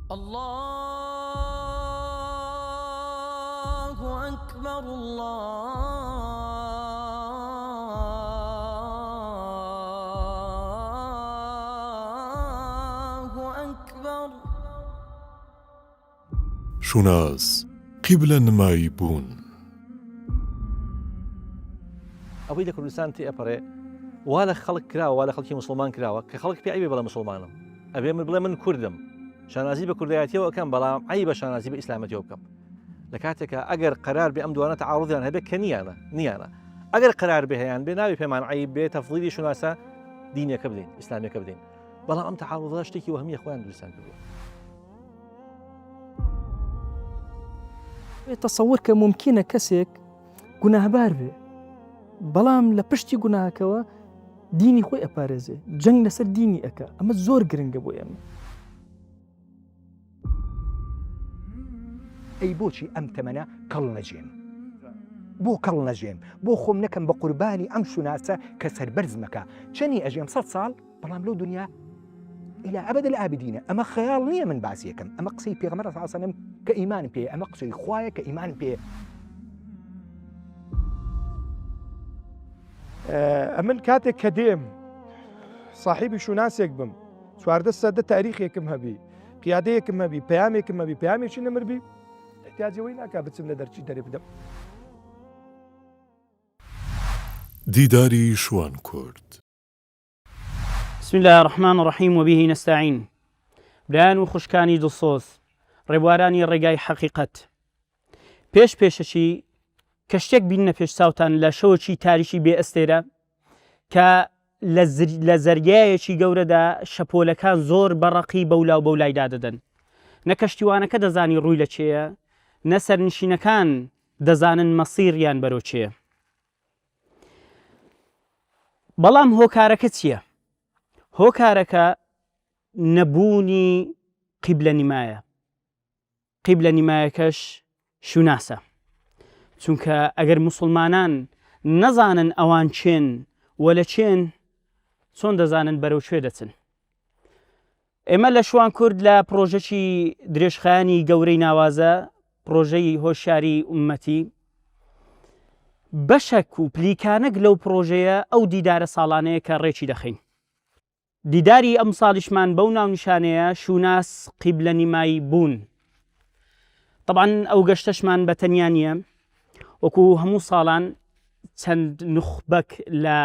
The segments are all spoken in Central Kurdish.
الله أكبر الله أكبر. شوناس قبلا ما يبون ئەوەی لە کوردستان تێئەپەڕێ وا لە خەڵک کراوە وا لە خەڵکی مسلمان کراوە کە خەڵک پێ عیبێ بەڵێ مسلمانم ئەبێ من بڵێ من کوردم شانازی بە کوردایەتیەوە ئەەکەم بەڵام عیبە شانازی بە ئیسلامەتیەوە بکەم لە کاتێکە ئەگەر قەرار بێ ئەم دوانە تەعاڕوضیان هەبێت کە نیانە ئەگەر قەرار بێ هەیان بێ ناوی پێمان عیب بێ تەفضیلی شوناسە دینیەکە بدەین ئیسلامیەکە بدەین بەڵام ئەم تەعاڕوضە شتێکی وهمیە خۆیان دروستان کردووە. تصور کە ممکنە کەسێک گوناهبار بێ بەڵام لە پشتی گوناهەکەوە دینی خۆی ئەپارێزێ جەنگ لەسەر دینی ئەکا ئەمە زۆر گرنگە بۆ ئێمە. ئەی بۆچی ئەم تەمەنە کەڵ نەجێم بۆ کەڵ نەژێم بۆ خۆم نەکەم بە قوربانی ئەم شوناسە کە سەربەرز مەکە چەنی ئەژێم 100 ساڵ بەڵام لەو دنیا إلى أبد الآبدين أما خيال نية من باسيكم أما قصي بيغمبر صلى الله عليه وسلم كإيمان بيه أما قصي خوايا كإيمان بيه ئەمن کاتێک کە دێم صاحیبی شوناسێک بم چواردە سەدە تاریخێکم هەبی پیادەیەکم هەبی پەیامێکم هەبی پەیامێکی نەمربی احتیاجەوەی ناکا بچم لە دەرچی دەرێ بدەم. ديداري شوان كورد. بسم الله الرحمن الرحيم وبه نستعين. بران وخشكاني دڵسۆز ڕێبوارانی ڕێگای حەقیقەت پێشەچی کە شتێک بینە پێش چاوتان لە شەوەکی تاریکی بێ ئەستێرە کە لە زەرگایەکی گەورەدا شەپۆلەکان زۆر بەڕەقی بەولاو بەولایدا دەدەن نە کەشتیوانەکە دەزانی ڕووی لە چێیە نە سەرنشینەکان دەزانن مەسیریان بەرەو چێیە. بەڵام هۆکارەکە چییە؟ هۆکارەکە نەبوونی قیبلە نیمایە. قیبلە نیمایەکەش شوناسە چونکە ئەگەر مسلمانان نەزانن ئەوان چێن وە لە چێن چۆن دەزانن بەرەو کوێ دەچن. ئێمە لە شوان کورد لە پرۆژەی درێژخایانی گەورەی ناوازە پرۆژەی هۆشیاری ئومەتی بەشێک و پلیکانەک لەو پرۆژەیە ئەو دیدارە ساڵانەیە کە ڕێکی دەخەین. دیداری ئەم ساڵیشمان بەو ناونیشانەیە شوناس قیبلە نیمایی بوون. طبعاً ئەو گەشتەشمان بە تەنیا نییە وەکو هەموو ساڵان چەند نخبەک لە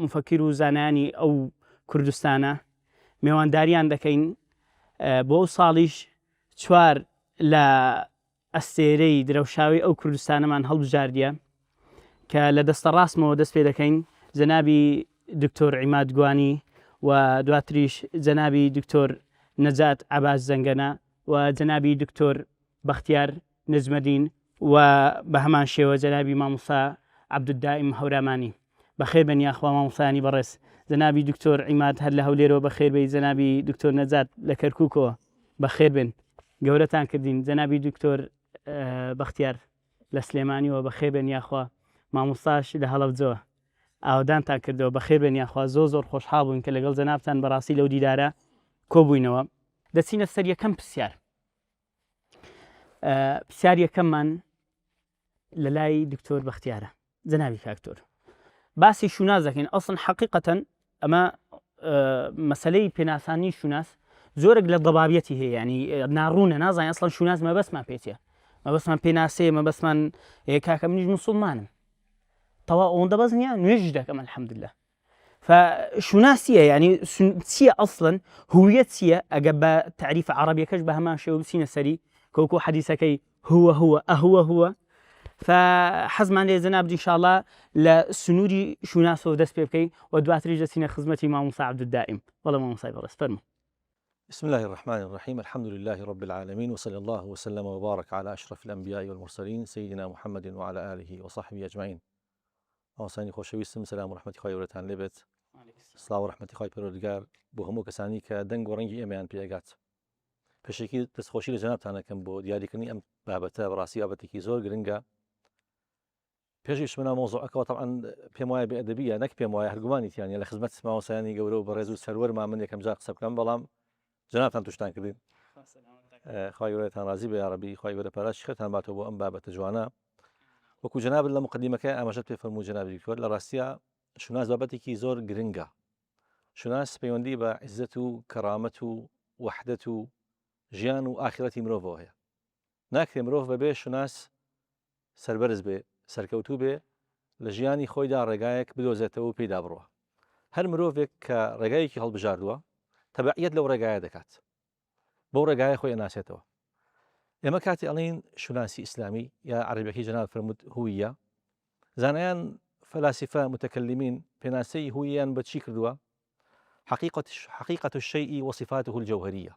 مفەکر و زانانی ئەو کوردستانە میێوانداریان دەکەین بۆ ئەو ساڵیش 4 لە ئەستێرەی درەوشاوی ئەو کوردستانەمان هەڵبژاردیە کە لە دەستە ڕاستمەوە دەست پێ دەکەین جەنابی دکتۆر عیماد گوانی و دواتریش جەنابی دکتۆر نەجات عەباس زەنگەنە و جەنابی دکتۆر بەختیار نجمەدین و بە هەمان شێوە جەنابی مامۆستا عەبدولدائیم هەورامانی. بەخێر بن یاخوا مامۆستایانی بەڕێز جەنابی دکتۆر عیماد هەر لە هەولێرەوە بەخێر بێ جەنابی دکتۆر نەجات لە کەرکووکەوە بەخێر بن گەورەتان کردین جەنابی دکتۆر بەختیار لە سلێمانیەوە بەخێر بن یاخوا مامۆستاش لە هەڵەبجەوە ئاودانتان کردەوە بەخێر بن یاخوا زۆر خۆشحاڵ بووین کە لەگەڵ جەنابتان بەڕاستی لەو دیدارە کۆبووینەوە. دەچینە سەر یەکەم پرسیار. پرسیار یەکەممان لە لای دکتۆر بەختیارە. جەنابی کاکتۆر باسی شوناس دەکەین ئەسڵن حەقیقەتەن ئەمە مەسەلەی پێناسانی شوناس زۆرێک لە ضەبابەتی هەیە ینی ناڕوونە نازانین ئەسڵن شوناس مەبەستمان پێچێ مەبەستمان پێناسێ مەبەستمان کاکە منیش موسڵمانم تەوا ئەوەندە بەس نییە نوێژ دەکەم الحەمدولله. فشوناسیە ینی چییە ئەسڵن هویەت چییە ئەگە بە تعریف عەرەبیەکەش بە هەمان شێوە بچینە سەری کەوەکو حەدیسەکەی هو ئەهوە فحەزمان لێ جەناب ئینشاءالله لە سنووری شوناسەوە دەست پێ بکەین و دواتریش دەچینە خزمەتی مامۆستا عەبدولدائیم. بەڵێ مامۆستای بەڕێز فەرموو. بسم الله الرحمن الرحيم الحمد لله رب العالمين وصلى الله وسلم وبارك على أشرف الأنبياء والمرسلين سيدنا محمد وعلى آله وصحبه أجمعين. ئەوسانی خۆشەویستم سەلام و ڕەحمەتی خۆی گەورەتان لێبێت. سڵاو و ڕەحمەتی خۆی پەروەردگار بۆ هەموو کەسانی کە دەنگ و ڕەنگی ئێمەیان پێگات. پێشێکی دەستخۆشی لە جەنابتانەکەم بۆ دیاریکردنی ئەم بابەتە بەڕاستی بابەتێکی زۆر گرنگە. پێشیش منە مۆزوعەکەەوە تەعاً پێم وایە بێئەدەبیە نەک پێم وایە هەرگومانیتیانە لە خزمەت مامۆسایانی گەورە و بەڕێز و سەروەرمان من یەکەم جار قسە بکەم بەڵام جەنابتان توشتان کردین خواهی گەورەتان رازی بێ یا ڕەبی، خواهی گەورە پاراش خێرتان باتەوە بۆ ئەم بابەتە جوانە. وەکو جەناب لە مقدمەکەی ئاماژەت پێ فەرموو جەنابی دکتۆر، لە ڕاستیە شوناس بابەتێکی زۆر گرنگە. شوناس پەیوەندی بە عیززەت و کەرامەت و وەحدەت و ژیان و ئاخرەتی مرۆڤەوە هەیە. ناکرێ مرۆڤ بەبێ شوناس سەربەرز بێ، سەرکەوتوو بێ، لە ژیانی خۆیدا ڕێگایەک بدۆزێتەوە و پێیدا بڕوە. هەر مرۆڤێک کە ڕێگایەکی هەڵبژاردووە تەبعیەت لەو ڕێگایە دەکات، بەو ڕێگایە خۆی ئەناسێتەوە. ئێمە کاتی ئەڵین شوناسی ئیسلامی یا عەرەبیەکەی جەناب فەرموود هویە، زانایان فەلاسفە متەکەلیمین پێناسەی هویەیان بە چی کردووە؟ حقیقەت الشەیء وصفاته الجوهرية،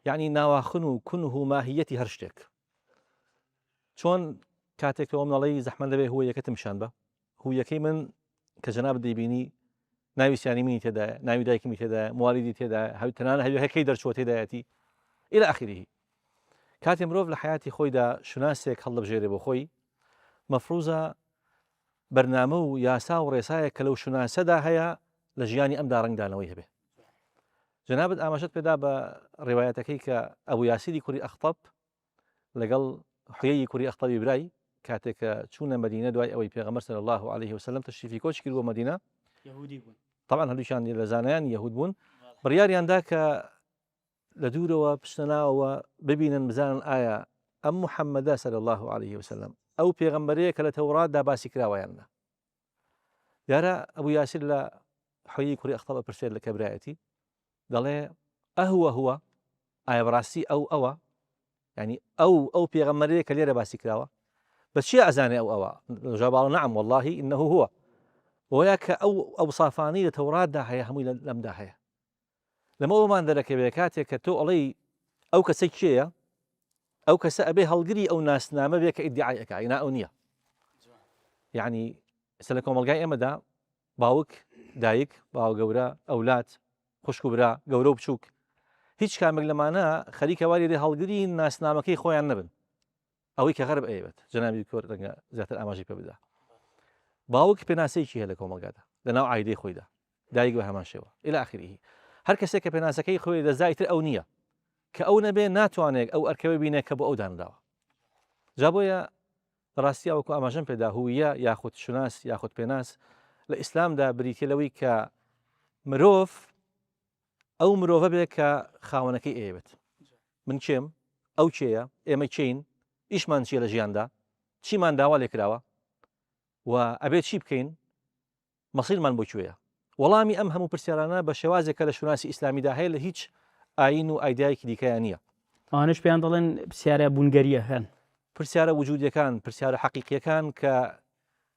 یعنی ناواخن و کنه و ماهیەتی هەر شتێک. چۆن کاتێک تۆ منەڵی زەحمەت دەبێ هویەکەتم شان بە، هویەکەی من کە جەناب دەیبینی ناوی سیانیمی تێدایە، ناوی دایکمی تێدایە، موالیدی تێدایە، تەنانە هەویەکەی دەرچووە تێدایەتی إلى آخره. کاتی مرۆڤ لە حیاتی خۆیدا شوناسێک هەڵدەبژێرێ بۆ خۆی، مەفروزە بەرنامە و یاسا و ڕێسایە کە لەو شوناسەدا هەیە لە ژیانی ئەمدا ڕنگدانەوەی هەبێ. جەنابەت ئاماژەت پێدا بە ڕێوایەتەکەی کە ئەبوو یاسیری کوڕی ئەختەب لەگەڵ حویەی کوڕی ئەختەبی برای کاتێک کە چوونە مەدینە دوای ئەوەی پێغەمبەر صلی الله عليه وسلم تەشریفی کۆچ کرد بۆ مەدینە، یەهودی بوون. طبعا هەردووشیان لە زانایان یەهود بوون، بڕیاریاندا کە لە دوورەوە پشتە ناوەوە ببینن بزانن ئایا ئەم محەممەدە صلی الله عليه وسلم ئەو پێغەمبەرەیە کە لە تەوراتدا باسی کراوەیاننا. دیارە ئەبوو یاسیر لە حویەی کوڕی ئەختەب پرسێت لە کەبرایەتی، دەڵێ ئەهوە هوە، ئایا بەڕاستی ئەوە، ینی ئەو پێغەمبەرەیە کە لێرە باسی کراوە بە چی ئەزانێ ئەوە؟ جواباڵ نعم والله إنه هو، وەیە کە ئەو صافانی لە تەوراتدا هەیە هەمووی لەمدا هەیە. لەمەوەمان دەرەکەوێت کاتێک کە تۆ ئەڵێی ئەو کەسە کێیە، ئەو کەسە ئەبێ هەڵگری ئەو ناسنامە بێ کە ئیدعای ئەکا، ئینا ئەو نییە. یعنی ئێستا لە کۆمەلگای ئێمەدا باوک، دایک، باو گەورە، ئەولات، خوشک و برا، گەورە و بچووک، هیچ کامێک لەمانە خەریکە واری لێ هەڵگری ناسنامەکەی خۆیان نەبن، ئەوەی کە غەرب ئەیەوێت. جەنابی کۆر ڕەنگە زیاتر ئاماژی پێ بدا. باوک پێناسەیەکی هەیە لە کۆمەلگادا لەناو عایدەی خۆیدا، دایک بە هەمان شێوە إلى آخره. هەر کەسێک کە پێناسەکەی خۆی دەزایتر ئەو نییە کە ئەو نەبێ ناتوانێت ئەو ئەرکەوە بینێت کە بۆ ئەو دانراوە. جا بۆیە ڕاستیە وەکو ئاماژەم پێدا هویە یاخود شوناس یاخود پێناس لە ئیسلامدا بریتە لەوەی کە مرۆڤ ئەو مرۆڤە بێ کە خاوەنەکەی ئەیەوێت. من کێم، ئەو کێیە، ئێمە کێین، ئیشمان چیە لە ژیاندا، چیمان داوا لێ کراوە و ئەبێت چی بکەین، مەسیرمان بۆ کوێیە. وەڵامی ئەم هەموو پرسیارانە بە شێوازێکە لە شوناسی ئیسلامیدا هەیە، لە هیچ ئاین و ئایدایەکی دیکەیان نییە. ئەوانش پێیان دەڵێن پرسیارە بوونگەریە هەن، پرسیارە وجودیەکان، پرسیارە حەقیقیەکان کە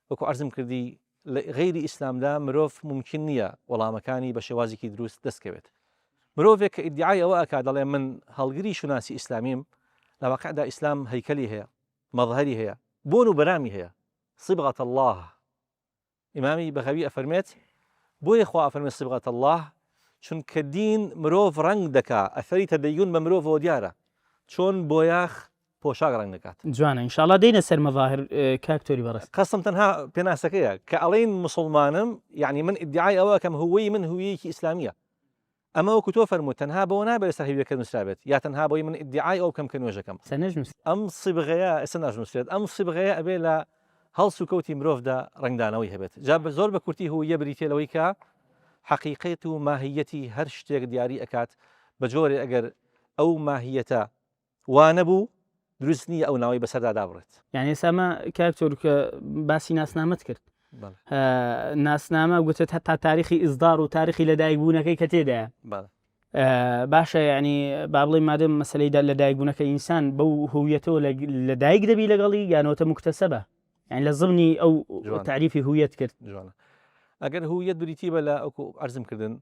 وەکو عەرزم کردی لە غەیری ئیسلامدا مرۆڤ ممکن نییە وەڵامەکانی بە شێوازێکی دروست دەستکەوێت. مرۆڤێک کە ئیدعای ئەوە ئەکا دەڵێ من هەڵگری شوناسی ئیسلامیم، لە واقعدا ئیسلام هەیکەلی هەیە، مەظهەری هەیە، بۆن و بەرامی هەیە، صبغة الله. ئیمامی بەغەوی ئەفەرمێت بۆیە خوا ئەفەرمێت صبغة الله، چونکە دین مرۆڤ ڕەنگ دەکا، ئەثەری تەدەیون بە مرۆڤەوە دیارە، چۆن بۆیاخ پۆشاک ڕەنگ دەکات. جوانە، ئینشاءڵڵا دێنە سەر مەظاهر. کاکتۆری بەڕست قەسم تەنها پێناسەکەیە کە ئەڵێن مسلمانم، یعنی من ئیدعای ئەوە کەم هوەی من هویەیەکی ئیسلامیە. ئەمە وەکو تۆ فەرمووت تەنها بەوە نابێت لەسەر هەویەکەت نووسرابێت، یا تەنها بۆی من ئیدعای ئەو بکەم کە نوێژەکەم. ئەم صبغەیە ئێستا ناژنووسرێت، ئەم صبغەیە ئەبێ لە هەڵس و کەوتی مرۆڤدا ڕنگدانەوەی هەبێت. جا زۆر بە کورتی هویە بریتێ لەوەی کە حەقیقەت و ماهیەتی هەر شتێک دیاری ئەکات بە جۆرێ ئەگەر ئەو ماهیەتە وانە بوو دروست نییە ئەو ناوەی بەسەردا دابڕێت. یعنی ئێسامە کاکتۆر کە باسی ناسنامەت کرد، ناسنامە گوتت هەتا تاریخی ئیزدار و تاریخی لەدایکبوونەکەی کە تێدایە. باشە، یعنی با بڵێ مادەم مەسەلەیدا لەدایکبوونەکە ئینسان بەو هویەتەوە لەدایک دەبی لەگەڵی یانەوەتە مکتەسەبە، یعنی لە زمنی ئەو تعریفی هویەت کرد. ئەگەر هویەت بریتی بە لە ئەوکو عەرزم کردن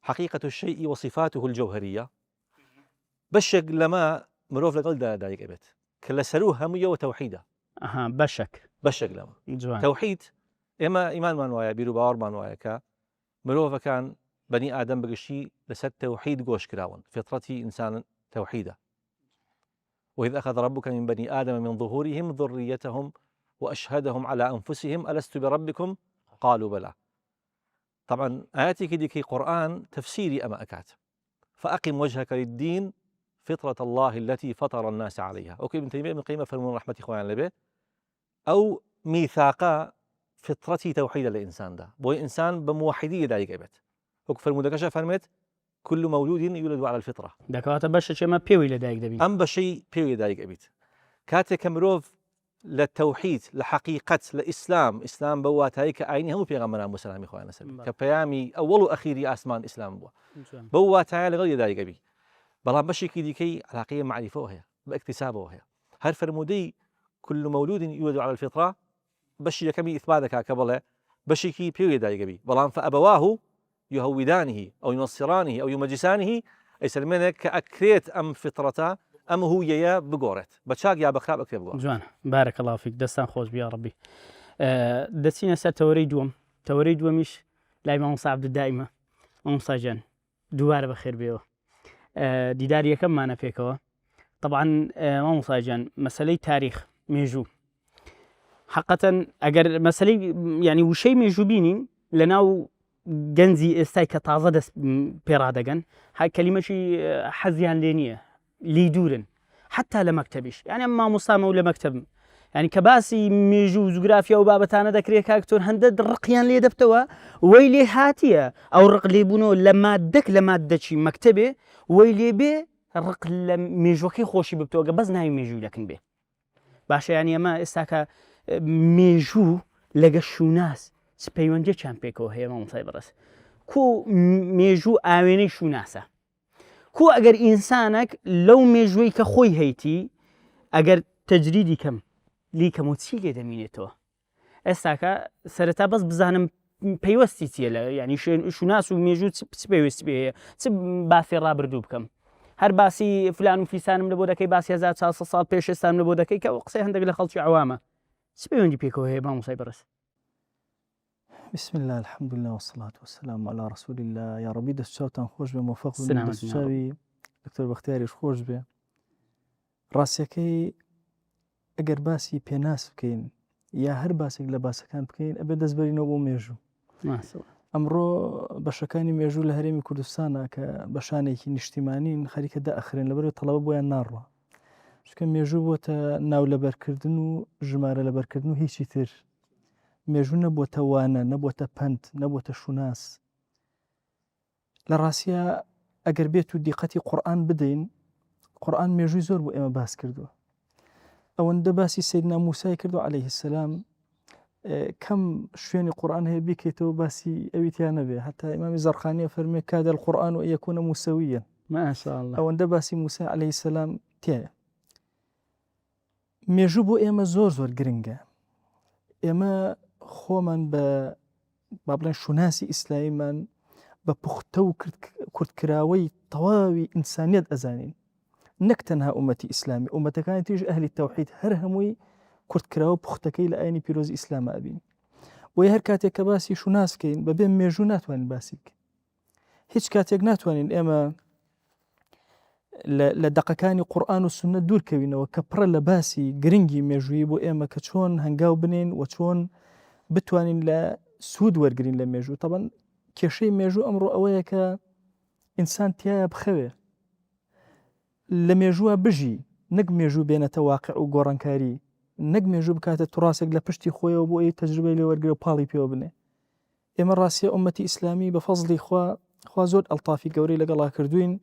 حقیقەت الشەیء وصفاته الجوهرية، بەشێک لەمە مرۆڤ لەگەڵدا دایک ئەبێت کە لە سەرو هەموویەوە تەوحیدە. بەشێک لەمە تەوحید. ئێمە ئیمانمان وایە، بیر و باوەڕمان وایە کە مرۆڤەکان بەنی ئادەم بگشتی لەسەر تەوحید گۆش کراون، فطرەتی ئینسان تەوحیدە. وإذ أخذ ربك من بني آدم من ظهورهم ذريتهم وأشهدهم على أنفسهم ألست بربكم قالوا بلى. طبعا آياتي كديكي قرآن تفسيري أما أكات، فأقم وجهك للدين فطرة الله التي فطر الناس عليها. أوكي، ابن تيمية ابن القيم فرمون رحمة إخوان لبه أو ميثاقا فطرتي توحيد الإنسان ده بوي إنسان بموحدية دايق أبت وكو فرمودكشا فرمت كل مولود يولد على الفطرة دكوات باشا شما بيوي لدايق دبي أم بشي بيوي دايق أبت كاتي كمروف للتوحيد لحقيقة لإسلام إسلام بواتاي كأيني هم بيغمنا مسلم إخوانا سلم كبيامي أول وأخير أسمان إسلام بواتاي لغير دايق أبي بلان بشي كي علاقية معرفة وهي باكتسابه وهي هل فرمودي كل مولود يولد على الفطرة بشي كمي إثباتك كبله بشي كي بيوي دايق أبي بلان فأبواه يهودانه أو ينصرانه أو يمجسانه يسلمنك كأكريت أم فطرته أم هو يا بقورت بتشاق يا بخراب أكتب بقورت جوان بارك الله فيك دستان خوش بيا ربي دسينا سر توريد ومش لا إمام صعب الدائمة ممسجن دوار بخير بيوه ديداري كم معنا فيكوا طبعا ممسجن مسألة تاريخ ميجو حقا أجر مسألة يعني وشيء ميجو بيني لناو جنزي استايك تازه دس بيرادقن هاي كلمة شي حزيان لينية ليدورن حتى لمكتبش يعني أما مصامة ولا مكتب يعني كباسي ميجو جغرافيا وبابتانا دكري كاكتور هندد رقيان لي دبتوا ويلي هاتية أو رق لي بونو لما دك مكتبه ويلي به رق ميجو كي خوشي ببتوا بس ناي ميجو لكن به باشا يعني ما استاك ميجو لقشو ناس سپەیوەندی چیان پێکەوە هەیە مامۆسای بەڕێز کو مێژوو ئاوێنەی شوناسە کو ئەگەر ئینسانێک لەو مێژووی کە خۆی هەیتی ئەگەر تەجریدی کەم لی کەم و چی لێ دەمینێتەوە ئێستاکە سەرەتا بەس بزانم پەیوەستی چیە لە یعنی شوناس و مێژوو چ پێویستی پێ هەیە چ باسی ڕابردوو بکەم هەر باسی فلان و فیسانم لە بۆ دەکەی باسی 1400 ساڵ پێش ئێستام لە بۆ دەکەی کە قسەی هەندێک لە خەڵکی عوامە چ پەیوەندی پێکەوە هەیە مامۆسای بەڕێز بسم الله الحمد لله والصلاة والسلام على رسول الله يا ربي دستشاوتان خوش بێ موفق دستشاوی دکتۆر بەختیاریش خۆش بێ ڕاستیەکەی ئەگەر باسی پێناس بکەین یا هەر باسێک لە باسەکان بکەین ئەبێ دەستبەرینەوە بۆ مێژوو ئەمڕۆ بەشەکانی مێژوو لە هەرێمی کوردستانە کە بەشانێکی نیشتیمانین خەریکە دائەخرێن لەبەرەوەی تەڵەبە بۆیان ناڕوە چونکە مێژوو بۆتە ناو لەبەرکردن و ژمارە لەبەرکردن و هیچی تر مێژوو نەبووە وانە نەبووە پەند نەبووە شوناس لە ڕاستیە ئەگەر بێت و دیقەتی قورئان بدەین قورئان مێژووی زۆر بۆ ئێمە باس کردووە ئەوەندە باسی سەیدنا موسای کردو عەلەیه السەلام کەم شوێنی قورئان هەیە بیکەیتەوە باسی ئەوی تیا نەبێ حتا ئیمامی زەرخانیە فەرمێ کادە القورئان و ئەیەکونە موسەویەن ماشاءالله ئەوەندە باسی موسای عەلەیه السەلام تایە مێژوو بۆ ئێمە زۆر گرنگە ئێمە خۆمان بە با بڵێن شوناسی ئیسلامیمان بە پوختە و کورتکراوەی تەواوی ئینسانیەت ئەزانین نەک تەنها ئومەتی ئیسلامی ئومەتەکانی تریش ئەهلی تەوحید هەر هەمووی کورتکراوە پوختەکەی لە ئاینی پیرۆزی ئیسلامە ئەبین بۆیە هەر کاتێک کە باسی شوناس بکەین بەبێ مێژوو ناتوانین باسی بکەین هیچ کاتێک ناتوانین ئێمە لە دەقەکانی قورئان و سوننە دوورکەوینەوە کە پڕە لە باسی گرنگی مێژووی بۆ ئێمە کە چۆن هەنگاو بنین و چۆن بتوانین لە سوود وەرگین لە مێژوو تەبەن کێشەی مێژوو ئەمڕۆ ئەوەیە کە ئینسان تایە بخەوێ لە مێژووە بژی نەک مێژوو بێنێتە واقع و گۆڕانکاری نەک مێژوو بکاتە توڕاسێک لە پشتی خۆیەوە بۆ ئەی تەجروبەی لێ وەرگرە و پاڵی پێوە بنێ ئێمە ڕاستیە ئومەتی ئیسلامی بە فەزڵی خوا زۆر ئەڵتافی گەورەی لەگەڵا کردوین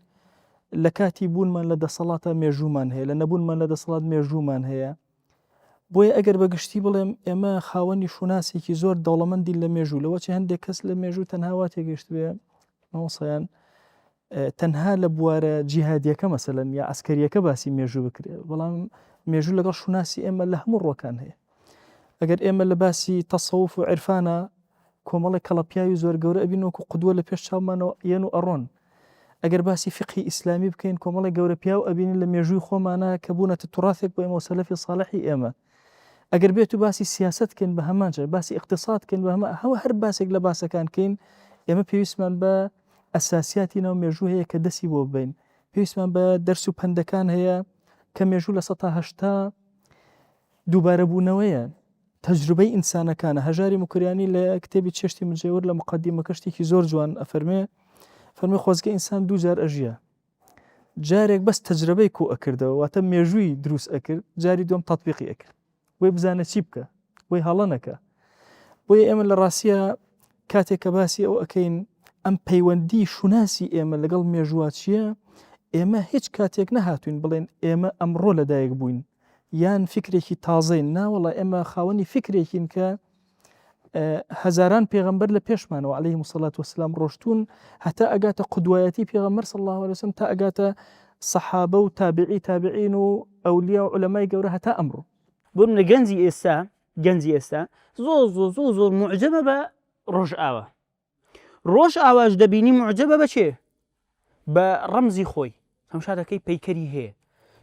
لە کاتی بوونمان لە دەسەڵاتە مێژوومان هەیە لە نەبوونمان لە دەسەڵات مێژوومان هەیە بۆیە ئەگەر بەگشتی بڵێم ئێمە خاوەنی شوناسێکی زۆر دەوڵەمەندی لە مێژوو لەوەچی هەندێک کەس لە مێژوو تەنها وا تێگەشت بێ مەوەسەیان تەنها لە بوارە جیهادیەکە مەسەلەن یا ئەسکەریەکە باسی مێژوو بکرێ بەڵام مێژوو لەگەڵ شوناسی ئێمە لە هەموو ڕۆکان هەیە ئەگەر ئێمە لە باسی تەسەوف و عرفانە کۆمەڵی کەڵەپیاوی زۆر گەورە ئەبینەوەکو قودوە لە پێش چاومانەوە یەن و ئەڕۆن ئەگەر باسی فقهی ئیسلامی بکەین کۆمەڵی گەورە پیا و ئەبینین لە مێژووی خۆمانە کە بوونەتە توڕاسێک بۆ ئێمە و سەلەفی ساڵحی ئێمە ئەگەر بێت و باسی سیاست کەین بە هەمانجا باسی اقتصاد کەین بە هەموو هەر باسێک لە باسەکان کەین ئێمە پێویستمان بە ئەساسیاتی ناو مێژوو هەیە کە دەستی بۆ ببین پێویستمان بە دەرس و پەندەکان هەیە کە مێژوو لە 180 دووبارە بوونەوەیە تەجروبەی ئینسانەکانە هەژاری مکریانی لە کتێبی چێشتی مجێور لە مقدمە کەشتێکی زۆر جوان ئەفەرمێ فەرمێ خۆزگە ئینسان دوو جار ئەژیە جارێک بەس تەجربەی کۆ ئەکردەوە واتە مێژووی دروست ئەکرد جاری دوم تاتبیقی ئەکرد وی بزانە چی بکە وی هەڵە نەکە بۆیە ئێمە لە ڕاستیە کاتێک کە باسی ئەو ئەەکەین ئەم پەیوەندی شوناسی ئێمە لەگەڵ مێژووە چییە ئێمە هیچ کاتێک نەهاتوین بڵێن ئێمە ئەمڕۆ لەدایک بووین یان فکرێکی تازەین ناوەڵە ئێمە خاوەنی فکرێکین کە هەزاران پێغەمبەر لە پێشمانەوە عەلەیهیمو سەڵات وەسەلام ڕۆشتون هەتا ئەگاتە قودوایەتی پێغەمبەر صلی الله علیه وسلم تا ئەگاتە سەحابە و تابعین و ئەولیا و عولەمای گەورە هەتا ئەمڕۆ بۆم لە گەنجی ئێستا زۆر معجبە بە ڕۆژ ئاواش دەبینی معجبە بە چێ بە ڕەمزی خۆی هەمشارەکەی پەیکەری هەیە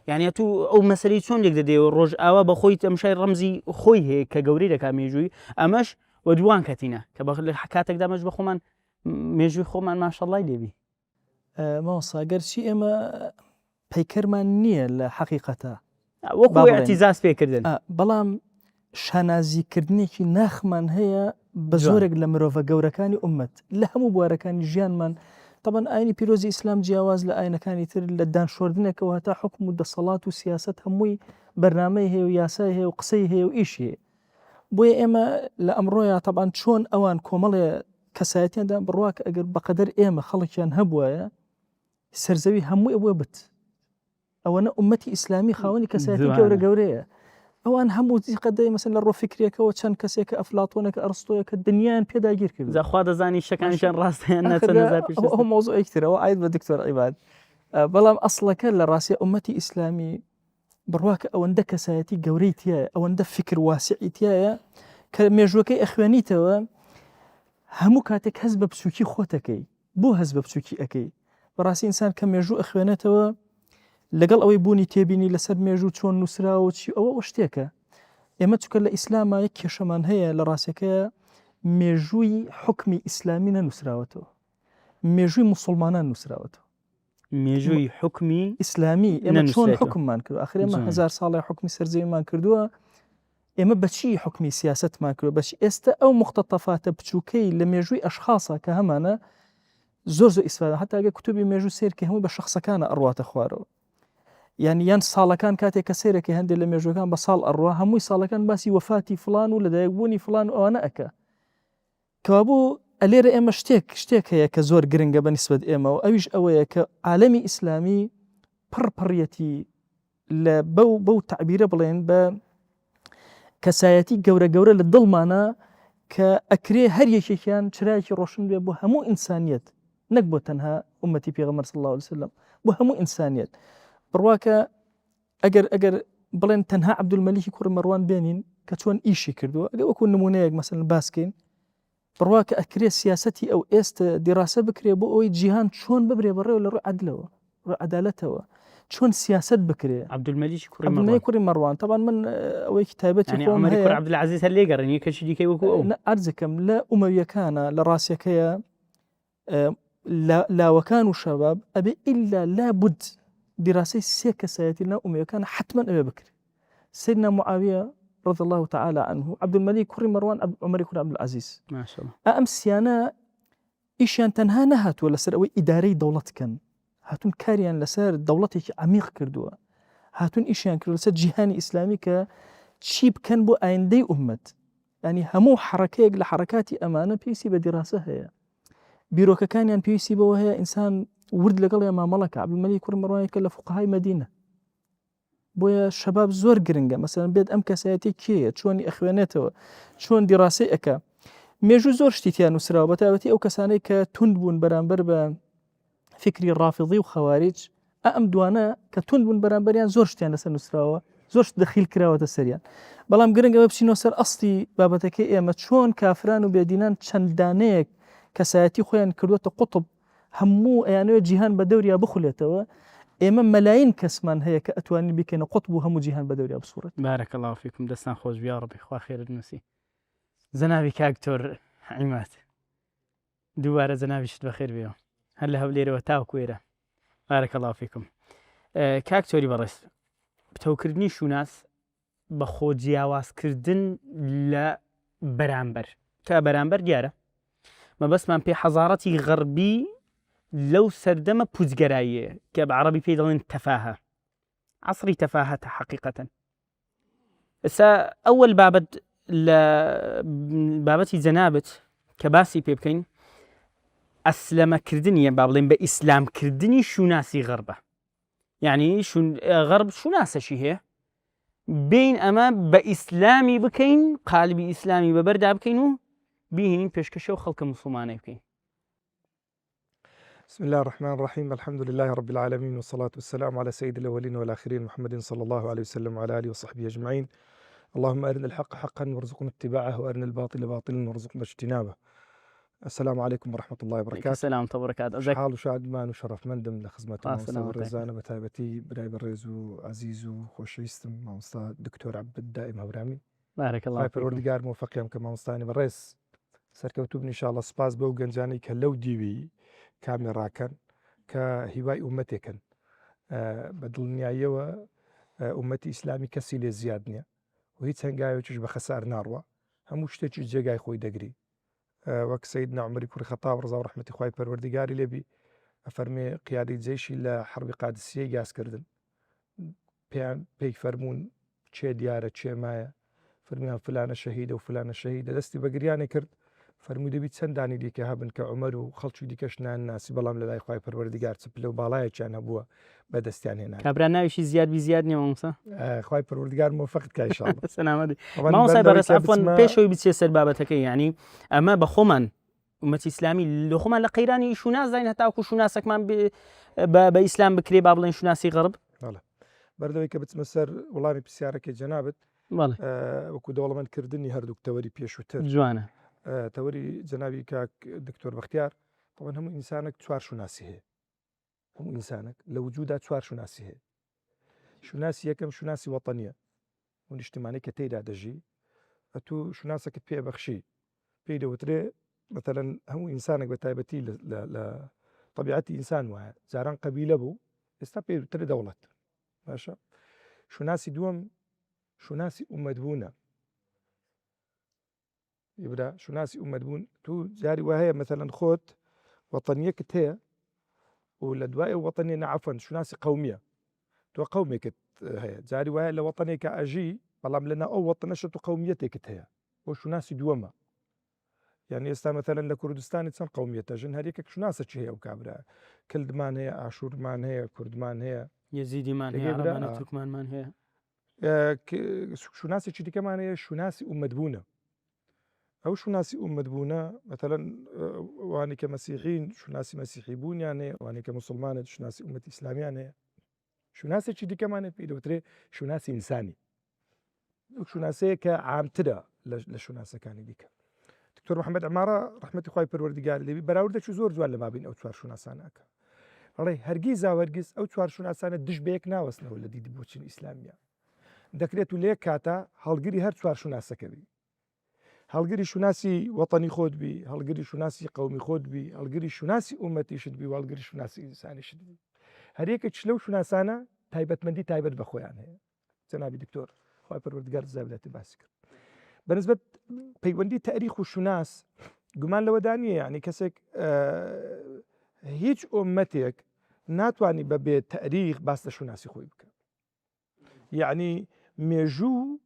یعنی تو ئەو مەسەلەی چۆن لێک دەدێەوە ڕۆژ ئاوا بە خۆی ئەمشای ڕەمزی خۆی هەیە کە گەورەی دەکا مێژووی ئەمەش وە دوان کەتینە کە لە کاتێکدا مەش بە خۆمان مێژووی خۆمان ماشەڵڵای لێبی ماوەساگەر چی ئێمە پەیکەرمان نییە لە حەقیقەتە وەکو ئەتیزاز پێکردن بەڵام شانازیکردنێکی ناخمان هەیە بە زۆرێک لە مرۆڤە گەورەکانی ئومەت لە هەموو بوارەکانی ژیانمان طبعاً ئاینی پیرۆزی ئیسلام جیاواز لە ئاینەکانی تر لە دانشۆردنێکەوە هەتا حکم و دەسەڵات و سیاست هەمووی بەرنامەی هەیە و یاسای هەیە و قسەی هەیە و ئیشی هەیە بۆیە ئێمە لە ئەمڕۆیە طبعاً چۆن ئەوان کۆمەڵێ کەسایەتیاندا بڕواکە ئەگەر بەقەدەر ئێمە خەڵکیان هەبووایە سەرزەوی هەمووی ئەوە بت ئەوەنە ئومەتی ئیسلامی خاوەنی کەسایەتی گەورەیە ئەوان هەموو قەدەی مەسەن لە ڕۆفکرێکەوە چەند کەسێکە ئەفلاتۆنێکە ئەرستۆیەکە دنیایان پێداگیر کرد زەخوا دەزانی شەکانیشان ڕاستیان مۆزوع ئەیکترەوە ئاید بە دکتۆر عیباد بەڵام ئەسڵەکە لە ڕاستی ئومەتی ئیسلامی بڕواکە ئەوەندە کەسایەتی گەورەی تایە ئەوەندە فکر واسعی تایە کە مێژوەکەی ئەخوێنیتەوە هەموو کاتێک هەز بە بچووکی خۆتەکەی بۆ هەز بە بچووکی ئەەکەی بەڕاستی ئینسان کە مێژوو ئەخوێنێتەوە لەگەڵ ئەوەی بوونی تێبینی لەسەر مێژوو چۆن نووسراوە چی ئەوە شتێکە ئێمە چکە لە ئیسلامە یەک کێشەمان هەیە لە ڕاستەکەی مێژووی حکمی ئیسلامی نەنووسراوەتەوە مێژووی موسڵمانان نووسراوەتەوە مێژووی حکمی ئیسلامی ئێمە چۆن حکممان کرد ئاخر ئێمە 1000 ساڵی حکمی سەرزەویمان کردووە ئێمە بەچی حکمی سیاستمان کردووە بەچی ئێستا ئەو مختەتەفاتە بچووکەی لە مێژووی ئەشخاصە کە هەمانە زۆر ئیسفادە هەتا ئەگەر کوتوبی مێژوو سێرکە هەموو بە شخصەکانە ئەڕواتە خوارەوە یعنی یان ساڵەکان کاتێک کە سێرەکە هەندێک لە مێژوەکان بە ساڵ ئەڕوا هەمووی ساڵەکان باسی وەفاتی فلان و لەدایکبوونی فلان و ئەوانە ئەکە کەوابوو ئەلێرە ئێمە شتێک هەیە کە زۆر گرنگە بەنسبەت ئێمە و ئەویش ئەوەیە کە عالەمی ئیسلامی پڕپڕیەتی لە بەو تعبیرە بڵێن بە کەسایەتی گەورە لە دڵمانە کە ئەکرێ هەر یەکێکیان چرایەکی ڕۆشن بێ بۆ هەموو ئینسانیەت نەک بۆ تەنها ئومەتی پێغەمبەر صلی الله علیه وسلم بۆ هەموو ئینسانیەت بڕواکە ئەگەر بڵێن تەنها عەبدولمەلیکی کوڕی مەڕوان بێنین کە چۆن ئیشی کردووە ئەگەر وەکو نمونەیەک مەسەڵەن باسکەین بڕواکە ئەکرێ سیاسەتی ئەو ئێستا دیڕاسە بکرێ بۆ ئەوەی جیهان چۆن ببرێ بەڕێوە لە ڕووی عەدلەوە ڕووی عەدالەتەوە چۆن سیاست بکرێ عەبدولمەلیکی کوڕی مەڕوان طبعاً من ئەوەی تایبەتی خۆم هەیە عەبدولعەزیز هەر لێگەڕێنی کەشی دیکەی وەکو ئەو ئەرزەکەم لە ئومەویەکانە لە ڕاستیەکەیە لاوەکان و شەباب ئەبێ ئیلا لابد دیراسەی سێ کەسایەتی لە ئومەویەکانە حتمما ئەوێ بکرێ سیدنا معاویە رضي الله تعالى عنه عەبدولمەلیک کوڕی مەڕوان عومەری کوڕی عەبدولعەزیز ئەم سیانە ئیشیان تەنها نەهاتووە لەسەر ئەوەی ئیدارەی دەوڵەتکەن هاتون کاریان لەسەر دەوڵەتێکی عەمیق کردووە هاتون ئیشیان کرد لەسەر جیهانی ئیسلامی کە چی بکەن بۆ ئایندەی ئومەت ینی هەموو حرەکەیەک لە حرەکاتی ئەمانە پێویستی بە دیراسە هەیە بیرۆکەکانیان پێویستی بەوە هەیە ئینسان ورد لەگەڵ مامەڵەکە عەبدولمەلیک کوڕی مەڕوانێکە لە فوقەهای مەدینە بۆیە شەباب زۆر گرنگە مەسەلەن بێت ئەم کەسایەتی کێیە چۆنی ئەخوێنێتەوە چۆن دیڕاسەی ئەکا مێژوو زۆر شتیان نووسراوە بە تایبەتی ئەو کەسانەی کە تند بوون بەرامبەر بە فکری ڕافضی و خەواریج ئەم دوانە کە تند بوون بەرامبەریان زۆر شتیان لەسەر نووسراوە زۆر دەخیل کراوەتە سەریان بەڵام گرنگەوە بچینەوە سەر ئەسڵی بابەتەکەی ئێمە چۆن کافران و بێدینان چەندانەیەک کەسایەتی خۆیان کردووەتە قوتب هەموو ئەیانەوە جیهان بە دەوریا بخولێتەوە ئێمە مەلاین کەسمان هەیە کە ئەتوانین بکەینە قوتب و هەموو جیهان بە دەوریا بسوورێت بارەکە الله فیکم دەستان خۆش بیا ڕەبی خوا خێرت نووسی جەنابی کاکتۆر عیماد دووبارە جەنابیشت بەخێر بێەوە هەر لە هەولێرەوە تاوەکو ئێرە بارەکە الله فیکم کاکتۆری بەڕێز بتەوکردنی شوناس بە خۆ جیاوازکردن لە بەرامبەر تا بەرامبەر دیارە مەبەستمان پێ حەزارەتی غەربی لەو سەردەمە پوچگەراییە کە بە عەرەبی پێی دەڵێن تەفاهە، عەسری تەفاهەتە حەقیقەتەن. ئێستا ئەوەل بابەت لە بابەتی جەنابەت کە باسی پێ بکەین ئەسلەمەکردنیە، با بڵێن بە ئیسلامکردنی شوناسی غەربە. یعنی غەرب شوناسەشی هەیە، بین ئەمە بە ئیسلامی بکەین، قالبی ئیسلامی بەبەردا بکەین و بهێنین پێشکەشە و خەڵکە موسڵمانەی بکەین. بسم الله الرحمن الرحيم الحمد لله رب العالمين والصلاة والسلام على سيد الأولين والآخرين محمد صلى الله عليه وسلم وعلى آله وصحبه أجمعين. اللهم أرنا الحق حقا وارزقنا اتباعه وأرنا الباطل باطلا وارزقنا اجتنابه. السلام عليكم ورحمة الله وبركاته. السلام وبركاته. حال وشاد مان وشرف مندم لخدمة مامۆستا ڕێزانە بەتایبەتی برای بەڕێز و عزیز و خۆشەویستم مامۆستا دکتۆر عەبد دائیم هەورامی. بارك الله فيكم. پەروەردگار موفقیان کە مامۆستانی بەڕێز سەرکەوتوو بن ئینشاءالله. سپاس بەو گەنجانەی کە لەو دیوی کامێڕاکەن کە هیوای ئومەتێکن بە دڵنیاییەوە ئومەتی ئیسلامی کەسی لێ زیاد نییە و هیچ هەنگاوێکیش بە خەسار ناڕوە، هەموو شتێکی جێگای خۆی دەگری. وەک سەیدنا عومەری کوڕی خەتاب ڕزا و ڕەحمەتی خوای پەروەردگاری لێبی ئەفەرمێ قیادەی جەیشی لە حەربی قادسیەی گازکردن، پێی فەرموون چێ دیارە چێ مایە، فەرمیان فلانە شەهیدە و فلانە شەهیدە، دەستی بە گریانێ کرد. فەرمووی دەبی چەندانی دیکە هەبن کە عومەر و خەڵکی دیکەش ناناسی، بەڵام لە لای خوای پەروەردگار چ پلە و باڵایەکیان هەبووە بەدەستیان هێنا. کابرا ناویشی زیاد بی زیاد نییە مامۆستا؟ خوای پەروەردگار موفقت کە ئینشاءالله. سەلامەتی. مامۆستا بەڕێز عەفوان پێشەوەی بچێ سەر بابەتەکەی، یعنی ئەمە بە خۆمان ئومەتی ئیسلامی لە خۆمان لە قەیرانی شوناس داین هەتاوەکو شوناسەکمان بە ئیسلام بکرێ، با بڵێن شوناسی غەرب. بەردەوەی کە بچمە سەر وەڵامی پرسیارەکەی جەنابەت وەکو دەوڵەمەندکردنی هەردووک تەوەری پێشووتر جوانە. تەوەری جەنابی کاک دکتۆر بەختیار، طبعاً هەموو ئینسانێک چوار شوناسی هەیە، هەموو ئینسانێک لە وجودا چوار شوناسی هەیە. شوناسی یەکەم شوناسی وەتەنیە، اون نیشتیمانەی کە تێیدا دەژی ئەتوو شوناسەکەت پێبەخشی، پێی دەوترێ مثلەن هەموو ئینسانێک بە تایبەتی لە طبیعەتی ئینسان وایە، جاران قەبیلە بوو، ئێستا پێی وترێ دەوڵەت. باشە. شوناسی دووەم شوناسی ئومەتبوونە. يبرا شوناسی ئومەتبوون، تو جاری وهەیە مثلەن خۆت وەتەنیەکت هەیە و لە دوای وەتەنیە نەعەفەن شوناسی قەومیە، تۆ قەومێکت هەیە، جاری وایە لە وەتەنێکە ئەژی بەڵام لەناو ئەو وەتەنەشە تو قەومیەتێکت هەیە، بۆ شوناسی دووەمە. یعنی ئێستا مثلەن لە کوردستانی چەند قەومیەتەژن، هەر یەکێک شوناسەکی هەیە و کابرا، کلدمان هەیە، ئاشوورمان هەیە، کوردمان هەیە، یەزیدیمان هەیە، عەرەبانە تورکمانمان هەیە. شوناسێکی دیکەمان هەیە شوناسی ئومەتبوونە. ئەو شوناسی ئومەتبوونە مثلەن وانی کە مەسیحین شوناسی مەسیحی بوونیان هەیە، وانی کە موسڵمانێت شوناسی ئومەتی ئیسلامیان هەیە. شوناسێکی دیکەمان هەیە پێی دەوترێ شوناسی ئینسانی، شوناسەیە کە عامترە لە شوناسەکانی دیکە. دکتۆر محەممەد عمارە ڕەحمەتی خوای پەروەردگاری لێبی بەراوردێکی زۆر جوان لە مابین ئەو چوار شوناسانەکە. ڕێ هەرگیز هەرگیز ئەو چوار شوناسانە دش بەیەک ناوەستنەوە لە دیدی بۆچین ئیسلامیە. دەکرێت و لێک کاتە هەڵگیری هەر چوار شوناسەکەوی، هەڵگیری شوناسی وەتەنی خۆت بی، هەڵگیری شوناسی قەومی خۆت بی، هەڵگیری شوناسی ئومەتیشت بی، هەڵگیری شوناسی ئینسانیشت بی. هەرێکێک لەو شوناسانە تایبەتمەندی تایبەت بە خۆیان هەیە. جەنابی دکتۆر خوای پەروەردگار جزای باسی کرد. بەنسبەت پەیوەندی تاریخ و شوناس گومان لەوەدا نییە، یعنی کەسێک هیچ ئومەتێک ناتوانانی بەبێ تاریخ باس لە شوناسی خۆی بکە. یعنی مێژوو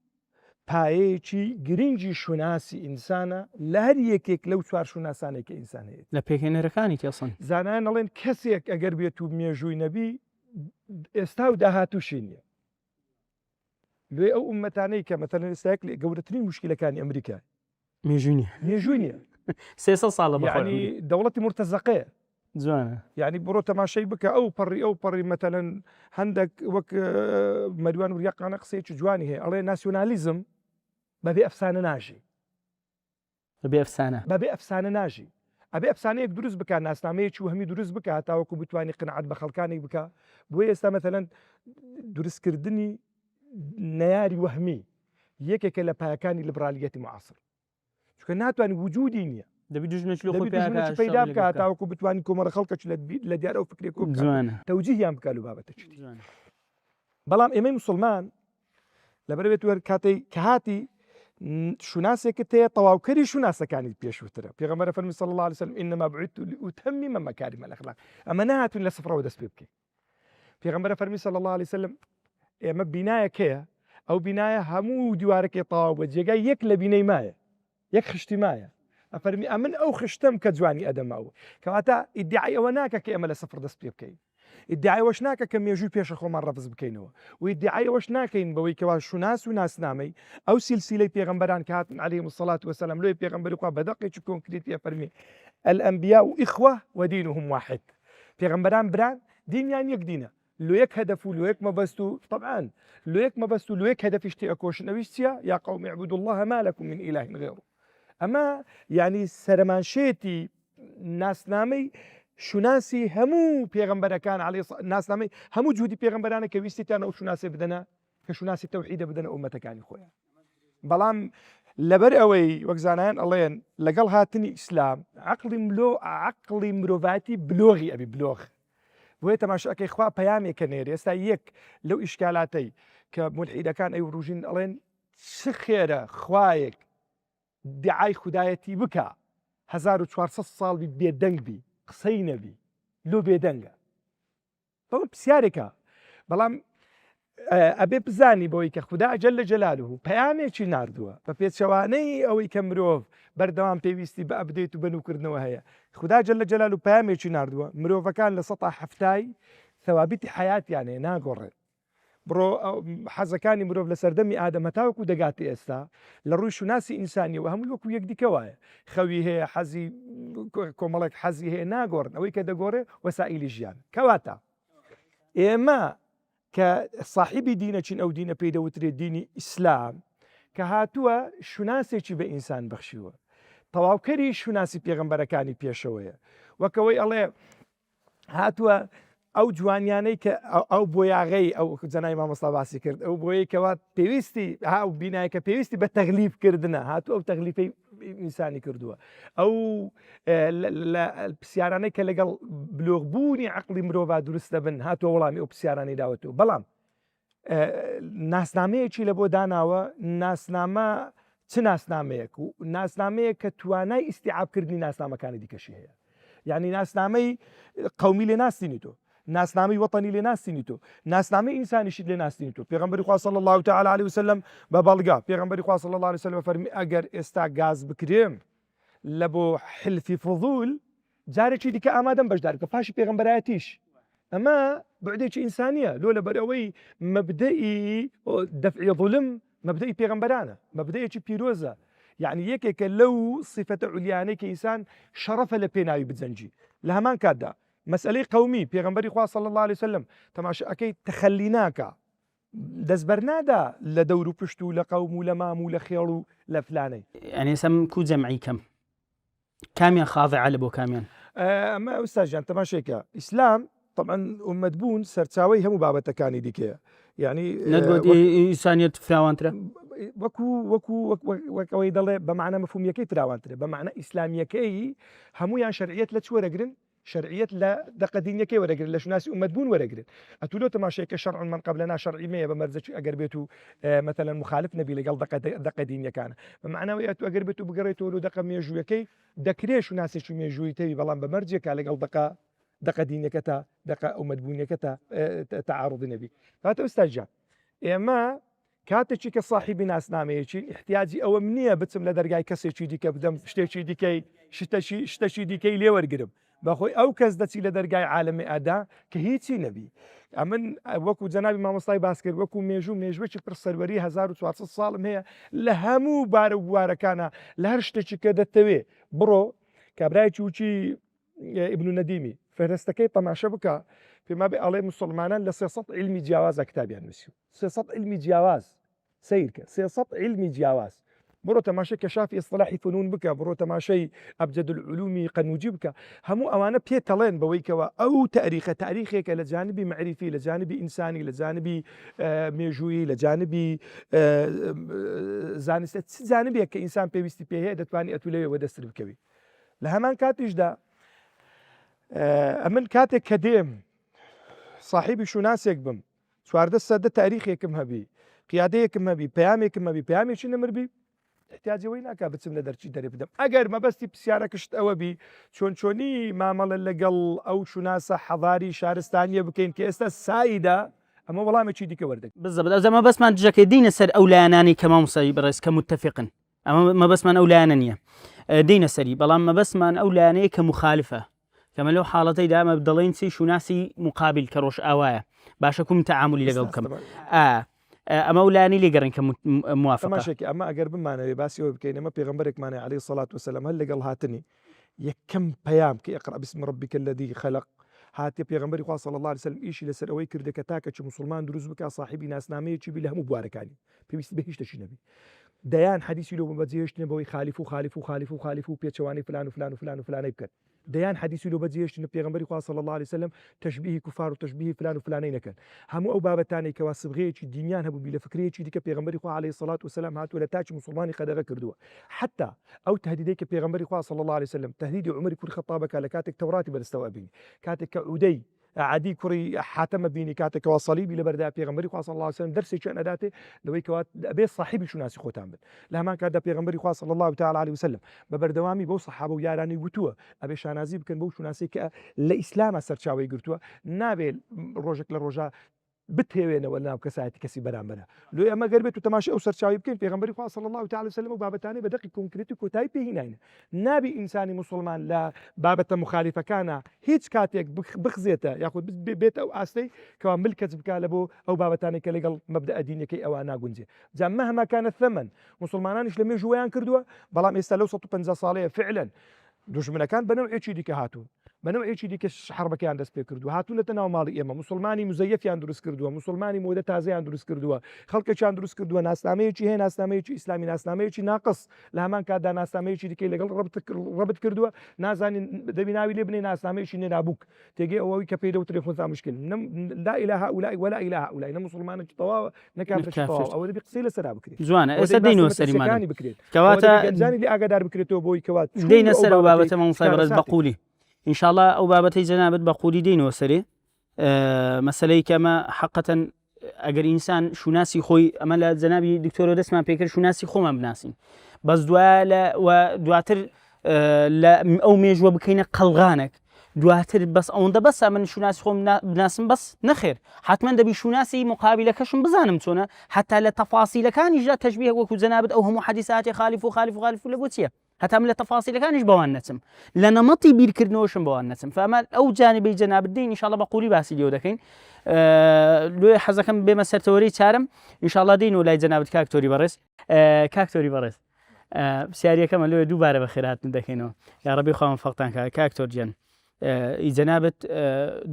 پایەیەکی گرنگی شوناسی ئینسانە لە هەر یەکێک لەو چوار شوناسانێکە ئینسان هەیە. لە پێکهێنەرەکانی تێسن زانایان ئەڵێن کەسێک ئەگەر بێت و مێژووی نەبی ئێستا و داهاتووشی نییە. لێ ئەو ئومەتانەی کە مەتەلەن ئێستاک لە گەورەترین مشکلەکانی ئەمریکا مێژووی نییە. 300 ساڵە یعنی دەوڵەتی مرتەزەقەیە. جوانە. یعنی بڕۆ تەماشای بکە ئەو پەڕی مەتەلەن هەندێک وەک مەریوان وریاقانە قسەیەکی جوانی هەیە، ئەڵێ ناسیۆنالیزم بەبێ ئەفسانە ناژی، بەبێ ئەفسانە ناژی، ئەبێ ئەفسانەیەک دروست بکە، ناسنامەیەکی وهمی دروست بکە هەتاوەکو بتوانانی قنەعەت بە خەڵکانی بکە. بۆیە ئێستا مەتەلەن دروستکردنی نەیاری وهمی یەکێکە لە پایەکانی لیبرالیەتی معاصر، چونکە ناتوانانی وجودی نییە، دەبی دوژمنێکی پیدا بکە هەتاوەکو بتوانانی کۆمەڵە خەڵکەش لە دیارە و فکرێک تەوجیهیان بکات و بابەتەچی. بەڵام ئێمەی موسڵمان لەبەرەوێت وەر کاتەی کە هاتی شوناسێکت هەیە تەواوکەری شوناسەکانی پێشووترە پێغەمبەر فەرمی صلی الله عليه وسلم إنما بعثت لأتمم مكارم الأخلاق ئەمە نهاتون لە سفرەوە دەست پێ بکەین پێغەمبەر فەرمی صلی الله عليه وسلم ئێمە بینایەک هەیە ئەو بینایە هەموو دیوارەکەی تەواو بە جێگای یەک لە بینەی مایە یەک خشتی مایە ئەفەرمی ئەمن ئەو خشتم کە جوانی ئەدەماوە کەواتە ئیدعای ئەوە ناکە کە ئێمە لە سفر دەست پێ بکەین ئیدعایەوەش ناکە کە مێژووی پێشە خۆمان ڕەفز بکەینەوە و ئیدعایەوەش ناکەین بەوەی کەوا شوناس و ناسنامەی ئەو سیلسیلەی پێغەمبەران کە هاتن عەلەیهیمو الصەلاة وەسەلام لۆی پێغەمبەری خوا بە دەقێکی کۆنکریتی ئەفەرمی الأنبیاء إخوة ودينهم واحد پێغەمبەران بران دینیان یەک دینە لۆ یەک هەدەف و لۆ یەک مەبەست و طبعاً لۆ یەک مەبەست و لۆ یەک هەدەفی شتێ ئەکۆشن ئەویش چییە یا قەوم اعبدوا الله ما لكم من إله غيره ئەمە یعنی سەرمانشێتی ناسنامەی شوناسی هەموو پێغەمبەرەکان ناسنامەی هەموو جوودی پێغەمبەرانە کە ویستیتان ئەو شوناسێ بدەنە کە شوناسی تەوحیدە بدەنە ئومەتەکانی خۆیان بەڵام لەبەر ئەوەی وەک زانایان ئەڵێن لەگەڵ هاتنی ئیسلام عەقڵی مرۆڤاتی بلۆغی ئەبی بلۆغ بۆیە تەماشاکەی خوا پەیامێکە نێرێ ئێستا یەک لەو ئیشکالاتەی کە مولحیدەکان ئەی ڕوژین ئەڵێن چ خێرە خوایەک دیعای خودایەتی بکە 1400 ساڵ بێدەنگ بی قسەی نەبی لۆ بێدەنگە بەڵام پرسیارێکە بەڵام ئەبێ بزانی بۆی کە خوددا جەلە جەلالوه پەیامێکی ناردووە بە پێچەوانەی ئەوەی کە مرۆڤ بەردەوام پێویستی بە ئەبدێت و بەنوکردنەوە هەیە خوددا جەلە جەلالوه پەیامێکی ناردووە مرۆڤەکان لە 170 ثەوابیتی حەیاتیانێ ناگۆڕێت بڕۆ حەزەکانی مرۆڤ لە سەردەمی ئادەم هەتاوەکو دەگاتی ئێستا لە ڕووی شوناسی ئینسانیەوە هەموو وەکو یەک دیکەوایە خەوی هەیە حەزی کۆمەڵێک حەزی هەیە ناگۆڕن ئەوەی کە دەگۆڕێ وەسائیلی ژیان کەواتە ئێمە کە صاحبی دینەچین ئەو دینە پێی دەوترێت دینی ئیسلام کە هاتووە شوناسێکی بە ئینسان بەخشیوە تەواوکەری شوناسی پێغەمبەرەکانی پێشەوەیە وەکەوەی ئەڵێ هاتووە ئەو جوانیانەی کە ئەو بۆیاغی ئەو جەنای مامۆستا باسی کرد ئەو بۆیە کەوا پێویستی ئەو بینایکە پێویستی بە تەغلیبکردنە هاتووە ئەو تەغلیفەی ئینسانی کردووە ئەو پرسیارانەی کە لەگەڵ بلۆغبوونی عەقڵی مرۆڤ دروست دەبن هاتووە وەڵامی ئەو پرسیارانی داوەتەوە بەڵام ناسنامەیەکی لە بۆ داناوە ناسنامە چ ناسنامەیەک و ناسنامەیە کە توانای ئیستیعابکردنی ناسنامەکانی دیکەشی هەیە یعنی ناسنامەی قەومی لێ ناستینی تۆ ناسنامەی وەتەنی لێ ناستینی تۆ ناسنامەی ئینسانیشت لێ ناستینی تۆ پێغەمبەری خوا صلی الله تعالی علیه وسلم بە بەڵگا پێغەمبەری خوا صلی الله علیه وسلم فەرمی ئەگەر ئێستا گاز بکرێم لە بۆ حلفی فضول جارێکی دیکە ئامادەم بەشدار بکە پاشی پێغەمبەرایەتیش ئەمە بەعدێکی ئینسانیە لۆ لەبەر ئەوەی مەبدەئی دەفعی ظولم مەبدەئی پێغەمبەرانە مەبدەیەکی پیرۆزە یعنی یەکێکە لەو صفەتە عولیانەی کە ئینسان شەرەفە لە پێناوی بجەنجی لە هەمان کاتدا مەسئلەی قەومی پێغەمبەری خوا صلی الله عليه وسلم تەماشاکەی تەخەلی ناکە دەستبەر نادا لە دەور و پشت و لە قەوم و لە مام و لە خێڵ و لە فلانەی يعني سم كو جمعي كم كاميان خاضعة لبو كاميان ئەمە ئەوستاژیان تەماشێکە ئیسلام طبعا ئومەت بوون سەرچاوەی هەموو بابەتەکانی دیکەیە یعنی ئینسانیت فراوانترە وەکەوەی دەڵێ بەمعنە مەفهومیەکەی فراوانترە بەمعنە ئیسلامیەکەی هەمویان شەرعیەت لە چ وەرەگرن شرعية لا دقدينية كي ورقر ليش ناس أمة بون ورقر أتولو تماشي كشرع من قبلنا شرعي ما بمرزج أقربيتو مثلا مخالف نبي لقال دقدينية كان بمعنى ويأتو أقربيتو بقريتو له دق ميجوي كي دكريش ناس شو ميجوي تبي بلان بمرجك على قال دقدينية كتا دق أمة بونية كتا تعارض نبي فهذا استرجع إما كاتشي كصاحب ناس ناميشي احتياجي أو منية بتسم لدرجة كسر شيء ديك بدم شتى ديكي شتى ديكي ليه ورقرب بەخۆی ئەو کەس دەچی لە دەرگای عالەمی ئادا کە هیچی نەبی ئەمن وەکو جەنابی مامۆستای باس کرد وەکو مێژوەکی پڕ سەروەری 1400 ساڵم هەیە لە هەموو بارە و بوارەکانە لە هەر شتێکی کە دەتەوێ بڕۆ کابرایکی وچی ئیبن نەدیمی فهرستەکەی تەماشە بکە پێما بێ ئەڵێ موسڵمانان لە 300 علمی جیاوازە کتابیان نووسی 300 علمی جیاواز سیرکە 300 علمی جیاواز برو تماشي كشافي اصطلاحي فنون بك برو تماشي أبجد العلوم قنوجي بك همو أوانا بيتالين بويكوا أو تاريخك لجانبي معرفي لجانبي إنساني لجانبي ميجوي لجانبي زانست جانبي كإنسان بيوستي بيه دتواني أتولي ودستر بكوي لهمان كاتش دا أمن كاتك كديم صاحبي شو ناسك بم سوارد السادة تاريخيكم هبي قياديكم هبي بياميكم هبي بيامي شنو مربي احتیاجەوەی ناکا بچم لە دەرچی دەرێ بدەم ئەگەر مەبەستی پرسیارەکەشت ئەوە بی چۆنی مامەڵە لەگەڵ ئەو شوناسە حەڤاری شارستانیە بکەین کە ئێستا ساییدا ئەمە وەڵامێکی دیکە وەردەگرین. بالضبط ئەمە بەسمان دژەکە دینە سەر ئەو لایەنانی کە مامۆسای بەڕێز کە متتەفقن ئەمە مەبەسمان ئەو لایەنە نییە دینە سەری بەڵام مەبەسمان ئەو لایەنەیە کە مخالفە کەمە لەو حاڵەتەیدا ئەمە دەڵێن چی شوناسی مقابل کە ڕۆژ ئاوایە باشە کوم تەعاملی لەگەڵ بکەم ئەمە ئەو لایەنی لێگەڕین کە موافقە تەماشاکە ئەمە ئەگەر بمانەوێ باسی ئەوە بکەین ئەمە پێغەمبەرێکمانە عەلەیهی سەڵات وسەلام هەر لەگەڵ هاتنی یەکەم پەیام کە اقرأ بسم ربک الذی خلق هاتیە پێغەمبەری خوا صلی الله علیه وسلم ئیشی لەسەر ئەوەی کردە کە تاکە چ موسڵمان دروست بکە صاحبی ناسنامەیەکی بی لە هەموو بوارەکانی پێویستی بە هیچ شتێکی نەبی دەیان حەدیثی لەو بەجێهێشتنە بەوەی خالیف و پێچەوانەی فلان و فلانەی بکەن دەیان حەدیثی لەو بەجێهێشتنە پێغەمبەری خوا صلی الله علیه وسلم تەشبیهی کوفار و تەشبیهی فلان و فلانەی نەکەن هەموو ئەو بابەتانەی کەوا سبغەیەکی دینیان هەبوو بی لە فکرەیەکی دیکە پێغەمبەری خوا عەلەیهی سەڵات وسەلام هاتووە لە تاچی موسڵمانی قەدەغە کردووە حتا ئەو تهدیدەی کە پێغەمبەری خوا صلی الله علیه وسلم تهدیدی عومەری کوڕی خەتابەکە لە کاتێک تەوراتی بەدەستەوە بینی کاتێک کە عودەی عادی کوڕی حاتەمە بینی کاتێکەوە سەلیبی لە بەردا پێغەمبەری خوا صلی الله علیه وسلم دەرسێکیان ئەداتێ لەوەی کەوا ئەبێ صاحبی شوناسی خۆتان بن لە هەمان کاتدا پێغەمبەری خوا صلی الله تعالی علیه وسلم بە بەردەوامی بەو سەحابە و یارانی وتووە ئەبێ شانازی بکەن بەو شوناسی کە لە ئیسلامە سەرچاوی گرتووە نابێت ڕۆژێک لە ڕۆژە بتهێوێنەوە ناو کەسایەتی کەسی بەرامبەرە لۆ ئەمە گەر بێت و تەماشای ئەو سەرچاوی بکەین پێغەمبەری خوا صلی الله تعالی وسلم و بابەتانەی بە دەقی کۆنکرێت و کۆتایی پێهیناینە نابی ئینسانی موسڵمان لە بابەتە مخالیفەکانە هیچ کاتێک بخزێتە یاخود بێت ئەو ئاستەی کەوا ملکەت بکە لە بۆ ئەو بابەتانێک کە لەگەڵ مەبدە دینیەکەی ئەوە ناگونجێ جا مەهما کانە ثەمەن موسڵمانانیش لە مێژوویان کردووە بەڵام ئێستا لەو 150 ساڵەیە فعلا دوژمنەکان بەنەوعێکی دیکە هاتوون بەنەوعێکی دیکە حربەکەیان دەست پێ کردووە هاتوونەتە ناو ماڵی ئێمە موسڵمانی مزەیەفیان دروست کردووە موسڵمانی مۆدە تازەیان دروست کردووە خەڵکێکیان دروست کردووە ناسنامەیەکی هەیە ناسنامەیەکی ئیسلامی ناسنامەیەکی ناقص لە هەمان کاتدا ناسنامەیەکی دیکەی لەگەڵ ڕەبت کردووە نازانین دەبی ناوی لێ بنێ ناسنامەیەکی نێرابووک تێگەی ئەوەی کە پێی دەوترێ خۆتا مشکل لا إله هؤلاء ولا إله هؤلاء نە موسڵمانێکی تەواو نە کافرێکی تەواو ئەوە دەبی قسەی لەسەرا بکرێت جوانە ئێستا دینەوە سەریمانی بکرێت کەواتە گەنجانی لێ ئاگادار بکرێتەوە بۆی کەوا دینە سەر ئەو بابەتە مامۆستای بەڕێز بەقوولی إن شاء الله أو بابتي جنابت بقولي دين وسري مسألة كما حقا أجر إنسان شو ناسي خوي أما لا جنابي دكتور دسمة بيكر شو ناسي خو ما بناسين بس دوالا ودواتر لا أو ميجوا بكينا قلغانك دواتر بس أو ده بس من شو ناسي خو بناسين بس نخير حتما ده بشو ناسي مقابلة كشم بزانم تونا حتى لتفاصيل كان يجرى تشبيه وكو جنابت أو هم حديثات خالف لقوتيه هەتا من لە تەفاسیلەکانیش بەوان نەچم لە نەمەتی بیرکردنەوەشم بەوان نەچم فەمە ئەو جانبەی جەناب الدین ئینشاءڵڵا بە قوولی باسی لێو دەکەین لێ حەزەکەم بێمە سەر تەوەرەی چارەم ئینشاءڵڵا دین و لای جەنابەت کاکتۆری بەڕێز پرسیاریەکەمە لێ دووبارە بە خێرهاتن دەکەینەوە یا ڕەبی خوا موفەقتان کە کاکتۆر گیان جەنابەت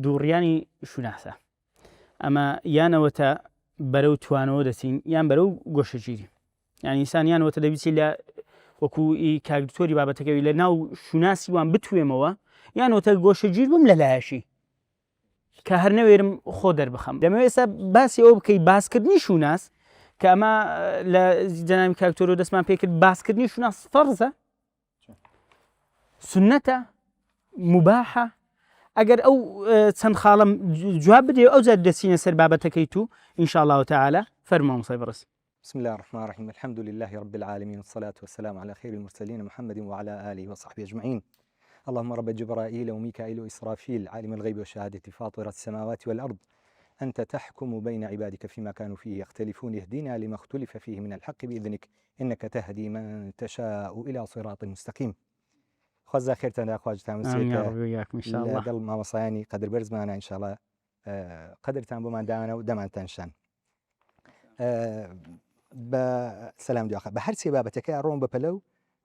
دووڕیانی شوناسە ئەمە یانەوەتە بەرەو توانەوە دەچین یان بەرەو گۆشەگیری یانی ئینسان یانەوەتە دەبیچی لە وەکو کاکتۆری بابەتەکەوی لە ناو شوناسی وان بتوێمەوە یانەوەتە گۆشەگیر بم لەلایەشی کە هەر نەوێرم خۆ دەربخەم دەمەوێت ئێستا باسی ئەوە بکەی باسکردنی شوناس کە ئەمە لە جەنابی کاکتۆر و دەستمان پێ کرد باسکردنی شوناس فەرزە سنەتە مباحە ئەگەر ئەو چەند خاڵم جواب بدێ ئەو جار دەچینە سەر بابەتەکەی تو ئینشاء الله تعالى فەرموو مامۆستای بەڕێز بسم الله الرحمن الرحيم الحمد لله رب العالمين والصلاة والسلام على خير المرسلين محمد وعلى آله وصحبه أجمعين اللهم رب جبرائيل وميكائيل وإسرافيل عالم الغيب والشهادة فاطر السماوات والأرض أنت تحكم بين عبادك فيما كانوا فيه يختلفون اهدنا لما اختلف فيه من الحق بإذنك إنك تهدي من تشاء إلى صراط مستقيم خذ خيرتنا أخواج تامسيك إن شاء الله قل ما وصياني قدر برز معنا إن شاء الله قدر تنبو من دانا ودمان تنشان بسلام دواخە بە هەر سێ بابەتەکە ڕۆم بەپەلەو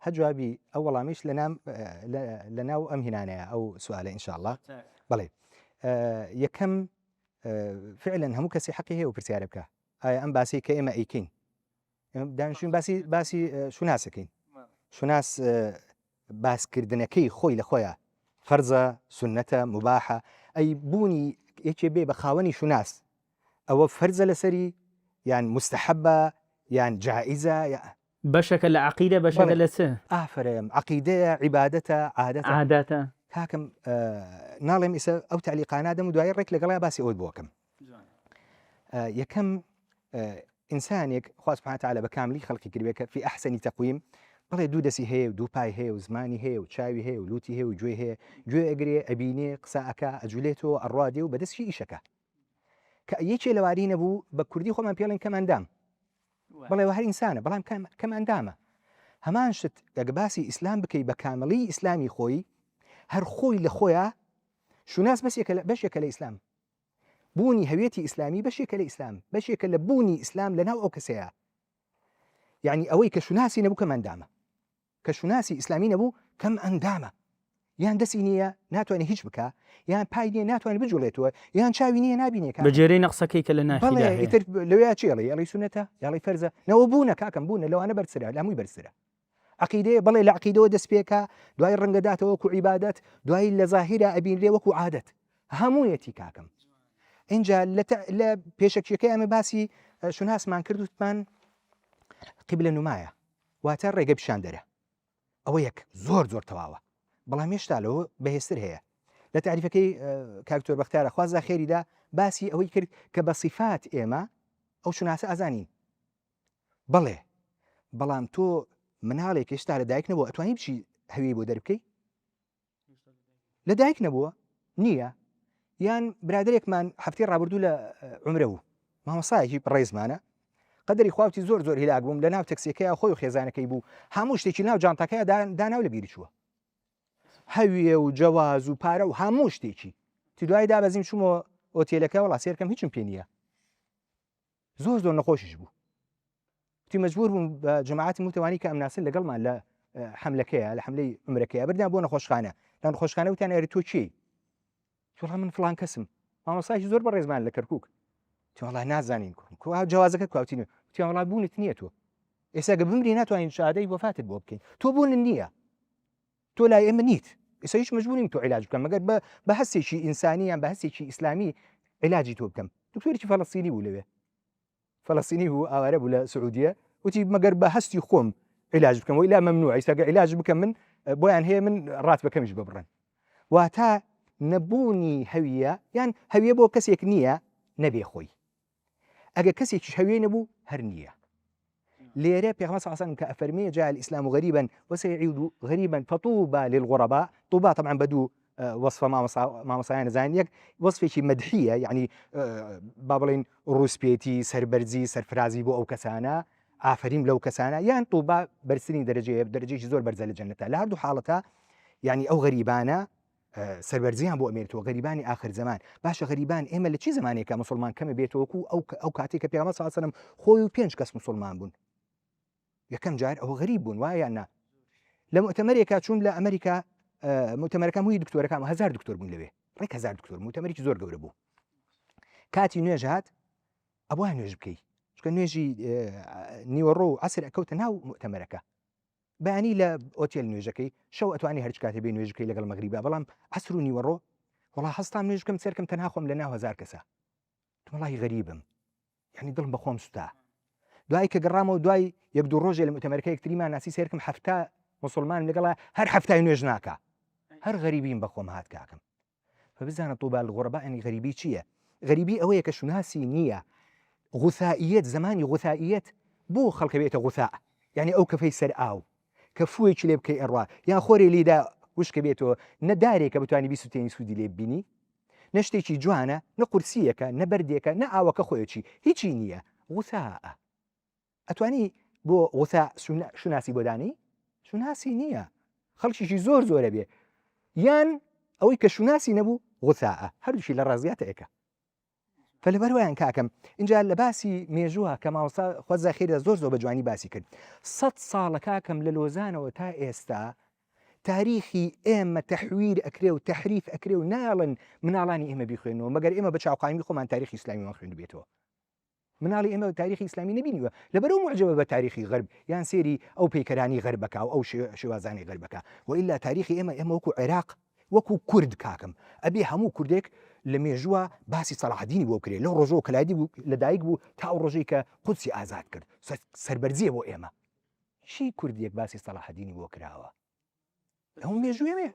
هەجوابی ئەو وەڵامیش لە ناو ئەم هینانەیە ئەو سوالە ئینشاءڵڵا بەڵێ یەکەم فعلا هەموو کەسی حەقی هەیە و پرسیارە بکە ئایا ئەم باسی کە ئێمە ئەیکەین دانیشتوین باسی شوناسەکەین شوناس باسکردنەکەی خۆی لە خۆیە فەرزە سنەتە مباحە ئەی بوونی یەکێ بێ بە خاوەنی شوناس ئەوە فەرزە لەسەری یان مستحبە یان جائزە بەشەکە لە عەقیدە بەشەکە لە چ ئافرەم عەقیدەیە عیبادەتە عادەتە کاکەم ناڵێم ئێستا ئەو تعلیقانە دەم و دوای ڕێک لەگەڵای باسی ئەوت بۆکەم یەکەم ئینسانێک خوا سبحانه وتعالى بە کاملی خەڵقی کردوێت کە في ئەحسەنی تەقویم بەڵێ دوو دەسی هەیە و دوو پای هەیە و زمانی هەیە و چاوی هەیە و لوتی هەیە و گوێ هەیە گوێ ئەگرێ ئەبینێ قسە ئەکا ئەجولێتەوە ئەڕوادێ و بەدەستی ئیشەکە کە یەکێ لەواری نەبوو بە کوردی خۆمان پێڵێن کەماندام بەڵێ هەر ئینسانە بەڵام کەماندامە هەمان شت ئەگە باسی ئیسلام بکەی بە کامەڵی ئیسلامی خۆی هەر خۆی لە خۆیە شوناس بەشێکە لە ئیسلام بوونی هەوێتی ئیسلامی بەشێکە لە ئیسلام بەشێکە لە بوونی ئیسلام لەناو ئەو کەسەیە یعنی ئەوەی کە شوناسی نەبوو کەم ئەندامە کە شوناسی ئیسلامی نەبوو کەم ئەندامە یان دەسی نییە ناتوانێت هیچ بکە یان پای نییە ناتوانێت بجوڵێتەوە یان چاوی نییە نبینێت بەجێرەی نەقسەکەی کە لە ناخیدا ئیتر لەوێ چێڵی یاڵی سونەتە یاڵی فەرزە نەوە بوونە کاکەم بوونە لەوانە بەرسرە لە هەمووی بەرسرە عقیدەیە بەڵێ لە عقیدەوە دەست پێکە دوای ڕەنگەداتەوە وەکو عیبادەت دوای لە زاهیرە ئەبینرێ وەکو عادەت هەموویەتی کاکەم اینجا لە پێشەکیەکەی ئەمە باسی شوناسمان کرد وتمان قیبلە نومایە واتە ڕێگە پیشاندەرە ئەوە یەک زۆر تەواوە بەڵام هێشتا لەوە بەهێزتر هەیە لە تعریفەکەی کاکتۆر بەختیارە خوازا خێریدا باسی ئەوەی کرد کە بە صیفات ئێمە ئەو شوناسە ئازانین بەڵێ بەڵام تۆ مناڵێک هێشتا لە دایک نەبووە ئەتوانی بچی هەوی بۆ دەربکەی لە دایک نەبووە نییە یان برادێکمان هەفتەی ڕابردوو لە عمرە بوو مامۆسایەکی ڕێزمانە قەدەری خواوتی زۆر هیلاک بووم لە ناو تەکسیەکەی خۆی و خێزانەکەی بوو هەموو شتێکی ناو جانتاکەیە داناو لە بیری چووە هەویە و جەواز و پارە و هەموو شتێکی تی دوای دابەزیم چوومەوە ئۆتێلەکە وڵا سێرکەم هیچم پێ نییە زۆر نەخۆشیش بوو تی مەجبور بووم بە جەماعەتی متوانی کە ئەمناسن لەگەڵمان لە حملەکەیە لە حملەی عمرەکەیە بردیان بۆ نەخۆشخانە لە نەخۆشخانە وتیان ئەرێ تۆ چی وڵا من فڵان کەسم مامۆستایکی زۆر بە ڕێزمان لە کەرکووک تی وڵا نازانین کوڕم جوازەکەت کواوتینە تی وڵا بوونت نییە تۆ ئێستا گە بمری ناتوانین شادەی وەفاتت بۆ بکەین تۆ بوون نییە تۆ لای ئێمە نیت ئێستا هیچ مەجبوریم تۆ عیلاج بکەم مەگەر بە هەستێکی ئینسانی یان بە هەستێکی ئیسلامی عیلاجی تۆ بکەم دکتۆرێکی فەڵەستینی بوو لەوێ فەڵەستینی بوو ئاوارە بوو لە سعودیە وتی مەگەر بە هەستی خۆم عیلاج بکەم و ئیلا مەمنوع ئێستا گە عیلاج بکەم من بۆیان هەیە من ڕات بەکەمیش ببڕن واتە نەبوونی هەویە یان هەویە بۆ کەسێک نییە نەبێ خۆی ئەگە کەسێکیش هەویە نەبوو هەر نییە لێرە پێغەمبەر صلی الله عليه وسلم کە ئەفەرمێ جاء الإسلام غريبا وسيعود غريبا فطوبى للغرباء طوبى طبعا بدو وصفه مامۆسایان نەزانن یەک وەصفێکی مەدحیە یعنی با بڵێن ڕووسپێتی سەربەرزی سەرفرازی بۆ ئەو کەسانە ئافرین لەو کەسانە یان طوبى بەرزترین دەرەجەیەکی زۆر بەرزە لە جەنەتە لە هەردوو حاڵەتە یعنی ئەو غەریبانە سەربەرزیان بۆ ئەمێرێتەوە غەریبانی آخر زمان باشە غەریبان ئێمە لە چی زمانێکە مسلمان کەمە بێتەوەکو ئەو کاتێک کە پێغەمبەر صلی الله عليه وسلم خۆی و 5 کەس مسلمان بوون یەکەم جار ئەوە غەریب بوون وایە نا لە مؤتەمەرێکا چوون لە ئەمریکا مؤتەمەرەکان هەمووی دکتۆرەکان 1000 دکتۆر بوون لەوێ ڕێک 1000 دکتۆر مؤتەمەرێکی زۆر گەورە بوو کاتی نوێژ هات ئەوە نوێژ بکەی چکە نوێژی نیوەڕۆ و عەسر ئەکەوتە ناو مؤتەمەرەکە بەیانی لە ئۆتێل نوێژەکەی شەو ئەتوانی هەرچ کاتێ بێ نوێژ بکەی لەگەڵ مەغریبا بەڵام عەسر و نیوەڕۆ وەڵا هەستام نوێژ بکەم سەرکەم تەنها خۆم لە ناو 1000 کەسە وەڵی غەریبم یعنی دڵم بە خۆم سوتا دوای کە گەڕامەوە دوای یەک دوو ڕۆژێ لە مؤتەمەرەکە یەکتریمان ناسی سێرکەم هەفتە مسلمان لەگەڵا هەر هەفتای نوێژ ناکا هەر غەریبیم بە خۆم هات کاکەم فبزانە طوبى للغرباء یعنی غەریبی چییە غەریبی ئەوەیە کە شوناسی نییە غوثائیەت زمانی غوثائیەت بۆ خەڵکە بێتە غوثاء یعنی ئەو کەفەی سەر ئاو کە فوویەکی لێ بکەی ئەڕوا یان خۆرێ لێدا وشکە بێتەوە نەدارێکە بتوانی بیستوتێنی سوودی لێ ببینی نە شتێکی جوانە نە قورسیەکە نە بەردێکە نە ئاوەکە خۆیەکی هیچی نییە غوثاء ئەتوانی بۆ غوثاء شوناسی بۆ دانی شوناسی نییە خەڵکیشی زۆرە بێ یان ئەوەی کە شوناسی نەبوو غوثاء هەردووشی لە ڕازیاتە ئێکە فلەبەروایان کاکەم اینجا لە باسی مێژووە کە مامۆستا خوازا خێرە زۆر بە جوانی باسی کرد 100 ساڵە کاکەم لە لۆزانەوە تا ئێستا تاریخی ئێمە تەحویر ئەکرێ و تەحریف ئەکرێ و ناڵن مناڵانی ئێمە بیخوێنەوە مەگەر ئێمە بە چاوقامی خۆمان تاریخی ئیسلامیمان خوێن بێتەوە مناڵی ئێمە تاریخی ئیسلامی نبینیوە لەبەرەوە معجبە بە تاریخی غەرب یان سێری ئەو پەیکەرانی غەربەکە و ئەو شێوازانی غەربەکە وئیلا تاریخی ئێمە وەکو عێراق وەکو کورد کاکەم ئەبێ هەموو کوردێک لە مێژووە باسی سەلاحەدینی بۆ کرێ لەو ڕۆژەوە کەلادی بوو لەدایک بوو تا ئەو ڕۆژەی کە قودسی ئازاد کرد سەربەرزیە بۆ ئێمە چی کوردیەک باسی سەلاحەدینی بۆ کراوە ئەو مێژووێ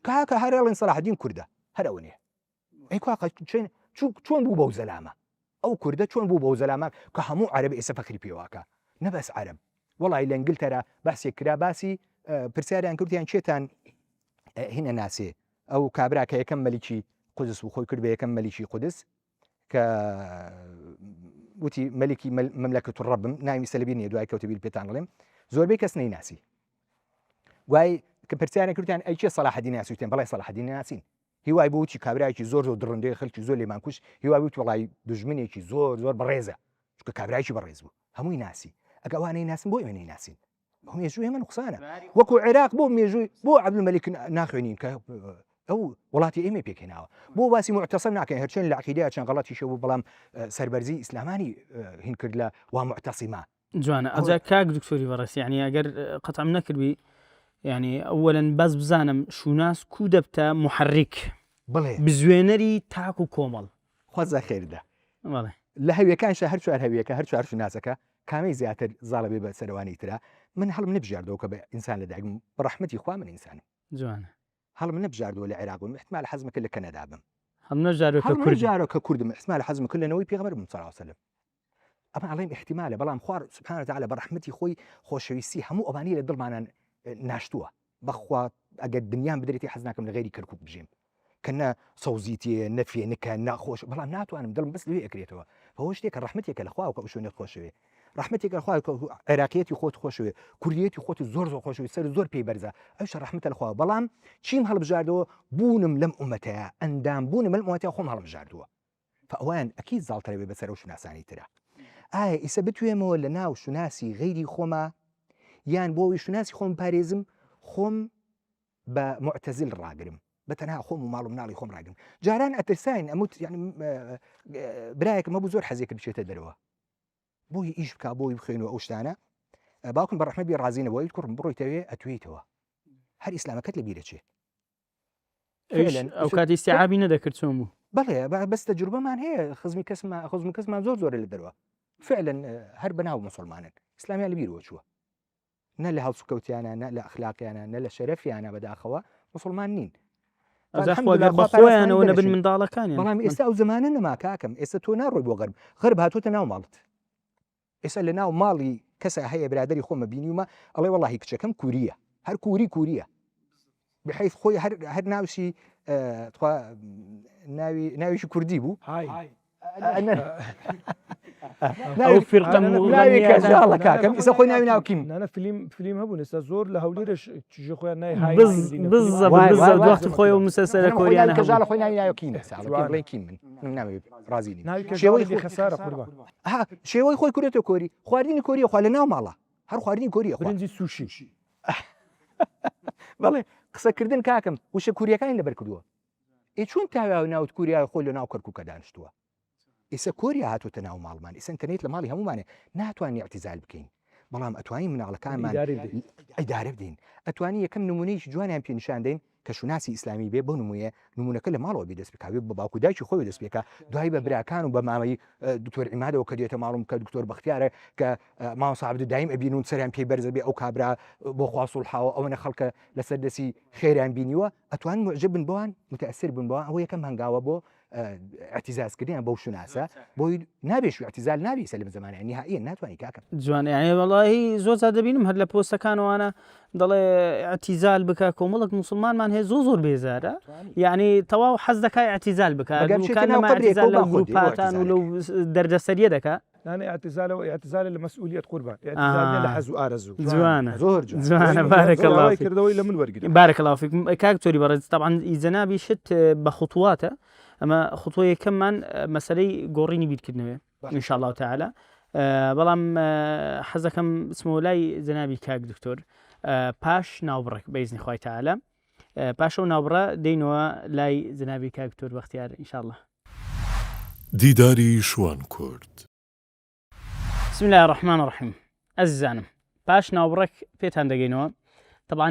کاکە هەر ئەڵێن سەلاحەدین کوردە هەر ئەوە نیە ئەی کاکە چۆن بوو بەو زەلامە ئەو کوردە چۆن بوو بۆ زەلامان کە هەموو عەرەب ئێستا فەخری پێواکە نەبەس عەرەب وەڵی لە ئینگلتەرا باسێک کرا باسی پرسیاریان کردیان چێتان هینە ناسێ ئەو کابرا کە یەکەم مەلیکی قودس و خۆی کرد بە یەکەم مەلیکی قودس کە وتی مەلکی مەملەکەت ڕەبم ناوی سەلبی نیە دوای کەوتەبیل پێتان بڵێم زۆربەی کەس نەیناسی وای کە پرسیارە کردیان ئەی چێ سەلاحەدین ناسیوتێن بەڵێ سەلاحەدین ناسین هیوای بۆ وتی کابراایکی زۆر دڕندەی خەڵکی زۆر لێمان کوش هیوای وتی وڵی دژمنێکی زۆر بەڕێزە چکە کابراایکی بەڕێز بوو هەمووی ناسی ئەگەوانەی ناسن بۆ ئێمە ناسین مێژووی ئێمە نوقسانە وەکو عێراق بۆ مێژووی بۆ عەبدولمەلیک ناخوێنین کە ئەو وڵاتی ئێمە پێکەناوە بۆ باسی معتەسم ناکەین هەرچەند لە عقیدەیە چەند غەڵەتی شەو بەڵام سەربەرزی ئیسلامانی هین کرد لە وا معتەسیما جوانە ئەجا کاک دکتۆری بەڕێز یعنی ئەگەر قەتعم نەکردوی يعني أولا باز بزانم شوناس كو دبتا محرك بڵێ بزوێنەری تاک و کۆمەڵ خۆزە خێردا بەڵێ لە هەویەکان هەر چوار هەویەکە هەر چوار شوناسەکە کامی زیاتر زاڵە بێ بە سەروانی ترا من هەڵم نەبژاردەوە کە بە ئینسان لە دایکم بەڕەحمەتی خوا من ئینسانم جوانە هەڵم نەبژاردەوە لە عێراق بم احتمال حەزم کرد لە کەنەدا بم هەڵم نەبژاردەوە کە کوردم احتمال حەزم کرد لەنەوەی پێغەمبەر بم صلی الله علیه وسلم ئەمە ئەڵێم احتمالە بەڵام خوار سبحانه وتعالى بەڕەحمەتی خۆی خۆشەویستی هەموو ئەوانەی لە دڵمانان ناشتووە بەخوا ئەگەر دنیام بدرێتی حەز ناکەم لە غێری کەرکووک بژیم کە نە سەوزیتیە نەفێنکە ناخۆش بەڵام ناتوانم دڵم بەس لەوێ ئەکرێتەوە بەهۆ شتێکە ڕەحمەتێکە لەخوا کە شوێنێت خۆشەوێ ڕەحمەتێکە لەخوا عێراقیەتی خۆت خۆشەوێ کوردیەتی خۆت زۆر خۆشەوی سەر زۆر پێی بەرزە ئەوش ڕەحمەتە لەخوا بەڵام چیم هەڵبژاردەوە بوونم لەم ئومەتەیە ئەندام بوونم لەم ئومەتەیە خۆم هەڵبژاردووە فەوان ئەکید زاڵترە بێ بەسەر ئەو شوناسانی ترە ئایا ئیسە بتوێمەوە لە ناو شوناسی غەیری خۆمە یان بۆەوەی شوناسی خۆم پارێزم خۆم بە معتەزیل ڕاگرم بەتەنها خۆم و ماڵ و مناڵی خۆم ڕاگرم جاران ئەترساین ئەموت برایەکە مەبوو زۆر حەزێک بچێتە دەرەوە بۆی ئیش بکە بۆی بخوێنەوە ئەو شتانە باوکم بە ڕەحمەت بێ ڕازینەوەی کوڕم بڕۆیتەوێ ئەتوێیتەوە هەر ئیسلامەکەت لە بیرەچێ ئەو کاتی استیعابی نەدەکرد چۆن بوو بەڵێ بەس تەجروبەمان هەیە خزمی کەسمان زۆرە لە دەرەوە فعلا هەر بەناو مسلمانن ئیسلامیان لە بیرەوە چووە نە لە هەڵسوکەوتیانە نە لە ئەخلاقیانە نە لە شەرەفیانە بەداخەوە مسلمان نین بەخۆیانەوە نەبن منداڵەکانی بەڵام ئێستا ئەو زمانە نەما کاکەم ئێستا تۆ ناڕۆی بۆ غەرب هاتوۆتە ناو ماڵت ئێستا لە ناو ماڵی کەسە هەیە برادری خۆمە بینیومە ئەڵێ وەڵاهی کچەکەم کووریە هەر کووریە بحیث خۆی هەر ناوسی ناویشی کوردی بوو ئەو فیرقە ناوێکە کاکەم ئێستا خۆی ناوی ناوکیم نانە فیلم هەبوون ئێستا زۆر لە هەولێرش چژە خۆیان نای وەختی خۆی و مسلسلە کۆریانە کەژاڵە خۆی ناوی ناوکیم بڵێ کیم من ناوێ ڕازی شێوەی خەسارە قوربان شێوەی خۆی کوورێتەوە کۆری خواردنی کۆریە خوا لە ناو ماڵە هەر خواردنی کۆریە برنجی سوشی بەڵێ قسەکردن کاکەم وشە کووریەکانی لەبەر کردووە چۆن تاوی ناوت کووریا خۆی لە ناو کەرکووکە دانیشتووە ئێستا کۆریا هاتوۆتە ناو ماڵمان ئێستا ئینتەرنێت لە ماڵی هەمومانێ ناتوانانی اعتیزال بکەین بەڵام ئەتوانین مناڵەکانمان ئیدارە بدەین ئەتوانی یەکەم نمونەیەکی جوانیان پێ نیشاندەین کە شوناسی ئیسلامی بێ بۆ نمویە نمونونەکە لە ماڵەوە بێ دەست بکاوێت بە باوکو دایکی خۆی دەست پێکە دوای بە براکان و بە مامەی دکتۆر عیمادەوە کە دێتە ماڵم کە دکتۆر بەختیارە کە ماوە ساعبد دایم ئەبینون سەریان پێی بەرزە بێ ئەو کابرا بۆ خواسوڵحاوە ئەوەنە خەڵکە لەسەر دەسی خێران بینیوە ئەتوان معجب بن بۆوان متەئسر بن بەوە ئەوە یەکەم هەنگاوە بۆ اعتزازکردیان بەو شوناسە بۆی نابێش اعتزال نابێ لەم زمانە نهائیە ناتوانانی کاکەم جوانە یعنی وەڵاهی زۆر جار دەبینم هەر لە پۆستەکانەوەوانە دەڵێ اعتیزال بکە کۆمەڵک موسڵمانمان هەیە زۆر بێزارە یعنی تەواو حەز دەکای اعتیزال بکە اعتیزال لەو گروپاتان و لەو دەردەسەریە دەکات نانە اعتزال لە مەسئولیت قوربان اعتزال لە حەز و ئارەزوو جوانە زۆر جوانە بارك الله فيك کردەوەی لە من وەرگرت بارك الله فيك کاک تۆری بەڕێز طبعا جەنابی شت بە خطواتە ئەمە خطوە یەکەممان مەسەلەی گۆڕینی بیرکردنەوە ان شاء الله تعالى بەڵام حەزەکەم بچمەوە لای جەنابی کاک دکتۆر پاش ناوبڕێک بەئیزنی خوای تعالى پاش ئەو ناوبڕە دێینەوە لای جەنابی کاک دکتۆر بەختیار ان شاء الله دیداری شوان کورد. بسم الله الرحمن الرحيم عزیزانم پاش ناوبڕێک پێتان دەگەینەوە طبعا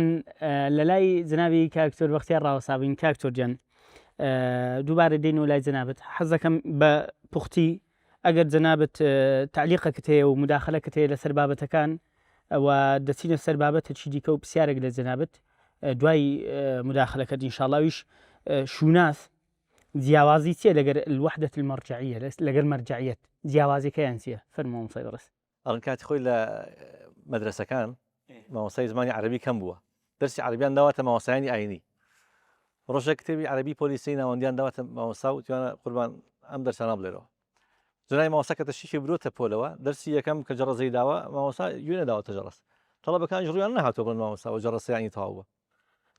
لەلای جەنابی کاک دکتۆر بەختیار ڕاوەسابین کاک دکتۆر گیان دووبارە دێنەوە لای جەنابەت حەزەکەم بە پوختی ئەگەر جەنابەت تعلیقەکەت هەیە و مداخلەکەت هەیە لەسەر بابەتەکان ئەوە دەچینە سەر بابەتێکی دیکە و پرسیارێک لە جەنابەت دوای مداخلەکەت ئینشاءڵڵا ویش شوناس جیاوازی چیە لەگەر الوحدة المرجعية لەگەر مەرجعیەت جیاوازیەکەیان چییە فەرمووە مۆمۆستای بەڕێز ئەڵەن کاتی خۆی لە مەدرسەکان مامۆستای زمانی عەربی کەم بووە دەرسی عەربیان داواتە مامۆستایانی ئاینی ڕۆژێک کتێبی عەربی پۆلیسی ناوەندیان داواتە مامۆستا و توانە قوربان ئەم دەرسانە بڵێرەوە جنای مامۆستا کە تەشریفی برۆتە پۆلەوە دەرسی یەکەم کە جەڕەزەی داوە مامۆستا گوێ نەداوەتە جەڕەس تەڵەبەکان ژڕیان نەهاتووە بڵێن مامۆستا و جەڕەسیانی تەواو بووە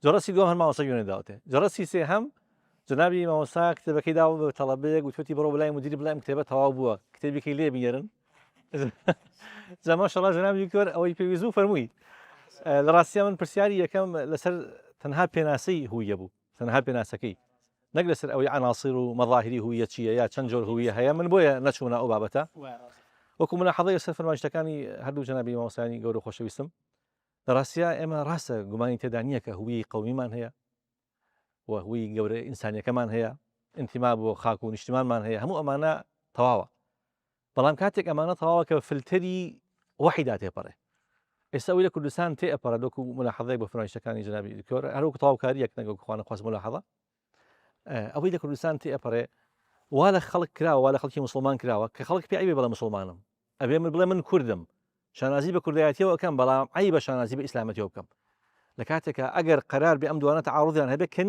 جەڕەسی دووەم هەر مامۆستا گوێ نەداوەتێ جەڕەسی سێ هەم جنابی مامۆستا کتێبەکەی داوە بە تەڵەبەیەک وتوتی بڕۆ بەلای مدیری بڵێم کتێبە تەواو بووە کتێبێکی لێ بینێرن ماشەڵڵا جنابی دکتۆر ئەوەی پێویست بوو فەرمووی لە ڕاستیە من پرسیاری یەکەم لەسەر تەنها پێناسەی هویە بوو تەنها پێناسەکەی نەک لەسەر ئەوەی عناصر و مەظاهری هویە چییە یا چەند جۆر هویە هەیە من بۆیە نەچوونە ئەو بابەتە وەکو ملاحەظەی سەر فەرمایشتەکانی هەردوو جنابی مامۆستایانی گەورە خۆشەویستم لە ڕاستیە ئێمە ڕاستە گومانی تێدا نییە کە هویی قەومیمان هەیە و هوی گەورە ئینسانیەکەمان هەیە ئینتیما بۆ خاک و نیشتمانمان هەیە هەموو ئەمانە تەواوە بەڵام کاتێک ئەمانە تەواوە کە فلتەری وحیدا تێپەڕێ ئێستا ئەوەی لە کوردستان تێئەپەڕە دۆکو ملاحەظەیەک بۆ فەرمایشتەکانی جنابی دکتۆر هەروەکو تەواوکاریەک نەگەڵ خوانە خواست ملاحەظە ئەوەی لە کوردستان تێئەپەڕێ وا لە خەڵک کراوە وا لە خەڵکی مسلمان کراوە کە خەڵک پێی عیبێ بەڵێ مسلمانم ئەبێ من بڵێ من کوردم شانازی بە کوردایەتیەوە ئەەکەم بەڵام عیبە شانازی بە ئیسلامەتیەوە بکەم لە کاتێکە ئەگەر قەرار بێ ئەم دوانە تەعاڕودیان هەبێت کە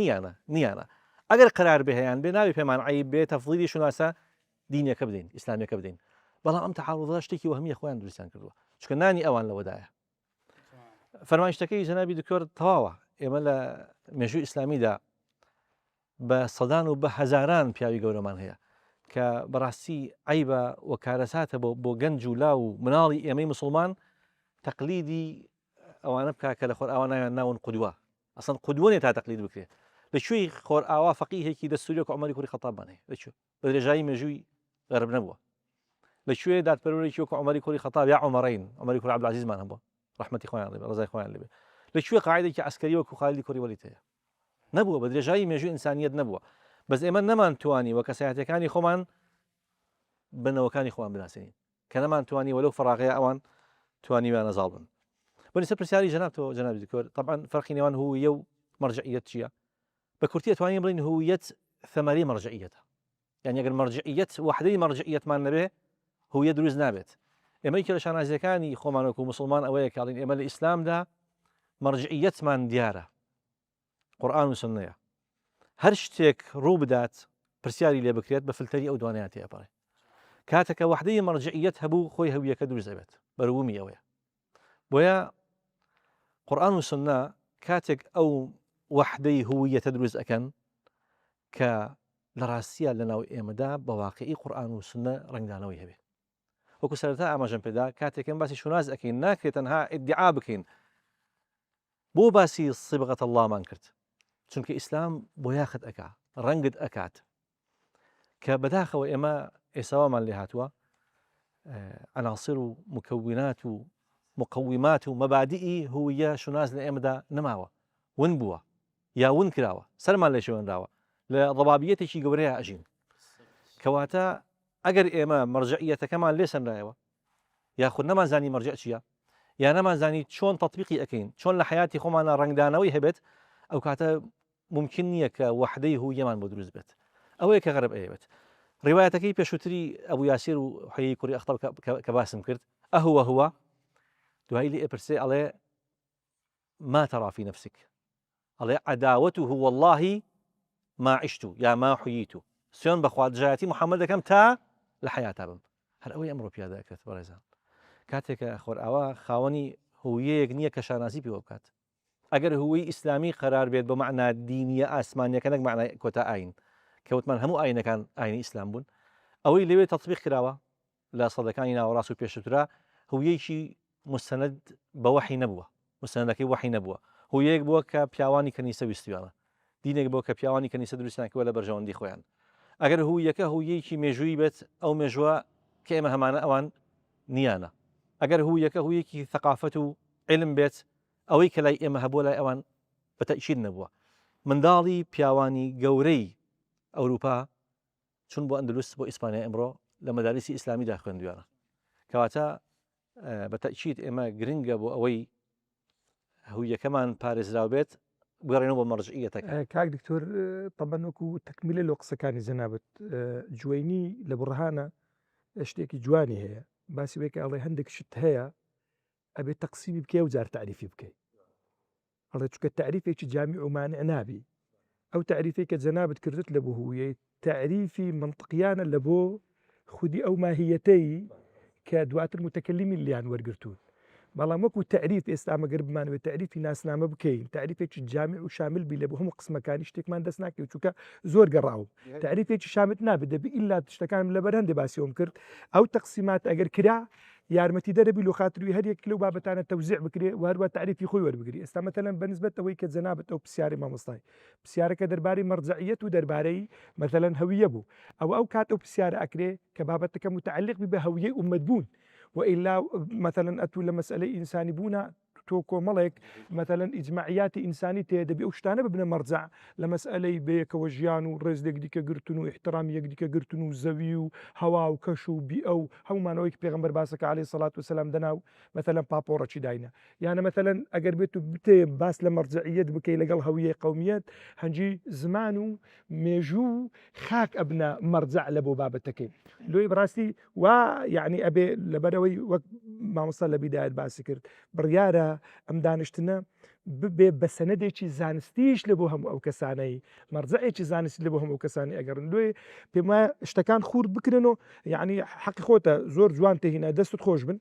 نیانە ئەگەر قەرار بێ هەیان بێ ناوی پێمان عیب بێ تەفضیلی شوناسە دینیەکە بدەین ئیسلامیەکە بدەین بەڵام ئەم تەعاڕودە شتێکی وهمیە خۆیان دروستیان کردووە چونکە نانی ئەوان لەوەدایە فەرمایشتەکەی جەنابی دکتۆر تەواوە ئێمە لە مێژووی ئیسلامیدا بە سەدان و بە هەزاران پیاوی گەورەمان هەیە کە بەڕاستی عیبە و کارەساتە بۆ گەنج و لا و مناڵی ئێمەی مسلمان تەقلیدی ئەوانە بکە کە لە خۆر ئاوانیان ناون قودوە ئەسڵ قودوەنێ تا تەقلید بکرێت لەکوێی خۆر ئاوا فەقیهێکی دەستوری وەکو عومەری کوڕی خەتابمان هەیە لەکوێ بە درێژایی مێژووی غەرب نەبووە لەکوێ دادپەروەرێکی وەکو عومەری کوڕی خەتاب یا عومەرەین عومەری کوڕی عەبدولعەزیزمان هەبووە ڕەحمەتی خۆیان لێبێ ڕزای خۆیان لێبێ لەکوێ قاعیدێکی عەسکەری وەکو خالیدی کوڕی وەلید هەیە نەبووە بە درێژایی مێژووی ئینسانیەت نەبووە بەس ئێمە نەمانتوانی وە کەسایەتیەکانی خۆمان بنەوەکانی خۆمان بناسێنین کە نەمانتوانی وەلەو فەراغەیە ئەوان توانیویانە زاڵ بن بۆ پرسیاری جەنابتەوە جەنابی دکتۆر طبعا فەرقی نێوان هویە و مەرجعیەت چییە بە کورتی ئەتوانین بڵین هویەت ثەمەرەی مەرجعیەتە یعنی ئەگەر مەرجعیەت وحدەی مەرجعیەتمان نەبێ هویە دروست نابێت ئێمەی کە لە شانازیەکانی خۆمان وەکو مسلمان ئەوەیە کە ئەڵین ئێمە لە ئیسلامدا مەرجعیەتمان دیارە قورئان و سنەیە هەر شتێک ڕوو بدات پرسیاری لێ بکرێت بە فلتەری ئەو دوانەیە تێپەڕێ کاتێکە وحدەی مەرجعیەت هەبوو خۆی هەویەکە دروست دەبێت بەروومی ئەوەیە بۆیە قورئان و سنە کاتێک ئەو وحدەی هویەتە دروست ئەکەن کە لە ڕاستیە لە ناو ئێمەدا بە واقعی قورئان و سنە ڕنگدانەوەی هەبێت وەکو سەرەتا ئاماژەم پێدا کاتێکم باسی شوناز ئەکەین ناکرێت تەنها ئیدعا بکەین بۆ باسی صبغەت اللهمان کرد چونکە ئیسلام بۆ یاخت ئەکا ڕەنگت ئەکات کە بەداخەوە ئێمە ئێساوامان لێ هاتووە عناصر و مکونات و مقومات و مەبادئی هویە شوناز لە ئێمەدا نەماوە ون بووە یا ون کراوە سەرمان لێ شێوەندراوە لە ضەبابیەتێکی گەورەیە ئەژین کەواتە ئەگەر ئێمە مەرجعیەتەکەمان لێ سەنرایەوە یاخود نەمانزانی مەرجع چییە یا نەمانزانی چۆن تەطبیقی ئەکەین چۆن لە حیاتی خۆمانە ڕنگدانەوەی هەبێت ئەو کاتە ممکن نییە کە وحدەی هویەمان بۆ دروست بێت ئەوەیە کە غەرب ئەیەوێت ڕیوایەتەکەی پێشووتری ئەبوو یاسیر و حویی کوڕی ئەخطەب کە باسم کرد ئەهوە دوایی لێ ئەپرسێ ئەڵێ ما ترى في نفسك ئەڵێ عداوته والله ما عشت یا ما حييت سوێن بەخوا دژایەتی محەممەد دەکەم تا لە حیاتا بم هەر ئەوەی ئەمڕۆ پیادا کرد بەڕێزان کاتێکە خۆرئاوا خاوەنی هویەیەک نییە کە شانازی پێوە بکات ئەگەر هوی ئیسلامی قرار بێت بە مەعنا دینیە ئاسمانیەکە نەک مەعنای کۆتا ئاین کەوتمان هەموو ئاینەکان ئاینی ئیسلام بوون ئەوەی لەوێ تەطبیق کراوە لە سەدەکانی ناوەڕاست و پێشووترا هویەیەکی مستەند بە وحی نەبووە مستەندەکەی وحی نەبووە هویەیەک بووە کە پیاوانی کەنیسە ویستویانە دینێک بۆ کە پیاوانی کەنیسە دروستیان کردووە لە بەرژەوەندی خۆیان ئەگەر هویەکە هویەیەکی مێژووی بێت ئەو مێژووە کە ئێمە هەمانە ئەوان نیانە ئەگەر هویەکە هویەکی ثەقافەت و علم بێت ئەوەی کە لای ئێمە هەبووە لای ئەوان بەتەئکید نەبووە منداڵی پیاوانی گەورەی ئەوروپا چون بۆ ئەندلوس بۆ ئیسپانیا ئەمڕۆ لە مەدارسی ئیسلامیدا خوێندویانە کەواتە بەتەئکید ئێمە گرنگە بۆ ئەوەی هویەکەمان پارێزراو بێت بگەڕێنەوە بە مەرجعیەتەکە. کاک دکتۆر طبعاً وەکو تەکمیلە لەو قسەکانی جەنابەت جوێنی لە بڕهانە شتێکی جوانی هەیە باسی بێکە ئەڵێ هەندێک شت هەیە ئەبێت تەقسیمی بکەی و جار تعریفی بکەیت ئەڵێ چکە تعریفێکی جامی و مانع نابی ئەو تعریفی کە جەنابەت کردت لە بهویەی تعریفی منطقیانە لە بۆ خودی ئەو ماهیەتەی کە دواتر متەکەلیمی لیان وەرگرتوون بەڵام وەکو تعریف ئێستا مەگەر بمانوێت تعریفی ناسنامە بکەین تعریفێکی جامع و شامل بی لە بۆ هەموو قسمەکانی شتێکمان دەست ناکەوت چونکە زۆر گەڕاوم تعریفێکی شامت نابێت دەبی ئیلا شتەکانم لە بەرهەندێ باسیەوەم کرد ئەو تەقسیمات ئەگەر کرا یارمەتی دەرەبی لە خاتروی هەرێک لەو بابەتانە تەوزیع بکرێ وهروە تعریفی خۆی وەربگری ئێستا مەتەلەن بەنسبەت ئەوەی کە جەنابەت ئەو پرسیاری مامۆستای پرسیارەکە دەربارەی مەرجعیەت و دەربارەی مەتەلەن هەویە بوو ئەو کات ئەو پرسیارە ئەکرێ کە بابەتەکە متعلق بی بە هەویەی ئومەت بوون وإلا مثلا أتو لمسألة إنساني بونا تۆ کۆمەڵێک مەتەلەن ئیجماعیاتی ئینسانی تێدەبی ئەو شتانە ببنە مەرجع لە مەسئلەی بەیەکەوە ژیان و ڕێزێک دیکە گرتن و احترام یەک دیکە گرتن و زەوی و هەوا و کەش و بی ئەو هەمومانەوەی پێغەمبەر باسەکە عەلەیهی سەڵات وسەلام دەناو مەتەلەن پاپۆڕەکی داینە یانە مەتەلەن ئەگەر بێت و بتێ باس لە مەرجعیەت بکەی لەگەڵ هەویەی قەومیەت هەنجی زمان و مێژوو خاک ئەبنە مەرجع لە بۆ بابەتەکەی لۆی بڕاستی وا یعنی ئەبێ لەبەرەوەی وەک مامۆستا لە بیدایەت باسی کرد بڕیارە ئەم دانیشتنە ببێ بە سەنەدێکی زانستیش لە بۆ هەموو ئەو کەسانەی مەرجعێکی زانستی لە بۆ هەموو کەسانی ئەگەڕن لێ پێم وایە شتەکان خوور بکرێنەوە یعنی حەقی خۆتە زۆر جوان تێهینە دەستت خۆش بن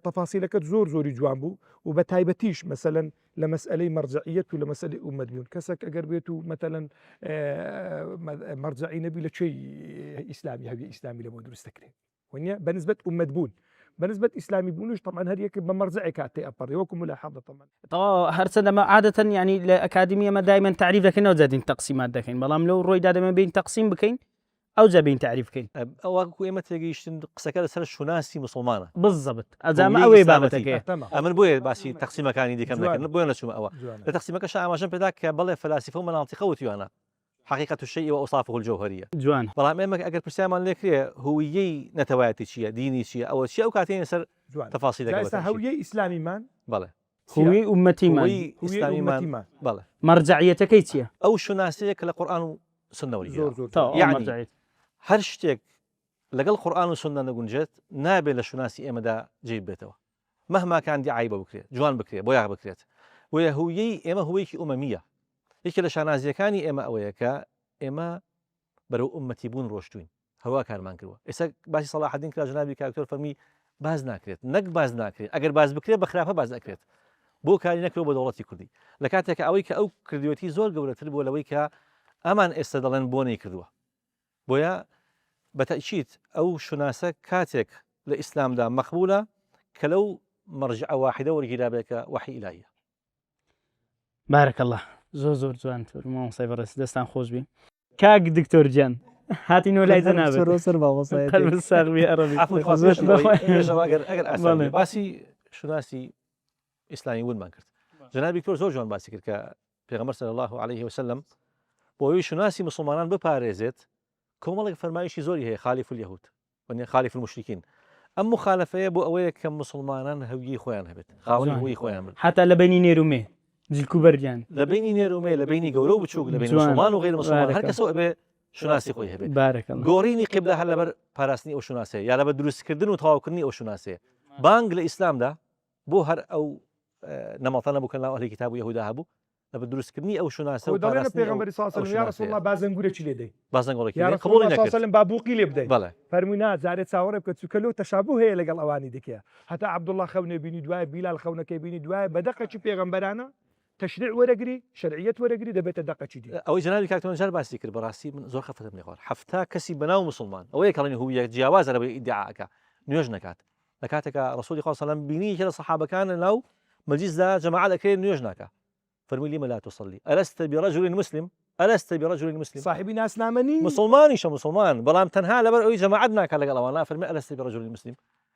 تەفاسیلەکەت زۆری جوان بوو و بە تایبەتیش مەسەلەن لە مەسئلەی مەرجعیەت و لە مەسئلەی ئومەت بوون کەسێک ئەگەر بێت و مەتەلەن مەرجعی نەبی لە کوێی ئیسلامی هەویە ئیسلامی لە بۆ دروست دەکرێت وانە بەنسبەت ئومەت بوون بنسبة إسلامي بونوش طبعا هذيك بمرزعي كاتي أبر وكم ملاحظة طبعا هرسنا ما عادة يعني الأكاديمية ما دائما تعريف لكن أو زادين تقسيمات دكين بلام لو روي دائما بين تقسيم بكين أو زابين تعريف كين أو أكو إما تلاقيش قصة سر شناسي مسلمانة بالضبط أزام أوي بابتك أمن بوي باسي تقسيم كان يدي كم لكن بوي نشوم أوا التقسيم كشاء ما جنب ذاك بلا فلاسفة ومناطق وتيانا حقيقة الشيء وأوصافه الجوهرية. جوان. بلام إما أجر برسام لك هوية نتواتي شيء ديني شيء أو شيء أو كاتين يصير تفاصيل. جالس هوية إسلامي مان. بلى. هوية أمتي مان. هوية إسلامي مان. بلى. مرجعيتك كيتيا. أو شناسية للقرآن والسنة والإجماع. يعني هرشتك لقى القرآن والسنة نقول جت نابل لشناسي إما دا جيب بيته. مهما كان دي عيبة بكريت جوان بكريت بويا بكريت. ويا هوية إما هوية أممية. یەکێ لە شانازیەکانی ئێمە ئەوەیە ئێمە بەرەو ئومەتی بوون ڕۆشتوین هەوا کارمان کردووە ئێستا باسی سەلاح الدین کرا جەنابی کاکتۆر فەرمی باز ناکرێت نەک باز ناکرێت ئەگەر باز بکرێت بە خراپە باز ناکرێت بۆ کاری نەکرێت بۆ دەوڵەتی کوردی لە کاتێکە ئەوەی کە ئەو کردوەتی زۆر گەورەتر بووە لەوەی کە ئەمان ئێستا دەڵێن بۆنەی کردووە بۆیە بەتەئکید ئەو شوناسە کاتێک لە ئیسلامدا مەقبولە کە لەو مەرجع واحدە وەرگیرابێکە وحی ئیلاهیە. بارك الله. زۆر جوان مامۆستای بەڕێز دەستان خۆش بین کاک دکتۆر جان هاتینەوە لای جەنابێت باسی شناسی ئیسلامی ونمان کرد جەنابی کتۆر زۆر جوان باسی کرد کە پێغەمبەر صلی الله عليه وسلم بۆ ئەوەی شناسی مسلمانان بپارێزێت کۆمەڵێک فەرمایشی زۆری هەیە خالیف اليهود و خالیف المشرکین ئەم مخالفەیە بۆ ئەوەیە کە مسلمانان هەویەی خۆیان هەبێت خاوەنی هەویەی خۆیان بن حتا لە بینی نێرومێ جلکوبەرجان لە بینی نێرومێ لە بینی گەورە و بچووک لە بینی مسلمان و غیر مسلمان هەر کەسەوە ئەبێ شناسی خۆی هەبێت گۆڕینی قیبلە هەر لەبەر پاراستنی ئەو شناسەیە یا لەبەر دروستکردن و تەواوکردنی ئەو شناسەیە بانگ لە ئیسلامدا بۆ هەر ئەو نەمەڵتانە بوو کە ناو ئەهلی کتاب و یەهودا هەبوو لەبەر دروستکردنی ئەو شناسە و پاراستنی پێغەمبەری صلی الله علیه و یا رسول الله بازنگورێکی لێ دەی بازنگۆڵێکی قبوڵی نەکرد بابووقی لێ بدەیت بەڵێ فەرمووینا جارێت چاوەڕێ بکە چووکە لەو تەشابوه هەیە لەگەڵ ئەوانی دیکە هەتا عەبدوڵڵا خەونێ بینی دوایە بیلال خەونەکەی بینی دوایە بە دەقەکی پێغەمبەرانە تشريع ورقري شرعية ورقري دبيت الدقة شديد. أو جنابي كاكتون جار باسي كر براسي من زور خفة من الغار حفتا كسي بناو مسلمان أو يكرني هو جواز على ادعاءك نيوج نكات نكاتك رسول الله صلى الله عليه وسلم بيني كذا الصحابة كان لو مجلس ذا جماعة لكين نيوج نكا فرمي لي ما لا تصلي ألست برجل مسلم ألست برجل مسلم صاحبي ناس نامني مسلمان شو مسلمان بلام تنها لبر أي جماعتنا كلا قالوا أنا فرمي ألست برجل مسلم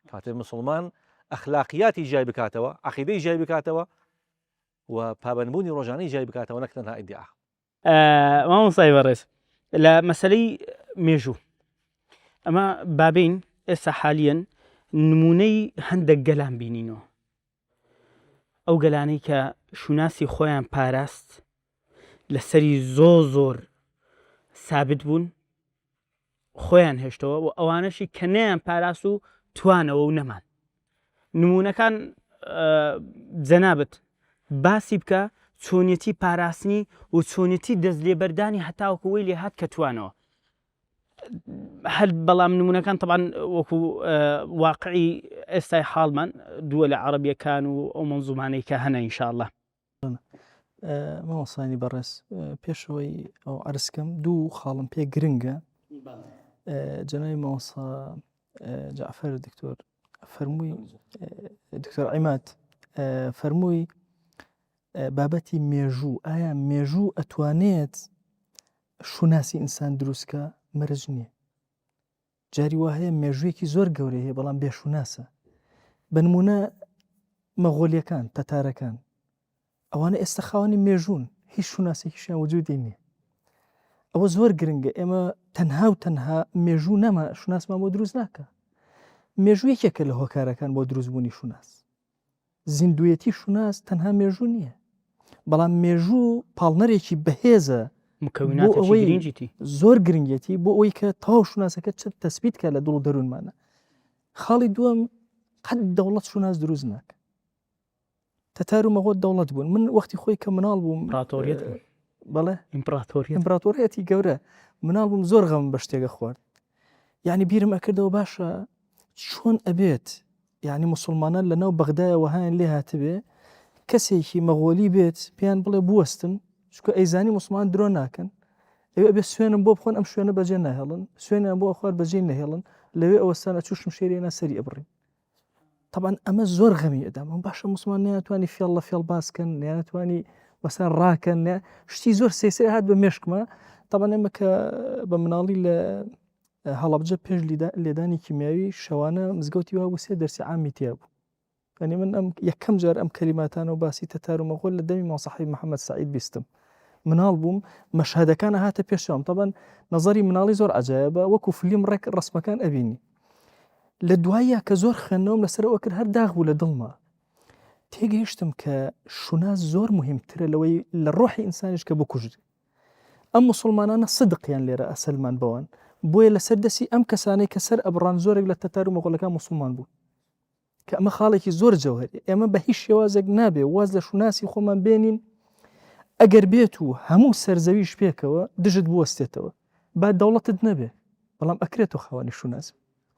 كاتب مسلمان أخلاقياتي جاي بكاتوا عقيدة جاي بكاتوا وبابنبوني روجاني جاي بكاتوا نكتنها ادعاء. ما مصايب الرئيس لا مسألة ميجو أما بابين إسا حاليا نموني هندق قلان بينينو أو قلاني شوناسی خۆیان پاراست لەسەری زۆر سابت بوون خۆیان هێشتەوە و ئەوانەشی کە نەیان پاراست و توانەوە و نەمان نمونونەکان جەنابەت باسی بکە چۆنیەتی پاراستنی و چۆنیەتی دەست لێبەردانی هەتاوکەوەی لێ هات کە توانەوە هەر بەڵام نمونونەکان طبعاً وەکو واقعی ئێستای حاڵمان دووە لە عەرەبیەکان و ئەو مەنزومانەی کە هەنە ئینشاءالله. مامۆستانی بەڕێز پێشەوەی ئەو عەرزکەم دوو خاڵم پێ گرنگە جەنابی مامۆستا جەعفەر دکتۆر فەرمووی دکتۆر عیماد فەرمووی بابەتی مێژوو ئایا مێژوو ئەتوانێت شوناسی ئینسان دروستکە مەرج نییە جاری وا هەیە مێژوویەکی زۆر گەورەی هەیە بەڵام بێشوناسە بە نمونە مەغۆلیەکان تەتارەکان ئەوانە ئێستا خاوەنی مێژوون هیچ شوناسێکیشیان وجودی نییە ئەوە زۆر گرنگە ئێمە تەنها و تەنها مێژوو نەما شوناسمان بۆ دروست ناکە مێژوو یەکێکە لە هۆکارەکان بۆ دروستبوونی شوناس زیندویەتی شوناس تەنها مێژوو نییە بەڵام مێژوو پاڵنەرێکی بەهێزە زۆر گرنگێتی بۆ ئەوەی کە تاو شوناسەکە چ تەسبیت کە لە دڵ و دەروونمانە خاڵی دووەم قەت دەوڵەت شوناس دروست ناکە تەتار و مەغۆت دەوڵەت بوون من وەختی خۆی کە مناڵ بووم بەڵێ ئیمپراتۆریەتی گەورە مناڵ بووم زۆر غەم بە شتێکە خوارد یعنی بیرم ئەکردەوە باشە چۆن ئەبێت یعنی موسڵمانان لەناو بەغدایەوە هایان لێ هاتبێ کەسێکی مەغۆلی بێت پێیان بڵێ بوەستن چکە ئەیزانی موسڵمان درۆ ناکەن ئەوێ ئەبێ سوێنم بۆ بخۆن ئەم شوێنە بەجێ نەهێڵن سوێنیان بۆ ئەخوار بەجێ نەهێڵن لەوێ ئەوەستانە چوشم شێریێنە سەری ئەبڕین طبعا ئەمە زۆر غەمی ئەدام باشە موسڵمان نەیانتوانی فێڵ لە فێڵ باسکەن نەیانتوانی وەسان ڕاکەن شتی زۆر سێسێ هات بە مێشکمە طبعا ئێمە کە بە مناڵی لە هەڵەبجە پێش لێدانی کیمیاوی شەوانە مزگەوتی وا بوو 3 دەرسی عامی تیا بوو ئەنی من ئەم یەکەم جار ئەم کەلیماتانە و باسی تەتار و مەغۆل لە دەمی مامۆستا محەممەد سعید بیستم مناڵ بووم مەشهادەکانە هاتە پێشەوەم طبعا نەزەری مناڵی زۆر عەجایبە وەکو فیلم ڕێک ڕسمەکان ئەبینی لە دوایە کە زۆر خوێندنەوەم لەسەرەوە کرد هەر داغ بوو لە دڵما تێگەیشتم کە شوناس زۆر مهمترە لەوەی لە ڕۆحی ئینسانیش کە بکوژێت ئەم موسڵمانانە صدقیان لێرە ئەسەلمان بەوان بۆیە لەسەر دەستی ئەم کەسانەی کە سەر ئەبڕان زۆرێک لە تەتار و مەغۆلەکان موسڵمان بوو کە ئەمە خاڵێکی زۆر جەوهەری ئێمە بە هیچ شێوازێک نابێ واز لە شوناسی خۆمان بێنین ئەگەر بێت و هەموو سەرزەویش پێکەوە دژت بوەستێتەوە با دەوڵەتت نەبێ بەڵام ئەکرێتەوە خاوەنی شوناس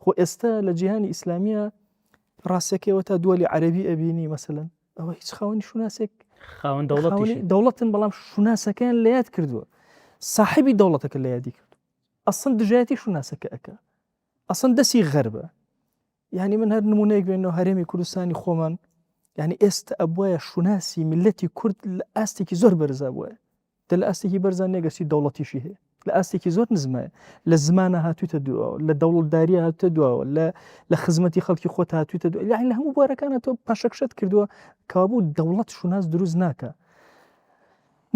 خۆ ئێستا لە جیهانی ئیسلامیە ڕاستەکەوە تا دووەلی عەرەبی ئەبینی مەسەلەن ئەوە هیچ خاوەنی شوناسێک خاوەن دەوڵەتن بەڵام شوناسەکەیان لە یاد کردووە صاحبی دەوڵەتەکە لە یادی کرد ئەسڵ دژایەتی شوناسەکە ئەکە ئەسڵ دەستی غەربە یعنی من هەر نمونەیەک بێنەوە هەرێمی کوردستانی خۆمان یعنی ئێستا ئەبووایە شوناسی میلەتی کورد لە ئاستێکی زۆر بەرزا بووە دە لە ئاستێکی بەرزان نێگەسی دەوڵەتیشی هەیە لە ئاستێکی زۆر نزمایە لە زمانە هاتوویتە دووەوە لە دەوڵەتداریە هاتووتە دووەوە لە خزمەتی خەڵکی خۆت هاتوویتە دووە یعنی لە هەموو بوارەکانە تۆ پاشەکشت کردووە کەوابوو دەوڵەت شوناس دروست ناکە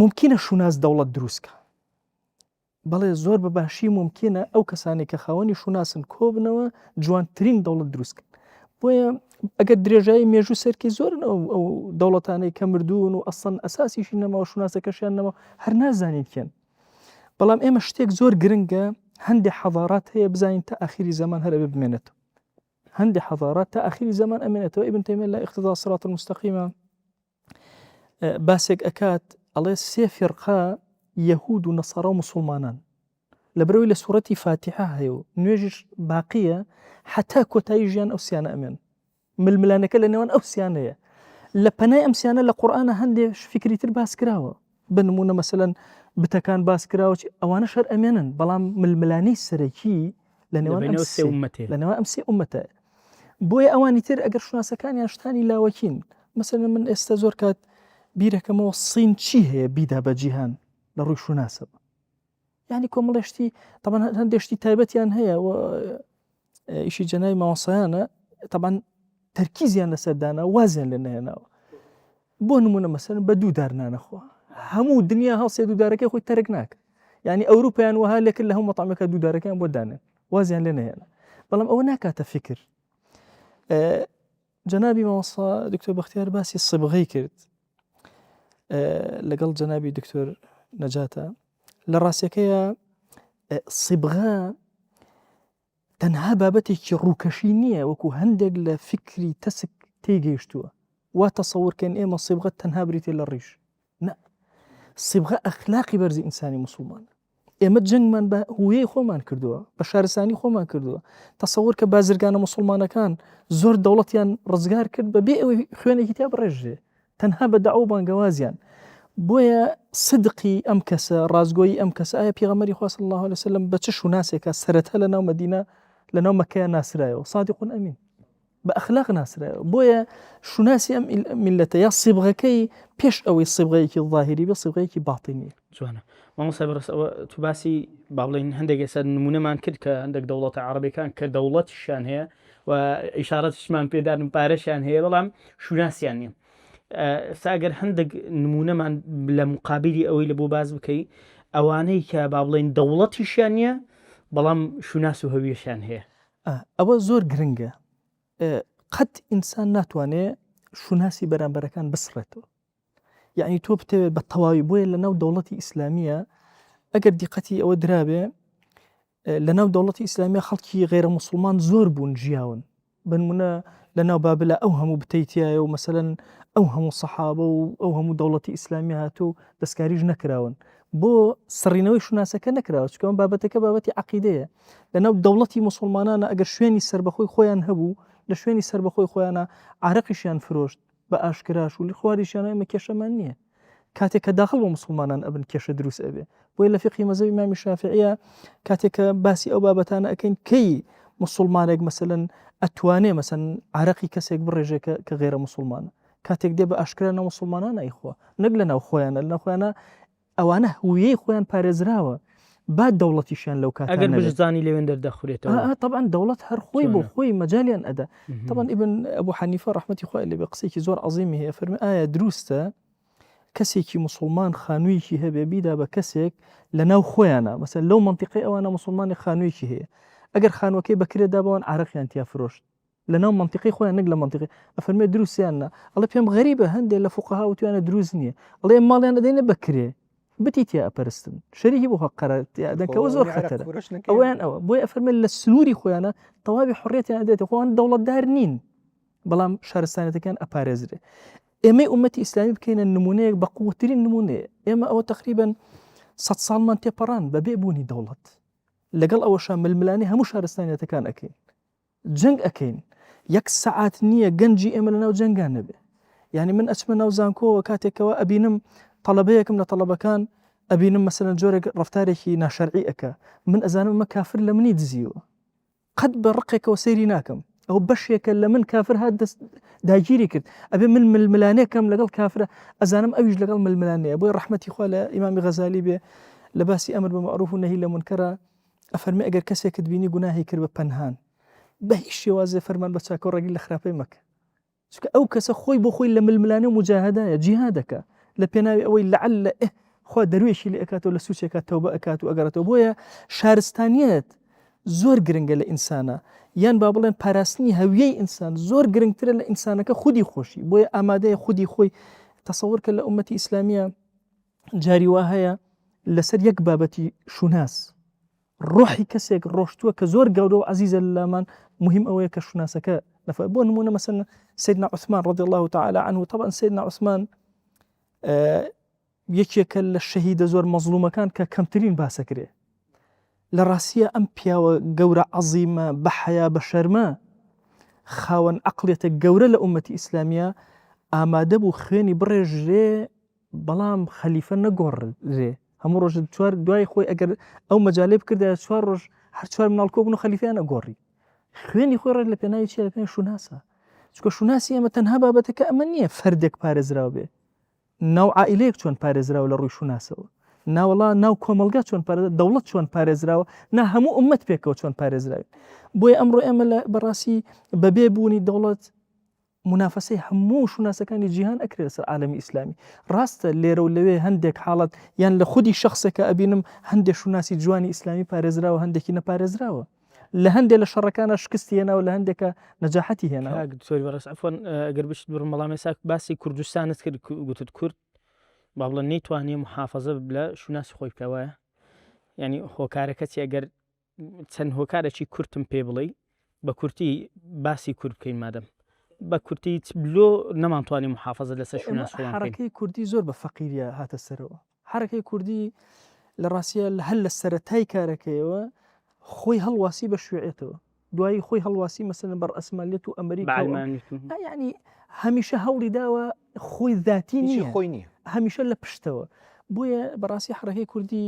ممکنە شوناس دەوڵەت دروستکە بەڵێ زۆر بەباشی ممکنە ئەو کەسانی کە خاوەنی شوناسن کۆبنەوە جوانترین دەوڵەت دروستکەن بۆیە ئەگەر درێژایی مێژوو سەرکی زۆرن ئەو دەوڵەتانەی کە مردوون و ئەسڵ ئەساسیشی نەماوە شوناسەکەشیان نەماوە هەر نازانیت کێن بەڵام ئێمە شتێک زۆر گرنگە هەندێک حەضارات هەیە بزانین تا ئاخری زەمان هەر ئەبێ بمێنێتەوە هەندێک حەضارات تا ئاخری زەمان ئەمێنێتەوە ئیبن تەیمیە لە اقتضاء الصراط المستقیمە باسێک ئەکات ئەڵێ 3 فێرقە یەهود و نەسارا و موسڵمانان لەبەرەوەی لە سوورەتی فاتحە هەیە و نوێژیش باقیە حتا کۆتایی ژیان ئەو سیانە ئەمێن ململانەکە لە نێوان ئەو سیانەیە لە پەنای ئەم سیانە لە قورئانە هەندێک فکری تر باس کراوە بنمونە مەسەلەن بتەکان باس کراوە ئەوانە شەر ئەمێنن بەڵام ململانەی سەرەکی لە نێوان ئەم 3 ئومەتە بۆیە ئەوانی تر ئەگەر شوناسەکانیان شتانی لاوەکین مەسەلەن من ئێستا زۆر کات بیرەکەمەوە سین چی هەیە بیدا بە جیهان لە ڕووی شوناسە یعنی کۆمەڵێشتی طبعا هەندێشتی تایبەتیان هەیە و ئیشی جەنای مامۆسایانە طبعا تەرکیزیان لەسەردانا وازیان لێ نەهێناوە بۆ نمونە مەسەلەن بە دوودار نانەخوا هەموو دنیا هەڵسێ دوودارەکەی خۆی تەرک ناکە یعنی ئەوروپایان وها لێکرد لە هەموو مەطعمەکە دوودارەکەیان بۆ دانێن وازیان لێ نەهێنا بەڵام ئەوە ناکاتە فکر جەنابی مامۆستا دکتۆر بەختیار باسی سبغەی کرد لەگەڵ جەنابی دکتۆر نەجاتە لە ڕاستیەکەیە سیبغا تەنها بابەتێکی ڕووکەشی نییە وەکو هەندێک لە فکری تەسک تێگەیشتووە وا تەسەوڕکەن ئێمە سیبغەت تەنها بریتێ لە ڕیش نە سیبغا ئەخلاقی بەرزی ئینسانی مسلمانە ئێمە جەنگمان بە هویەی خۆمان کردووە بە شارستانی خۆمان کردووە تەسەوڕ کە بازرگانە مسلمانەکان زۆر دەوڵەتیان ڕزگار کرد بەبێ ئەوەی خوێنێکی تا بڕێژێ تەنها بە داعو بانگەوازیان بۆیە صدقی ئەم کەسە ڕازگۆیی ئەم کەسە ئایا پێغەمبەری خوا صلی الله علیه وسلم بە چ شوناسێکە سەرەتا لە ناو مەدینە لە ناو مەکەیە ناسرایەوە صادقون ئەمین بە ئەخلاق ناسرایەوە بۆیە شوناسی ئەم میلەتە یا سیبغەکەی پێش ئەوەی سیبغەیەکی ظاهری بە سیبغەیەکی باتینی جوانە مامۆستا بەڕست ئەوە تو باسی با بڵێن هەندێک ئێستا نمونەمان کرد کە هەندێک دەوڵەتە عەرەبیەکان کە دەوڵەتیشیان هەیە و ئیشارەتیشمان پێدارن پارەشیان هەیە بەڵام شوناسیان نییە ئەگەر هەندێک نمونەمان لە مقابلی ئەوەی لە بۆ باز بکەی ئەوانەی کە با بڵێن دەوڵەتیشیان نییە بەڵام شوناس و هەویەشیان هەیە ئەوە زۆر گرنگە قەت ئینسان ناتوانێت شوناسی بەرامبەرەکان بسڕێتەوە یعنی تۆ بتەوێت بە تەواوی بۆیە لە ناو دەوڵەتی ئیسلامیە ئەگەر دیقەتی ئەوە درابێ لە ناو دەوڵەتی ئیسلامیە خەڵکی غێرە موسڵمان زۆر بوون ژیاون بنمونە لە ناو بابلە ئەو هەموو بتەیتایە و مەسەلەن ئەو هەموو سەحابە و ئەو هەموو دەوڵەتی ئیسلامی هاتوو دەستکاریش نەکراون بۆ سڕینەوەی شوناسەکە نەکراوە چکەوە بابەتەکە بابەتی عەقیدەیە لە ناو دەوڵەتی موسڵمانانە ئەگەر شوێنی سربەخۆی خۆیان هەبوو لە شوێنی سربەخۆی خۆیانە عارەقیشیان فرۆشت بە ئاشکراش و لە خواریشیان ئێمە کێشەمان نییە کاتێک کە داخل بۆ مسلمانان ئەبن کێشە دروست ئەبێ بۆی لە فقهی مەذهبی ئیمامی شافعیە کاتێک کە باسی ئەو بابەتانە ئەکەین کەی مسلمانێک مەسەلەن ئەتوانێ مەسەن عارەقی کەسێک بڕێژێ کە غێرە مسلمانە کاتێک دێ بە ئاشکرا ناو مسلمانان ئەیخوا نەک لە ناو خۆیانە لە ناوخۆیانە ئەوانە هویەی خۆیان پارێزراوە با دەوڵەتیشیان لەو کاتە ئەگەر بژزانی لێوێن دەردەخورێتەوە طبعا دەوڵەت هەر خۆی بۆ خۆی مەجالیان ئەدا طبعا ئیبن ئەبوو حەنیفە ڕەحمەتی خوای لێ بێ قسێکی زۆر عەزیمی هەیە فەرمێ ئایا دروستە کەسێکی مسلمان خانوویەکی هەبێ بیدا بە کەسێک لە ناو خۆیانە مەسەن لەو منتیقی ئەوانە مسلمانی خانوویەکی هەیە ئەگەر خانووەکەی بەکرێدا بەوان عارەقیان تیا فرۆشت لە ناو منتیقی خۆیان نەک لە منتیقی ئەفەرمێ دروستیاننا ئەڵێ پێم غەریبە هەندێک لە فوقەها وتوانە دروست نییە ئەڵێ ماڵیان ئەدەینە بکرێ بتی تیا ئەپەرستن شەریکی بۆ قەرەدەکەەوە زۆر خەتەرە ئەویان ئەوە بۆی ئەفەرمێ لە سلووری خۆیانە تەواوی حڕێتیان دێتە خۆیان دەوڵەتدار نین بەڵام شارستانەتەکان ئەپارێزرێ ئێمەی ئومەتی ئیسلامی بکەینە نمونەیەک بە قووترین نمونەیە ئێمە ئەوە تقریبا 100 ساڵمان تێپەڕان بەبێ بوونی دەوڵەت لەگەڵ ئەوەشان ململانی هەموو شارستانەتەکان ئەەکەین جەنگ ئەەکەین یەک سەعات نییە گەنجی ئێمە لە ناو جەنگان نەبێ یعنی من ئەچمە ناو زانکۆوە کاتێکەوە ئەبینم تەڵەبەیەکم لە تەڵەبەکان ئەبینم مەسەلەن جۆرێک ڕەفتارێکی ناشەرعی ئەکە من ئەزانم مە کافر لە منی دزیوە قەت بە ڕقێکەوە سەیری ناکەم ئەو بەشێکە لە من کافر هات دەست داگیری کرد ئەبێ من ململانەکەم لەگەڵ کافرە ئەزانم ئەویش لەگەڵ ململانەیە بۆی ڕەحمەتی خوا لە ئیمامی غەزالی بێ لە باسی ئەمر بە مەعروف و نەهی لە منکەرە ئەفەرمێ ئەگەر کەسێکت بینی گوناهی کرد بە پەنهان بە هیچ شێوازێ فەرمان بە چاکە و ڕێگی لە خراپەی مەکە چونکە ئەو کەسە خۆی بۆ خۆی لە ململانە و مجاهدایە جیهادەکە لە پێناوی ئەوەی لەعل خوا دەروێشی لە ئەکاتەوە لە سوچێکە تەوبە ئەکات و ئەگەڕێتەوە بۆیە شارستانیەت زۆر گرنگە لە ئینسانە یان با بڵێن پاراستنی هەویەی ئینسان زۆر گرنگترە لە ئینسانەکە خودی خۆشی بۆیە ئامادەیە خودی خۆی تەسەوڕ کە لە ئومەتی ئیسلامیە جاری وا هەیە لەسەر یەک بابەتی شوناس ڕۆحی کەسێک ڕۆشتووە کە زۆر گەورە و عەزیزە لەلامان مهم ئەوەیە کە شوناسەکە نەفە بۆ نمونە مەسەلەن سیدنا عوثمان رضی الله تعالى عنه طبعا سیدنا عوثمان یەکێکە لە شەهیدە زۆر مەزلومەکان کە کەمترین باسەکرێ لە ڕاستیە ئەم پیاوە گەورە عەزیمە بە حەیا بە شەرمە خاوەن عەقڵێتە گەورە لە ئومەتی ئیسلامیە ئامادە بوو خوێنی بڕێژرێ بەڵام خەلیفە نەگۆڕرێ هەموو ڕۆژ چوار دوای خۆی ئەگەر ئەو مەجالێ بکردایە چوار ڕۆژ هەر چوار مناڵکۆ بوون و خەلیفەیان ئەگۆڕی خوێنی خۆی ڕێ لە پێناوی چیە لە پێناوی شوناسە چونکە شوناسی ئێمە تەنها بابەتەکە ئەمە نییە فەردێک پارێزراوە بێ ناو عائیلەیەک چۆن پارێزراوە لە ڕووی شوناسەوە ناوەڵا ناو کۆمەلگا چۆن دەوڵەت چۆن پارێزراوە نا هەموو ئومەت پێکەوە چۆن پارێزراوی بۆیە ئەمڕۆ ئێمە لە بەڕاستی بەبێ بوونی دەوڵەت منافسەی هەموو شوناسەکانی جیهان ئەکرێت سەر عالەمی ئیسلامی ڕاستە لێرە و لەوێ هەندێک حاڵەت یان لە خودی شخصێکە ئەبینم هەندێک شوناسی جوانی ئیسلامی پارێزراوە هەندێکی نەپارێزراوە لە هەندێک لە شەڕەکانە شکستی هێناوە لە هەندێکە نەجاحەتی هێناوە سۆری بەڕست ئەفۆن ئەگەر بشت بڕم بەڵامی ساک باسی کوردستانت کرد گوتت کورد با بڵێن نەیتوانێ محافەزە لە شوناسی خۆی بکەوە ینی هۆکارەکەتی ئەگەر چەند هۆکارێکی کورتم پێ بڵێ بە کورتی باسی کورد بکەین مادەم بە کورتی بلۆ نەمانتوانی محافەزە لەسەر شوناس خۆمان بکەین. حرەکەی کوردی زۆر بە فەقیریە هاتە سەرەوە. حرەکەی کوردی لە ڕاستیە هەر لە سەرەتای کارەکەیەوە خۆی هەڵواسی بە شوێعێتەوە، دوایی خۆی هەڵواسی مەسەلەن بەر ئەسمالیەت و ئەمریکا ینی هەمیشە هەوڵی داوە خۆی ذاتی نییە، خۆی نییە، هەمیشە لە پشتەوە. بۆیە بەڕاستی حرەکەی کوردی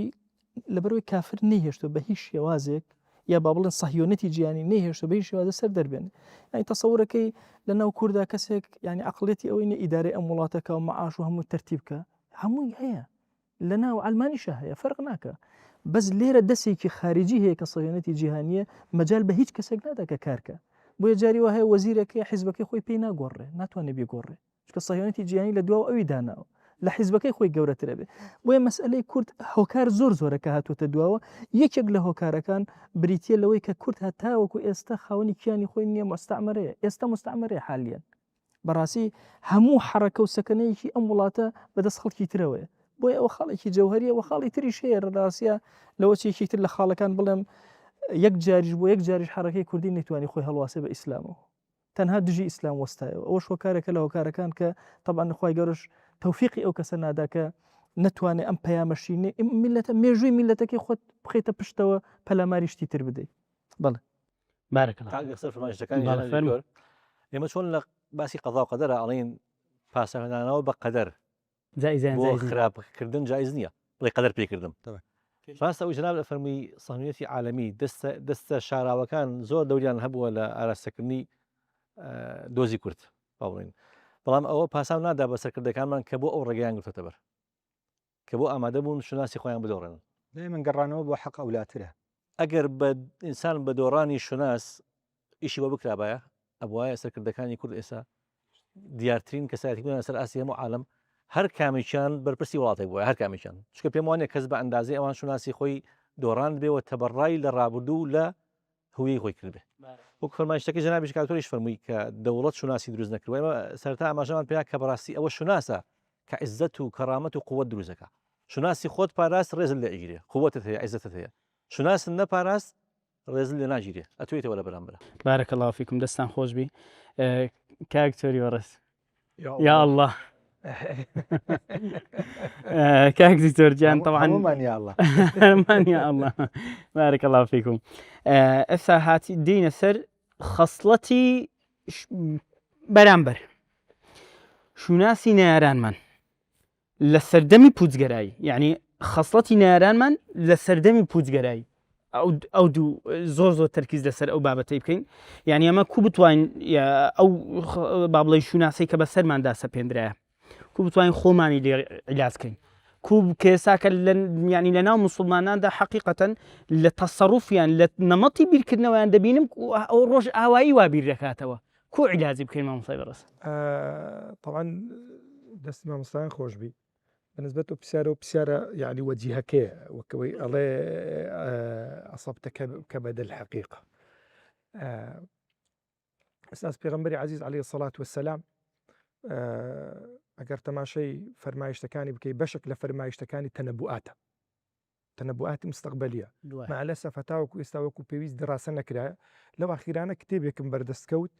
لەبەرەوەی کافر نەیهێشتۆ بە هیچ شێوازێک یا با بڵێن صهیۆنەتی جیهانی نەیهێشتۆ بە هیچ شێوازە سەر دەربێن. ینی تەسەورەکەی لەناو کووردا کەسێک ینی عەقڵێتی ئەوەی نە ئیدارەی ئەم وڵاتەکە و مەعاش و هەموو تەرتیبکە هەمووی هەیە، لەناو ئەلمانیشە هەیە، فەرق ناکە. بەس لێرە دەسێکی خارجی هەیە کە صهیۆنەتی جیهانیە مەجال بە هیچ کەسێک نادا کە کارکە. بۆیە جاری وایە وەزیرەکەی حیزبەکەی خۆی پێی ناگۆڕێ، ناتوانێت بێگۆڕێ، چونکە صهیۆنەتی جیهانی لە دواوە ئەوی داناوە لە حیزبەکەی خۆی گەورەترە بێ. بۆیە مەسئلەی کورد هۆکار زۆرەکە هاتوۆتە دواوە. یەکێک لە هۆکارەکان بریتە لەوەی کە کورد هەتاوەکو ئێستا خاوەنی کیانی خۆی نییە، مستعمرەیە، ئێستا مستعمرەیە حالیان. بەڕاستی هەموو حرەکە و سەکەنەیەکی ئەم وڵاتە بەدەست خەڵکی ترەوەیە. بۆیە ئەوە خاڵێکی جەوهەریە و خاڵی تریش هەیە ڕاستە لەوە چێکی تر لە خاڵەکان بڵێم یەک جاریش بۆ یەک جاریش حرەکەی کوردی نەیتوانی خۆی هەڵواسێ بە ئیسلامەوە، تەنها دژی ئیسلام وەستایەوە. ئەوەش هۆکارێکە لە هۆکارەکان کە طبعاً خوای گەورەش تەوفیقی ئەو کەسە نادا کە نەتوانێت ئەم پەیامەشینێ میلەتە مێژووی میلەتەکەی خۆت بخیتە پشتەوە پەلاماریشتی تر بدەیت. بەڵێ بارەکەڵڵاه. ئێمە چۆن لە باسی قەضا و قەدەرە ئەڵێن پاسەکەدانەوە بە قەدەر بۆ خراپکردن جایز نییە، بڵێ قەدەر پێکردم. ڕاستە ئەو جناب لە فەرمووی سەهمیەتی عالەمی دەستە شاراوەکان زۆر دەوریان هەبووە لە ئاراستەکردنی دۆزی کورد باڵێن، بەڵام ئەوە پاساو نادا بە سەرکردەکانمان کە بۆ ئەو ڕێگەیان گرتوتە بەر کە بۆ ئامادە بوون شوناسی خۆیان بدۆڕێن. من گەڕانەوە بۆ حەق ئەولاترە. ئەگەر بە ئینسان بە دۆڕانی شوناس ئیشی بۆ بکرابایە ئەبواە سەرکردەکانی کورد ئێستا دیارترین کەسایەتی بوون لەسەر ئاسی هەموو عالەم، هەر کامیان بەرپرسی وڵاتێک بووە، هەر کامیان، چکە پێم وانێ کەس بە ئەندازی ئەوان شوناسی خۆی دۆڕان بێەوە تەبەڕای لە ڕابردوو لە هویەی خۆی کردبێ. وەک فەرمایشتەکەی جەنابی کاتۆریش فەرمووی کە دەوڵەت شوناسی دروست نەکردووە. ئێمە سەرتا ئاماژەمان پێیا کە بەڕاستی ئەوە شوناسە کە عیززەت و کەرامەت و قووەت دروستەکە. شوناسی خۆت پاراست ڕێزل لە ئیگیرێ، قووەتت هەیە، عیززەتت هەیە. شوناسن نەپاراست ڕێزل لێ ناگیرێ، ئەتوێتەوە لە بەرامبرە. بارەکەڵڵاو فیکم، دەستان خۆش بی. کاکتۆری وەڕست یا الله. كاك دكتور جان طبعا من يا الله من يا الله بارك الله فيكم. ئەسا هاتی دینە سەر خەسڵەتی بەرامبەر شوناسی نارانمان لە سەردەمی پوچگەرایی، یعنی خەسڵەتی نارانمان لە سەردەمی پوچگەرایی ئەو دوو زۆر تەرکیز لەسەر ئەو بابەتەی بکەین. یعنی ئەمە کو بتوانین ئەو با بڵێ شوناسی کە بە سەرماندا سەپێنرایە کو بتوانین خۆمانی لێ عیلازکەین، کو کێساکە ینی لە ناو موسڵماناندا حەقیقەتەن لە تەسەڕوفیان لە نەمەتی بیرکردنەوەیان دەبینم ئەو ڕۆژ ئاوایی وا بیر دەکاتەوە، کو عیلازی بکەین مامۆستای بەڕێز؟ طبعا دەستی مامۆستایان خۆش بی بەنسبەت و پرسیارە و پرسیارە یعنی وەجیهەکەیە وەکەوەی ئەڵێ ئەسەبتە کە بەدەل حەقیقە. ئەستاذ پێغەمبەری عەزیز عەلەیهی السەڵات وەسسەلام ئەگەر تەماشای فەرمایشتەکانی بکەی بەشێک لە فەرمایشتەکانی تەنەبوئاتی مستەقبەلیە مەعلەسە فەتاوەکو ئێستا وەکو پێویست دراسە نەکرایە. لەو ئاخیرانە کتێبێکم بەردەستکەوت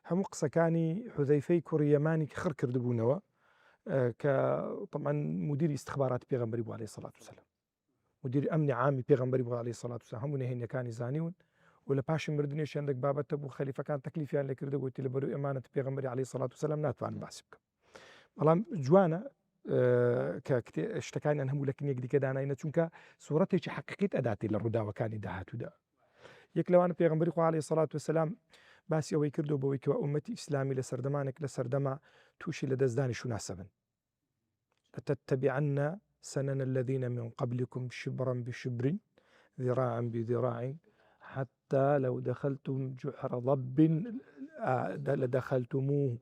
هەموو قسەکانی حوزەیفەی کوڕی یەمانی کە خڕ کردبوونەوە کە طبعا مدیری استخباراتی پێغەمبەری بوو عەلەیهی السەڵات وەسسەلام، مدیری ئەمنی عامی پێغەمبەری بوو عەلەیهی السەڵات وەسسەلام، هەموو نهێنیەکانی زانیون و لە پاشی مردنیشیان دەک بابەتە بوو خەلیفەکان تەکلیفیان لێ کردە گوتی لەبەرەوەی ئەمانەت پێغەمبەری عەلەیهی السەڵات وەسسەلام ناتوانم باسی بکەم. بەڵام جوانە کە شتەکانیان هەموو لە کنێک دیکە داناینە چونکە سوورەتێکی حەقیقیت ئەداتی لە ڕووداوەکانی داهاتوودا. یەک لەوانە پێغەمبەری خوا عەلەیهی السەڵات وەسسەلام باسی ئەوەی کردو بەوەی کەوە ئومەتی ئیسلامی لە سەردەمانێک لە سەردەما تووشی لە دەستدانی شوناسە بن. لتتبعن سنن الذين من قبلكم شبرا بشبر ذراعا بذراع حتى لو دخلتم جحر ضب لدخلتموه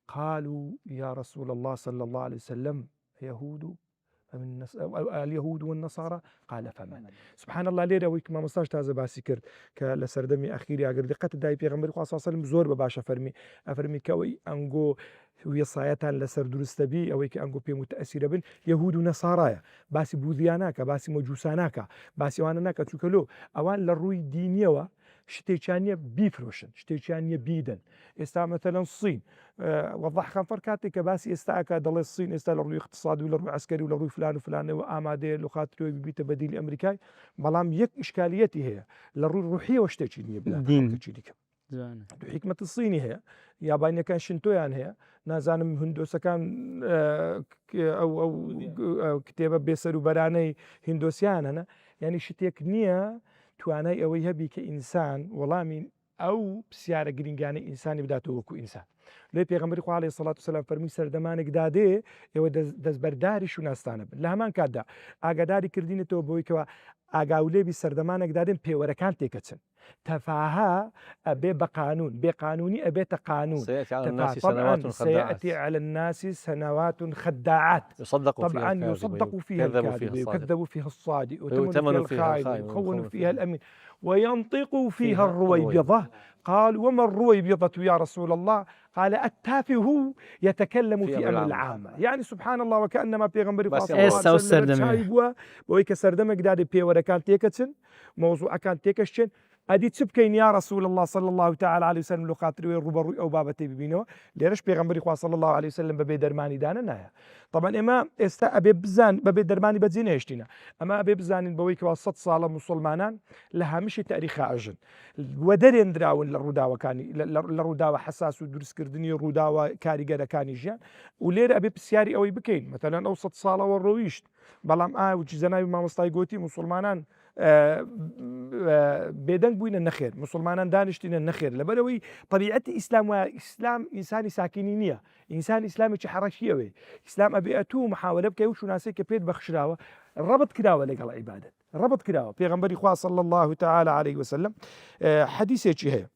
قالوا يا رسول الله صلى الله عليه وسلم اليهود والنصارى قال فمن. سبحان الله لێرە ئەوەی کە مامۆستاش تازە باسی کرد کە لە سەردەمی ئەخیری ئەگەر دقت دای پێغەمبەری خوا صلی الله علیه و سلم زۆر بە باشە ئەفەرمی کە ئەوەی ئەنگۆ وێسایەتان لەسەر دروستەبی ئەوەی کە ئەنگۆ پێم متەئسیرە بن یەهود و نەسارایە باسی بوذیان ناکە باسی مەجووسان ناکە باسیوانە ناکە چووکەلۆ ئەوان لە ڕووی دینیەوە شتێکیان نیە بیفرۆشن شتێکیان نیە بیدەن ئێستا مەتەلەن سین وەضەحخان فەر کاتێک کە باسی ئێستاکە دەڵێ سین ئێستا لە ڕووی اقتصادی و لە ڕووی عسکەری و لە ڕووی فلان و فلانەوە ئامادەیە لە خاترۆی ببیتە بەدیلی ئەمریکای بەڵام یەک ئیشکالیەتی هەیە لە ڕووی ڕوحیەوە شتێکی نییە بڵێنچی دیکە حکمت سینی هەیە یابانیەکان شنتۆیان هەیە نازانم هندۆسەکان ئەو کتێبە بێسەر و بەرانەی هندۆسیان هەنە ینی شتێک نییە توانای ئەوەی هەبی کە ئینسان وەڵامی ئەو پرسیارە گرنگانەی ئینسانی بداتەوە وەکو ئینسان لێ پێغەمبەری خوا عەلەیهی سەڵات وسەلام فەرمووی سەردەمانێک دادێ ئێوە دەستبەرداری شوناستانە بن لە هەمان کاتدا ئاگاداری کردینێتەوە بەوەی کەوە ئاگاولێبی سەردەمانێک دادێن پێوەرەکان تێکەچن تەفاها ئەبێ بە قانون بێقانونی ئەبێتە قانون سيأتي على الناس سنوات خداعات طبعا يصدق فيها الكاذب ويكذب فيها الصادق ويؤتمن فيها الخائن ويخون فيها الأمين وينطق فيها الرويبضة قال وما الرويبضة يا رسول الله قال التافه يتكلم في أمر العامة يعني سبحان الله وكأنما بيغمبري ئێستا سەردەمێ بۆی کە سەردەمێک دادێ پێوەرەکان تێکەچن مۆزوعەکان تێکەشتێن ئەدی چ بکەین یا رسول الله صلى الله تعالى عليه وسلم لە خاترەوەی ڕوبەڕووی ئەو بابەتەی ببینەوە لێرەش پێغەمبەری خوا صلى الله عليه وسلم بەبێ دەرمانی دانە نایە طبعا ئێمە ئێستا ئەبێ بزان بەبێ دەرمانی بەجێ نەهێشتینە ئەمە ئەبێ بزانین بەوەی کەوا 100 ساڵە موسڵمانان لە هەمیشی تاریخا ئەژن وە دەرێنراون لە ڕووداوەکانی لە ڕووداوە حساس و دروستکردنی ڕووداوە کاریگەرەکانی ژیان و لێرە ئەبێ پرسیاری ئەوەی بکەین مەتەلەن ئەو 100 ساڵەوە ڕۆیشت بەڵام ئاوی زەناوی مامۆستای گوتی موسڵمانان بێدەنگ بووینە نەخێر مسلمانان دانیشتینە نەخێر لەبەرەوەی طبیعەتی ئیسلام وایە ئیسلام ئینسانی ساکینی نییە ئینسان ئیسلامێکی حەڕەکیەوەی ئیسلام ئەبێ ئەتوو محاولە بکەی و شوناسەی کە پێت بەخشراوە ڕەبط کراوە لەگەڵ عیبادەت ڕەبط کراوە پێغەمبەری خوا صلی الله تعالى عليه وسلم حەدیثێکی هەیە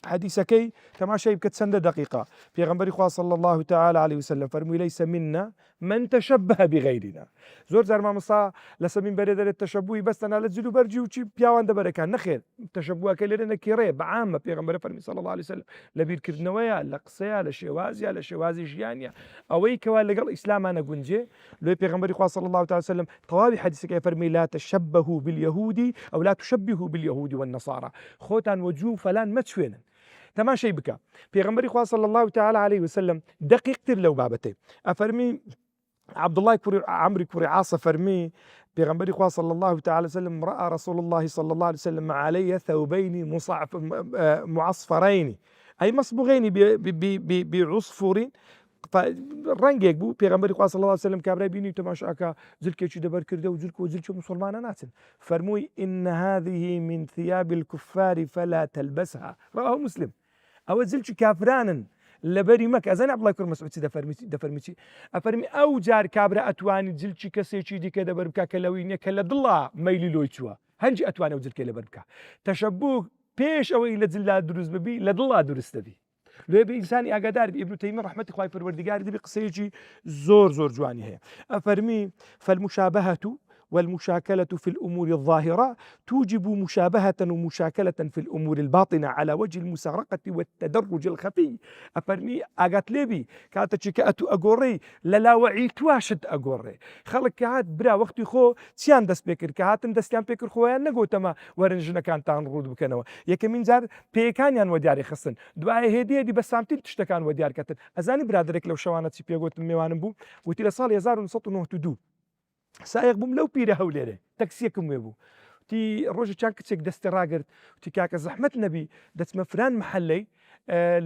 حديثكي تماشي بكت سند دقيقة في غنبري خوا صلى الله تعالى عليه وسلم فرمي ليس منا من تشبه بغيرنا زور زار ما مصا لسمين بريد التشبه بس أنا لزلو برجي وشي بياوان دبركان نخير تشبه كلنا كيري بعامة في غنبري فرمي صلى الله عليه وسلم لبير كردنويا لقصيا لشوازيا لشوازي جيانيا أوي كوال لقل إسلام أنا قنجي لو في غنبري خوا صلى الله تعالى وسلم طوابي حديثك فرمي لا تشبهوا باليهودي أو لا تشبهوا باليهود والنصارى خوتان وجوه فلان ما تشوينا تماشي بك پیغمبری خوا صلى الله تعالى عليه وسلم دقيق تر لو بابته أفرمي عبد الله عمرو كوري عاصة فرمي پیغمبری خوا صلى الله تعالى وسلم رأى رسول الله صلى الله عليه وسلم علي ثوبين معصفرين أي مصبوغين بعصفور ڕەنگێک بوو پێغەمبەری خوا صلی الله عليه وسلم کابرای بینی تەماشاکە جلکێکی دەبەر کردە و جلک و جلکی مسلمانە ناچن فەرمووی إن هذه من ثياب الكفار فلا تلبسها رواه مسلم ئەوە جلکی کافرانن لەبەری مەکە ئەزانێ عەبدوڵای کوڕی مەسعود دەفەرمی ئەفەرمی ئەو جار کابرا ئەتوانی جلکی کەسێکی دیکە دەبەر بکە کە لەوەی نییە کە لە دڵا مەیلی لۆی چووە هەنجی ئەتوانێ و جلکێ لەبەر بکە تەشەبوه پێش ئەوەی لە جللا دروست ببی لە دڵا دروستە بی لێ بە ئینسانی ئاگادار بی ئیبن تەیمیە ڕەحمەتی خوای پەروەردگاری دەبی قسەیەکی زۆر جوانی هەیە ئەفەرمی فالمشابهة والمشاكلة في الأمور الظاهرة توجب مشابهة ومشاكلة في الأمور الباطنة على وجه المسارقة والتدرج الخفي أفرمي أقات ليبي كاتشيك أتو أقوري للا وعي تواشد أقوري خلق كهات برا وقت خو تيان دس بكر كهاتن دستيان بكر خويا نقو تما ورنجنا كان تان رود بكنوا يكمين زار بيكان يان ودياري خصن دعاء هدي بس سامتين تشتكان وديار كتن أزاني برادرك لو شوانا تي بيقوت ميوان بو وتي لصال يزار نصط نهتدو سائق بوم لەو پیرە هەولێرە تەکسیەکم وێ بوو تی ڕۆژە چان کچێک دەستی ڕاگرت وتی کاکە زەحمەت نەبی دەچمە فران محەلەی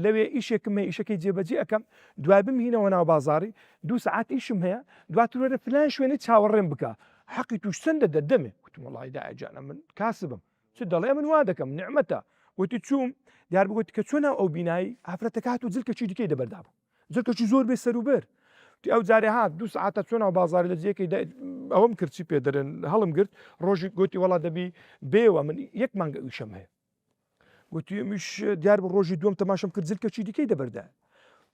لەوێ ئیشێکم هەیە ئیشەکەی جێبەجێ ئەەکەم دوای بمهینەوە ناو بازاڕی 2 ساعات ئیشم هەیە دواتر وەرە فلان شوێنە چاوەڕێم بکە حەقی توش چەندە دەدەمێ وتم وەڵی داعیجانە من کاسبم چ دەڵێ من وا دەکەم نیعمەتە وتی چووم دیار بگوتی کە چۆن ئەو بینایی ئافرەتەکە هات و جلکەکی دیکەی دەبەردا بوو جلکەکی زۆر بێ سەروبەر ئەو جارێ هات 2 ساعتە چۆنەوە بازار لە جێەکەی ئەوەم کردچی پێ دەرن هەڵم گرت ڕۆژی گوتی وەڵا دەبی بێوە من یەک مانگە ئیشەم هەیە گوتی ئەمیش دیار بە ڕۆژی دووەم تەماشەم کرد جلکەکی دیکەی دەبەردا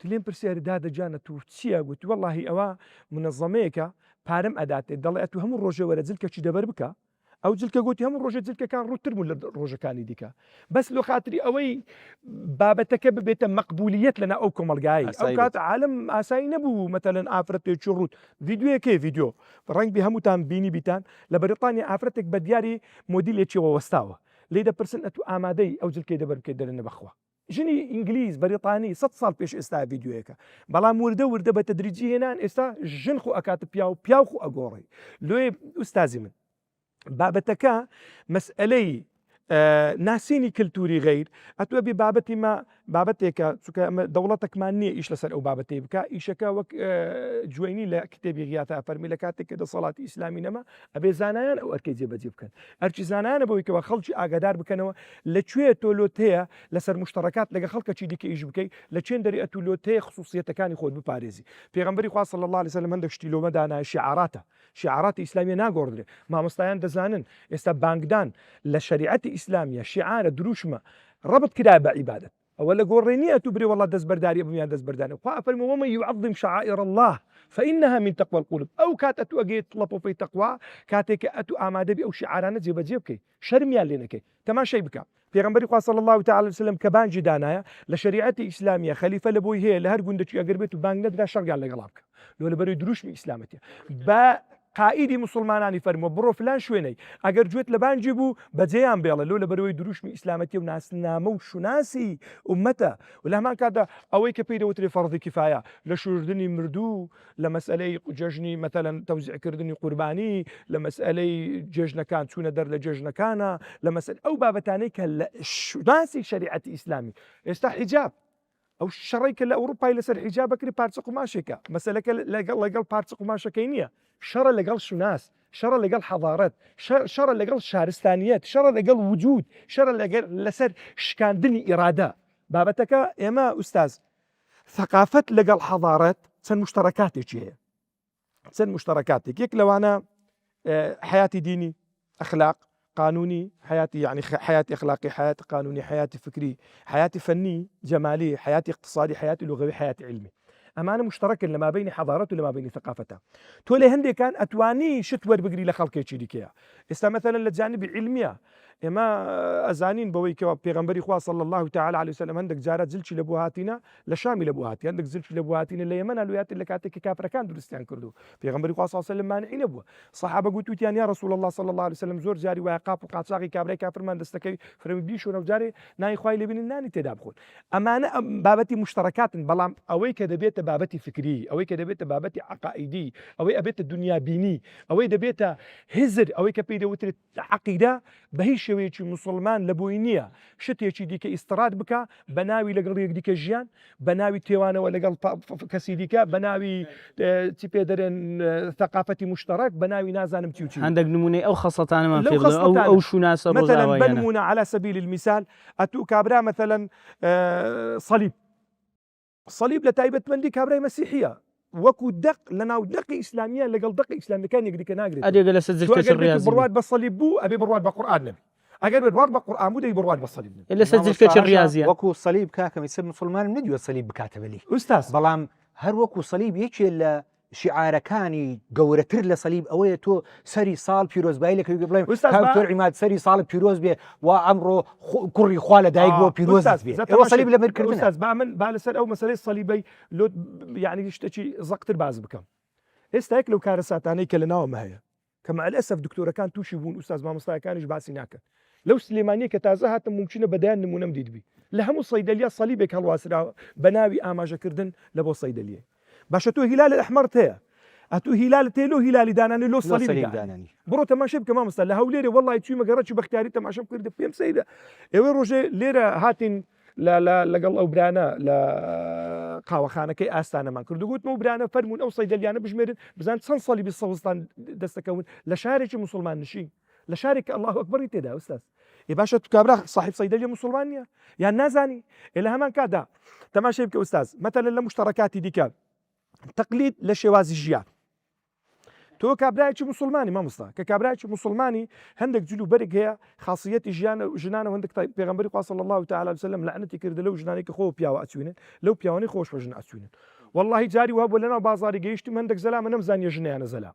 لێم پرسیاری دادەجانە تو چییە گوتی وەڵاهی ئەوە منەظەمەیەکە پارەم ئەداتێ دەڵێ ئەتو هەموو ڕۆژێ وەرە جلکەکی دەبەر بکە ئەو جلکە گوتی هەموو ڕۆژە جلکەکان ڕووتر بوون لە ڕۆژەکانی دیکە بەس لە خاتری ئەوەی بابەتەکە ببێتە مەقبولیەت لەنا ئەو کۆمەلگایی ئەو کات عالم ئاسایی نەبوو مەتەلەن ئافرەتێکی ڕوت ڤیددیوەکەی ڤیددیۆ ڕەنگبی هەمووتان بینی بیتان لە بەریتانیا ئافرەتێک بە دیاری مۆدیلێکیەوە وەستاوە لێ دەپرسن ئەتو ئامادەی ئەو جلکەی دەبەر بکەیت دەرێنە بەخوا ژنی ئینگلیز بەریتانی 100 ساڵ پێش ئێستا ڤیددیوەکە بەڵام وردە بە تەدریجی هێنان ئێستا ژن خو ئەکاتە پیا خو ئەگۆڕی لێ ئوستازی من بابەتەکە مەسئلەی ناسینی کللتوری غیر ئەتوە بێ بابەتی ما بابەتێکە چونکە ئەمە دەوڵەتێکمان نییە ئیش لەسەر ئەو بابەتەی بکە ئیشەکە وەک جوێنی لە کتێبی غیاتە فەرمی لە کاتێک کە دەسەڵاتی ئیسلامی نەما ئەبێ زانایان ئەو ئەرکەی جێبەجێ بکەن ئەرچی زانایانە بەوەیکەوە خەڵکی ئاگادار بکەنەوە لەکوێ تۆ لۆتەیە لەسەر مشتەڕەکات لەگە خەڵکەکی دیکە ئیش بکەیت لە چێن دەری ئەتو لۆتەیە خصوصیەتەکانی خۆت بپارێزی پێغەمبەری خوا صلی الله علیه وسلم هەندێک شتی لۆمە دانایە شعارات ئیسلامی ناگۆڕدرێ مامۆستایان دەزانن ئێستا بانگدان لە شریعەتی ئیسلامیە شعارە دروشمە ڕەبط کرا بە عیبادەت ئەوە لە گۆڕێنی ئەتو برێ والله دەستبەرداری بمیان دەستبەردانە خوا فەرمووە ومن يعظم شعائر الله فإنها من تقوى القلوب ئەو کات ئەتو ئەگەیت لەپۆپەی تەقوا کاتێککە ئەتو ئامادە بی ئەو شعارانە جێبەجێ بکەیت شەرمیان لێ نەکەی تەماشای بکە پێغەمبەری خوا صلی الله تعالی وسلم کە بانگی دانایە لە شریعەتی ئیسلامیە خەلیفە لە بۆی هەیە لە هەر گوندەکی ئەگەر بێت و بانگ نەدرا شەڕیان لەگەڵا بکە لەبەروی دروشمی ئیسلامەتە بە قائیدی مسلمانانی فەرمووە بڕۆ فلان شوێنەی ئەگەر گوێت لە بانگی بوو بەجێیان بێڵە لۆ لە بەرەوەی دروشمی ئیسلامەتی و ناسنامە و شوناسی ئومەتە و لە هەمان کاتدا ئەوەی کە پێی دەوترێ فەرضی کیفایە لە شوردنی مردوو لە مەسئلەی جەژنی مەتەلەن تەوزیعکردنی قوربانی لە مەسئلەی جێژنەکان چوونە دەر لە جێژنەکانە لە مەسئلە ئەو بابەتانەی کە لە شوناسی شریعەتی ئیسلامی ئێستا حیجاب ئەو شەڕی کە لە ئەوروپای لەسەر حیجاب بکری پارچە قوماشێکە مەسەلەکە لەگەڵ پارچە قوماشەکەی نییە شەڕە لەگەڵ شوناس شەڕە لەگەڵ حەضارەت شەڕە لەگەڵ شارستانیەت شەڕە لەگەڵ وجود شەڕە لەسەر شکاندنی ئیرادە بابەتەکە ئێمە ئوستاز ثەقافەت لەگەڵ حەضارەت چەند مشتەڕەکاتێکی هەیە چەند مشتەڕەکاتێک یەک لەوانە حیاتی دینی ئەخلاق قانوني حياتي يعني حياتي أخلاقي حياتي قانوني حياتي فكري حياتي فني جمالي حياتي اقتصادي حياتي لغوي حياتي علمي أمانة مشتركة لما بين حضارته ولما بين ثقافته تولي هندي كان أتواني شتور بقري لخلقي تشيديكيا استا مثلا للجانب علمية إما أزانين بويك بيغمبري خوا صلى الله تعالى عليه وسلم عندك جارات زلشي لبوهاتنا لشامي لبوهاتي عندك زلشي لبوهاتنا اللي يمنى الويات اللي كاتك كافر كان درستيان كردو بيغمبري خوا صلى الله عليه وسلم مانعين أبوه صحابة قلت يا رسول الله صلى الله عليه وسلم زور جاري وعقاب وقاصاغي كابري كافر من دستكي فرمي بيشو نوجاري ناي خواي لبن الناني تدابخون أمانة بابتي مشتركات بلام أوي كده بيت بابتي فكري أوي كده بيت بابتي عقائدي أوي أبيت الدنيا بيني أوي ده بيت هزر أوي كبيدة وتر عقيدة بهيش شويتي مسلمان لبوينية شتيتي ديك استراد بك بناوي لقل ديك جيان بناوي تيوانا ولا قل كسي ديك بناوي تبيدرن ثقافتي مشترك بناوي نازان متيوتي عندك نمونة أو خاصة ما في أو شو ناس مثلا بنمونة على سبيل المثال أتو كابرا مثلا صليب الصليب لتايبة مندي كابرا مسيحية وكو دق لنا ودق إسلامية لقل دق إسلامي كان يقدي كناقري أدي جلس الزلكة الرياضي برواد بالصليب بو أبي برواد بالقرآن نبي أجر برواد بالقرآن مو ده برواد بالصليب نبي إلا الزلكة الرياضي وكو الصليب كاكم يسمى مسلمان من يدو الصليب بكاتب لي أستاذ بلام هر وكو صليب يجي شعارەکانی گەورەتر لە سەلیب ئەوەیە تۆ سەری ساڵ پیرۆزبایی لەکەوی بڵێم تۆ عیماد سەری ساڵ پیرۆز بێ و ئەمڕۆ کوڕی خوا لە دایک بۆ پیرۆز بێ ئەوە سەلیب لە میرکردن ئوستاز با من با لەسەر ئەو مەسەلەی سەلیبەی لۆ یعنی شتێکی زەقتر باز بکەم ئێستا یەک لەو کارە ساتانەی کە لەناوەمە هەیە کە مع الأسف دکتۆرەکان تووشی بوون ئوستاز مامۆستایەکانیش باسی ناکەن لەو سلێمانیە کە تازە هاتم ممکنە بەدایان نمونەم دیدبی لە هەموو سەیدەلیا سەلیبێک هەڵواسراوە بە ناوی ئاماژەکردن لە بۆ سەیدەلیە باشە تۆ هیلال الأحمر تەیە ئەتو هیلال تێلۆ هیلالی دانانی لۆ سەلیب دانانی بڕۆ تەماشای بکە مامۆستا لە هەولێرە وەڵی چوومە گەڕەکی بەختیاری تەماشام کردە پێم سەیدە ئێوە ڕۆژێ لێرە هاتین لەگەڵ ئەو برانە لە قاوەخانەکەی ئاستانەمان کردوگوتمە و برانە فەرمونون ئەو سەیدەلیانە بژمێرن بزان چەند سەلیبی سەوزستان دەستەکەون لە شارێکی مسلمان نشین لە شارێک الله ئەکبەری تێدا ئوستاز ێ باشە تو کابرا صاحب سەیدەلیە مسلمان نییە یان نازانی لە هەمان کاتدا تەماشای بکە ئوستاز مەتەلەن لە مشتەڕەکاتی دیکە تەقلید لە شێوازی ژیان تۆ کابرایکی مسلمانی مامۆستا کە کابرایکی مسلمانی هەندێک جلو بەرێک هەیە خاصیەتی ژنانە هەندێک پێغەمبەری خوا صلی الله تعالی علیه وسلم لعنەتی کردە لەو ژنانەی کە خۆ پیاوە ئەچوینن لەو پیاوانەی خۆش بە ژن ئەچوینن والله جاری وهە بۆ لەناو بازاری گەیشتم هەندێک زەلامە نەمزانیە ژنیانە زەلا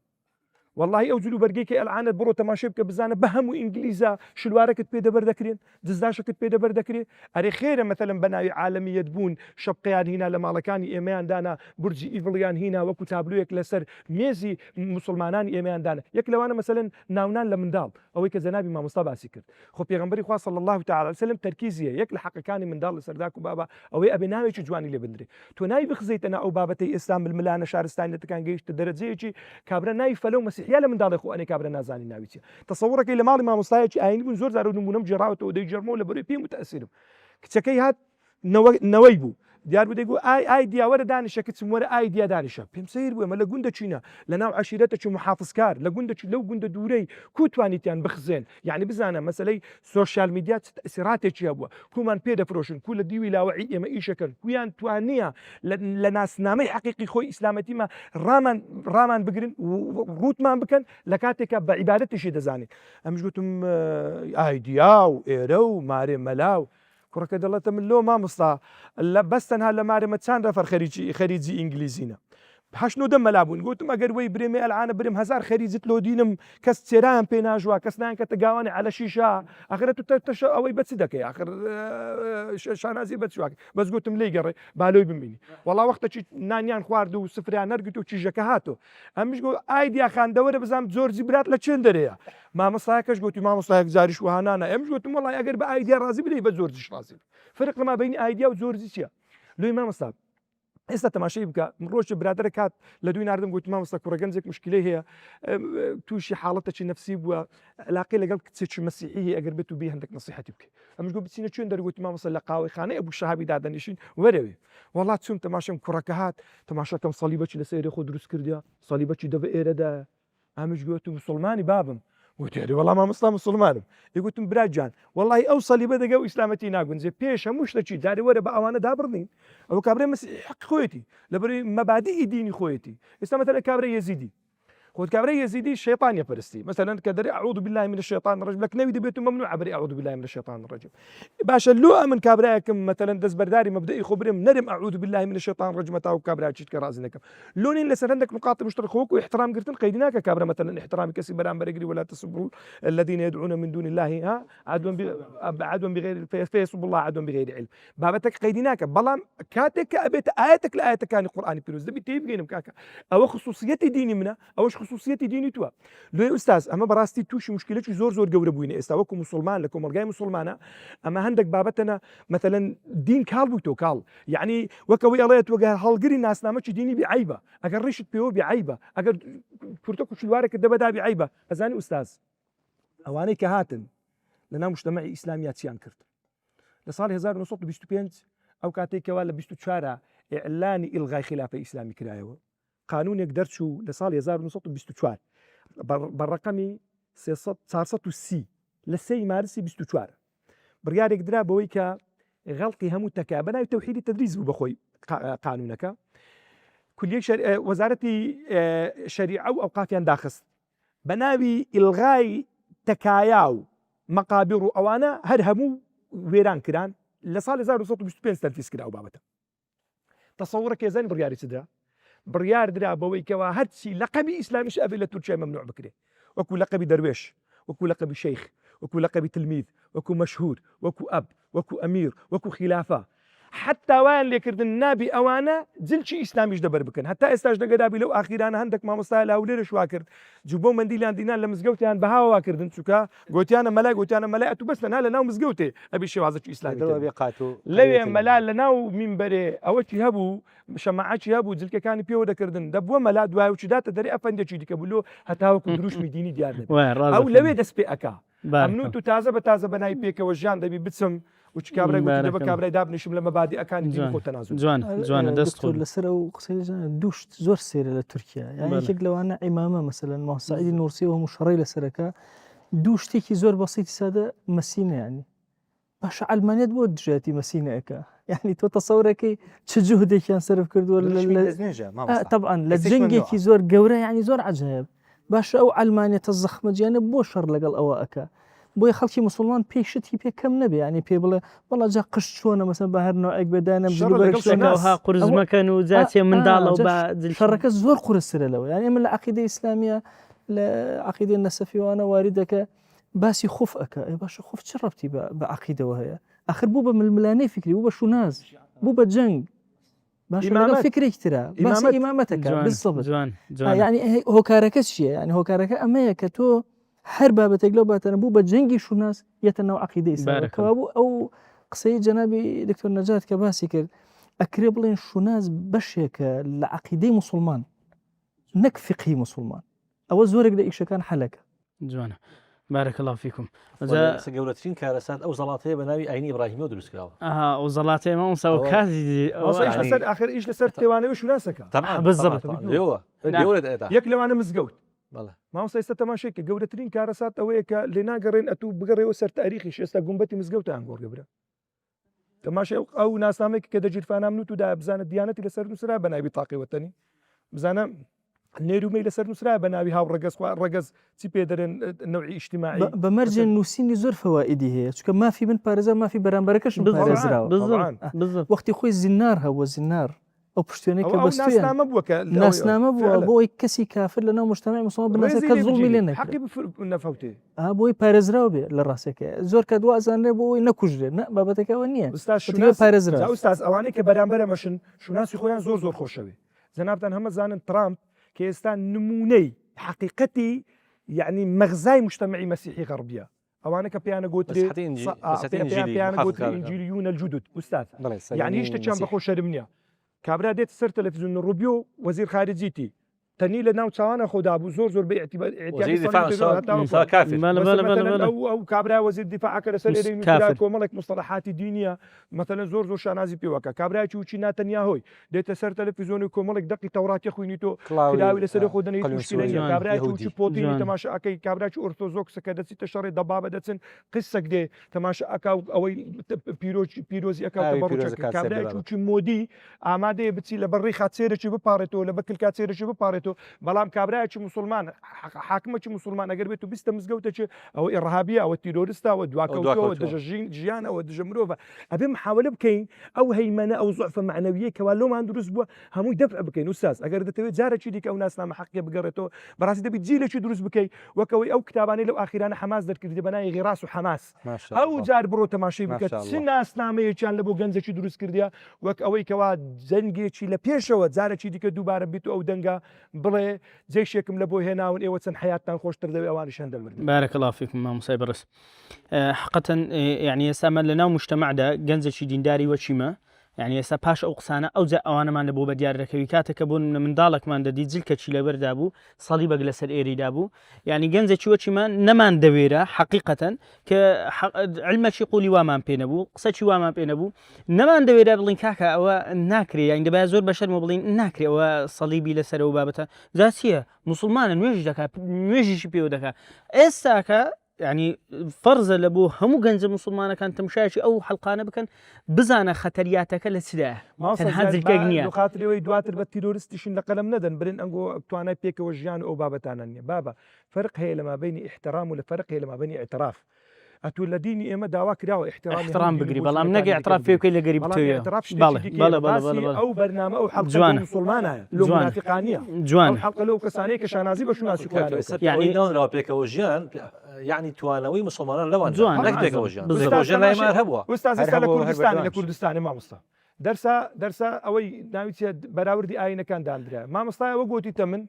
والله ئەو جلو بەرگێکی ئەلعانت بڕۆ تەماشای بکە بزانە بە هەموو ئینگلیزە شلوارەکەت پێ دەبەر دەکرێن دزداشەکەت پێ دەبەر دەکرێت ئەرێ خێرە مەتەلەن بە ناوی عالەمیەت بوون شەپقەیان هینا لە ماڵەکانی ئێمەیان دانا بورجی ئیڤڵیان هینا وەکو تابلویەک لەسەر مێزی مسلمانانی ئێمەیان دانا یەک لەوانە مەسەلەن ناونان لە منداڵ ئەوەی کە جەنابی مامۆستا باسی کرد خۆ پێغەمبەری خوا صلی الله تعالی علیه وسلم تەرکیزیە یەک لە حەقەکانی منداڵ لەسەر داک و بابا ئەوەی ئەبێ ناوێکی جوانی لێ بندرێ تۆ ناوی بخزەیتەنە ئەو بابەتەی ئێستا ململانە شارستانیەتەکان گەیشتە دەرەجەیەکی کابرا ناوی فەلە و مەسیحیا لە منداڵی خۆ ئەنێ کابرا نازانی ناوی چییە تەسەوڕەکەی لە ماڵی مامۆستایەکی ئاینی بوون زۆر جار نمونەم جێراوەتەوە دەیجەرمەوە لە بەروی پێی متەئەسیرم کچەکەی هات نەوەی بوو دیار بوو دەیگو ئای دیاوەرە دانیشەکە چم وەرە ئای دیا دانیشە پێم سەیر بووە مە لە گوندە چینە لە ناو عەشیرەتێکی محافظکار لە گوندە لەو گوندە دوورەی کو توانیتیان بخزێن یعنی بزانە مەسەلەی سۆشیال میدیا چ تەئسیراتێکی هەبووە کومان پێ دەفرۆشن کو لە دیوی لاوەعی ئێمە ئیشەکەن کویان توانیە لە ناسنامەی حەقیقی خۆی ئیسلامەتیمە ڕامان بگرن ڕوتمان بکەن لە کاتێکە بە عیبادەتیشی دەزانین ئەمش گوتم ئایدیا و ئێرە و مارێ مەلاو کوڕەکە دەڵێتە من لۆ مامۆستا لە بەس تەنها لە مارێمە چند ڕەفەر خەریجی ئینگلیزینە 89 مەلا بوون گوتم ئەگەر وەی برێمێ ئەلعانە برم 1000 خەریجت لۆ دینم کەس چێرایان پێ ناژوە کەس نایان کە تەگاوانی عەلە شیشە ئاخرە تو تەشە ئەوەی بەچ دەکەی ئاخر شانازی بەچواک بەس گوتم لێی گەڕێ بالۆی بمینی وەڵا وەختەی نانیان خوارد و سفریان نەرگت و چیژەکە هاتۆ ئەمیش گوت ئایدیا خاندەوەرە بزانم زۆرجی برات لە چێن دەرەیە مامۆستایەکەش گوتی مامۆستایەک جاریش وهانانە ئەمش گوتم وەڵای ئەگەر بە ئایدیا ڕازی بدەی بە زۆرجیش ڕازی فرق لەما بینی ئایدیا و زۆرجی چییە لۆی مامۆستا ئێستا تەماشای بکە ڕۆژ برادرە کات لە دوی نردم گوتی مامۆستا کوڕەگەنجێک مشکلەی هەیە تووشی حاڵەتێکی نەفسی بووە علاقەی لەگەڵ کچێکی مەسیحی ئەگەر بێت و بێ هەندێک نەسیحەتی بکەی ئەمش گوت بچینە چێن دەرگوتی مامۆستا لە قاوەخانەی ئەبوو شەهابی دادەنیشین وەرەوێ وەڵات چوم تەماشام کوڕەکە هات تەماشاکەم سەلیبەکی لەسەر ئێرە خۆ دروست کردیە سەلیبەکی دەبە ئێرەدا ئەمش گوت مسلمانی بابم وتێری وەڵام مامۆستا مسلمانم یگوتم براجان وەڵی ئەو سەلیبە دەگە و ئیسلامەتی ناگونجێ پێش هەموو شتێکی داری وەرە بە ئەوانە دابڕنین ئەو کابرای مەسیحی حەق خۆیەتی لەبەرەوەی مەبادیئی دینی خۆیەتی ئێستا مەتەلە کابرای یەزیدی خۆت کابرای یەزیدی شەیطانیە پەرستی مثلا کە دەری ئەعوذ بالله من الشیطان الرجیم لەک نەوی دەبێت و مەمنوع عبری ئەعوذ بالله من الشیطان الرجیم باشە لۆ ئەمن کابرایەکەم مثلا دەستبەرداری مەبدەئی خۆ برێم نەرم ئەعوذ بالله من الشیطان الرجیم تا و کابرای چیت کە ڕازی نەکەم لۆنین لەسەر هەندێک نقاط مشترک خۆک و احترام گرتن قەیدی ناکە کابرا مثلا احترامی کەسی بەرامبەرەگری ولا تسبوا الذين يدعون من دون الله ها عدوا بغير فيسبوا الله عدوا بغير علم بابەتەك قەیدی ناکە بەڵام کاتێک کە ئەبێت ئاەتێک لە ئاەتەکانی قورئانی پیرۆز دەبی تێی بگەینم کاکە ئەوە خصوصیەتی دینی منە ئەوەش خصوصیەتی دینی تو لۆی ئوستاز ئەمە بەڕاستی تووشی مشکلێکی زۆر گەورە بووینە ئێستا وەکو مسلمان لە کۆمەلگای مسلمانە ئەمە هەندێک بابەتەنە مثلەن دین کاڵ بوویتۆ کاڵ یعنی وەکەوەی ئەڵێت وەگە هەڵگری ناسنامەکی دینی بیعیبە ئەگەر ڕیشت پێوە بیعیبە ئەگەر کورتە و شلوارێکت دەبەدا بیعیبە ئەزانی ئوستاز ئەوانەی کە هاتن لە ناو مجتەمەعی ئیسلامیات چیان کرد لە ساڵی 1925 ئەو کاتێکەوە لە 24 ئیعلانی ئیلغای خلافەی ئیسلامی کرایەوە قانونێک دەرچوو لە ساڵی 1924 بەڕەقەمی 430 لە 3 مارسی 24 بڕیارێک درا بەوەی کە غەڵقی هەموو تەکا بەناوی تەوحیدی تەدریس بوو بەخۆی قانونەکە کولیەی وەزارەتی شەریعە و ئەوقافیان داخست بەناوی ئیلغای تەکایا و مەقابر و ئەوانە هەر هەموو وێران کران لە ساڵی 1925 تەنفیز کرا و بابەتە تەسەوڕە کێزانی بڕیاری چ درا بڕیار درا بەوەی کەوا هەرچی لەقەبی ئیسلامیش ئەبێ لە تورکیا مەمنوع بکرێ وەکو لەقەبی دەروێش وەکو لەقەبی شەیخ وەکو لەقەبی تلمیذ وەکو مەشهور وەکو ئەب وەکو ئەمیر وەکو خلافە حتى وان لێکردن نابی ئەوانە جلچی ئیسلامیش دەبەر بکەن هەتا ئێستاش دەگەدابی لەو ئاخیرانە هەندێک مامۆستا لە هەولێرە شوا کرد جوبۆ مەندیلیان دینان لە مزگەوتیان بەهاوا کردن چووکە گوتیانە مەلای گوتیانە مەلای ئەتو بەس لەنا لە ناو مزگەوتێ ئەبی شێوازەکی ئیسلامی لەوێ مەلا لە ناو مینبەرێ ئەوەی هەبوو شەماعەتی هەبوو جلکەکانی پێوە دەکردن دەبووە مەلا دوای و چداتە دەری ئەفەندێکی دیکە بوو لۆ هەتاوەکو دروشمی دینی دیار دەبێت ئەو لەوێ دەست پێ ئەکا ئەمنوت و تازە بە تازە بەنای پێکەوە ژیان دەبی بچم وچ کابرای گوتی دەبە کابرای دابنیشم لە مەبادیئەکانی دینی خۆ تەنازوڵ جوانە دەست خۆ لەسەر ئەو قسەی دووشت زۆر سێرە لە تورکیا یان یەکێک لەوانە ئیمامە مەسەلەن ماسعیدی نورسی و هەموو شەڕی لەسەرەکە دوو شتێکی زۆر بەسیتی سادە مەسینە ینی باشە ئەلمانیەت بۆ دژاتی مەسینەکە یعنی تۆ تەسەورەکەی چ جوهدێکیان سەرف کردووە طبعا لە جەنگێکی زۆر گەورە یعنی زۆر عەجایب باشە ئەو ئەلمانیەتە زەخمەجیانە بۆ شەڕ لەگەڵ ئەوە ئەکا بۆی خەڵکی مسلمان پێشتی پێ کەم نەبێ ینی پێ بڵێ بەڵا جا قشت چۆنە مەسەن بە هەر نوعێک بێدانم ها قورزمەکەن و جاچێ منداڵە و بە شەڕەکە زۆر قورسرە لەوە یعنی من لە عەقیدەی ئیسلامیە لە عقیدەی نەسەفیوانە واردەکە باسی خوف ئەکە باشە خوف چ ڕەبتی بە عقیدەوە هەیە ئاخر بوو بە ململانەی فکری بوو بە شوناز بوو بە جەنگ باش فکرێک ترە باسی ئیمامەتەکە بالضبط یعنی هۆکارەکە چییە یعنی هۆکارەکە ئەمەیە کە تۆ هەر بابەتێک لەو باتەنە بوو بە جەنگی شوناس یەتە ناو عقیدەی ئیسلامەوە بوو ئەو قسەی جەنابی دکتۆر نەجات کە باسی کرد ئەکرێ بڵێن شوناز بەشێکە لە عقیدەی موسڵمان نەک فقهی موسڵمان ئەوە زۆرێک لە ئیشەکان حەلەکە جوانە بارك الله فيكم گەورەترین کارەسات ئەو زەڵاتەیە بە ناوی ئاینی ئیبراهیمەوە دروست کراوە ئەو زەڵاتەیە مامۆستا و کاتی آخر ئیش لەسەر تێوانەوە شوناسەکە بالضبط یەک لەوانە مزگەوت مامۆستا ئێستا تەماشێک کە گەورەترین کارەسات ئەوەیە کە لێ ناگەڕێن ئەتوو بگەڕێەوە سەر تاریخیش ئێستا گومبەتی مزگەوتە ئەنگۆڕگەبرە تەماشای ئەو ناسنامەیە کە دەجیرفانام نووتدا بزانە دیانەتی لەسەر نووسرا بە ناوی تاقیوەتەنی بزانە نێرومەی لەسەر نووسرا بە ناوی هاو ڕەگەز چی پێ دەرێن نەوعی ئیجتیماعی بەمەرجێ نووسینی زۆر فەوائدی هەیە چونکە مافی من پارێزا مافی بەرامبەرەکەشم پارێزراوە وەختی خۆی زینار هەوە زینار ئەو پشتێنەی کە ناسنامە بووە کە ناسنامە بووە بۆی کەسی کافر لەناو مجتەمەعی مسلمان بناسێت کە زوڵمی لێ نەکرێت حەقی نەفەوتێ بۆی پارێزراوە بێ لە ڕاستەکە زۆر کە دوازانێ بۆی نەکوژرێت بابەتەکەەوە نییە پارێزرا ئوستاز ئەوانەی کە بەرامبەرە مەشن شوناسی خۆیان زۆر خۆشەوێ جەنابتان هەمە زانن ترامپ کە ئێستا نمونەی حقیقەتی یعنی مەغزای مجتەمەعی مەسیحی غەربیە ئەوانە کە پێیانە گوترێ ئینجیلیون الجدد ئوستاز یعنی هیچ شتێکیان بەخۆ شەرم نییە کابرا دێتە سەر تەلەڤیزیۆن ڕوبیۆ وەزیر خارجیتی تەنی لە ناو چاوانە خۆدا بوو زۆر بە ئەو کابرا وەزیر دیفاعەکە لەسەر ئێرەی کۆمەڵێک مستەڵەحاتی دینیە مەثەلەن زۆر شانازی پێوەکە کابراایکی وچی ناتەنیاهۆی دێتە سەر تەلەڤیزیۆنی کۆمەڵێک دەقی تەوڕاتی خوێنی تۆ کلاوی لەسەر خۆ دەنێت کابراایکی وچی پۆتینی تەماشاکەی کابراکی ئۆرتۆزۆکسەکە دەچی تەشەڕێ دەبابە دەچن قسەک دێ تەماشاکە ئەوەی پیرۆزی ئەکە کابراایکی وچی مۆدی ئامادەیە بچی لە بەڕێی خاچێرەی بپارێتەوە لە بەکل کاچێرەی بپارێتەوە بەڵام کابراایکی مسلمان حاکمەکی مسلمان ئەگەر بێت و بیستە مزگەوتەچێ ئەوە ئێڕەهابیە ئەوە تیرۆریستەوە دواکەوتەوە دژە ژیان ئەوە دژە مرۆڤە ئەبێ محاولە بکەین ئەو هەیمەنە ئەو زوعفە معنەویە کەوا لۆمان دروست بووە هەمووی دەفع بکەین ئوستاز ئەگەر دەتەوێت جارێکی دیکە ئەو ناسنامە حەقیە بگەڕێتەوە بەڕاستی دەبێت جیلێکی دروست بکەی وەکەوەی ئەو کتابانەی لەو ئاخیرانە حەماس دەرکردی بەناوی غیراس و حەماس ئەو جار بڕۆ تەماشای بکات چ ناسنامەیەکیان لە بۆ گەنجێکی دروست کردیا وەک ئەوەی کەوا جەنگێکی لە پێشەوە جارێکی دیکە دووبارە بیت ئەو دەنگە بڵێ جێشێکم لە بۆ هێناون ئێوە چەند حیاتتان خۆشتر دەوێ ئەوانیشان دەمرد بارك الله فيكم مامۆسای بەڕێز حقیقەتەن یعنی ئێستا لە ناو مجتەمەعدا گەنجێکی دینداری وەچیمە یعنی ئێستا پاش ئەو قسانە ئەوجا ئەوانەمان لە بۆ بە دیار دەکەوی کاتێکە بۆ منداڵێکمان دەدی جلکەچی لەبەردا بوو سەلیبەک لەسەر ئێریدا بوو یعنی گەنجێکی وەچیمان نەمان دەوێرە حقیقەتەن کە علمەکی قولی وامان پێ نەبوو قسەی وامان پێ نەبوو نەمان دەوێرە بڵین کاکە ئەوە ناکرێ یان دەبای زۆر بەشەرمە بڵین ناکرێ ئەوە سەلیبی لەسەرەوە بابەتە جا چییە موسڵمانە نوێژ دەکات نوێژیشی پێوە دەکات ئێستاکە يعني فرزە لە بۆ هەموو گەنجە مسلمانەکان تەمشایکی ئەو حەڵقانە بکەن بزانە خەتەریاتەکە لە چدایە تەنها نییە خاترەوەی دواتر بە تیرۆریستیشن لە قەلەم نەدەن برن ئەنگۆ توانای پێکەوە ژیان ئەو بابەتانە نییە بابە فەرق هەیە لە مابینی احترام و لە فەرق هەیە لە مابینی اعتراف ئەتوو لە دینی ئێمە داوا کراوە احترام بگری بەڵام نەگە اعتراف پێ بکەی لە گەریب تۆیە ئەو بەرنامە ئەو حەڵقە مسلمانە لۆ منافقانیە جوان حەڵقە لەو کەسانەیە کە شانازی بە شوناسی یعنی ناونراوە پێکەوە ژیان یعنی توانەوەی مسلمانان لەوان جوان نەک پێکەوە ژیان لایمان هەبووە ئوستاز لە کوردستانی مامۆستا دەرسا ئەوەی ناوی بەراوردی ئاینەکان دانرا مامۆستایەوە گوتیتە من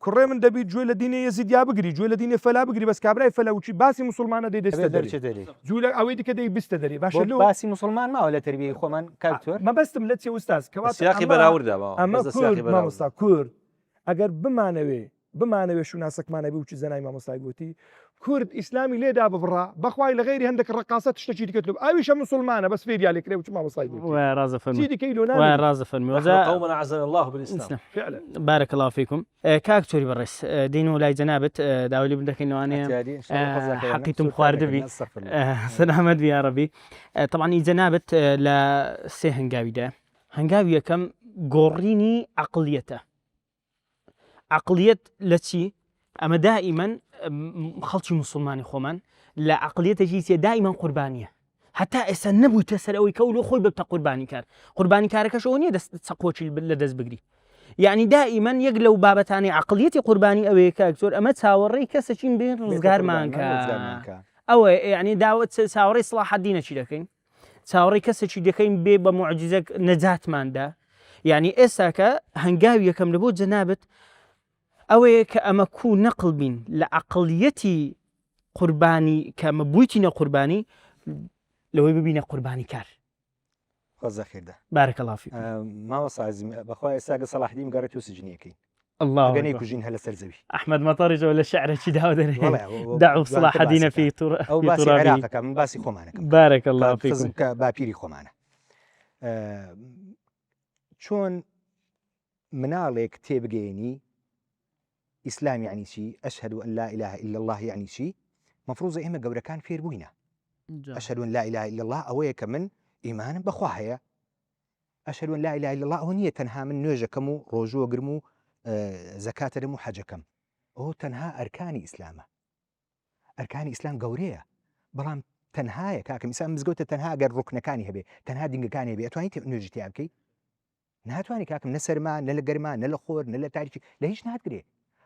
کوڕێ من دەبیت گوێ لە دینی یەزیدیا بگری گوێ لە دینی فەلا بگری بەس کابرای فەلاوچی باسی مسلمانە دەیدەستە دەرچێ دەری جوولە ئەوەی دیکە دەی بیستە دەری باشە لەو باسی مسلمان ماوە لە تربیەی خۆمان کاکتۆر مەبەستم لە چێ ئوستاز کەوا سیاقی بەراوردا ئەمە مامۆستا کورد ئەگەر بمانەوێ شوناسەکمانە بی وچی زەنای مامۆستای گوتی کورد ئیسلامی لێدا ببڕا بەخوای لە غیری هەندێک ڕقاسەت شتێکی دیکە ئەویشە مسلمانە بەس فێریا لێکرێ وچ مامۆستای ڕازە فەرمی قومنا عزنا الله بالإسلام بارك الله فيكم کاکتۆری بەڕێز دین و لای جەنابەت داوای بن دەکەینەوەوانەیە حەقیتم خواردبی سەلامەت بی یا ڕەبی طبعا جەنابەت لە سێ هەنگاویدا هەنگاوی یەکەم گۆڕینی عەقڵیەتە عقلية التي أما دائما خلطي مسلماني خومن لا عقلية جيسية دائما قربانية حتى إسا نبوي تسر أوي كولو خوي ببتا قرباني كار قرباني كاركا شونية تسقوشي لدز بقري يعني دائما یەک لەو بابەتانی عقلیەتی قوربانی ئەوەیە کاکتۆر ئەمە چاوەڕێی کەسەچین بێن ڕزگارمانکە ئەوە یعنی داوت چاوەڕێی سڵاح الدینە چی دەکەین چاوەڕێی کەسێکی دەکەین بێ بە معجزەک نەجاتماندا یعنی ئێستاکە هەنگاوی یەکەم لە بۆ جەنابەت ئەوەیە کە ئەمە کوو نەقڵ بین لە عقلیەتی قوربانی کە ئەمە بوویتینە قوربانی لەوەی ببینە قوربانی کار خۆزەخێردا بارەکە الله فیک ماوە سازم بەخوا ئێستاگە سەلاحدین گەڕێت و سجنیەکەی الله گەنەی کوژین هەلە سەر زەوی أحمد مطرجة ولا شعرك داو دعوا صلاح الدين في ئەو باسی عێراقەکە من باسی خۆمانەکەم بارك الله فيكم کە باپیری خۆمانە چۆن مناڵێک تێبگەێنی ئیسلام یعنی چی ئەشهد أن لا إله إلا الله یعنی چی مەفروضە ئێمە گەورەکان فێر بووینە ئەشهد أن لا إله إلا الله ئەوەیە کە من ئیمانم بەخوا هەیە ئەشهد أن لا إله إلا الله ئەوە نییە تەنها من نوێژەکەم و ڕۆژوەگرم و زەکاتەدەم و حەجەکەم ئەو تەنها ئەرکانی ئیسلامە ئەرکانی ئیسلام گەورەیە بەڵام تەنهایە کاکەم ئیسلام مزگەوتە تەنها ئەگەر ڕوکنەکانی هەبێ تەنها دینگەکانی هەبێ ئەتوانیت نوێژی تیا بکەی ناتوانانی کاکەم نە سەرما نە لە گەرما نە لە خۆر نە لە تاریکی لە هیچ ناتگرێ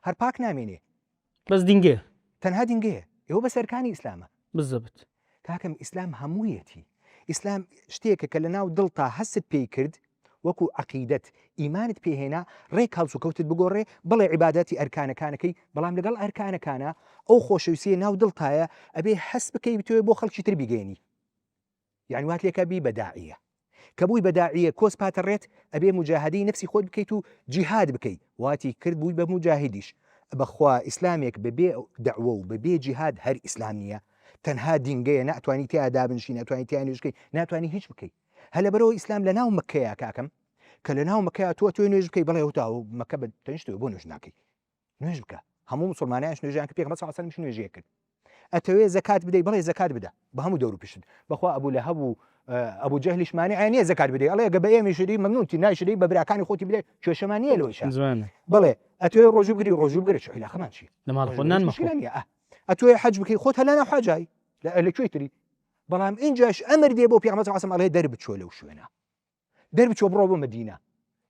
هەر پاک نامێنێ بس دينجي تەنها دینگەیە ئێوە بە سەرکانی ئیسلامە بالضبط کاکەم ئیسلام هەموویەتی ئیسلام شتێکە کە لە ناو دڵتا هەست پێی کرد وەکو عقیدەت ئیمانت پێهێنا ڕێک هەڵس و کەوتت بگۆڕێ بڵێ عیبادەتی ئەرکانەکانەکەی بەڵام لەگەڵ ئەرکانەکانە ئەو خۆشەویستیە ناو دڵتایە ئەبێ هەست بکەی بتوێ بۆ خەڵکی تر بیگەێنی یعنی وات لێکە بی بەداعیە کە بووی بەداعیە کۆس پاتەڕێت ئەبێ مجاهدی نفسی خۆت بکەیت و جیهاد بکەیت واتی کرد بووی بە مجاهدیش بەخوا ئیسلامێک بەبێ دەعوە و بەبێ جیهاد هەر ئیسلام نییە تەنها دینگەیە ناتوانانی تیا دابنشی ناتوانانی تیا نوێژکەی ناتوانانی هیچ بکەیت هەلە بەرەوە ئیسلام لە ناو مەکەیە کاکەم کە لە ناو مەکەیە تۆ نوێژ بکەی بەڵێ وتا و مەکە بە تەنیشتەوە بۆ نوێژ ناکەی نوێژ بکە هەموو مسلمانیانش نوێژیان کە پێغەمبەر صلی الله علیه و سلم نوێژیە کرد ئەتەوێ زەکات بدەی بڵێ زەکات بدە بە هەموو دەور و پشت بەخوا ئەبوو لەهەب و ئەبوو جەهلیش مانع نییە زەکات بدەی ئەڵێ گە بە ئێمەشری مەمنونتی نایشری بە براکانی خۆتی بدەی کێشەمان نییە لەوەیش بڵێ ئەتەوێ ڕۆژوو بگری ڕۆژوو بگرێت چ عیلاقەمان چی لە ماڵ خۆنان مشکلە ئەتوێ حەج بکەی خۆت هەلا ناو حەجای لەکوێ تری بەڵام اینجاش ئەمر دێ بۆ پێغەمبەر صلی الله علیه و سلم ئەڵێ دەربچۆ لەو شوێنە دەربچۆ بڕۆ بۆ مەدینە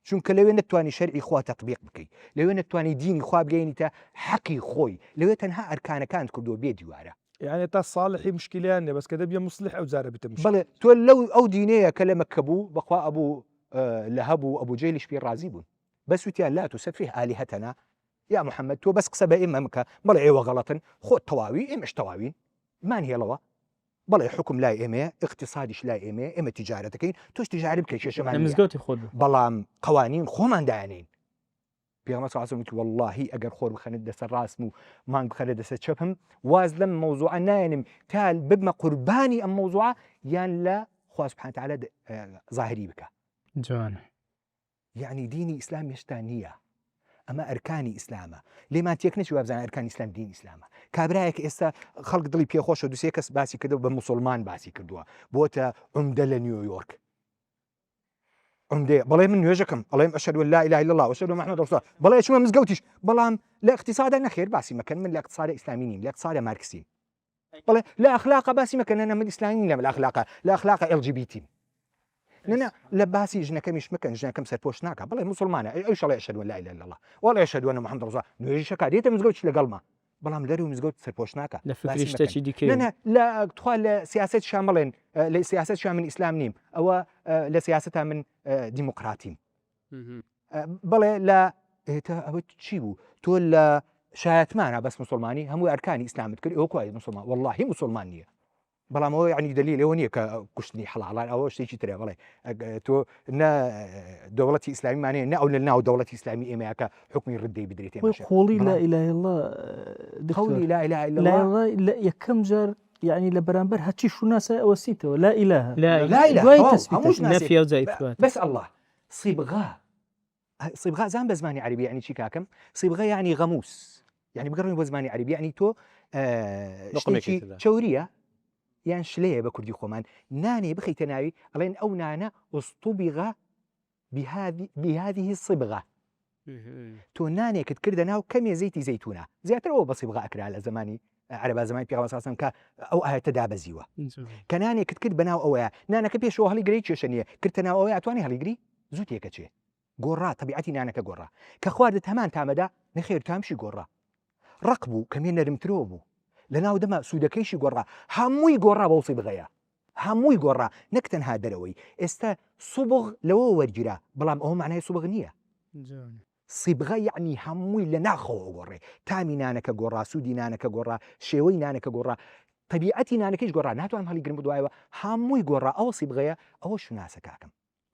چونکە لەوێ نەتوانی شەرعی خوا تەطبیق بکەیت لەوێ نەتوانی دینی خوا بگەینیتە حەقی خۆی لەوێ تەنها ئەرکانەکانت کردووە بێ دیوارە يعني تا صالحي مشكلة أني بس كده بيا مصلح أو زارة بتمشي بەڵێ تۆ لەو ئەو دینەیە کە لە مەککە بوو بەخوا ئەبوو لەهەب و ئەبوو جەیلیش پێی ڕازی بوون بەس وتیان لا تسفه آلهتنا یا محەممەد تۆ بەس قسە بە ئێمە مکە بەڵێ ئێوە غەڵەتن خۆت تەواوی ئێمەش تەواوین مان هێڵەوە بەڵێ حکم لای ئێمەیە اقتصادیش لای ئێمە ئێمە تیجارەتەکەین تۆش تیجاری بکەی کێشەمان مزگەوتی خۆت بەڵام قوانین خۆمان دایانین پێغەمبەر صلی الله علیه و سلم والله ئەگەر خۆر بخەنت دەسەر ڕاستم و مانگ بخەنە دەسەر چەپم واز لەم مەوزوعە نایەنم تا ببمە قوربانی ئەم مەوزوعە یان لە خوا سبحانه وتعالى ظاهری بکە جوانە یعنی دینی ئیسلام هێشتا نییە ئەمە ئەرکانی ئیسلامە لێمان تێک نەچی وابزانە ئەرکانی ئیسلام دینی ئیسلامە کابرایەک ئێستا خەڵک دڵی پێخۆشە دووسێ کەس باسی کردو بە موسڵمان باسی کردووە بۆتە عومدە لە نیویۆرک عمدێ بەڵێ من نوێژەکەم ئەڵێم ئەشهد أن لا إله إلا الله وأشهد أن محمد رسول الله بەڵێ چوومە مزگەوتیش بەڵام لە اقتصادا نەخێر باسی مەکەن من لە اقتصادە ئیسلامی نیم لە اقتصادە مارکسیم بەڵێ لە ئەخلاقا باسی مەکەن نە من ئیسلامی نیم لە ئەخلاقا لە ئەخلاقا LGBT نەنا لە باسی ژنەکەمیش مەکەن ژنەکەم سەرپۆش ناکە بەڵێ مسلمانە ئەوش ئەڵێ ئەشهد أن لا إله إلا الله وەڵێ ئەشهد أن محمد رسول الله نوێژی شەکا دێتە مزگەوتیش لەگەڵما بەڵام لەرەوەی مزگەوت سەرپۆش ناکە لە فکری شتێکی دیکە نەنا لە تخوا لە سیاست شامڵێن لە سیاست شام من ئیسلام نیم ئەوە لە سیاستا من دیموقراتیم بەڵێ لە ئەوە چی بوو تۆ لە شایەتمانە بەس مسلمانی هەموو ئەرکانی ئیسلامت کرد ئەوە کوای مسلمان واللهی مسلمان نییە بەڵام ئەوە یعنی دلیل ئەوە نییە کە کوشتنی حەڵاڵان ئەوە شتێکی ترە بەڵێ تۆ نە دەوڵەتی ئیسلامیمانەیە نە ئەو لە ناو دەوڵەتی ئیسلامی ئێمەیە کە حکمی ڕدەی بدرێت خۆڵی لا إله إلا الله قولی لا إله إلا الله یەکەم جار يعني لبرانبر هاتشي شو ناس وسيته لا إله لا إله نفي أو زي إثبات بس الله صبغة زان بزماني عربي يعني شي كاكم صبغة يعني غموس يعني بقرن بزماني عربي يعني تو شورية يعني شليه بكردي خومان ناني بخي تناوي ألين أو نانا اصطبغ بهذه الصبغة تو ناني كد كردنا وكم زيتي زيتونة زيتر أو بصبغة أكل على زماني عربا زمان پیغمبر صلی الله علیه و سلم او آیت دابزیوه کنانی کت بناو اویا نانا کپی شو هلی گری چشنیه کرتنا اویا توانی هلی گری زوتیه کچه گۆڕا تەبیعەتی نانەکە گۆڕا کە خواردت هەمان تامەدا نەخێر تامشی گۆڕا ڕق بوو کەمێ نەرمترۆ بوو لە ناو دەما سوودەکەیشی گۆڕا هەمووی گۆڕا بە وسڵی بغەیە هەمووی گۆڕا نەک تەنها دەرەوەی ئێستا سوبغ لەوە وەرگیرا بەڵام ئەوە معنای سوبغ نییە سیبغە یعنی هەمووی لە ناخەوە گۆڕێ تامی نانەکە گۆڕا سوودی نانەکە گۆڕا شێوەی نانەکە گۆڕا طبیعەتی نانەکەیش گۆڕا ناتوانم هەڵیگرم بدوایەوە هەمووی گۆڕا ئەوە سیبغەیە ئەوە شوناسە کاکەم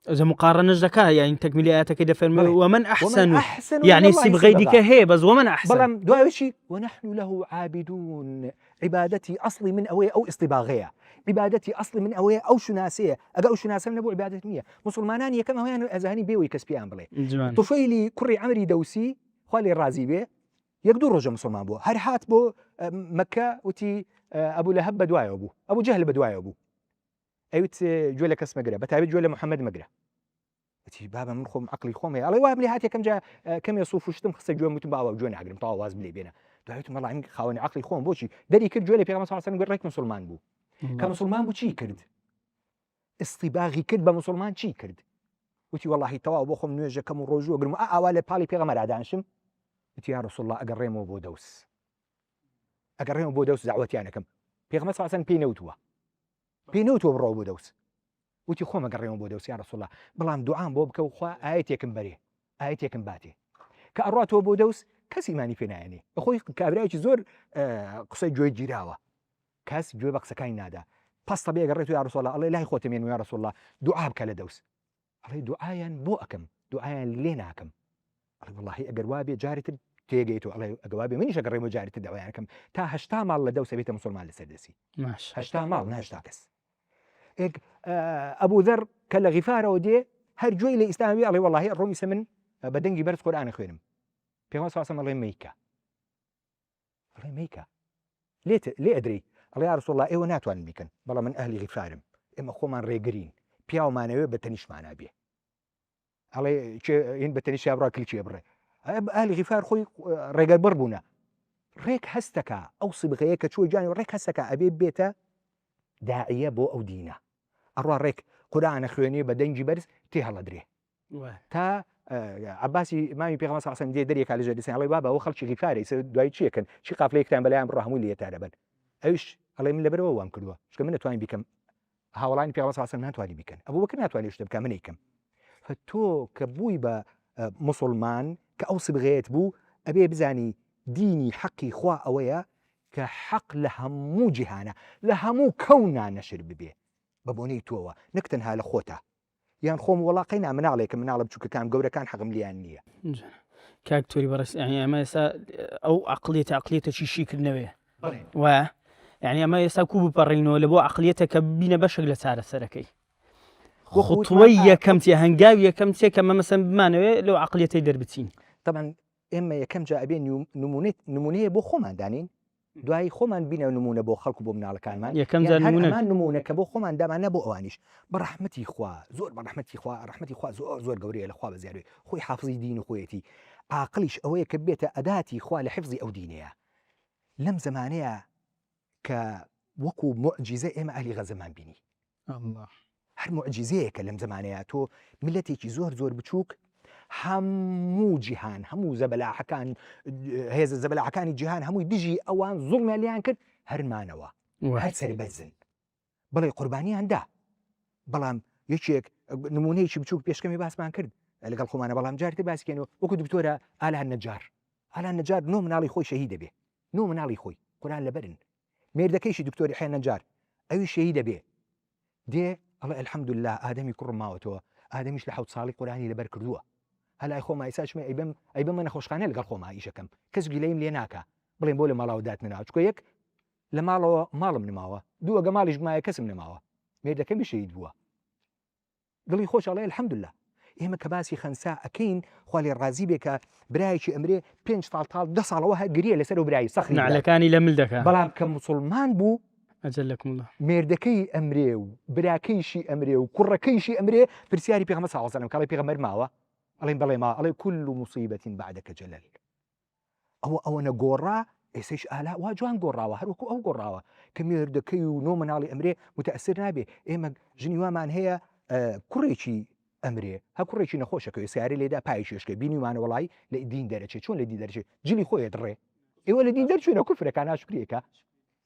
إذا مقارنة زكاة يعني تكملة آياتك دفرمي بلى. ومن أحسن أحسن يعني والله سبغي ديك صبغة. هي بس ومن أحسن بەڵام دوایشی ونحن له عابدون عبادەتی ئەسڵی من ئەوەیە ئەو ئیستیباغەیە عبادەتی ئەسڵی من ئەوەیە ئەو شوناسەیە ئەگە ئەو شوناسە نەبوو عبادەت نییە مسلمانان یەکەم ئەویان ئەزانی بێەوەی کەسپیان بڵێ جوان توفەیلی کوڕی عەمری دەوسی خوا لێ ڕازی بێ یەک دوو ڕۆژە مسلمان بووە هەر هات بۆ مەکە وتی ئەبوو لەهەب بەدوایەوە بوو ئەبوو جەهل بەدوایەوە بوو ئەوت گوێ لە کەس مەگرە بەتابێت گوێ لە محەممەد مەگرە وتی بابە من خۆم عقلی خۆم هەیە ئەڵێ وای بڵێ هات یەکەم جا کەمێ سوفشتم خستە گوێم وتم باوە گوێ ناگرم تاوا واز بلێ بێنە دوایتم وەڵا من خاوەنی عقلی خۆم بۆچی دەری کرد گوێ لە پێغەمبەر صلی الله علیه و سلم ڕێک مسلمان بوو کە مسلمان بوو چی کرد استیباغی کرد بە مسلمان چی کرد وتی وەڵاهی تەواو بۆ خۆم نوێژەکەم و ڕۆژوە گرم ئاوا لە پاڵی پێغەمبەر دانیشم وتی یا رسول الله ئەگەڕێمەوە بۆ دەوس ئەگەڕێمەوە بۆ دەوس دعوەتیانەکەم پێغەمبەر صلی الله علیه و سلم پێی نەوتووە بڕۆ بۆ دەوس وتی خۆمە گەڕێمەوە بۆ دەوس یا رسول الله بەڵام دوعام بۆ بکە و خوا ئاەتێکم بەرێ ئاەتێکم باتێ کە ئەڕاتەوە بۆ دەوس کەس ئیمانی پێ نایەنێ بەخۆی کابرایکی زۆر قسەی گوێی گیراوە کەس گوێ بە قسەکانی نادا پەستە بێ گەڕێت و یا رسول الله ئەڵێ لای خۆتەمێن و یا رسول الله دوعا بکە لە دەوس ئەڵێ دوعایان بۆ ئەکەم دوعایان لێ ناکەم ئەڵێ وەڵاهی ئەگەر وا بێ جارێتر تێگەیتەوە ئەڵێ ئەگەر وا بێ منیش ئەگەڕێمەوە جارێتر داوایانەکەم تا 80 ماڵ لە دەوسە بێتە مسلمان لەسەر دەسی 80 ماڵ نهشتا کەس ئەبوو ذەر کە لە غیفارەوە دێ هەر گوێی لە ئیسلامی ئەڵێ وەڵاهی ڕۆمی سە من بە دەنگی بەرز قورئان خوێنم پێغەمبەر صلی الله علیه و سلم ئەڵێ مەیکە لێ ئەدرێ ئەڵێ یا رسول الله ئێوە ناتوانن بیکەن بەڵام من ئەهلی غیفارم ئێمە خۆمان ڕێگرین پیاومانەوێ بە تەنیشمانە بێ ئەڵێ هین بە تەنیش یا بڕا کلیچێ بڕێ ئەهلی غیفار خۆی ڕێگەبەر بوونە ڕێک هەستەکە ئەو سبغەیە کە چوە جوانی ڕێک هەستەکە ئەبێ بێتە داعیە بۆ ئەو دینە ئەڕوا ڕێک قورئانە خوێنێ بە دەنگی بەرز تێ هەڵەدرێ تا عباسی مامی پێغەمبەر صلی الله علیه و سلم دێ دەرێکا لە جەردەسێن ئەڵێ بابە ئەوە خەڵکی غیفارە ئیسە دوای چیەکەن چی قافلەیەکتان بەلایان بڕۆ هەمووی لێ تارەبەن ئەویش ئەڵێ من لەبەرەوە وام کردووە چکە من نەتوانین بیکەم هاوڵانی پێغەمبەر صلی الله علیه و سلم ناتوانی بیکەن ئەبوو بەکر ناتوانێت شتە بکە من ئەیکەم تۆ کە بووی بە مسلمان کە ئەو سبغەیەت بوو ئەبێ بزانی دینی حەقی خوا ئەوەیە کە حەق لە هەموو جیهانە لە هەموو کەونا نەشر ببێ بە بۆنەی تۆوە نەک تەنها لە خۆتە یان خۆم وەڵاقی نامناڵێکم مناڵە بچووکەکان گەورەکان حەقم لیان نییە کاک تووری بەڕست يعني ئەمە ئێستا ئەو عقلێتەکی شیکردنەوەیە وایە يعني ئەمە ئێستا کوو بپەڕینەوە لە بۆ عقلێتە کە بینە بەشێک لە چارەسەرەکەی خۆتوەی یەکەمتێ هەنگاوی یەکەمتێ کە مە مەسەن بمانەوێت لەو عقلێتەی دەربچین طبعا ئێمە یەکەم جا ئەبێ نمونەیە بۆ خۆمان دانین دوای خۆمان بینە نمونە بۆ خەڵکو بۆ مناڵەکانمان یەکەم جار نمونە کە بۆ خۆمان دامانە بۆ ئەوانیش بە ڕەحمەتی خوا زۆر بە ڕەحمەتی خوا زۆر گەورەیە لە خوا بەزیادوێ خۆی حافظی دین و خۆیەتی عاقلیش ئەوەیە کە بێتە ئەداتی خوا لە حفظی ئەو دینەیە لەم زمانەیە کە وەکو معجزە ئێمە ئەهلی غەزەمان بینی هەر معجزەیەکە لەم زمانەیە تۆ ملەتێکی زۆر بچووک هەموو جیهان هەموو زەبەلاحەکان هێزە زەبەلاحەکانی جیهان هەمووی دژی ئەوان زوڵمیان لیان کرد هەرمانەوە هەر سەربەرزن بەڵێ قوربانیاندا بەڵام یەکێک نمونەیەکی بچووک پێشکەمی باسمان کرد لەگەڵ خۆمانە بەڵام جارتە باسکەنەوە وەکو دکتۆرە ئالان نەجار نۆ مناڵی خۆی شەهید دەبێ نۆ مناڵی خۆی قورآن لەبەرن مێردەکەیشی دکتۆری حێن نەجار ئەوی شەهید دەبێ دێ ئەڵێ الحەمدولله ئادەمی کوڕم ماوەتەوە ئادەمیش لە 7 ساڵی قورآنی لەبەر کردووە هەلای خۆما ئیساچمە ئەی بم منە خۆشخانە لەگەڵ خۆما ئیشەکەم کەس گیلەیم لێ ناکە بڵێن بۆ لە ماڵاوە داتنەوە چکۆ یەک لە ماڵەوە ماڵم نماوە دوو ئەگە ماڵیش بمایە کەسم نماوە مێردەکەمی شەهید بووە دڵی خۆش ئەڵێ الحەمدولله ئێمە کە باسی خەنسا ئەکەین خوا لێ ڕازی بێ کە برایەکی ئەمرێ 5 ساڵ 10 ساڵەوە هەر گریە لەسەر و برایی سەخت نعلەکانی لە مل دەکات بەڵام کە مسلمان بوو ئەجەلەکم الله مێردەکەی ئەمرێ و براکەیشی ئەمرێ و کوڕەکەیشی ئەمرێ پرسیاری پێغەمبەر صلی الله علیه و سلم کاڵی پێغەمبەر ماوە ئەڵێن بەڵێ ما ئەڵێ كل مصيبة بعدك جلل ئەوە نەگۆڕا ئێسەیش ئالا وا جوان گۆڕاوە هەروەکو ئەو گۆڕاوە کە مێردەکەی و نۆ مناڵی ئەمرێ متەئەسر نابێ ئێمە ژنی وامان هەیە کوڕێکی ئەمرێ هەکوڕێکی نەخۆشەکە سیارە لێدا پای شێشکە بینیمانە وڵی لە دین دەرەچێت چۆن لە دین دەرەچێت جلی خۆیە دڕێ ئێوە لە دین دەرچوونە کوفرەکان ناشکریەکە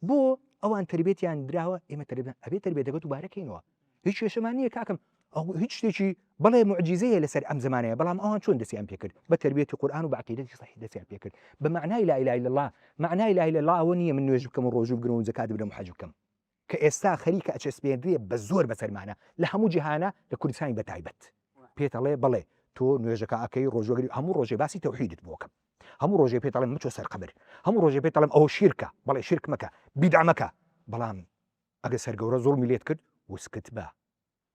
بۆ ئەوان تربێتیان دراوە ئێمە تربێت ئەبێت تربێتەکە دووبارەکەینەوە هیچ کێشەمان نییە کاکەم ئەو هیچ شتێکی بەڵێ معجزەیە لەسەر ئەم زمانەیە بەڵام ئەوان چۆن دەستیان پێکرد بە تربێتی قورئان و بە عەقیدەتی صحیح دەستیان پێکرد بە معنای لا إله إلا الله معنای لا إله إلا الله ئەوە نییە من نوێژ بکەم و ڕۆژوو بگرم و زەکات بدەم و حەج بکەم کە ئێستا خەریکە ئەچەسپێنرێ بە زۆر بەسەرمانە لە هەموو جیهانە لە کوردستانی بەتایبەت پێتەڵێ بڵێ تۆ نوێژەکە ئەکەی ڕۆژوەگەری هەموو ڕۆژێ باسی تەوحیدت بۆکەم هەموو ڕۆژێ پێتەڵێم مچۆ سەر قەبر هەموو ڕۆژێ پێتەڵێم ئەوە شیرکە بەڵێ شیرک مەکە بیدع مەکە بەڵام ئەگە سەرگەورە زۆڵمی لێت کرد وسکت بە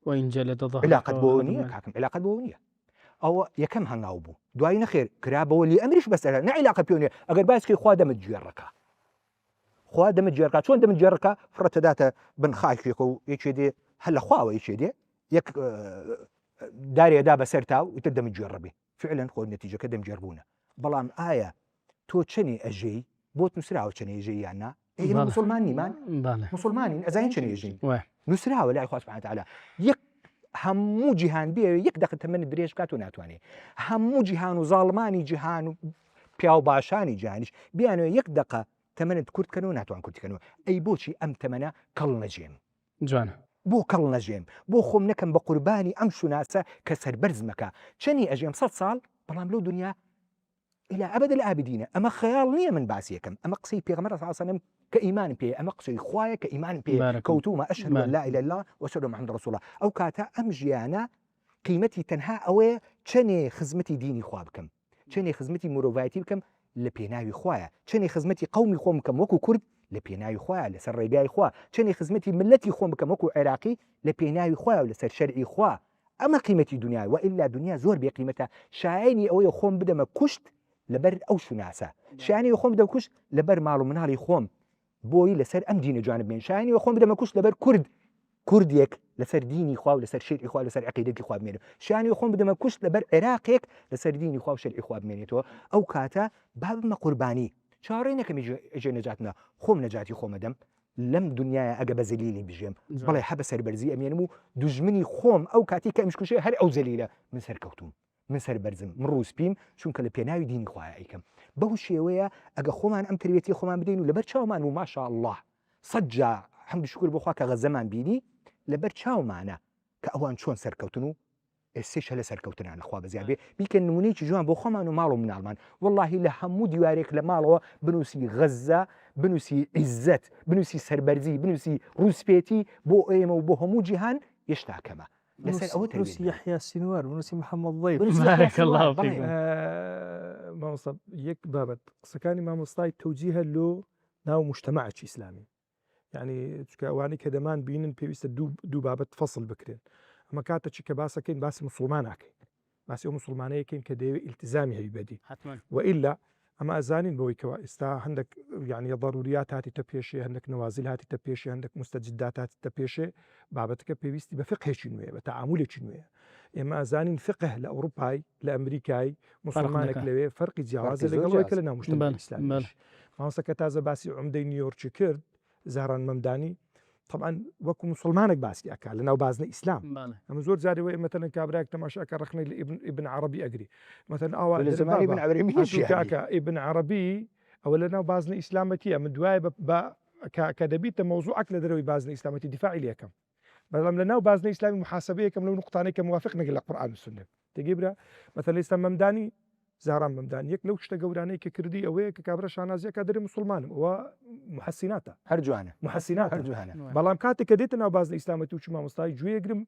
وإن جلد ظهرك علاقت بۆ نییە کاکەم علاقت بۆ نییە ئەوە یەکەم هەنگاو بوو دوای نەخێر کرابەوە لی ئەمریش بەسەر نەعلاقە پێ نیە ئەگەر باسکی خوا دەمت گوێڕەکە خوا دەمت گوێڕکە چۆن دەمت گوێڕەکە فڕەتەداتە بن خاکێکە و یەکێ دێ هەل لە خواوە یەکێ دێ یەک دارێدا بەسەر تاو ئیتر دەمت گوێڕەبێ فعلەن خۆ نەتیجەکە دەمگێڕبوونە بەڵام ئایا تۆ چنێ ئەژەی بۆت نووسراوە چنێ ژەی یاننا ئێمە مسلمان نیمان مسلمانین ئەزانین چنێ ژەین نووسراوە لای خوا سبحانه وتعالى یەک هەموو جیهان بێ یەک دقت تەمەنی درێژ بکات و ناتوانێت هەموو جیهان و زاڵمانی جیهان و پیا و باشانی جیهانیش بیانەوە یەک دقە تەمەنت کورتکەنەوە ناتوان کورتکەنەوە ئەی بۆچی ئەم تەمەنە کەڵ نەژێم جوانە بۆ کەڵ نەژێم بۆ خۆم نەکەم بە قوربانی ئەم شوناسە کە سەربەرزمەکە چەنی ئەژێم 100 ساڵ بەڵام لەو دنیا إلى أبد الآبدين أما خيال نية من باسيكم أما قصي بيغمبر صلى الله عليه وسلم كإيمان بيه أما قصي خوايا كإيمان بيه كوتوما أشهد أن لا إله إلا الله وأشهد أن محمد رسول الله أو كاتا أم جيانا قيمتي تنها أوي چني خزمتي ديني خوا بكم چني خزمتي مروفايتي بكم لبيناوي خوايا چني خزمتي قومي خوا بكم وكو كرد لبيناوي خوايا لسر ريقاي خوا چني خزمتي ملتي خوا بكم وكو عراقي لبيناوي خوايا ولسر شرعي خوا أما قيمتي دنياي وإلا دنيا زور بقيمتها شاعيني أوي خوم بدما كشت لەبەر ئەو شوناسە شایانی خۆم بدەم کوش لەبەر ماڵ و مناڵی خۆم بۆی لەسەر ئەم دینە جوانب بێن شایانی خۆم بدەمە کوش لەبەر کوردێک لەسەر دینی خوا و لەسەر شێعری خوا لەسەر عەقیدەتی خوا بمێنێت شایانی خۆم بدەمە کوش لەبەر عێراقێک لەسەر دینی خوا و شەرعی خوا بمێنێتەوە ئەو کاتە با بمە قوربانی چاڕێ نەکەم ئەژێ نەجاتمە خۆم نەجاتی خۆمەدەم لەم دنیاە ئەگە بە زەلیلی بژێم بەڵێ هەبە سەربەرزی ئەمێنم و دوژمنی خۆم ئەو کاتی کە ئەمشکوشێ هەر ئەو زەلیلە من سەرکەوتوم من سەربەرزم من ڕووسپیم چونکە لە پێناوی دینی خوایە ئەیکەم بەو شێوەیە ئەگە خۆمان ئەم تربێتی خۆمان بدەین و لەبەر چاومان و ماشاء الله سەجا حەمد شکر بۆ خوا کە غەزەمان بینی لەبەر چاومانە کە ئەوان چۆن سەرکەوتن و ئێستش لە سەرکەوتنان خوا بەزیاد بێ بیکەن نمونەیەکی جوان بۆ خۆمان و ماڵ و مناڵمان واللهی لە هەموو دیوارێک لە ماڵەوە بنووسی غەزە بنووسی عیزەت بنووسی سەربەرزی بنووسی ڕووسپێتی بۆ ئێمە و بۆ هەموو جیهان هێشتا کەمە لەسەر ئەوە نووسی یحیا سینوار نووسی محەممەد ضیف بارك الله فيك مامۆستا یەک بابەت قسەکانی مامۆستای تەوجیهە لۆ ناو مجتەمەعێکی ئیسلامی یعنی چکە ئەوانەی کە دەمان بینن پێویستە دوو بابەت فەصل بکرێن ئەمە کاتەچی کە باسەکەین باسی مسلمان ناکەین باسی ئەو مسلمانەیەکەین کە دەیەوێت ئیلتیزامی هەبی بەدی وئیلا ئەمە ئەزانین بەوەی کەەوە ئێستا هەندێک یعنی ضروریات هاتیتە پێشێ هەندێک نەوازل هاتیتە پێشێ هەندێک مستەجدات هاتیتە پێشێ بابەتەکە پێویستی بە فقهێکی نوێ بە تەعاملێکی نوێ ئێمە ئەزانین فقه لە ئەوروپای لە ئەمریکای مسلمانێک لەوێ فەرقی جیاوازە لەگەڵەوەی کە لە ناو مجتەمەعی ئیسلامیش مامۆستاکە تازە باسی عومدەی نیویۆرکی کرد زاران مەمدانی طبعا وەکو مسلمانێک باسی ئەکا لە ناو بازنە ئیسلام ئەمە زۆر جارەوەی مەتەلەن کابراایك تەماشاکە ڕخنەی لە ئیبن عەرەبی ئەگری مەتەلەن ئاوا لە زمانی ئیبن عەرەبی ئەوە لە ناو بازنە ئیسلامەتی ئەمە دوایە کە دەبیتە مەوزوعەک لە دەرەوەی بازنە ئیسلامەتی دیفاعی لێ یەکەم بەڵام لە ناو بازنە ئیسلامی محاسبەیەکەم لەو نقطانەی کە موافق نەگەل لە قورئان و سنە تێگەی برا مەتەلەن ئێستا مەمدانی زاران مەمدان یەک لەو شتە گەورانەی کە کردی ئەوەیە کە کابرا شانازیەکە دەری مسلمانم ئەوە محسیناتە هەر جوانە محسینات هەر جوانە بەڵام کاتێک کە دێتە ناو بازنە ئیسلامەتی و چ مامۆستای گوێگرم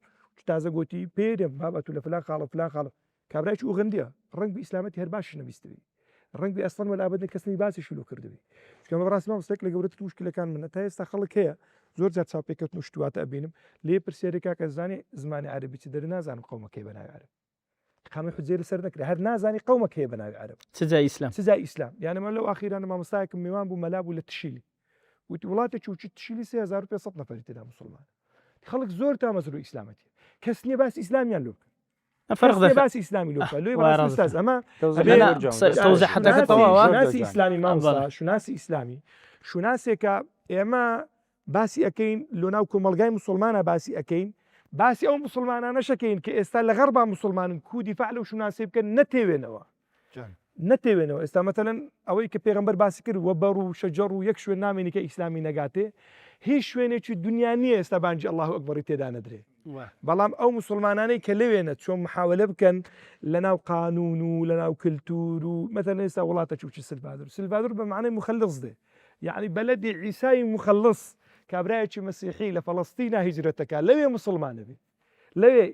تازە گوتی پێرم بابەت لە فلان خاڵە فلان خاڵە کابرایکی ئوغندیە ڕنگ بە ئیسلامەتی هەر باش نەبیستوی ڕنگ بە ئەسڵەن وەلابەدن کەسنی باسی شلو کردوی چکە بەڕاستی مامۆستایەک لە گەورەتر مشکلەکان منە تا ئێستا خەڵک هەیە زۆر جار چاوپێکەوتن و شتواتە ئەبینم لێ پرسیارێکا کە زانێ زمانی عەرەبی چ دەری نازانم قەومەکەی بەناوی عەرەب خامەی حجێ لەسەر نەکرا هەر نازانی قەومەکەی بەناوی عەرەب سزای ئیسلام سزای ئیسلام یعنی من لەو ئاخیرانە مامۆستایەکم میوان بوو مەلا بوو لە تشیلی وتی وڵاتێکی وچی تشیلی 3500 نەفەری تێدا مسلمان خەڵک زۆر تامەزرو ئیسلامەتی کەس نییە باسی ئیسلامیان لۆ فرق باسی ئیسلامی لۆ لۆی باستاز ئەمە توضیحاتەکە شوناسی ئیسلامی مامۆستا شوناسی ئیسلامی شوناسێکە ئێمە باسی ئەەکەین لۆ ناو کۆمەلگای مسلمانە باسی ئەەکەین باسی ئەو مسلمانانە شەکەین کە ئێستا لە غەربا مسلمانن کو دیفاع لەو شوناسی بکەن نەتێوێنەوە نەتێوێنەوە ئێستا مەتەلەن ئەوەی کە پێغەمبەر باسی کرد وە بەڕ و شەجەڕ و یەک شوێن نامێنی کە ئیسلامی نەگاتێ هیچ شوێنێکی دنیا نییە ئێستا بانجی الله ئەکبەری تێدا نەدرێ بەڵام ئەو مسلمانانەی کە لەوێنە چۆن محاولە بکەن لەناو قانون و لەناو کللتور و مەتەن ئێستا وڵاتە چوکی سلڤادۆر بە معنای مخلص دێ یعنی بەلەدی عیسای مخلص کابرایەکی مەسیحی لە فەڵەستینا هیجرەتەکە لەوێ مسلمانە بێ لەوێ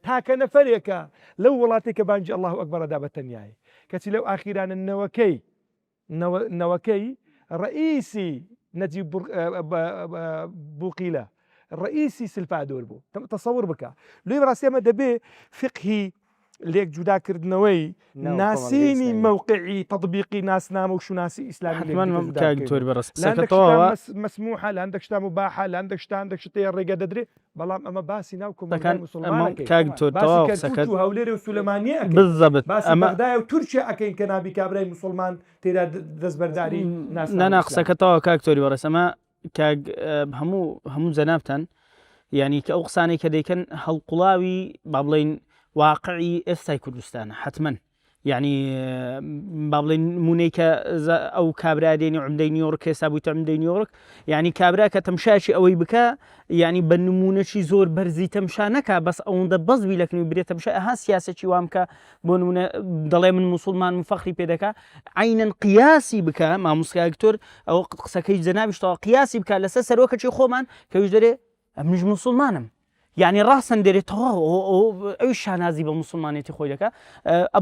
تاکە نەفەرێکە لەو وڵاتی کە بانجی الله ئەکبەرەدا بە تەنیایی کەچی لەو ئاخیرانە نەوەکەی ڕئیسی نەجیب بوقیلە ڕئیسی سلڤادۆر بوو تەسەوڕ بکە لێ بەڕاستی ئەمە دەبێ فقهی لێک جوداکردنەوەی ناسینی مووقعی تطبیقی ناسنامە و شوناسی ئیسلامی مەسموحە لە هەندێک شتا مباحە لە هەندێک شتان دەشتەیە ڕێگە دەدرێت بەڵام ئەمە باسی ناو کۆمەڵگەی مسلمانەکەی و هەولێرە و سولەمانیە بەغدای و تورکیا ئەکەین کە نابی کابرای مسلمان تێدا دەستبەرداری نانا قسەکەتەوە کاکتۆری وەڕێز ئەمە هەموو جەنابتان یعنی کە ئەو قسانەی کە دەیکەن هەڵقوڵاوی با بڵێن واقعی ئێستای کوردستانە حتمما یعنی با بڵێن نمونەی کە ئەو کابرا دێنی عومدەی نیویۆرک ئێستا بوویتە عومدەی نیویۆرک یعنی کابرا کە تەمشاشی ئەوەی بکە یعنی بە نمونەشی زۆر بەرزی تەمشا نەکا بەس ئەوەندە بەزوی لەکنی برێت تەمشا ئەها سیاسەتی وام کە بۆ نمونە دەڵێ من مسلمان فەخری پێ دەکا عینەن قیاسی بکە مامۆستا دکتۆر ئەوە قسەکەی جەنابیشتەوە قیاسی بکە لەسەر سەرۆکەچی خۆمان کە وش دەرێ منیش مسلمانم یعنی ڕاستن دەرێتەوە ئەوی شانازی بە مسلمانێتی خۆی دەکە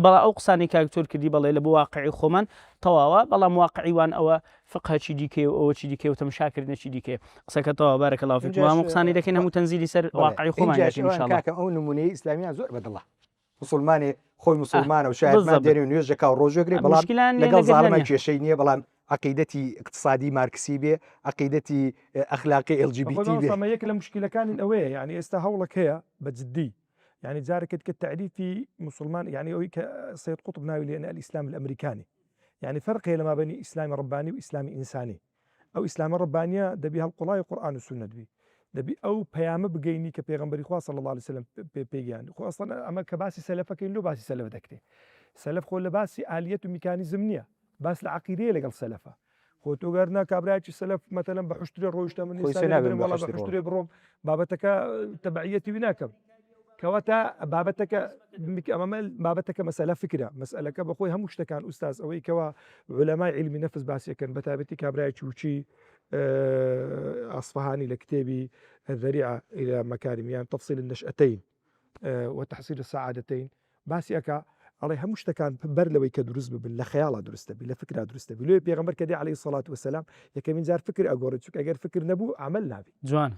بەڵا ئەو قسانی کاکتۆر کردی بەڵێ لە بۆ واقعی خۆمان تەواوە بەڵام واقعیوان ئەوە فقهەچی دیکێ و ئەوەی دیکێ و تەماشاکردنێکی دیکێ قسەکەتەوە بارەکەڵاو فیکم هەموو قسانی دەکەین هەموو تەنزیلی سەر واقعی خۆمان ئەو نمونەی ئیسلامیان زۆر بەدڵە مسلمانێ خۆی مسلمانە و شایەتمان دێنێ و نوێژەکە و ڕۆژێگرێ بەڵام لەگەڵ زاڵمای کێشەی نییە بەڵام عقیدەتی اقتصادی مارکسی بێ عقیدەتی ئەخلاقی LGBT بێ یەک لە مشکلەکانی ئەوەیە یعنی ئێستا هەوڵک هەیە بە جددی یعنی جارێکت کە تعریفی مسلمان یعنی ئەوەی کە سید قوتب ناوی لێنە الئیسلام الأمریکانی یعنی فەرقێ لە مابەینی ئیسلامی ڕەبانی و ئیسلامی ئینسانی ئەو ئیسلامە ڕەبانیە دەبی هەڵقوڵای قورئان و سونەت بی دەبی ئەو پەیامە بگەینی کە پێغەمبەری خوا صلی الله علیه وسلم پێگەیاند خۆ ئەسڵەن ئەمە کە باسی سەلەفەکەین لۆ باسی سەلەف دەکرێت سەلەف خۆ لە باسی ئالیەت و میکانیزم نییە باس لە عەقیدەیە لەگەڵ سەلەفە خۆ تۆ گەرنا کابرایکی سەلەف مەتەلەن بە حوشترێ ڕۆیشتە من وڵا بە حوشترێ بڕۆم بابەتەکە تەبعیەتی وی ناکەم کەواتە بابەتەکە ئەمە بابەتەکە مەسەلە فکرە مەسئلەکە بەخۆی هەموو شتەکان ئوستاز ئەوەی کەوە علەمای علمی نەفس باسیەکەن بەتابەتی کابرایکی وچی ئەسفەهانی لە کتێبی الذريعة إلى مكارم تفصيل النشأتين وتحصيل السعادتين باسيەکە ئەڵێ هەموو شتەکان بەر لەوەی کە دروست ببن لە خەیاڵا دروستە بی لە فکرا دروستە بی لێ پێغەمبەر کە دێ عەلەیهی سەڵات وسەلام یەکەمین جار فکر ئەگۆڕێت چونکە ئەگەر فکر نەبوو عەمەل نابی جوان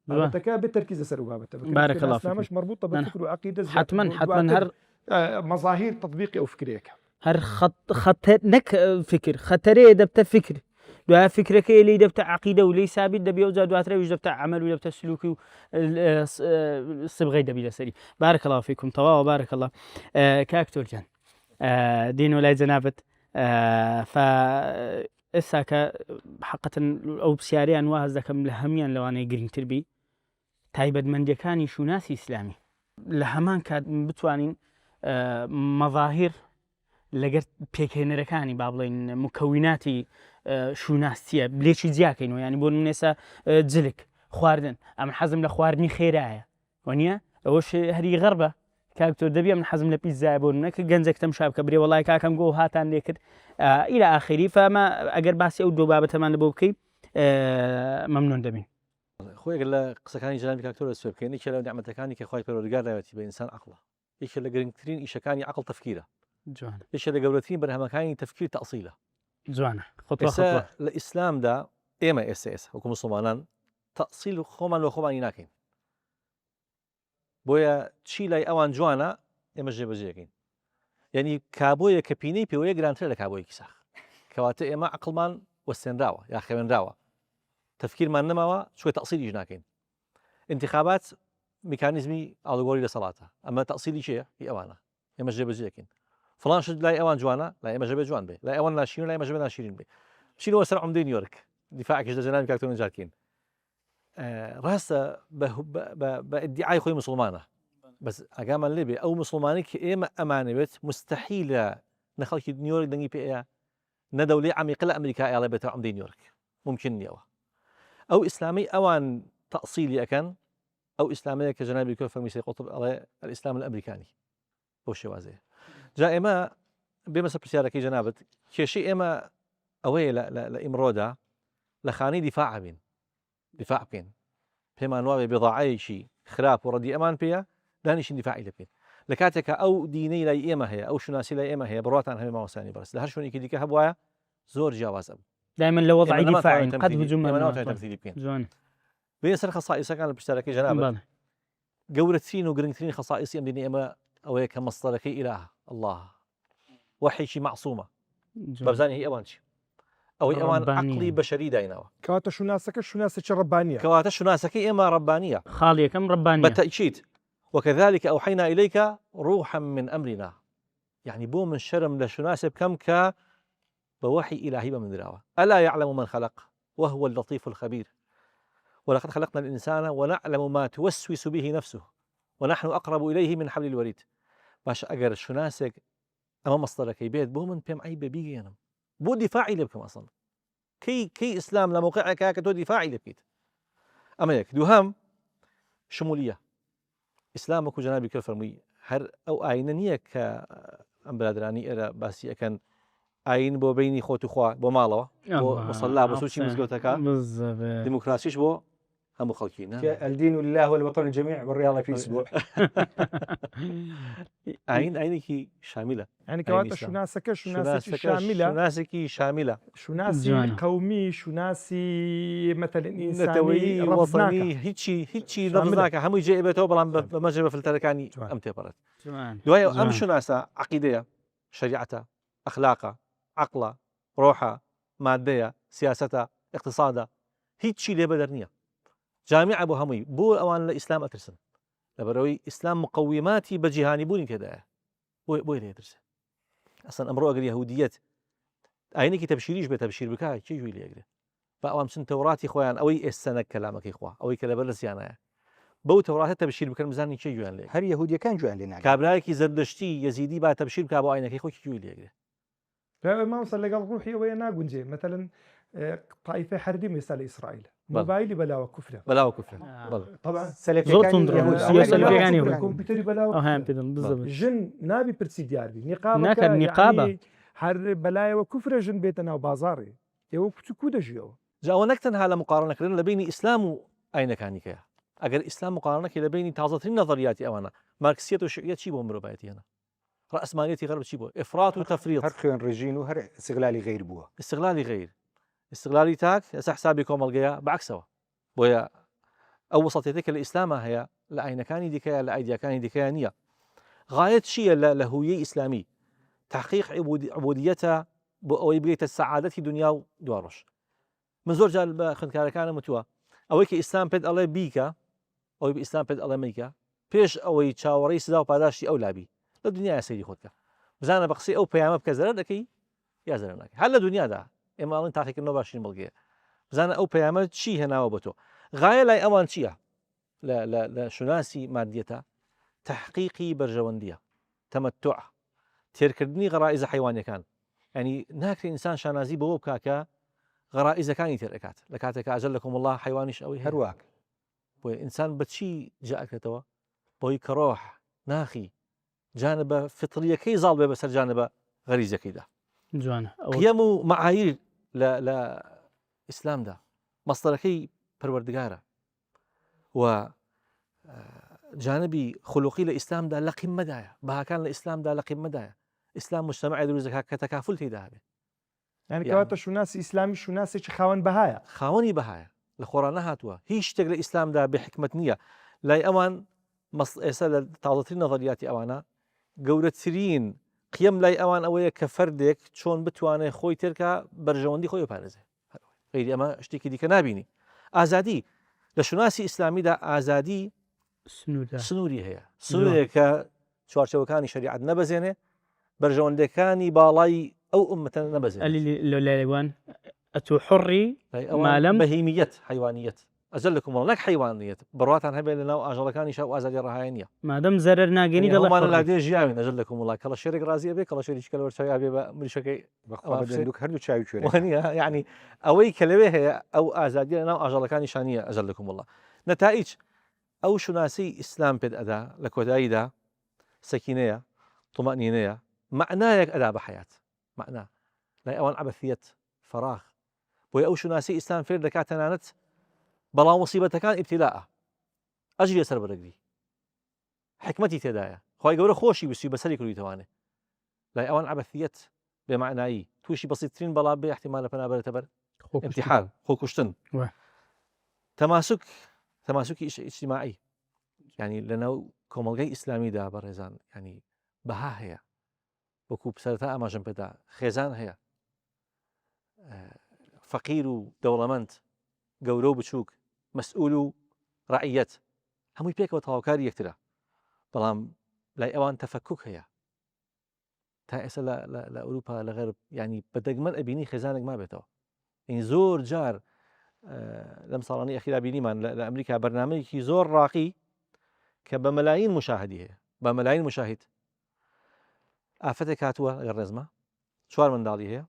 بابەتەکە بتەرکیزە سەر بابەتە بارك الله فيك مش مربوطة بالفكر وعقيدة حتما هەر مظاهر تطبيقي أو فكريك هەر خەتەر نەک فکر خەتەرەیە دەبتە فکر دوای فکرەکەی لی دەبتە عقیدە و لی سابت دەبێ و جا دواترەویش دەبتە عەمەل و دەبتە سلوکی و سبغەی دەبی لەسەری بارك الله فيكم تەواوە بارك الله کاکتۆر جان دین و لای جەنابەت ئێستا کە حەقەتەن ئەو پرسیارەیان واز دەکەم لە هەمیان لەوانەیە گرنگتر بی تایبەتمەندیەکانی شوناسی ئیسلامی لە هەمان کات بتوانین مەظاهر لەگەر پێکهێنەرەکانی با بڵێن مکەویناتی شوناستیە بلێکی جیاکەینەوە ینی بۆ نمونێسا جلک خواردن ئەم حەزم لە خواردنی خێرایە وانە ئەوەش هەری غەربە کاکتۆر دەبی من حەزم لە پیزای بۆ نەکە گەنجێک تەمشا بکە برێ وەڵای کاکەم گۆ هاتان لێ کرد ئیلا ئاخری فەمە ئەگەر باسی ئەو دۆ بابەتەمان لە بۆ بکەی مەمنون دەبین خۆی لە قسەکانی جەنابی کاکتۆر سوێ بکەین یەکێ لەو نیعمەتەکانی کە خوای پەروەردگار داوەتی بە ئینسان عەقڵە یەکێ لە گرنگترین ئیشەکانی عەقڵ تەفکیرە جوانە یەکێ لە گەورەترین بەرهەمەکانی تەفکیر تەئسیلە جوانە لە ئیسلامدا ئێمە ئێستا وەکو موسڵمانان تەئسیل خۆمان لە خۆمانی ناکەین بۆیە چی لای ئەوان جوانە ئێمە جێبەجێەکەین یعنی کابۆیە کە پینەی پێوەیە گرانترە لە کابۆیەکی ساخ کەواتە ئێمە عەقڵمان وەستێنراوە یا خوێنراوە تەفکیرمان نەماوە چوە تەئسیلیش ناکەین انتخابات میکانیزمی ئاڵوگۆڕی دەسەڵاتە ئەمە تەئسیلی چییە هی ئەوانە ئێمە جێبەجێەکەین فڵان شت لای ئەوان جوانە لای ئێمە ژەبێ جوان بێ لای ئەوان ناشرین لای ئێمە ژەبێ ناشرین بێ بچینەوە سەر عومدەی نیویۆرک دیفاعێکیش لە جەنابی کاکتۆر نەجاتکەین ڕاستە بە ئیدعای خۆی مسلمانە بەس ئەگامان لێبێ ئەو مسلمانی کە ئێمە ئەمانەوێت مستحیلە نەخەڵکی نیویۆرک دەنگی پێەیە نەدەولەی عمیقە لە ئەمریکا ئاڵێ بێتەوە ئەمدەی نیویۆرک ممکن نییەوە ئەو ئیسلامی ئەوان تەئسیلی ئەەکەن ئەو ئیسلامەیە کە جەنابی کۆ فەرمی سەید قوتب ئەڵێ ئیسلام الئەمریکانی بۆ شێوازەیە جا ئێمە بێمە سەر پرسیارەکەی جەنابەت کێشەی ئێمە ئەوەیە لە ئیمڕۆدا لە خانەی دیفاع بین دیفاع بکەین پێمان وابێ بێضاعەیەکی خراپ و ڕەدی ئەمان پێیە دانیشین دیفاعی لە بکەین لە کاتێکە ئەو دینەی لای ئێمە هەیە ئەو شوناسی لای ئێمە هەیە بڕاتان هەمێ ماوەسانی بەرز لە هەر شوێنێکی دیکە هەبوایە زۆر جیاواز ئەبوو دائما لە وضعی دفاعی قد هجوم تەمثیلی بکەین بێ سەر خەسائسەکان لە پرسیارەکەی جەنابەت گەورەترین و گرنگترین خەسائسی ئەم دینی ئێمە ئەوەیە کە مەصدەرەکەی ئیلاهە الله وحیکی معصومە بەبزانی هی ئەوان چی ئەوەی ئەوان عەقڵی بەشەری دایناوە کەواتە شوناسەکە شوناسێکی ڕەبانیە کەواتە شوناسەکەی ئێمە ڕەبانیە خاڵیەکەم ڕەبانیە بالتأكيد وكذلك أوحينا إليك روحا من أمرنا يعني بو من شرم لشناسب كم ك بوحي إلهي من دراوة ألا يعلم من خلق وهو اللطيف الخبير ولقد خلقنا الإنسان ونعلم ما توسوس به نفسه ونحن أقرب إليه من حبل الوريد باش أجر شناسك أمام مصدرك بيت بو من بيم عيب بيجينم بو دفاعي لبكم أصلا كي إسلام لموقعك كتو دفاعي لبكيت أما يك دوهم شمولية ئیسلامەک و جەنابی کە فەرمووی هەر ئەو ئاینە نییە کە ئەم برادرانی ئێرە باسی ئەەکەن ئاین بۆ بینی خۆت و خوا بۆ ماڵەوە بۆ مەسەلا بۆ سوچی مزگەوتەکە دیموکراسیش بۆ هەموو خەڵکی الدين لله والوطن الجميع والرياضة في أسبوع ئاینێکی شامیلە يعني كواتە شوناسەکە شوناسێکی شاملە شوناسێکی شاملە شوناسی قومی شوناسی مەتەلەن ئینسانی وەطنی هیچی نەفزناکە هەمووی جێبێتەوە بەڵام بەمەجە بە فلتەرەکانی ئەم تێپەڕێت دوایە ئەم شوناسە عەقیدەیە شەریعەتە ئەخلاقە عەقڵە ڕۆحە مادەیە سیاسەتە اقتصادە هیچی لێبەدەر نییە جامعە بۆ هەمووی بۆ ئەوان لە ئیسلام ئەترسن لەبەرەوەی ئیسلام مقوماتی بەجیهانی بوونی تێدایە بۆی لێترسێ ئەسەن ئەمڕۆ ئەگەر یەهودیەت ئاینێکی تەبشیریش بێت تەبشیر بکات چی جوێی لێگرێت بە ئەوان چن تەوڕاتی خۆیان ئەوەی ئێستەنە کەلامەکەی خوا ئەوەی کە لەبەر لەسیانایە بەو تەوراتە تەبشیر بکەن بزانین چی جویان لێ هەر یەهودیەکان جویان لێ ناگرێت کابرایەکی زەردەشتی یەزیدی با تەبشیر بکات بۆ ئاینەکەی خۆی جوێی لێگرێت مامۆستا لەگەڵ ڕوحی ئەوەیە ناگونجێ مەتەلەن طائفة حردي مثال إسرائيل موبايلي بلاوة كفرة بلاوة كفرة طبعا سلفي كمبيوتري بلاوة جن نابي برسي ديار بي نقابة يعني هر بلايا وكفرة جن بيتنا وبازاري يو كودا جيو جاء نكتنها على مقارنة كرنا لبين إسلام أين كان كيا أجر إسلام مقارنة كي لبين تعظتين نظرياتي أوانا ماركسية وشيوعية شيبو مربعتي هنا رأسماليتي غرب شيبو إفراط وتفريط هر خيان رجين وهر استغلالي غير بوا استغلالي غير استغلالي تاك حسابي كومالجيا بعكسه بويا أو وسطيتك الإسلام هي لأين كان ديكيا لأيديا كان ديكيا نية غاية شيء لهوية إسلامي تحقيق عبوديتها أو يبغيت السعادة في دنيا ودوارش من زور جال خنكار كان متوا أو يك إسلام بيد الله بيكا أو يبي إسلام بيد الله ميكا بيش أو يتشاوري سدا وباداشي أو لابي للدنيا يا سيدي خدك بزانا بقصي أو بيامة بكذا لكي يا زلمة هل الدنيا ده إما أن تحقيق إنه باشين بلقيه بزانا أو بيامة شيء هنا وبتو غاية لا أمان شيء لا شناسي ماديته تحقيقي برجواندية تمتع تيركردني غرائز حيوانية كان يعني ناكر إنسان شانازي بوب كاكا غرائز كان يتركات لكاتك أجلكم الله حيوانيش أوي هرواك إنسان بتشي جاءك توا بوي كروح ناخي جانب فطرية كي ظالبه بس جانب غريزة كده جوانا قيمو معايير لا إسلام ده مصدركي پروردگاره و جانبي خلقي لإسلام ده لقمة دايا بها كان الإسلام ده لقمة دايا إسلام مجتمع يدرزك كتكافل تيدا يعني كواتە شوناسی ئیسلامی شوناسێکی خاوەن بەهایە خاوەنی بەهایە لە خۆرانە هاتووە هیچ شتێک لە ئیسلامدا بحکمت نییە لای ئەوان ئێستا لە تازەترین نەظریاتی ئەوانە گەورەترین قیەم لای ئەوان ئەوەیە کە فەردێک چۆن بتوانێت خۆی تێرکە بەرژەوەندی خۆی بپارێزێ غیری ئەمە شتێکی دیکە نابینی ئازادی لە شوناسی ئیسلامیدا ئازادی سنووری هەیە سنوورێک کە چوارچەوەکانی شریعەت نەبەزێنێ بەرژەوەندەکانی باڵای أو أمة نبذة اللي لوان أتو حري ما لم بهيمية حيوانية ئەجەلکم وڵ نەک حیوانیت بڕاتان هەبێت لە ناو ئاژەڵەکانی شەو ئازادی ڕەهایە نییە مادەم زەرەر ناگەنی هەڵمان دەڵێ لا دێ ژیاوین ئەجەلکم وڵا کەڵە شێرێک ڕازیە بێ کەڵە شێریش کەلەوە چاویا بێ بە مریشەکەی هەردوو چاوی کوێ وانە یعنی ئەوەی کە لەوێ هەیە ئەو ئازادی لە ناو ئاژەڵەکانی شانیە ئەجەلکم وڵا نەتائیج ئەو شوناسی ئیسلام پێت ئەدا لە کۆتاییدا سەکینەیە طمأنینەیە معنایەک ئەدا بە حەیات معنە لای ئەوان عەبەثیەت فەراغ بۆیە ئەو شوناسی ئیسلام فێر دەکات تەنانەت بەڵام مصیبەتەکان ئیبتیلاءە ئەجری سەر بەرەگری حکمەتی تێدایە خی گەورە خۆشی ویستی بەسەری کردویتەوانێ لای ئەوان عەبەثیەت بێمعنایی تووشی بەسیترین بەڵام بێ احتیمال لە پەنابەرێتە بەر امتحان خۆکوشتن تەماسوکی ئیجتیماعی ینی لەناو کۆمەڵگەی ئیسلامیدا بەڕێزان ینی بەها هەیە وەکو سەرەتا ئاماژەم پێدا خێزان هەیە فەقیر و دەوڵەمەند گەورە و بچووک مەسئول و ڕعیەت هەمووی پێکەوە تەواوکاری یەکترە بەڵام لای ئەوان تەفەکوک هەیە تا ئێستا لە ئەوروپا لە غەرب ینی بەدەگمەن ئەبینی خێزانێک ما بێتەوە این زۆر جار لەم ساڵانی ئەخیرا بینیمان لە ئەمریکا بەرنامەیەکی زۆر ڕاقی کە بە مەلاین مشاهدی هەیە بە مەلاین مشاهد ئافرەتێک هاتووە لەگەڵ ڕێزمە 4 منداڵی هەیە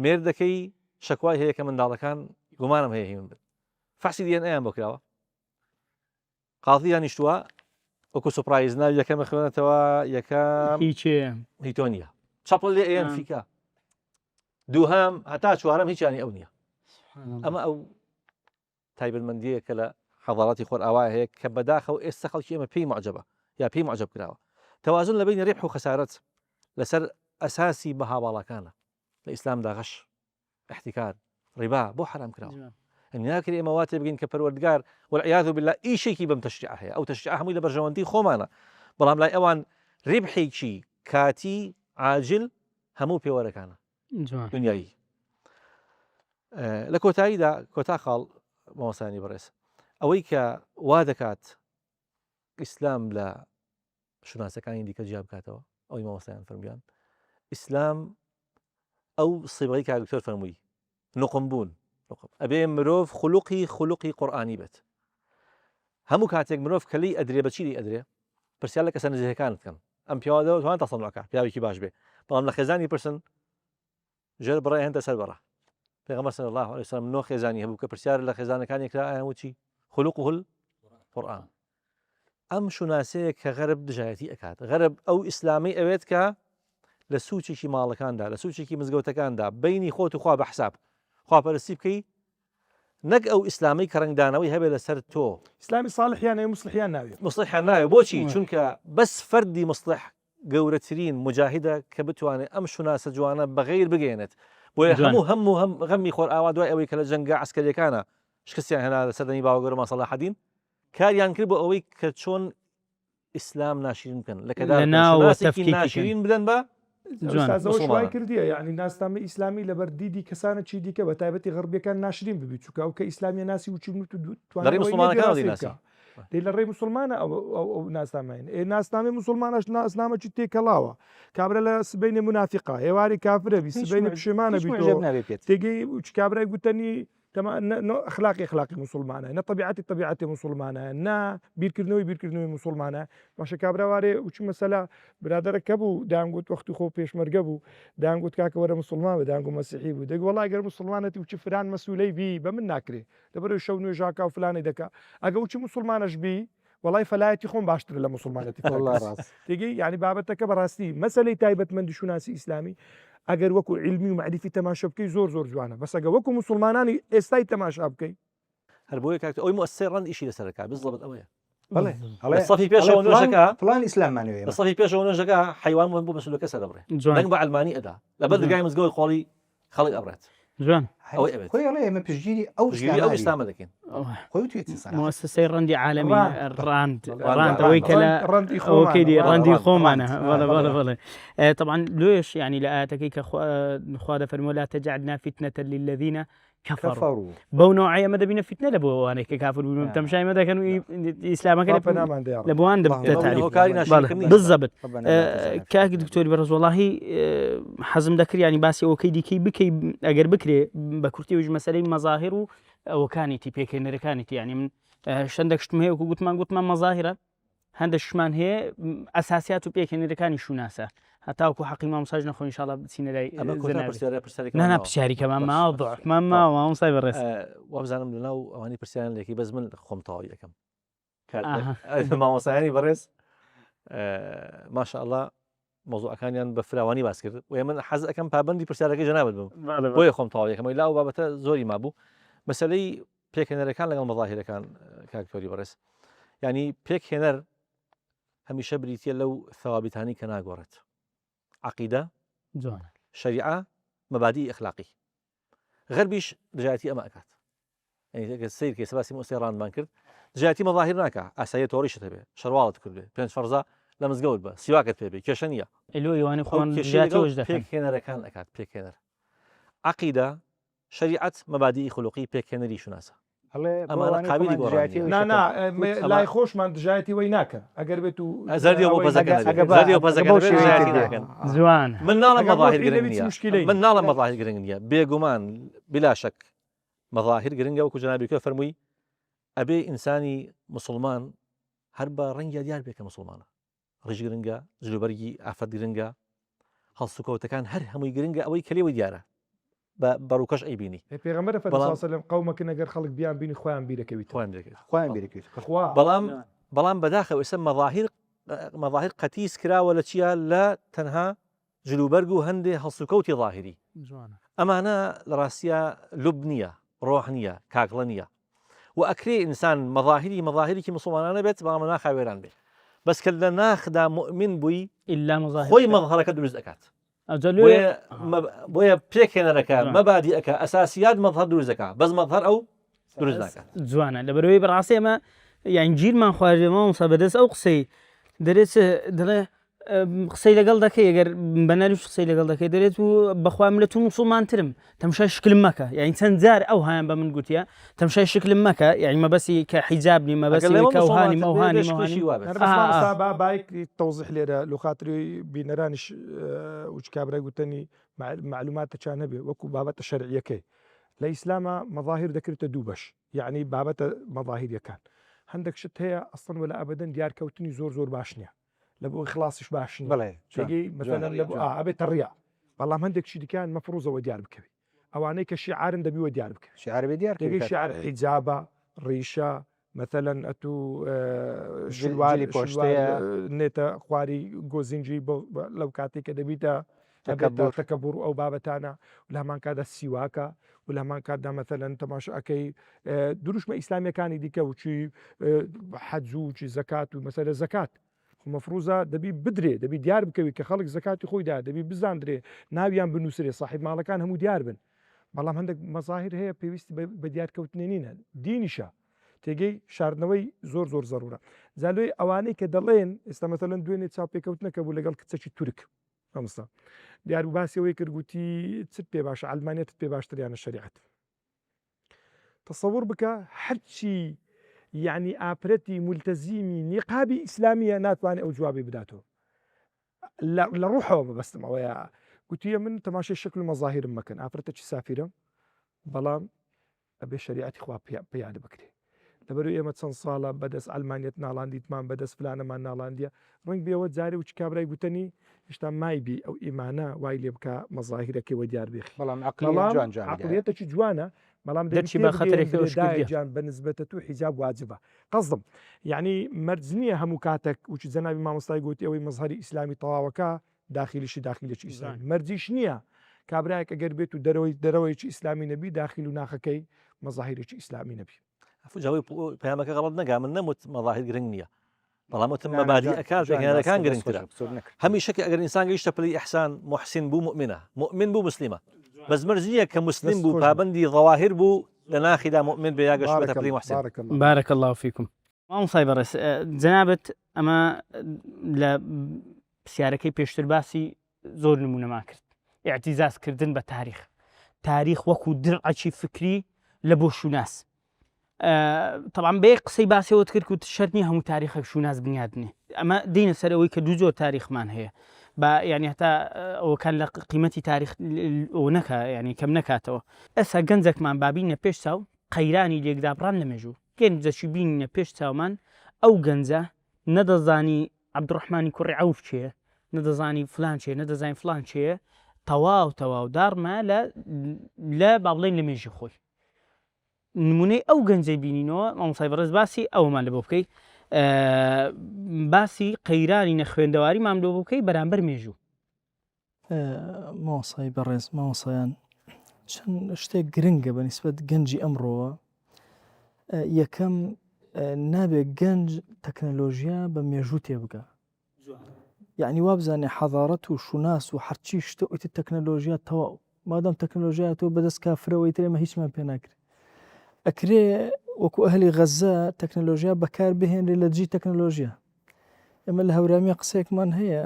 مێردەکەی شەکوای هەیە کە منداڵەکان گومانم هەیە هی من بن فحسی دیێنئەیان بۆ کراوە قاضیان نیشتووە وەکو سوپرایز ناوی یەکەمە خوێنێتەوە یەکەم هیچ تۆ نییە چاپڵ لێ ئەیان فیکا دووهەم هەتا چوارەم هیچیانی ئەو نییە ئەمە ئەو تایبەتمەندیە کە لە حەضاڵاتی خۆر ئاوای هەیە کە بەداخەوە ئێستا خەڵکی ئێمە پێی معجبە یا پێی معجب کراوە تەوازن لە بینی ڕێبح و خەسارەت لەسەر ئەساسی بەها باڵەکانە لە ئیسلامدا غەش احتیکار ڕیبا بۆ حرام کراوە ناکرێ ئێمە واتێ بگین کە پەروەردگار والعیاذ بالله ئیشێکی بەم تەشریع هەیە ئەو تەشریع هەمووی لە بەرژەوەندی خۆمانە بەڵام لای ئەوان ڕیبحێکی کاتی عاجل هەموو پێوەرەکانە دنیایی لە کۆتاییدا کۆتا خاڵ مامۆستانی بەڕێز ئەوەی کە وا دەکات ئیسلام لە شوناسەکانی دیکە جیا بکاتەوە ئەوی مامۆستایان فەرموویان ئیسلام ئەو سیبغەی کە دکتۆر فەرمووی نوقم بوون ئەبێ مرۆڤ خولوقی قورئانی بێت هەموو کاتێک مرۆڤ کەلەی ئەدرێ بەچی ئەدرێ پرسیار لە کەسە نزیکەکانت بکەن ئەم پیاوە توان تەسەڵ پیاوێکی باش بێ بەڵام لە خێزانی پرسن ژێر بڕای هەندە سەر بەڕە پێغەمبەر صلی الله علیه وسلم نۆ خێزانی هەبوو کە پرسیار لە خێزانەکانی کرا ئایا وچی خولوقه القورآن ئەم شوناسەیە کە غەرب دژایەتی ئەکات غەرب ئەو ئیسلامی ئەوێت کە لە سوچێکی ماڵەکاندا لە سوچێکی مزگەوتەکاندا بینی خۆت و خوا بە حساب خواپەرستی بکەی نەک ئەو ئیسلامی کە ڕنگدانەوەی هەبێت لەسەر تۆ ئیسلامی صالحیان هەیە مسلحیان ناوێت مصلحیان ناوێت بۆچی چونکە بەس فەردی مصلح گەورەترین مجاهدە کە بتوانێت ئەم شوناسە جوانە بەغیر بگەێنێت بۆیە هەموو غەمی خۆر ئاوا دوای ئەوەی کە لە جەنگا عسکەریەکانە شکستیان هێنا لە سەردەمی باوەگەورەمان صلاح الدین کاریان کرد بۆ ئەوەی کە چۆن ئیسلام ناشرین بکەن لە کەداوەسێکی ناشرین بدەن بە شوای کردیە یعنی ناسنامە ئیسلامی لەبەر دیدی کەسانە چی دیکە بە تایبەتی غەربیەکان ناشرین ببیت چووکە ئەو کە ئیسلامی ناسی و چی لەڕێی مسلمانەکان ناسی لە ڕێی مسلمانە ئەو ناسنامەین ناسنامەی مسلمانەش ناسنامەی تێکەڵاوە کابرا لە سبەینە منافقا هێواری کافرە بی سبەینە پشێمانە بیت تێگەی کابرای گوتنی اخلاقی مسلمانە نە طبیعەتی مسلمانە نا بیرکردنەوەی مسلمانە باشە کابراوارێ وچ مەسەلا برادەرەکە بوو دانگوت وەختی خۆ پێشمەرگە بوو دانگوت کاکە وەرە مسلمان بە دانگو مەسیحی بوو دەگە وەڵای گەر مسلمانەتی وچ فران مەسئولەی بی بە من ناکرێ لەبەرەوەی شەو نوێژاکا و فلانی دەکا ئەگە وچی مسلمانەش بی وڵای فەلایەتی خۆم باشتر لە مسلمانەتی تێگەی یعنی بابەتەکە بەڕاستی مەسەلەی تایبەتمەندی شوناسی ئیسلامی ئەگەر وەکو علمی و معریفی تەماشا بکەی زۆر جوانە بەس ئەگە وەکو مسلمانانی ئێستای تەماشا بکەی هەر بۆیە کاکتۆ ئەوی مؤسسەی ڕەند ئیشی لەسەرەکە بزڵبت ئەوەیە بەڵێ صفی پێشەوە نوێژەکە فلان ئیسلامانەوێ صفی پێشەوە نوێژەکە حیوان بۆ مەسئولەکە سەرەبڕێ دەنگ بە ئەلمانی ئەدا لەبەر دەرگای مزگەوت خۆڵی خەڵک ئەبڕێت جوان ئەوەی ئەبێت خۆی ئەڵێ ئێمە پشتگیری ئەو ئیسلامە دەکەین خۆی توێتی مؤسسەی ڕەندی عالەمی ڕەندەوەی کە لە ئەوکەی ڕەندی خۆمانە بەڵێ طبعا لێش يعني لآياتك خوا دەفەرمووە لا تجعلنا فتنة للذين كفروا بەو نوعەیە مە دەبینە فتنە لە بۆ ئەوانەی کە کافر بوون تەماشای مە دەکەن و ئیسلامەکە لە بۆوان بالضبط کاک دکتۆری بەڕێز وەڵاهی حەزم دەکرد ینی باسی ئەوکەی دیکەی بکەی ئەگەر بکرێ بە کورتی وژ مەسەلەی مەزاهر و ئەوەکانیتی پێکێنەرەکانیتی ینی من شەندێک شتم هەیە وەکو گوتمان مەظاهرە هەندێک شتمان هەیە ئەساسیات و پێکێنەرەکانی شوناسە هەتاوەکو حەقی مامۆستاژ نەخۆ ئینشاڵڵا بچینە لای نانا پرسیاریکەمان ماوە ضعفمان ماوە مامۆستای بەڕێز وابزانم لەناو ئەوانی پرسیاران لێکی بەس من خۆم تەواوی دەکەم مامۆستایانی بەڕێز ماشاءالله مۆزوعەکانیان بە فراوانی باس کرد و من حەز ئەەکەم پابەندی پرسیارەکەی جەنابەت بم بۆیە خۆم تەواوی دەکەم لا و بابەتە زۆری مابوو مەسەلەی پێکهێنەرەکان لەگەڵ مەظاهیرەکان کاکتۆری بەڕێز ینی پێکهێنەر هەمیشە بریتە لەو ثەوابتانی کە ناگۆڕێت عقیدە شریعە مەبادی ئەخلاقی غەربیش دژایەتی ئەمە ئەکات سیر کە سەباسی مۆسیێڕانمان کرد دژایەتی مەظاهیر ناکە ئاساییە تۆڕیشت هەبێ شەرواڵت کردێ پێنج فەرزە لە مزگەوت بە سیواکت پێبێ کێشە نییە ئەلۆیوانی خۆن پێکهێنەرەکان ئەکات پێکهێنەر عقیدە شریعەت مەبادی خولوقی پێکهێنەری شوناسە لای خۆشمان دژایەتی وەی ناکە ئەگەر بێت و جوان من ناڵم مەظاهیر گرنگ نییە من ناڵم مەظاهیر گرنگ نییە بێگومان بلا شەک مەظاهیر گرنگە وەکو جەنابی کە فەرمووی ئەبێ ئینسانی مسلمان هەر بە ڕەنگە دیار بێکە مسلمانە ڕژ گرنگە جلوبەرگی ئافەت گرنگە هەڵسوکەوتەکان هەر هەمووی گرنگە ئەوەی کەلێوەی دیارە بەڕووکەش ئەیبینی پێغەمبەر فەرمووی قەومەکە نەگەر خەڵک بیان بینی خۆیان بیرەکەویت بەڵام بەداخەوە ئێستا مەظاهیر قەتیس کراوە لە چیە لە تەنها جلوبەرگ و هەندێ هەڵسوکەوتی ظاهری ئەمانە لە ڕاستیە لوب نییە ڕۆح نییە کاکڵە نییە و ئەکرێ ئینسان مەظاهریکی مسلمانانە بێت بەڵام ناخاوێران بێت بەس کە لە ناخدا مؤمن بووی خۆی مەظهرەکە دروست دەکات بۆیە پێکهێنەرەکە مەبادی ئەەکە ئەساسیات مەظهر دروست دەکات بەس مەظهر ئەو دروست ناکات جوانە لەبەرەوەی بەڕاستی ئەمە یان گیرمان خواردێمەوە مۆستا بەدەست ئەو قسەی دەرێت دەڵێ قسەی لەگەڵ دەکەی ئەگەر بەناریش قسەی لەگەڵ دەکەی دەرێت و بەخوا من لە تو موسڵمانترم تەمشای شکلم مەکە یعنی چەند جار ئەو هایان بە من گوتیە تەمشای شکلم مەکە یعنی مەبەسی کە حیجابنی مەبەسی کەوهانی بايك توضيح لێرە لە خااتری بینەرانیش وچ کابرای گوتنی معلوماتەچان هەبێ وەکو بابەتە شەرعیەکەی لە ئیسلامە مەظاهر دەکرێتە دوو بەش یعنی بابەتە مەظاهریەکان هەندێک شت هەیە ئەسڵن ولا ئەبەدەن دیارکەوتنی زۆر باش نییە لە بۆ خلاصش باش ئەبێتە ڕیا بەڵام هەندێکشی دیکان مەفروزەوە دیار بکەوی ئەوانەی کە شیعارن دەبیوە دیار بکە شعار دیار شعار حیجابە ڕیشە مثلا ئەتو ژوالی پۆشتەیە نێتە خواری گۆزینجی لەو کاتێک کە دەبیتە تەکەبوڕ ئەو بابەتانە لە هەمان کاتدا سیواکە و لە هەمان کاتدا مەثەلەن تەماشاکەی دروشمە ئیسلامیەکانی دیکە وچی حەج و چی زەکات و مەسەلە زەکات مەفروزە دەبی بدرێ دەبی دیار بکەوی کە خەڵک زەکاتی خۆیدا دەبی بزاندرێ ناویان بنووسێ صاحب ماڵەکان هەموو دیار بن بەڵام هەندێک مەظاهر هەیە پێویستی بە دیارکەوتنێ نینە دینیشە تێگەی شاردنەوەی زۆر زەڕورە زالۆی ئەوانەی کە دەڵێن ئێستا مەثەلەن دوێنێ چاپێکەوتنەکە بوو لەگەڵ کچەکی تورک ئەمستا دیار و باسیەوەی کردگوتی چت پێ باشە ئەلمانێت پێ باشتریانە شریعەت تەسەوور بکە هەرچی یعنی ئاپرەتی مولتەزیمی نیقابی ئیسلامیە ناتوانێت ئەو جوابی بداتەوە لە ڕوحەوە بەبەستمەوەیە گوتیە من تەماشای شکل و مەظاهرم مەکەن ئافرەتە چی سافیرە بەڵام ئەبێ شریعەتی خوا پیادە بکرێ لەبەرو ئێمە چەند ساڵە بەدەست ئەلمانیت ناڵاندیتمان بەدەست فلانەمان ناڵاندیە ڕنگ بێەوە جارێ وچ کابرای گوتنی هێشتا مایبی ئەو ئیمانە وای لێ بکە مەظاهرەکەی وە دیار بێخی بەڵام عقلیەتێکی جوانە بەڵام دەچی بە خەتەرێکیان بەنسبەتە تو حیجاب واجبە قەزدم یعنی مەرج نییە هەموو کاتێک وچی جەنابی مامۆستای گوتی ئەوەی مەظهری ئیسلامی تەواوەکە داخلیشی داخلێکی ئیسلامی مەرجیش نییە کابراایك ئەگەر بێت و دەرەوەیکی ئیسلامی نەبی داخل و ناخەکەی مەظاهرێکی ئیسلامی نەبی جاوی پەیامەکە غەڵەت نەگا من نەموت مەظاهر گرنگ نییە بەڵام وتم مەبادی ئەکات پێکهێنەرەکان گرنگترە هەمیشە ئەگەر ئینسان گەیشتە پلەی ئیحسان محسن بوو مؤمن بوو مسلمە بەس مەرجیە کە مسلم بوو پابەندی ظەواهر بوو لە ناخیدا مؤمن بێ یا گەشتە پلەی محسن بارك الله فيكم مامۆستای بەڕێز جەنابەت ئەمە لە پرسیارەکەی پێشتر باسی زۆر نمونەما کرد اعتیزازکردن بە تاریخ وەکو درعەکی فکری لە بۆ شوناس طبعا بێ قسەی باسیەوەت کرد و شەرنی هەموو تاریخێک شوناس بنیادنێ ئەمە دینە سەرەوەی کە دوو زۆر تاریخمان هەیە بە یعنی هەتا ئەوەکان لە قیمەتی تاریخ ئەو نەکە ینی کەم نەکاتەوە ئەسا گەنجێکمان بابینە پێش چاو قەیرانی لێکدابڕان لە مێژوو گەنجەشی بینە پێش چاومان ئەو گەنجە نەدەزانی عەبدوڕەحمانی کوڕی عەوف چێە نەدەزانی فلان چێ نەدەزانی فلان چێە تەواو دارمە لە با بڵێن لە مێژی خۆی نمونەی ئەو گەنجەی بینینەوە مامۆستای بەڕێز باسی ئەومان لە بۆ بکەی باسی قەیرانی نەخوێندەواریمان لە بۆ بکەی بەرامبەر مێژوو مامۆستای بەڕێز مامۆستایان چەند شتێک گرنگە بەنسبەت گەنجی ئەمڕۆوە یەکەم نابێت گەنج تەکنەلۆژیا بە مێژوو تێبگە یعنی وابزانێ حەضارەت و شوناس و هەرچی شتە ئوتی تەکنەلۆژیا تەواو مادام تەکنەلۆژیا تۆ بەدەست کافرەوەی ترێمە هیچمان پێ ناکرێت ئەکرێ وەکو ئەهلی غەزە تەکنەلۆژیا بەکار بهێنرێ لە جی تەکنەلۆژیا ئێمە لە هەورامی قسێکمان هەیە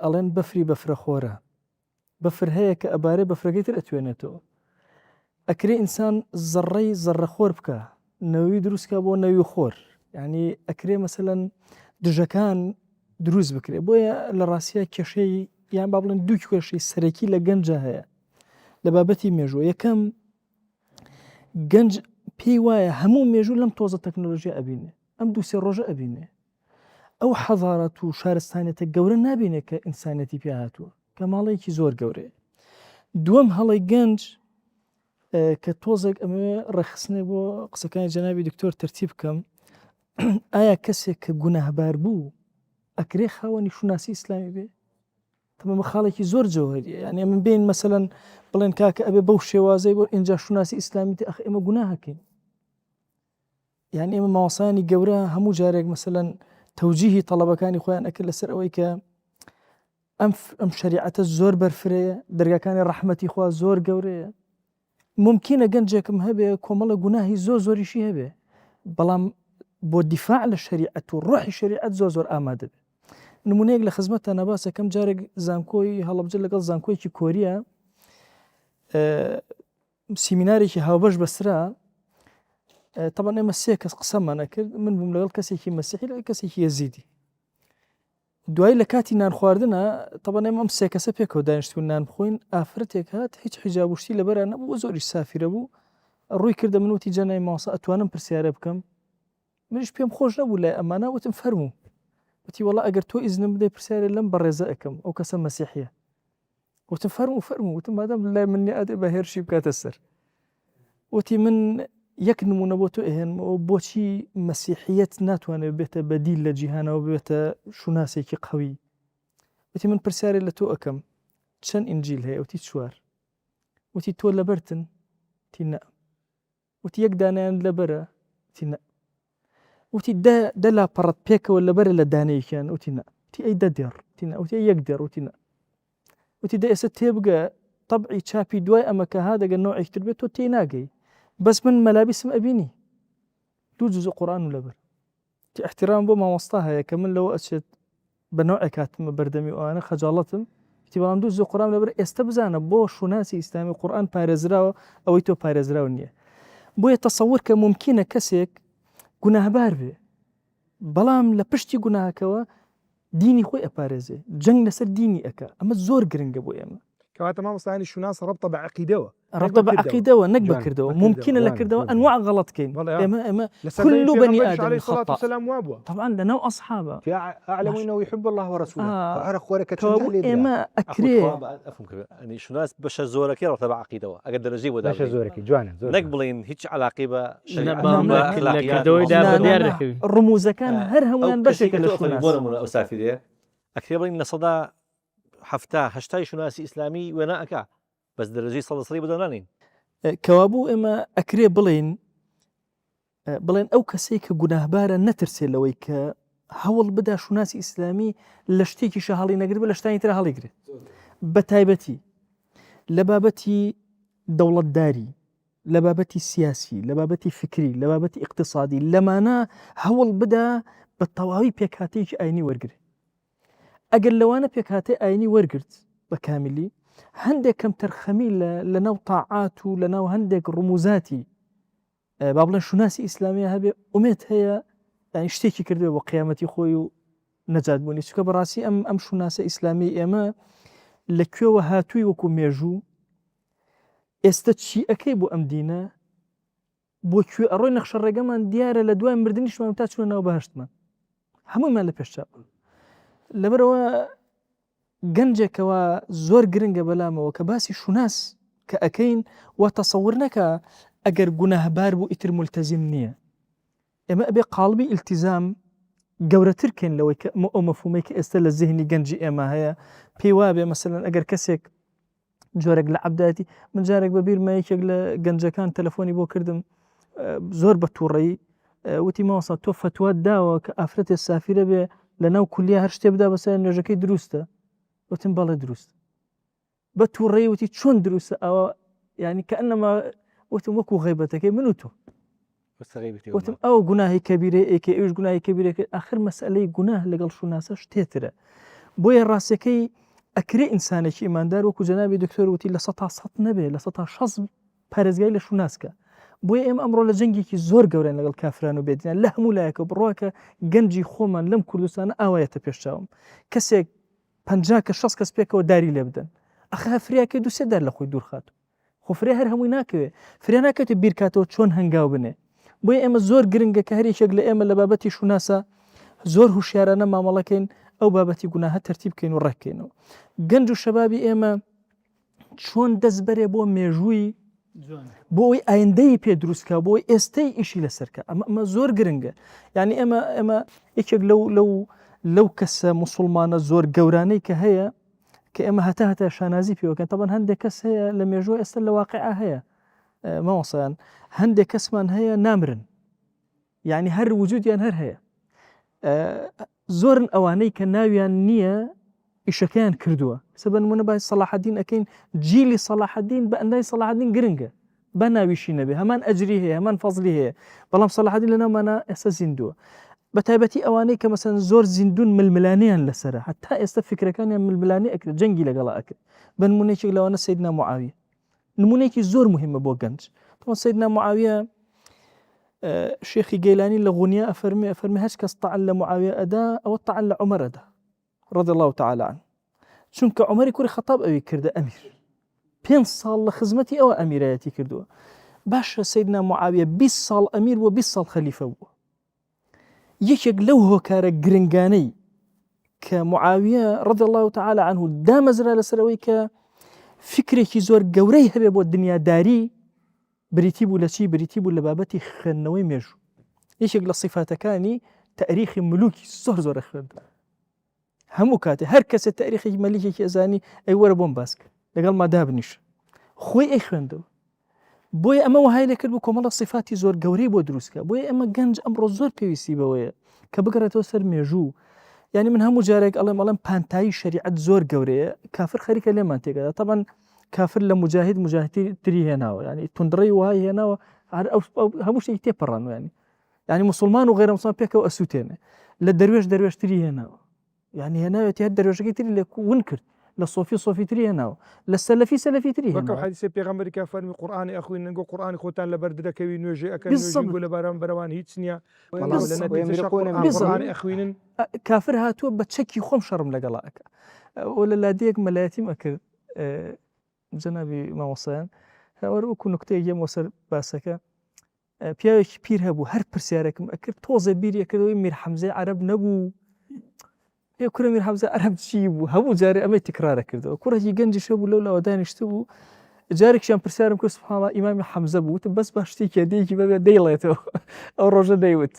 ئەڵێن بەفری بەفرەخۆرە بەفر هەیە کە ئەبارەی بەفرەکەی تر ئەتوێنێتەوە ئەکرێ ئینسان زەڕەی زەڕەخۆر بکە نەوی دروستکە بۆ نەوی خۆر یعنی ئەکرێ مەسەلەن دژەکان دروست بکرێ بۆیە لە ڕاستیە کێشەی یان با بڵێن دوو کێشەی سەرەکی لە گەنجە هەیە لە بابەتی مێژوو یەکەم گەنج پێی وایە هەموو مێژوو لەم تۆزە تەکنۆلۆژیا ئەبینێ ئەم دوو سێ ڕۆژە ئەبینێ ئەو حەضارەت و شارستانێتە گەورە نابینێت کە ئینسانەتی پێ هاتووە کە ماڵەیەکی زۆر گەورەیە دووەم هەڵی گەنج کە تۆزێک ئەمێ ڕێخستنێ بۆ قسەکانی جەنابی دکتۆر تەرتیب بکەم ئایا کەسێک کە گوناهبار بوو ئەکرێ خاوەنی شوناسی ئیسلامی بێ تەمەمە خاڵێکی زۆر جەوهریە یعنی من بین مەسەلەن بڵێن کاکە ئەبێ بەو شێوازەی بۆ ئینجا شوناسی ئیسلامی تێ ئێمە گوناهەکەین یعنی ئێمە ماوەسانی گەورە هەموو جارێک مەسەلەن تەوجیهی تەڵەبەکانی خۆیان ئەکرد لەسەر ئەوەی کە ئەم شەریعەتە زۆر بەرفرەیە دەرگاکانی ڕەحمەتی خوا زۆر گەورەیە ممکنە گەنجێکم هەبێ کۆمەڵە گوناهی زۆریشی هەبێ بەڵام بۆ دیفاع لە شەریعەت و ڕۆحی شەریعەت زۆر ئامادە بێ نمونەیەک لە خزمەتە نەباسەکەم جارێک زانکۆی هەڵەبجە لەگەڵ زانکۆیەکی کۆریە سیمینارێکی هاوبەش بەسرا طبعا ئێمە سێ کەس قسەمان نەکرد من بووم لەگەڵ کەسێکی مەسیحی لەگەڵ کەسێکی یەزیدی دوای لە کاتی نان خواردنە طبعا ئێمە ئەم سێ کەسە پێکەوە دانیشتوون نان بخۆین ئافرەتێک هات هیچ حیجاب وشتی لەبەرە نەبوو زۆری سافیرە بوو ڕووی کردە من وتی جەنای ماسە ئەتوانم پرسیارە بکەم منیش پێم خۆش نەبوو لە ئەمانە وتم فەرموو وتی وەڵا ئەگەر تۆ ئیزنم بدەی پرسیارە لەم بەڕێزە ئەەکەم ئەو کەسە مەسیحیە وتم فەرموو وتم مادام لای منی ئەدێ بە هێرشی بکاتە سەر وتی من یەک نمونە بۆ تۆ ئێهێنمەوە بۆچی مەسیحیەت ناتوانێت بێتە بەدیل لە جیهانەوە بێتە شوناسێکی قەوی وتی من پرسیارێ لە تۆ ئەەکەم چەند ئینجیل هەیە وتی چوار وتی تۆ لەبەرتن وتی نە وتی یەک دانیان لەبەرە وتی نە وتی دە لاپەڕەت پێکەوە لەبەرە لە دانەیەکیان وتی نە وتی ئەی دە دێڕ وتی نە وتی یەک دێڕ وتی نە وتی دە ئێستا تێبگە طبعی چاپی دوای ئەمەکە ها دەگە نەوعێکتر بێت تۆ تێی ناگەی بەس من مەلابیسم ئەبینی دوو جزء قورآن و لەبەر احترام بۆ مامۆستا هەیە کە من لەوە ئەچێت بە نەوعێک هاتمە بەردەمی ئەوانە خەجاڵەتم وتی بەڵام دوو جزء قورآن لەبەر ئێستا بزانە بۆ شوناسی ئیسلامی قورآن پارێزراوە ئەوەی تۆ پارێزراو نییە بۆیە تەسەوور کە ممکنە کەسێک گوناهبار بێ بەڵام لە پشتی گوناهەکەوە دینی خۆی ئەپارێزێ جەنگ لەسەر دینی ئەکا ئەمە زۆر گرنگە بۆ ئێمە کەواتە مامۆستایانی شوناس ڕەبتە بە عەقیدەوە ڕەبتە بە عەقیدەوە نەک بەکردەوە ممکنە لە کردەوە ئەنواع غەڵەتکەین ئێمە كل بني آدم خطأ طبعا لنا أصحابه أعلم أنه يحب الله ورسوله أعرف ورك إما أكري أفهم كذا يعني شو ناس بش زورك يرى تبع عقيدة أقدر أجيب وده بش زورك جوانا نقبلين هيك على عقيبة الرموز كان هرهم بشكل أسافر أكثر من صدى حفتاه هشتاي شناسي إسلامي وناءك بس درجي صلى صليب بدونانين كوابو إما أكري بلين ئەو کەسێک کە گوناهبارە نەترسێ لەوەی کە هەوڵ بدا شوناسی ئیسلامی لە شتێکیشە هەڵی نەگرێت بە لە شتانی تر هەڵیگرێت بە تایبەتی لە بابەتی دەوڵەتداری لە بابەتی سیاسی لە بابەتی فکری لە بابەتی اقتصادی لەمانە هەوڵ بدا بە تەواوی پێکهاتەیەکی ئاینی وەرگرێت ئەگەر لەوانە پێکهاتەی ئاینی وەرگرت بە کاملی هەندێک کەم تەرخەمی لە ناو تاعات و لە ناو هەندێک ڕموزاتی با بڵێن شوناسی ئیسلامیە هەبێ ئومێد هەیە یعنی شتێکی کردوێ بۆ قیامەتی خۆی و نەجات بوونی چونکە بەڕاستی ئەم شوناسە ئیسلامی ئێمە لەکوێوە هاتووی وەکو مێژوو ئێستا چی ئەەکەی بۆ ئەم دینە بۆ کوێ ئەڕۆی نەخشە ڕێگەمان دیارە لە دوای مردنیشمان تا چوونەوە بەهشتمان هەموویمان لە پێشچاو لەبەرەوە گەنجێکەوە زۆر گرنگە بەلامەوە کە باسی شوناس کە ئەەکەین و تەسەور نەکە ئەگەر گوناهبار بوو ئیتر مولتەزیم نییە ئێمە ئەبێ قاڵبی ئیلتیزام گەورەترکەین لەوەی کە ئەو مەفهومەی کە ئێستا لە زیهنی گەنجی ئێمە هەیە پێی وابێ مەسەلەن ئەگەر کەسێک جۆرێک لە عەبدایەتی من جارێک بەبیرمە یەکێک لە گەنجەکان تەلەفۆنی بۆ کردم زۆر بە تووڕەیی وتی ماوەسا تۆ فتوات داوە کە ئافرەتێ سافرە بێ لە ناو کولیە هەر شتێ بدا بەسەر نوێژەکەی دروستە وتم بەڵێ دروست بە تووڕەیی وتی چۆن دروستە ئەوە ینی کە ئەنەما وتم وەکو غیبەتەکەی من و تۆ وتم ئەو گوناهی کەبیرە ئێکە ئێوش گوناهی کەبیرەکە ئاخر مەسئلەی گوناه لەگەڵ شوناسە شتێترە بۆیە ڕاستیەکەی ئەکرێ ئینسانێکی ئیماندار وەکو جەنابی دکتۆر وتی لە 100 نەبێ لە 160 پارێزگای لە شوناسکە بۆیە ئێمە ئەمڕۆ لە جەنگێکی زۆر گەورەن لەگەڵ کافران و بێدینان لە هەموو لایەکە بڕواکە گەنجی خۆمان لەم کوردستانە ئاوایەتە پێشچاوم کەسێک 50 کە 60 کەس پێکەوە داری لێ بدەن ئەخە فریاکە دووسێ دار لە خۆی دوورخات خۆ فریا هەر هەمووی ناکەوێ فریا ناکەوێت بیرکاتەوە چۆن هەنگاو بنێ بۆیە ئێمە زۆر گرنگە کە هەرێکێک لە ئێمە لە بابەتی شوناسە زۆر هوشیارانە مامەڵەکەین ئەو بابەتی گوناهە تەرتیب بکەین و ڕێککەینەوە گەنج و شەبابی ئێمە چۆن دەست بەرێ بۆ مێژووی بۆ ئەوی ئایندەی پێ دروستکە بۆی ئێستەی ئیشی لەسەرکە ئەمە زۆر گرنگە یعنی ئێمە یەکێک لەو کەسە موسڵمانە زۆر گەورانەی کە هەیە کە ئێمە هەتا شانازی پێوەکەن تەبەن هەندێک کەس هەیە لە مێژووە ئێستا لە واقعە هەیە مەوەسەیان هەندێک کەسمان هەیە نامرن یعنی هەر وجودیان هەر هەیە زۆرن ئەوانەی کە ناویان نییە ئیشەکەیان کردووە سەبەن منە باید سەلاحەدین ئەەکەین جیلی سەلاحەدین بە ئەندای سەلاحەدین گرنگە بە ناویشی نەبێ هەمان ئەجری هەیە هەمان فەزلی هەیە بەڵام سەلاحەدین لە ناومانە ئێستا زیندووە بە تایبەتی ئەوانەی کە مەسەن زۆر زیندون ململانیان لەسرە حتا ئێستا فکرەکانیان ململانی ئەکرد جەنگی لەگەڵا ئەکرد بە نمونەیەکێک لەوانە سەیدنا معاویە نمونەیەکی زۆر مهمە بۆ گەنج سەیدنا معاویە شێخی گەیلانی لە غونیا ئەفەرمێ هەچ کەس تەعەن لە معاویە ئەدا ئەوە تەعەن لە عومەر ئەدا رضی الله تعالی عنه چونکە عومەری کوڕی خەتاب ئەوی کردە ئەمیر 5 ساڵ لە خزمەتی ئەوە ئەمیرایەتی کردووە باشە سەیدنا معاویە 20 ساڵ ئەمیر بووە 20 ساڵ خەلیفە بووە یەکێک لەو هۆکارە گرنگانەی کە معاویە رضی الله تعالی عنه دامەزرا لەسەرەوەی کە فکرێکی زۆر گەورەی هەبێ بۆ دنیاداری بریتی بوو لە چی بریتی بوو لە بابەتی خوێندنەوەی مێژوو یەکێک لە صیفاتەکانی تاریخی ملوکی زۆر خوێند هەموو کاتێ هەر کەسە تاریخی مەلیکێکی ئەزانی ئەی وەرە بۆم باسکە لەگەڵ مادا بنیش خۆی ئەی خوێندەوە بۆیە ئەمە وهای لە کرد بوو کۆمەڵە صیفاتی زۆر گەورەی بۆ دروستکە بۆیە ئەمە گەنج ئەمڕۆ زۆر پێویستی بەوەیە کە بگەڕێتەوە سەر مێژوو یعنی من هەموو جارێک ئەڵێم پانتایی شریعەت زۆر گەورەیە کافر خەریکە لێمان تێگەدا طبعاً کافر لە مجاهدی تری هێناوە ینی توندڕی وهای هێناوە هەموو شتێکی تێپەڕانوە ینی موسڵمان و غێرە موسڵمان پێکەوە ئەسووتێنێ لە دەروێش تری هێناوە ینی هێناوێتی هەر دەروێژەکەی تری لێ ون کرد لە سۆفی تری هێناوە لە سەلەفی تری وەکو حەدیثی پێغەمبەری کە فەرمی قورئانی ئەخوێنن گۆ قورئانی خۆتان لەبەر درەکەوی نوێژێ ئەکەن نوێژین بۆ لە باران بەرەوان هیچ نییە بەڵام لە نەتیجەشە قورئانی ئەخوێنن کافر هاتووە بە چەکی خۆم شەڕم لەگەڵا ئەکە ئەو لە لادەیەک مەلایەتیم ئەکرد جەنابی مامۆستایان وەکو نوکتەیەک یەم وەسەر باسەکە پیاوێکی پیر هەبوو هەر پرسیارێکم ئەکرد تۆزە بیریە کردەوەی میر حەمزەی عەرەب نەبوو کوڕە میر حەمزە عەرەب چی بوو هەموو جارێ ئەمەی تکرارە کردەوە کوڕێکی گەنجیشە بوو لەولاوە دانیشتە بوو جارێکیان پرسیارم کرد سوبحانڵڵا ئیمامی حەمزە بوو وتم بەس باش شتێکی دەیەکی بەبێ دەیڵێتەوە ئەو ڕۆژە دەیوت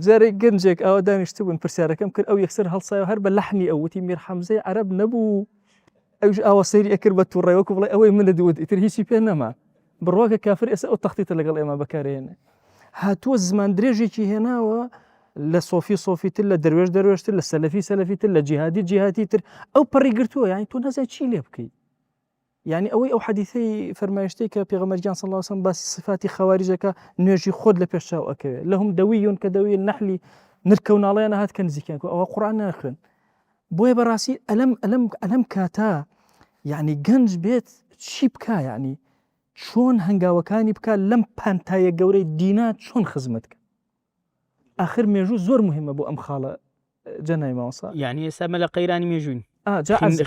جارێک گەنجێک ئەوە دانیشتە بوون پرسیارەکەم کرد ئەو یەکسەر هەڵسایەوە هەر بە لەحنی ئەو وتی میر حەمزەی عەرەب نەبوو ئەوش ئاوا سەیری ئەکرد بە تووڕێوەکو بڵێ ئەوەی منە دووت ئیتر هیچی پێ نەما بڕواکە کافر ئێستا ئەو تەختیتە لەگەڵ ئێمە بەکارهێنێ هاتووە زمان درێژێکی هێناوە لە سۆفی تر لە دەروێشتر لە سەلەفی تر لە جیهادی تر ئەو پەڕی گرتووە یعنی تۆ نازای چی لێ بکەیت یعنی ئەوەی ئەو حەدیثەی فەرمایشتەی کە پێغەمبەرجان صلی الله علیه و سلم باسی صفاتی خەواریجەکە نوێژی خۆت لە پێشچاو ئەکەوێت لەهم دەویون کە دەوی نەحلی نرکەوناڵیان هات کە نزیکیان کە ئەوە قورئان ناخوێن بۆیە بەڕاستی ئەلەم کاتا یعنی گەنج بێت چی بکە یعنی چۆن هەنگاوەکانی بکە لەم پانتایە گەورەی دینا چۆن خزمەت کە آخر مێژوو زۆر مهمە بۆ ئەم خاڵە جەنای ماوەسا یعنی ئێستا مە لە قەیرانی مێژووین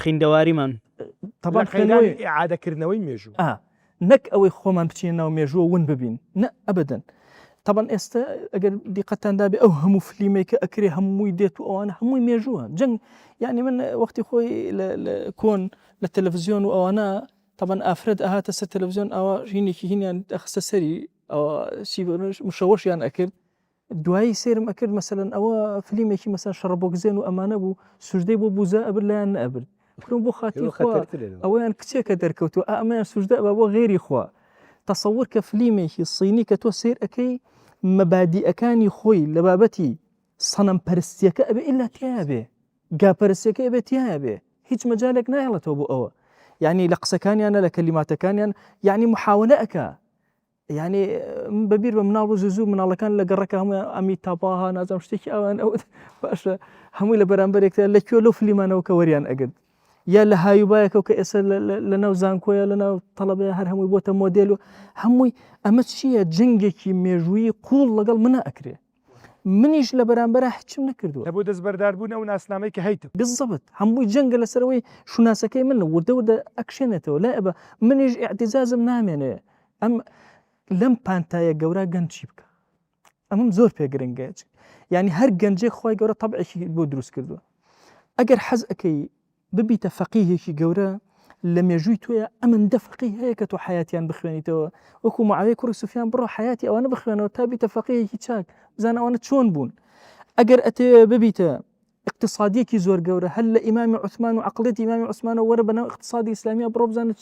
خیندەواریمان طبعا خێنانی ئیعادەکردنەوەی مێژوو نەک ئەوەی خۆمان بچین ناو مێژووە ون ببین نە ئەبدەن طبعا ئێستا ئەگەر دیقەتاندا بێ ئەو هەموو فلیمێکە ئەکرێ هەمووی دێت و ئەوانە هەمووی مێژووە جنگ یعنی من وەختی خۆی کۆن لە تەلەڤیزیۆن و ئەوانە طبعا ئافرەت ئاهاتە سەر تەلەڤیزیۆن ئەوە ژینێکی هینیان ئەخستە سەری ئەوە مشەوەشیان ئەکرد دوایی سێرم ئەکرد مەسەلەن ئەوە فلیمێکی مەسەن شەڕەبۆگزێن و ئەمانە بوو سوژدەی بۆ بوزە ئەبر لایەن نەئەبر بۆ خاتی خوا ئەویان کچێکە دەرکەوتوە ئەمەیان سوژدە ئەبە بۆ غێری خوا تەسەور کە فلیمێکی سینی کە تۆ سیر ئەەکەی مەبادیئەکانی خۆی لە بابەتی سەنەم پەرستیەکە ئەبێ ئیلا تایە بێ گاپەرستیەکە ئەبێت تایە بێ هیچ مەجالێک نایڵێتەوە بۆ ئەوە یعنی لە قسەکانیانە لە کەلیماتەکانیان یعنی محاولە ئەکا یعنی بەبییر بە مناڵ و زوو مناڵەکان لە گەڕەکە هەموو ئەمی تاپاها نازام شتێکی ئەوان ئەو باشە هەمووی لە بەرامبەرێکتە لەکوێ لەو فلیمانەوە کە وەریان ئەگرت یا لە هایوبایەکە کە ئێستا لە ناو زانکۆیە لە ناو تەڵەبەیە هەر هەمووی بۆتە مۆدێل و هەمووی ئەمە چییە جنگێکی مێژووی قوڵ لەگەڵ منە ئەکرێ منیش لە بەرامبەرە هیچم نەکردووە بۆ دەستبەرداربوون ئەو ناسنامەی کە هەیتم بالضبط هەمووی جنگە لەسەرەوەی شوناسەکەی من وردە ئەکشێنێتەوە لا ئەبە منیش ئیعتیزازم نامێنێ ئەم لەم پانتایە گەورە گەنجی بکە ئەمەم زۆر پێ گرنگە یعنی هەر گەنجێک خۆی گەورە تەبعێکی بۆ دروست کردووە ئەگەر حەز ئەەکەی ببیتە فەقیهێکی گەورە لە مێژووی تۆیە ئەمەندە فەقیه هەیە کە تۆ حیاتیان بخوێنیتەوە وەکو معاویە کوڕی سوفیان بڕۆ حیاتی ئەوانە بخوێنەوە تا بیتە فەقیهێکی چاک بزانە ئەوانە چۆن بوون ئەگەر ئەتەوێ ببیتە اقتصادیەکی زۆر گەورە هەل لە ئیمامی عوسمان و عەقڵێتی ئیمامی عوسمانەوە وەرە بەناو اقتصادی ئیسلامیە بڕۆ بزانە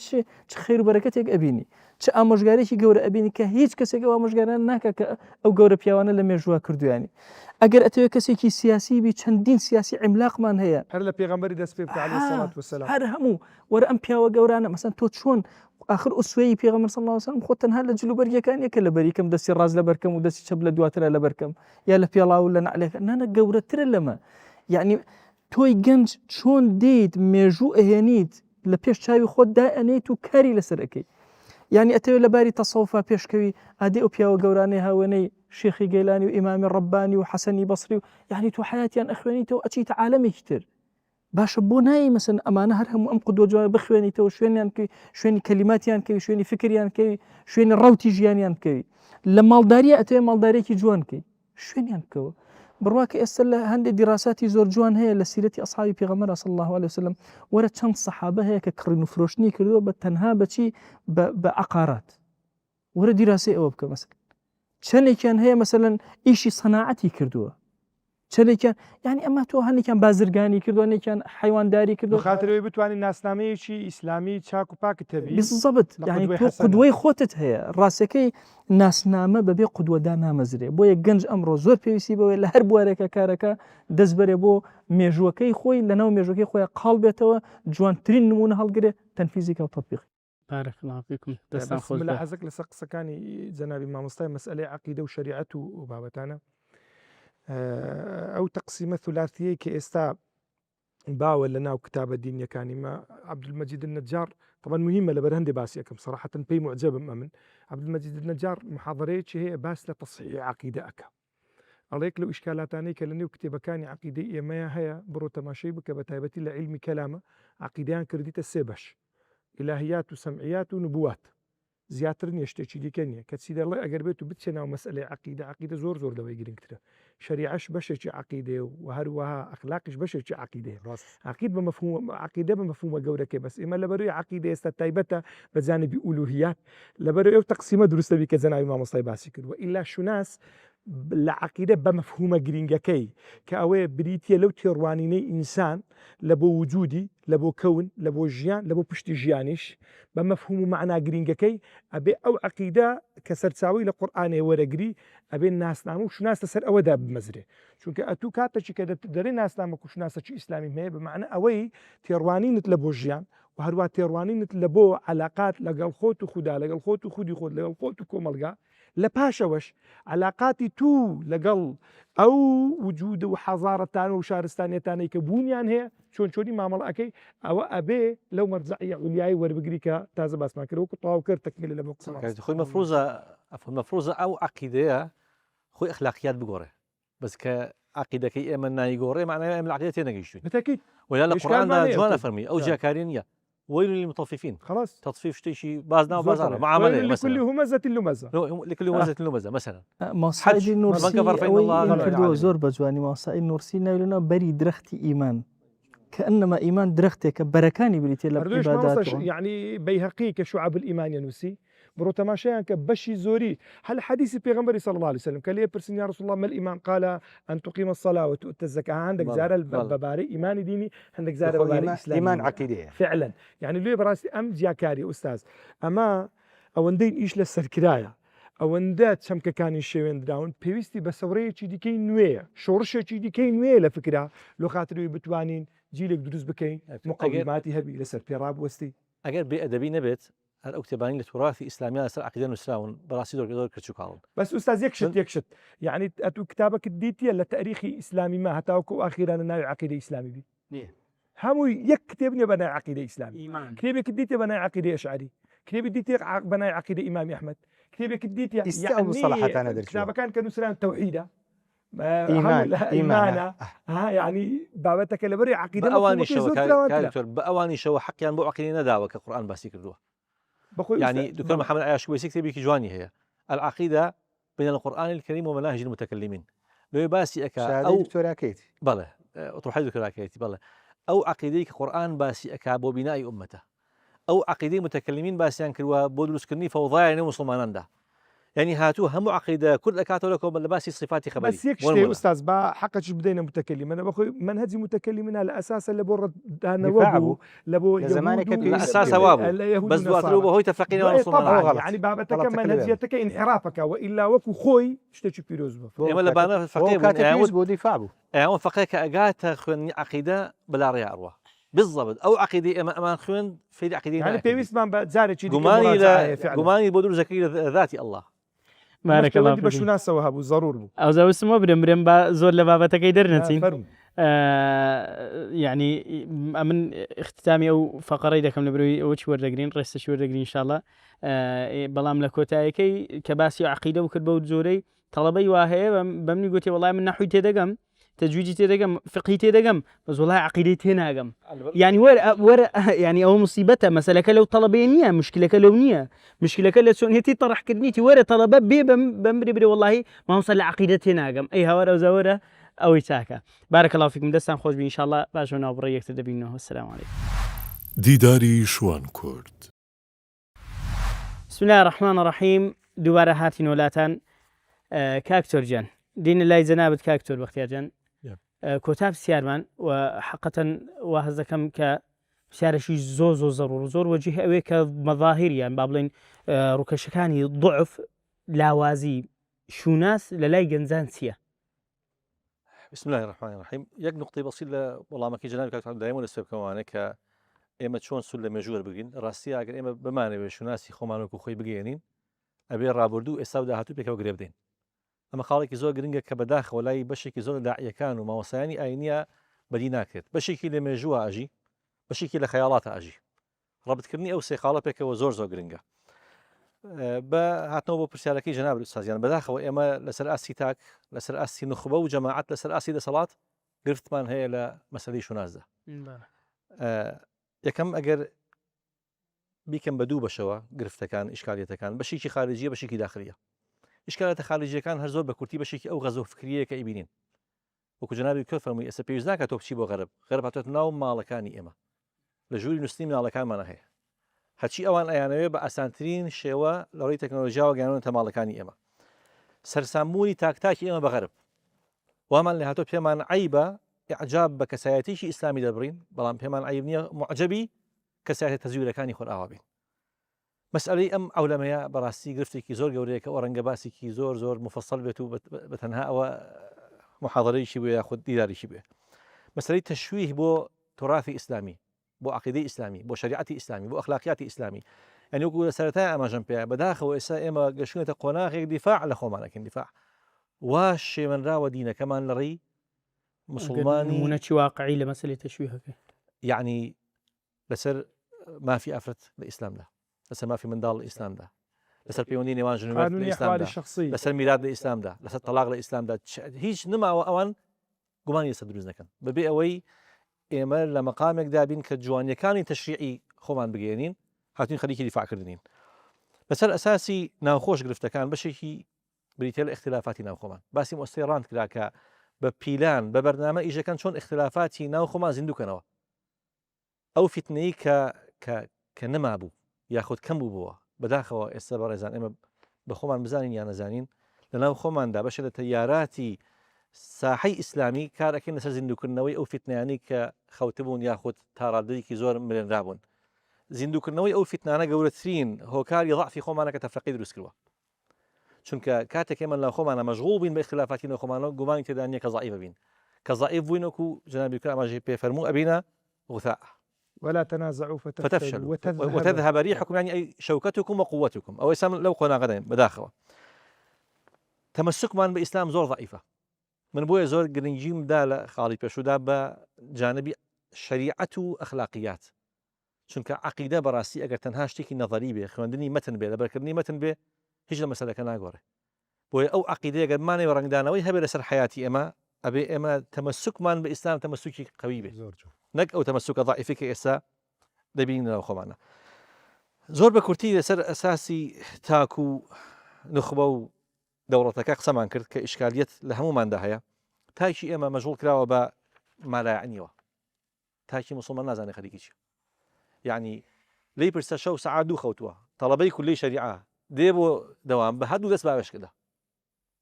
چ خێر و بەرەکەتێک ئەبینی چ ئامۆژگارێکی گەورە ئەبینی کە هیچ کەسێک ئەو ئامۆژگاران ناکە کە ئەو گەورە پیاوانە لە مێژووە کردویانی ئەگەر ئەتەوێت کەسێکی سیاسی بی چەندین سیاسی عیملاقمان هەیە هەر لە پێغەمبەری دەست پێ بکە عەلەیهی سەڵات وەسەلام هەر هەموو وەرە ئەم پیاوە گەورانە مەسەن تۆ چۆن آخر ئوسوەی پێغەمبەر صلی الله علیه وسلم خۆ تەنها لە جلوبەرگەکانیەکە لە بەریکەم دەستی ڕاز لە بەرکەم و دەستی چەپ لە دواترە لە بەرکەم یا لە پێڵاو و لە نعلەکە نانە گەورەترە لەمە یعنی تۆی گەنج چۆن دیت مێژوو ئەهێنیت لە پێش چاوی خۆت دائەنیت و کاری لەسەر ئەەکەی یعنی ئەتەوێت لە باری تەسەوفا پێشکەوی ئادێ ئەو پیاوە گەورانەی هاوێنەی شێخی گەیلانی و ئیمامی ڕەبانی و حەسەنی بەسری و یعنی تۆ حیاتیان ئەخوێنیتەوە ئەچیتە عالەمێکی تر باشە بۆ نایی مەسەن ئەمانە هەر هەموو ئەم قودوە جوانە بخوێنیتەوە شوێنیان کەوی شوێنی کەلیماتیان کەوی شوێنی فکریان کەوی شوێنی ڕەوتی ژیانیان کەوی لە ماڵداریە ئەتەوێت ماڵدارێکی جوان کەی شوێنیان بکەوە بڕواکە ئێستا لە هەندێک دیراساتی زۆر جوان هەیە لە سیرەتی ئەصحابی پێغەمبەر صلی الله علیه وسلم وەرە چەند سەحابە هەیە کە کڕین و فرۆشتنی کردووە بە تەنها بەچی بە عەقارات وەرە دیراسی ئەوە بکە مەسەن چەندێکیان هەیە مەسەلەن ئیشی سەناعەتی کردووە چەندێکیان یعنی ئەمە تۆ هەندێکیان بازرگانی کردووە هەندێکیان حیوانداری کردووە خاطرەوەی بتوانین ناسنامەیەکی ئیسلامی چاک و پاکت هەبی بالضبط یعنی تۆ قودوەی خۆتت هەیە ڕاستەکەی ناسنامە بەبێ قودوەدا نامەزرێ بۆیە گەنج ئەمڕۆ زۆر پێویستی بەوەی لە هەر بوارێکە کارەکە دەست بەرێ بۆ مێژووەکەی خۆی لەناو مێژوەکەی خۆی قاڵ بێتەوە جوانترین نمونە هەڵگرێ تەنفیزیکە و تەطبیقی بارك الله فيكم دەستان خۆش لە حەزێک لەسەر قسەکانی جەنابی مامۆستای مەسئلەی عەقیدە و شەریعەت و بابەتانە ئەو تەقسیمە ثولاتیەی کە ئێستا باوە لە ناو کتابە دینیەکانیمە عەبدولمەجید النەجار طبعا مهمە لەبەر هەندێک باسی ئەەکەم صراحەتەن پێی معجەبم ئەمن عەبدولمەجید النەجار محاضەرەیەکی هەیە باس لە تەصحیح عەقیدە ئەکا ئەڵێک لەو ئیشکالاتانەی کە لە نێو کتێبەکانی عەقیدەی ئێمەیە هەیە بڕۆ تەماشای بکە بە تایبەتی لە عیلمی کەلامە عەقیدەیان کردیتە سێ بەش ئیلاهیات و سەمعیات و نبوات زیاتر نییە شتێکی دیکە نییە کەچی دەڵێ ئەگەر بێت و بچێ ناو مەسئلەی عەقیدە زۆر لەوەی گرنگترە شریعەش بەشێکی عەقیدەیە و هەروەها ئەخلاقیش بەشێکی عەقیدەیە عەقید بە مەفهوم عەقیدە بە مەفهومە گەورەکەی بەس ئێمە لەبەروی عەقیدە ئێستا تایبەتە بە جانبی ئولوهیات لەبەروی ئەو تەقسیمە دروستەبی کە جەنابی مامۆستای باسی کردووە ئیلا شوناس لە عەقیدە بە مەفهومە گرنگەکەی کە ئەوەیە بریتیە لەو تێڕوانینەی ئینسان لە بۆ وجودی لە بۆ کەون لە بۆ ژیان لە بۆ پشتی ژیانیش بە مەفهوم و معنا گرنگەکەی ئەبێ ئەو عەقیدە کە سەرچاوی لە قورئانێ وەرەگری ئەبێ ناسنامە و شوناس لەسەر ئەوەدا بمەزرێ چونکە ئەتوو کاتێکی کە دەرێ ناسنامە و شوناسەکی ئیسلامی هەیە بمعنە ئەوەی تێڕوانینت لە بۆ ژیان و هەروە تێڕوانینت لە بۆ عەلاقات لەگەڵ خۆت و خودا لەگەڵ خۆت و خودی خۆت لەگەڵ خۆت و کۆمەلگا لە پاشەوەش عەلاقاتی تو لەگەڵ ئەو وجود و حەزارەتان و شارستانیەتانەی کە بوونیان هەیە چۆنی مامەڵەکەی ئەوە ئەبێ لەو مەرجعیە عولیایی وەربگری کە تازە باسمان کرد وەکو تەواو کرد تەکمیل لە بۆ قسە خۆی مەفروزە ئەو عەقیدەیە خۆی ئەخلاقیات بگۆڕێ بەس کە عەقیدەکەی ئێمە نایگۆڕێ معنای ئێمە عەقیدە تێنەگەیشتوین بتەکید ولا لە قورئاندا جوانە فەرمی ئەو جیاکاری نییە ويل للمطففين خلاص تطفيف شيء بازنا زور وبازنا طبعاً. معامله ويل لكل مثلا همزة لمزة لكل همزه لمزه مثلا ماسایی من نورسی كفر فإن الله ئەوەی غني عن کردووە العالمين. زۆر بەجوانی ماسایی نورسی ناوێنە بەری درەختی ئیمان کە ئەنەما ئیمان درەختێکە بەرەکانی بریتێ لە هەردووش عیبادات مامۆستا يعني بيهقي كشعب الإيمان ينوسي برو تماشيان كبشي زوري هل حديث بيغمبري صلى الله عليه وسلم قال لي برسن يا رسول الله ما الإيمان قال أن تقيم الصلاة وتؤتي الزكاة عندك بلى، زارة بلى. البباري إيماني ديني عندك زارة بباري إسلامي إيمان عقيدة فعلا يعني ليه براسي أم جاكاري أستاذ أما ئەوەندەی ئیش لە سەرکرایە ئەوەندە چەمکەکانی شێوێن دراون پێویستی بە سەورەیەکی دیکەی نوێیە شۆڕشێکی دیکەی نوێ لە فکرا لۆ خاتروی بتوانین جیلێک دروست بکەین مقەوماتی هەبی لەسەر پێڕابوەستی ئەگەر بێئەدەبی نەبێت هەر ئەو کتێبانی لە توراثی ئیسلامیان لەسەر عەقیدە نووسراون بەڕاستی زۆر کچوکاڵن بەس ئوستاز یەکشت يعني ئەتوو کتابەکەت دیتیە لە تاریخی ئیسلامی ما هەتاوەکو ئاخیرانە ناوی عەقیدەی ئیسلامی بی نییە. هەمووی یەک کتێب نیە بە ناوی عەقیدەی ئیسلامی ئیمان کتێبێکت دیتێ بە ناوی عەقیدەی ئەشعەری کتێبی دیتێ بە ناوی عەقیدەی ئیمامی ئەحمەد کتێبێکت دیتە ئیستا مصطلحاتانە دەرچووە. کتابەکان کە نووسران تەوحیدە ئیمانە ها يعني بابەتەکە لەبەری عەقیدە بەوانیشەوە بەوانیشەوە حەقیان بۆ عەقیدەی نەداوە کە قورئان باسی کردووە يعني دكتور محمد عياش كويسي كتابي جواني هي العقيدة بين القرآن الكريم ومناهج المتكلمين لو باسي أكا أو دكتور أكيتي بله أطرح دكتور أكيتي بله أو عقيدة قرآن باسي أكا بو بناء أمته أو عقيدة متكلمين باسيان كروا بودلوس كرني فوضايا يعني مسلمان ده يعني هاتو هم عقيدة كل أكاتو لكم لباسي صفات خبري بس يكشتي أستاذ با حقك بدينا متكلم أنا بخوي منهج متكلمين على أساس اللي بورد أنا وابو لبو زمانك أساس وابو بس دواتلو هو تفرقين طبعا يعني بابتك منهجيتك انحرافك وإلا وكو خوي اشتكي بيروز إما لبانا فقيه كاتبيز بو دفاعه يعني فقيه كأجات خوين عقيدة بلا رياء أروى بالضبط أو عقيدة أمان خوين في عقيدة يعني بيويس من بزارة شيء قماني بدور زكية ذاتي الله بارك الله فيك بشو ناس وهابو ضرور بو ئەو زەوسمە برم با زۆر لە بابەتەکەی دەرنەچین يعني من اختتامی ئەو فقرەی دەکەم لە بروی ئەوە چی وەردەگرین ڕێستەشی وەردەگرین ئینشاءالله بەڵام لە کۆتاییەکەی کە باسی عەقیدە و کرد بەو جۆرەی تەڵەبەی وا هەیە بەمنی گوتی وەڵای من نەحوی تێدەگەم تەجویدی تێدەگەم فقهی تێدەگەم بەس وەڵای عەقیدەی تێناگەم يعني وەرە يعني ئەوە موسیبەتە مەسەلەکە لەو تەڵەبەیە نییە مشکلەکە لەو نییە مشکلەکە لە چۆنیەتی تەڕەحکردنیتی وەرە تەڵەبە بێ بەمبرێ برێ وەڵاهی مامۆستا لە عەقیدە تێناگەم ئەی هاوارە ئەو زەوەرە ئەوەی چاکە بارك الله فيكم دەستان خۆش بی ئینشاءالله باشەوە ناوبڕێ یەکتر دەبینەوە السلام عليكم دیداری شوان کورد بسم الله الرحمن الرحيم دوباره هاتین وڵاتان کاکتۆر گیان دینە لای جەنابەت کاکتۆر بەختیارجان کۆتا پرسیارمان و حقەتەن وا هەز دەکەم کە پرسیارەشی زۆر زەڕوور زۆر وەجیه ئەوەیە کە مەظاهریان با بڵێن ڕوکەشەکانی ضعف لاوازی شوناس لە لای گەنجان چییە؟ بسم الله الرحمن الرحيم يك نقطة بسيطة والله ما كي جنابك كاتب دائما السبب كمان ك إما تشون سل مجور بقين راسية أجر إما بمعنى بشناسي خمانو كخوي بقينين أبي رابردو استودع هاتو بيك وقريب دين أما خالك زور جرينجا كبداخ ولا بشي كي زور داعية كانوا ما وصياني أينيا بدينا كت بشي كي لمجوا أجي بشي كي لخيالات أجي ربط كرني أو سيخالة بيك وزور جرينجا هاتنەوە بۆ پرسیارەکەی جەناب ئوستازیان بەداخەوە ئێمە لەسەر ئاسی تاک لەسەر ئاسی نخبە و جەماعەت لەسەر ئاسی دەسەڵات گرفتمان هەیە لە مەسەلەی شونازدا یەکەم ئەگەر بیکەم بە دوو بەشەوە گرفتەکان ئیشکالیەتەکان بەشێکی خارجیە بەشێکی داخلیە ئیشکالاتە خارجیەکان هەر زۆر بە کورتی بەشێکی ئەو غەزە و فکریە کە ئیبینین وەکو جەنابی کۆ فەرمووی ئێستا پێویست ناکات تۆ بچی بۆ غەرب هاتوێتە ناو ماڵەکانی ئێمە لە ژووری نووسینی مناڵەکانمانە هەیە هەچی ئەوان ئەیانەوێ بە ئاسانترین شێوە لەڕێی تەکنۆلۆژیاوە گەیانونەتە ماڵەکانی ئێمە سەرسامبوونی تاکتاکی ئێمە بە غەرب وامان لە هاتۆ پێمان عیبە ئیعجاب بە کەسایەتیشی ئیسلامی دەبڕین بەڵام پێمان عیب نییە معجەبی کەسایەتە تەزویرەکانی خۆرئاوا بین مەسئلەی ئەم ئەولەمەیە بەڕاستی گرفتێکی زۆر گەورەیە کە ئەوڕەنگە باسێکی زۆر مفەسەڵ بێت و بەتەنها ئەوە محاضەرەیەکی بووە یاخود دیداریشی بێ مەسئلەی تەشویه بۆ تراثی ئیسلامی بۆ عقیدەی ئیسلامی بۆ شریعەتی ئیسلامی بۆ ئەخلاقیاتی ئیسلامی يعني وەکو لە سەرەتای ئەماژەم پێ بەداخەوە ئێستا ئێمە گەشتونەتە قۆناغێک دیفاع لە خۆمانەکەین دیفاع وا شێوەنراوە دینەکەمان لەڕێی مسلمانی نمونەی واقعی لە مەسەلەی تەشویهەکە يعني لەسەر مافی ئافرەت لە ئیسلامدا لەسەر مافی منداڵ لە ئیسلامدا لەسەر پەیوەندی نێوان ژنوێت لە ئیسلامدا لەسەر میلاد لە ئیسلامدا لەسەر تەلاق لە ئیسلامدا هیچ نماوە ئەوان گومانی لەسەر دروست نەکەن بەبێ ئەوەی ئێمە لە مەقامێکدا بین کە جوانیەکانی تەشریعی خۆمان بگەێنین هاتوین خەریکی دیفاعکردنین بەسەر ئەساسی ناوخۆش گرفتەکان بەشێکی بریتە لە اختلافاتی ناوخۆمان باسی مۆستی ڕاند کرا کە بە پیلان بە بەرنامە ئیژەکان چۆن اختلافاتی ناوخۆمان زیندووکەنەوە ئەو فتنەی کە نەمابوو یاخود کەم بوو بووە بەداخەوە ئێستا بە ڕێزان ئێمە بە خۆمان بزانین یان نەزانین لەناو خۆماندا بەشە لە تەیاراتی ساحەی ئیسلامی کارەکەین لەسەر زیندووکردنەوەی ئەو فتنیانی کە خەوتبوون یاخود تاڕادەیەکی زۆر مرێنرابوون زیندووکردنەوەی ئەو فتنانە گەورەترین هۆکاری ضعفی خۆمانە کە تەفرەقەی دروست کردووە چونکە کاتێک ئێمە لەناو خۆمانە مەشغوڵ بین بە اختلافاتی ناو خۆمانەوە گومانی تێدا نییە کە ضعیفە بین کە ضعیف بووین وەکو جەنابی کرا ئاماژەی پێفەرموو ئەبینە غثاء ولا تنازعوا فتفشلوا وتذهب ريحكم يعني أي شوكتكم وقوتكم أو يسام لو قلنا غدا بداخله تمسكمان بإسلام زور ضعيفة من بويا زور جرينجيم دالة خالي بشودا بجانب شريعة أخلاقيات چونك عقيدة براسي أجر تنهاشتكي نظري به خواندني متن به لبركني متن به هيج مسألة كان أقوله بويا أو عقيدة أجر ماني ورنجدانا ويهبل لسر حياتي أما تمسكمان بإسلام تمسكي قوي به نەک ئەو تەمەسوکە ضعیفەکە ئێستا دەبینەوە خۆمانە زۆر بە کورتی لەسەر ئەساسی تاکو نخبە و دەوڵەتەکە قسەمان کرد کە ئیشکالیەت لە هەموماندا هەیە تاکی ئێمە مەژغوڵ کراوە بە مالایعنیەوە تاکی مسلمان نازانێت خەریکی چیە یعنی لی پرسە شەو سەعات دوو خەوتووە تەڵەبەی کولی شەریعە دێ بۆ دەوام بە هەردوو دەست باوێش کردە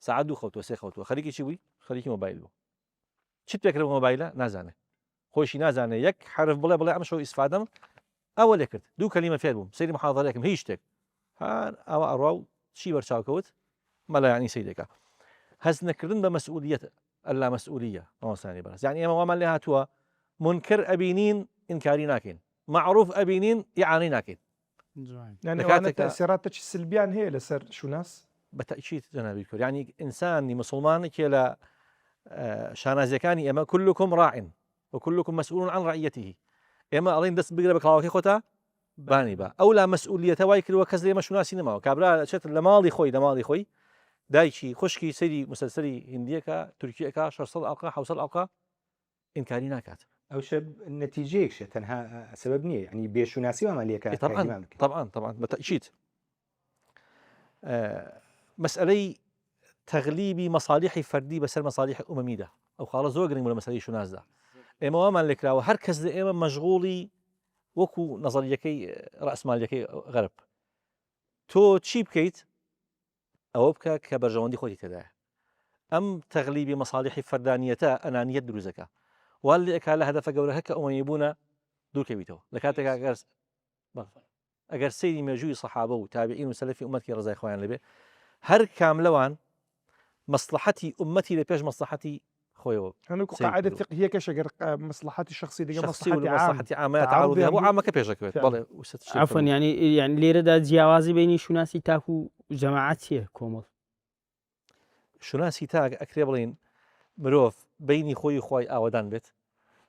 سەعات دوو خەوتووە سێ خەوتووە خەریکی چی بووی خەریکی مۆبایل بوو چیت پێکرد مۆبایلە نازانێت خۆشی نازانێ یەک حرف بڵێ ئەمە شەو ئیسفادەم ئەوە لێ کرد دوو کەلیمە فێر بووم سەیری محاضەرێکم هیچ شتێک هەر ئەوە ئەڕوا و چی بەرچاوکەوت مەلایانی سەیرێکە هەز نەکردن بە مەسئولیەت ئەللا مەسئولیە ئەوەسانی بەرز یعنی ئێمە وامان لێ هاتووە منکر ئەبینین ئینکاری ناکەین معروف ئەبینین ئیعانەی ناکەین يعني تأثيرات سلبيان هي لسر شوناس بتأكيد جنابي الكريم يعني إنسان مسلمان كلا شانازيكاني أما كلكم راع وكلكم مسؤول عن رعيته إما ألين دست بقرب كلاوكي خوتا باني با أولا مسؤولية وايكل وكزلي ما شوناسي نما كابرا شت لماضي خوي دايشي خشكي سيري مسلسلي هنديكا تركيكا 600 ألقا حوصل ألقا إنكاري ناكات أو شب النتيجة تنها سبب نية يعني بيشوناسي وعملية طبعا بالتأكيد مسألة تغليبي مصالح فردي بس المصالح أممية أو خلاص زوجين ولا مسألة شوناس ده إما وما لك راو هركز ده إما مشغولي وكو نظريكي رأس ماليكي غرب تو تشيب كيت أو بك كبرجواندي خوتي تداه أم تغليبي مصالح فردانيتا أنانية دروزكا واللي أكال هدف جورها كأميبونا دول كبيتو لكاتك أجر سيدي مجوي صحابة وتابعين وسلفي أمتي رضي إخوان لبي هر كاملوان مصلحتي أمتي لبيش مصلحتي خويو أنا قاعدة فقهية كشجر مصلحتي الشخصية دي مصلحتي عامة تعرض أبو عامة كبيشك بالله عفوا يعني ليرة دا جوازي بيني شناسي تاكو جماعتي كومل شناسي تاك أكريبلين مروف بيني خوي آودان بيت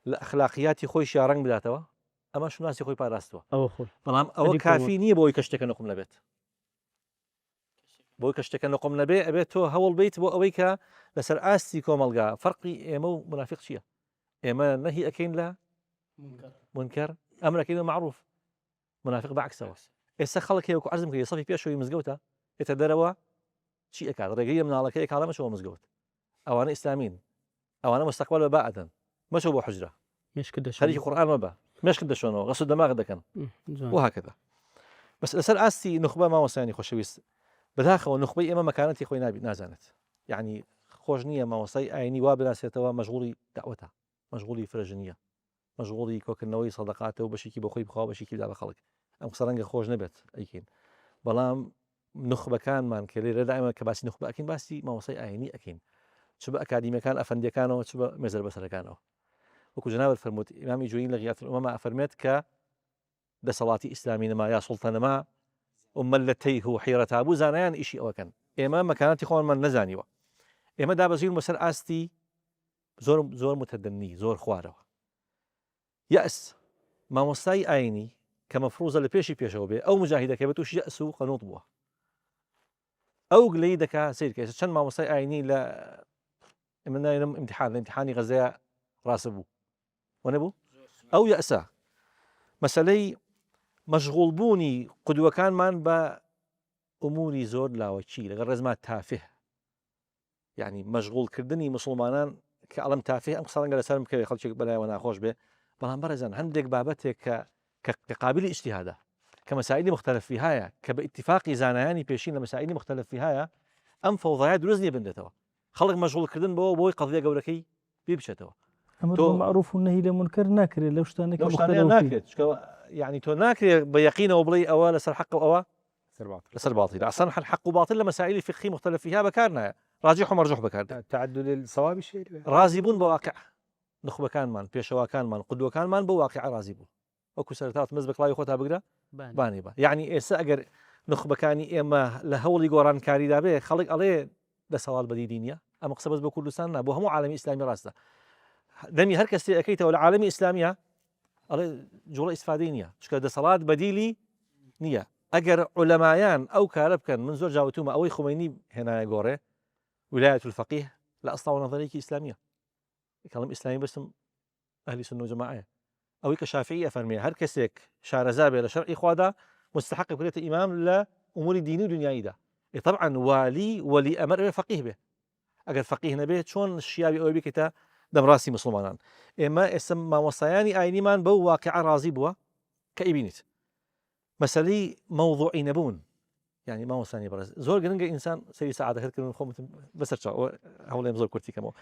الأخلاقياتي خوي شارنج بداتوا أما شناسي خوي باراستوا أو خوي بلام أو كافيني بوي كشتك نقوم لبيت بۆی کە شتێکە نقم نەبێ ئەبێت تۆ هەوڵ بیت بۆ ئەوەی کە لەسەر ئاستی کۆمەلگا فەرقی ئێمە و منافق چییە؟ ئێمە نەهی ئەەکەین لە منکەر ئەمرەکەین معروف منافق بەعکسەوە ئێستا خەڵک هەیە وەکو عەرزم کردی سەفی پێشەوەی مزگەوتە ئێتە دەرەوە چی ئەکات ڕێگەی مناڵەکەی کاڵە مەچەوە مزگەوت ئەوانە ئیسلامین ئەوانە مستەقبەل بە بەعدەن مەچەوە بۆ حوجرە خەریکی قورئان مەبە مێشک دەشۆنەوە غەسل دەماغ دەکەن وهكذا بس لەسەر ئاستی نخبە مامۆستایانی خۆشەویست بداخەوە نخبەی ئێمە مەکانەتی خۆی نازانێت یعنی خۆش نییە مامۆستای ئاینی وا بناسێتەوە مەشغوڵی دعوەتە مەشغوڵی فرەژنیە مەشغوڵی کۆکردنەوەی سەدەقاتە و بەشێکی بە خۆی بخوا بەشێکی بدا بە خەڵک ئەم قسە ڕەنگە خۆش نەبێت ئەیکەین بەڵام نخبەکانمان کە لێرەدا ئێمە کە باسی نخبە ئەکەین باسی مامۆستای ئاینی ئەکەین چ بە ئەکادیمیەکان ئەفەندیەکانەوە چ بە مێزەر بەسەرەکانەوە وەکو جەنابەت فەرمووت ئیمامی جوین لە غیاث الأمەما ئەفەرمێت کە دەسەڵاتی ئیسلامی نەما یا سوڵتە نەما وملتيه حيرة أبو زانيان إشي أوكن إما مكانتي خوان من نزانيوا إما دابزين مسر آستي زور متدني زور خواره يأس ما مستاي آيني كمفروضة لبيشو به أو مجاهدة كبتوش يأسو قنوط بوه أو قليدك سير كيس شن ما مستاي آيني لا من امتحاني غزاء راسبو ونبو أو يأسا مسألة مەشغوڵ بوونی قودوەکانمان بە ئوموری زۆر لاوەکی لەگەڵ ڕێزما تافه یعنی مەشغوڵکردنی مسلمانان کە ئەڵم تافه ئەم قسە ڕەنگە لەسەرم بکەوێت خەڵکێک بەلایەوە ناخۆش بێ بەڵام بەڕێزان هەندێک بابەتێک کە قابلی ئیجتیهادە کە مەسائلی مختلفی هەیە کە بە ئیتیفاقی زانایانی پێشین لە مەسائلی مختلفی هەیە ئەم فەوضایە دروست نیە بندێتەوە خەڵک مەشغوڵکردن بۆی قەضیە گەورەکەی بێ بچێتەوە ئەمر معروف و نەهی لە منکر ناکرێت لەو شتانێک ناکرێت یعنی تۆ ناکرێت بە یەقینەوە بڵێ ئەوە لەسەر حەق و ئەوە لەسەر باطل أصلا الحق وباطل لمسائل فقهية مختلف فيها بكارنا راجح ومرجوح بكار تعدد الصواب شيء رازبون بواقع نخبة كان مان بيشوا كان مان قدوة كان مان بواقع رازبون وكو سرتات مزبك لا يخوتها بقرا باني با يعني سأجر نخبة كاني إما لهولي قران كاري دابه خلق عليه لسوال بدي دينية أما قصبز بكل سنة بو هم عالمي إسلامي راسته دمي هركستي أكيته ولا عالمي إسلامية عليه جوله إسفادينية شكل ده صلاة بديلي نية أجر علمايان أو كاربكن من زور جاوتوما أو خميني هنا يقوله ولاية الفقيه لا أصلا نظرية إسلامية كلام إسلامي بس أهل السنة والجماعة أو كشافعية فرمي هر كسيك شار زابي لشرع إخوادا مستحق كلية إمام لأمور الدينية والدنيا ده طبعا ولي أمر فقيه به أجر فقيه نبيه شون الشيابي أو بكتا دم راسي مسلمان إما اسم ما وصياني آيني من بو واقع راضي بوا كإبنت مسألة موضوعي نبون يعني ما وصاني برز زور جننجا إنسان سيد سعادة هذا كلام خو بس أرجع هؤلاء مزور كرتي كمو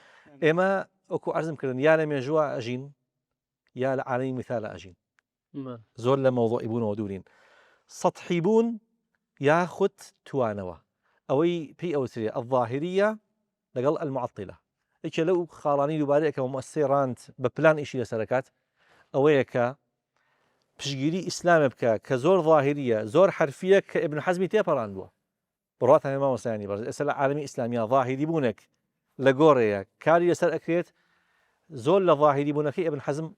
إما أكو أرزم كلام يا لم يجوا أجين يا علي مثال أجين زور لموضوع يبون ودورين سطحيبون ياخذ توانوا أوي بي أو سرية الظاهرية لقل المعطلة إيش لو خالاني دوباره كمؤثرانت ببلان إشي لسركات أويك بشجيري إسلام بك كزور ظاهرية زور حرفية كابن حزم تيبران بوا براتها ما وساني برز أسأل عالمي إسلامية ظاهري بونك لجوريا كاري يسأل أكريت زور لظاهري بونك ابن حزم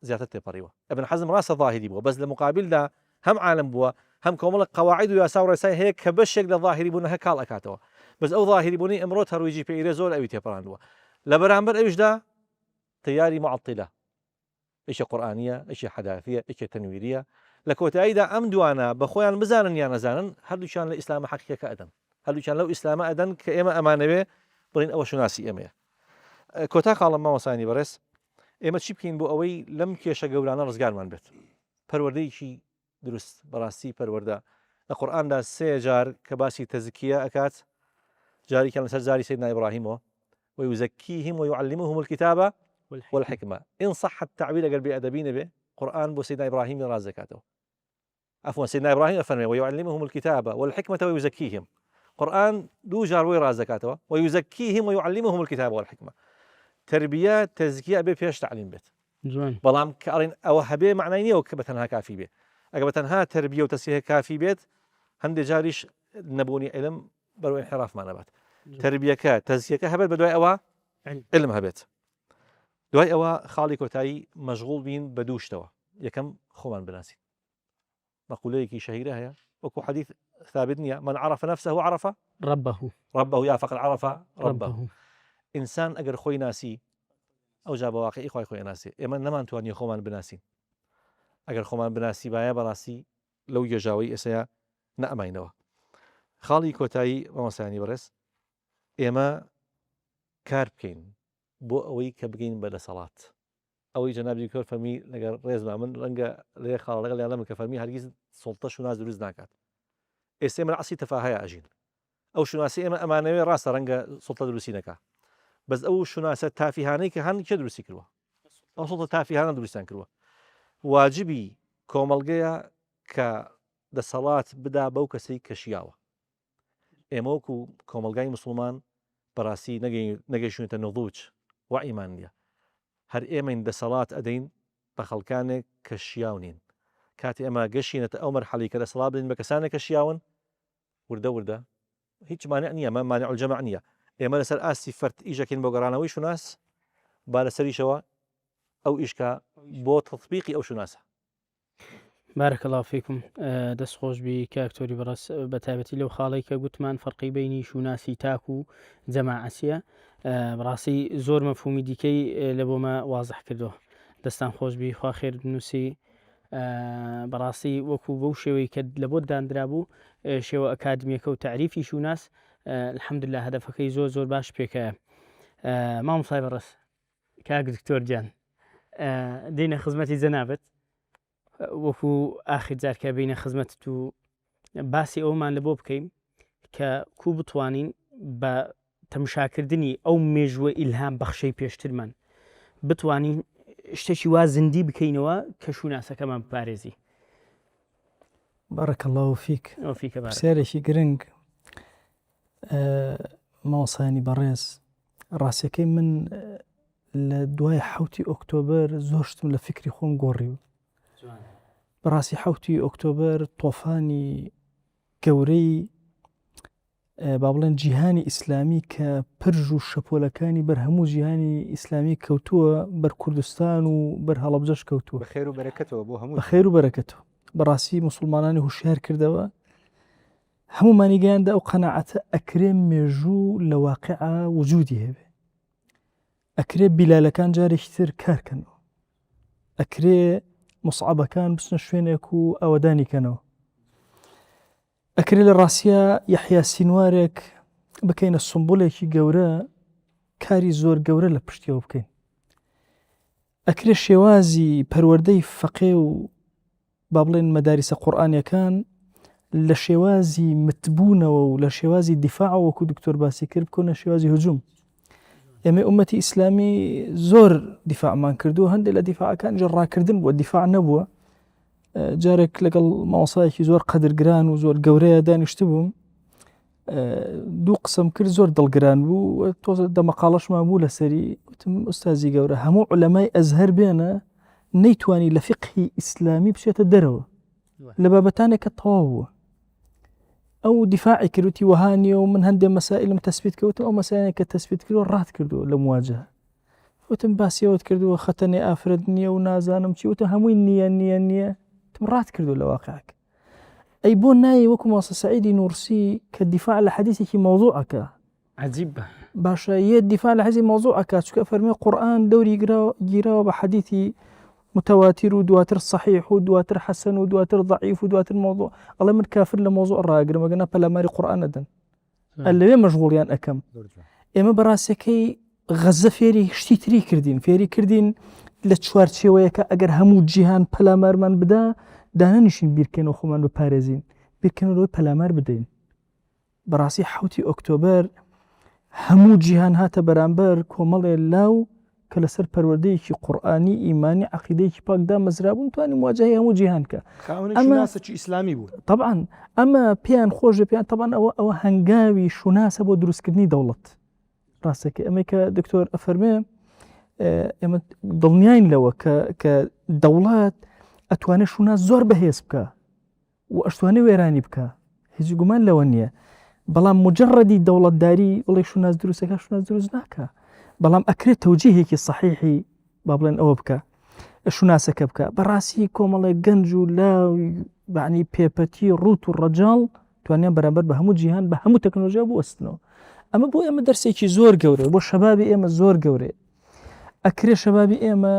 زيادة تيبريوا ابن حزم رأس ظاهري بوا بس لمقابل ده هم عالم بوا هم كمال قواعد ويساور رساي هيك كبشك لظاهري بونها كال أكاتوا بس أو ظاهري بوني أمروت هرويجي في زور أبي تيبران بوا لبرامبر إيش ده تياري معطلة إيش قرآنية إيش حداثية إيش تنويرية لكوتايدا أم دوانا بخويان بزانن يا نزانن هل كان الإسلام حقيقة كأدن هل كان لو إسلام أدن كإما أمانة به برين أول شو ناسي إما كوتا قال ما وصاني برس إما تشبكين بو أوي لم كيش جولانا رزقان من بيت پروردي شيء درست براسي پروردا القرآن ده سيجار كباسي تزكية أكات جاري كان سجاري سيدنا إبراهيم ويزكيهم ويعلمهم الكتابة والحكمة إن صح التعبير قال بأدبين به قرآن بو سيدنا إبراهيم رازكاته عفوا سيدنا إبراهيم فرمي ويعلمهم الكتابة والحكمة ويزكيهم قرآن دو جاروي رازكاته ويزكيهم ويعلمهم الكتابة والحكمة تربية تزكية به فيش تعليم بيت بلام كارين أو هبه معنيني أو كبتنها كافي به أكبتنها تربية وتسكية كافي بيت هند جاريش نبوني علم برو انحراف ما نبات تربية تزكية هبل بدوي أوا علم هبت دوای ئەوە خاڵی کۆتایی مەشغوڵ بین بە دوو شتەوە یەکەم خۆمان بناسین مەقولەیەکی شەهیرە هەیە وەکو حەدیث ثابت نییە من عرف نفسه عرف ربه یا فقط عرف ربه ئینسان ئەگەر خۆی ناسی ئەو جا بە واقعی خۆی ناسی ئێمە نەمانتوانین خۆمان بناسین ئەگەر خۆمان بناسی بایە بەڕاستی لەو گێژاوەی ئێسەیە نەئەماینەوە خاڵی کۆتایی مامۆستایانی بەڕێز ئێمە کار بکەین بۆ ئەوەی کە بگەین بە دەسەڵات ئەوەی جەنابی کۆر فەرمی لەگەڵ ڕێزما من ڕەنگە لێ خاڵ لەگەڵ یاڵەمە کە فەرمی هەرگیز سڵتەش و ناز دروست ناکات ئێستا ئێمە عەسی تەفاهەیە ئەژین ئەو شوناسی ئێمە ئەمانەوێ ڕاستە ڕەنگە سڵتە دروستی نەکا بەس ئەو شوناسە تافیهانەی کە هەن کێ دروستی کردووە ئەو سڵتە تافیهانە دروستیان کردووە واجبی کۆمەڵگەیە کە دەسەڵات بدا بەو کەسەی کە شیاوە ئێمە وەکو کۆمەلگای مسلمان بەڕاستی نەگەیشتونەتە نضوج وعیمان نییە هەر ئێمەین دەسەڵات ئەدەین بە خەڵکانێک کە شیاو نین کاتی ئەمە گەشتینەتە ئەو مەرحەڵی کە دەسەڵات بدەین بە کەسانێک کە شیاون وردە هیچ مانع نییە مە مانع الجەمع نییە ئێمە لەسەر ئاستی فەرد ئیژەکەین بۆ گەڕانەوەی شوناس با لەسەریشەوە ئەو ئیشکە بۆ تەطبیقی ئەو شوناسە بارك الله فيكم دەست خۆش بی کاکتۆری بەڕاس بە تایبەتی لەو خاڵی کە گوتمان فەرقی بینی شوناسی تاک و جەماعەتیە بەڕاستی زۆر مەفهومی دیکەی لە بۆمە وازح کردەوە دەستان خۆش بی خوا خێر بنووسی بەڕاستی وەکو بەو شێوەی کە لە بۆ دانرا بوو شێوە ئەکادمیەکە و تعریفی شوناس الحەمدلله هەدەفەکەی زۆر زۆر باش پێکەیە. مامۆستای بەڕێز کاک دکتۆر گیان دێنە خزمەتی جەنابەت وەکو ئاخر جار کە بینە خزمەتت و باسی ئەومان لە بۆ بکەین کە کوو بتوانین بە تەمشاکردنی ئەو مێژووە ئیلهام بەخشەی پێشترمان بتوانین شتێکی وا زندی بکەینەوە کە شوناسەکەمان بپارێزی. بارەکە الله فیک ئەو فیکە بارە. پرسیارێکی گرنگ ماوەسانی بەڕێز ڕاستیەکەی من لە دوای 7 ئۆکتۆبر زۆر شتم لە فکری خۆم گۆڕی و بەڕاستی 7 ئۆکتۆبر تۆفانی گەورەی با بڵێن جیهانی ئیسلامی کە پرژ و شەپۆلەکانی بەر هەموو جیهانی ئیسلامی کەوتووە بەر کوردستان و بەر هەڵەبجەش کەوتووە بەخێر و بەرەکەتەوە بۆ هەموو بەخێر و بەرەکەتەوە. بەڕاستی موسڵمانانی هوشیار کردەوە هەمومانی گەیاندا ئەو قەناعەتە ئەکرێ مێژوو لە واقعە وجودی هەبێ، ئەکرێ بیلالەکان جارێکی تر کارکەنەوە، ئەکرێ مصعبەکان بچنە شوێنێک و ئەوەدانیکەنەوە، ئەکرێ لە ڕاستیە یەحیا سینوارێک بکەینە سمبولێکی گەورە کاری زۆر گەورە لە پشتیەوە بکەین، ئەکرێ شێوازی پەروەردەی فەقێ و با بڵێن مەداریسە قورئانیەکان لە شێوازی متبوونەوە و لە شێوازی دیفاع وەکو دکتۆر باسی کرد بکۆنە شێوازی هجووم. ئێمە ئومەتی ئیسلامی زۆر دیفاعمان کردو، هەندێک لە دیفاعەکان ڕاکردن بووە، دیفاع نەبووە. جارێک لەگەڵ ماوەسایەکی زۆر قەدرگران و زۆر گەورەیە دانیشت بووم، دوو قسم کرد زۆر دڵگران بوو، تۆزە دەمەقاڵەشمان بوو لەسەری، وتم ئوستازی گەورە هەموو عولەمای ئەزهەر بێنە نەیتوانی لە فقهی ئیسلامی بچێتە دەرەوە لە بابەتانێکە تەواو بووە. ئەو دیفاعی کردوتی وەهانیە و من هەندێک مەسائلم تەسبیت کردوتم، ئەو مەسائلێک کە تەسبیت کردووە ڕات کردووە لە مواجهە. وتم باسیەوەت کردووە خەتەنێ ئافرەت نییە و نازانم چی، وتم هەمووی نییە تم ڕات کردو لە واقعەکە. ئەی بۆ نایە وەکو ماسە سعیدی نورسی کە دیفاع لە حەدیثێکی مەوضوعەکە عجیبە باشە یە دیفاع لە حەدیثی مەوضوعەکە، چونکە فەرمێ قورئان دەوری گیراوە بە حەدیثی متواتر و دواتر صحیح و دواتر حەسەن و دواتر ضعیف و دواتر مەوضوع. ئەڵێ من کافر لە مەوضوع ڕاگرم ئەگەنا پەلاماری قورئان نەدەن، لەوێ مەشغوڵیان ئەەکەم. ئێمە بەڕاستیەکەی غەزە فێری شتی تری کردین، فێری کردین لە چوارچێوەیەکە ئەگەر هەموو جیهان پەلامارمان بدا دانەنیشین بیرکەنەوە خۆمان بپارێزین، بیرکەنەوەی پەلامار بدەین. بەڕاستی 7 ئۆکتۆبر هەموو جیهان هاتە بەرامبەر کۆمەڵێ لاو کە لەسەر پەروەردەیەکی قورئانی ئیمانی عەقیدەیەکی پاکدا مەزرا بوون، توانی مواجهەی هەموو جیهان کە شوناسەکی ئیسلامی بوو. طبعاً ئەمە پێیان خۆشە پێیان طبعاً ئەوە هەنگاوی شوناسە بۆ دروستکردنی دەوڵەت. ڕاستەکە ئەمەی کە دکتۆر ئەفەرمێ ئێمە دڵنیاین لەوە کە دەوڵات ئەتوانێت شوناس زۆر بەهێز بکە و ئەشتوانێ وێرانی بکە، هیچ گومان لەوە نییە. بەڵام مجەڕەدی دەوڵەتداری بڵێ شوناس دروستەکە شوناس دروست ناکە، بەڵام ئەکرێت تەوجیهێکی صحیحی با بڵێن ئەوە بکە شوناسەکە بکە. بەڕاستی کۆمەڵێ گەنج و لاوی بەعنی پێپەتی ڕوت و ڕەجاڵ توانیان بەرامبەر بە هەموو جیهان بە هەموو تەکنۆلۆژیا بوەستنەوە. ئەمە بۆ ئێمە دەرسێکی زۆر گەورەیە، بۆ شەبابی ئێمە زۆر گەورەیە. ئەکرێ شەبابی ئێمە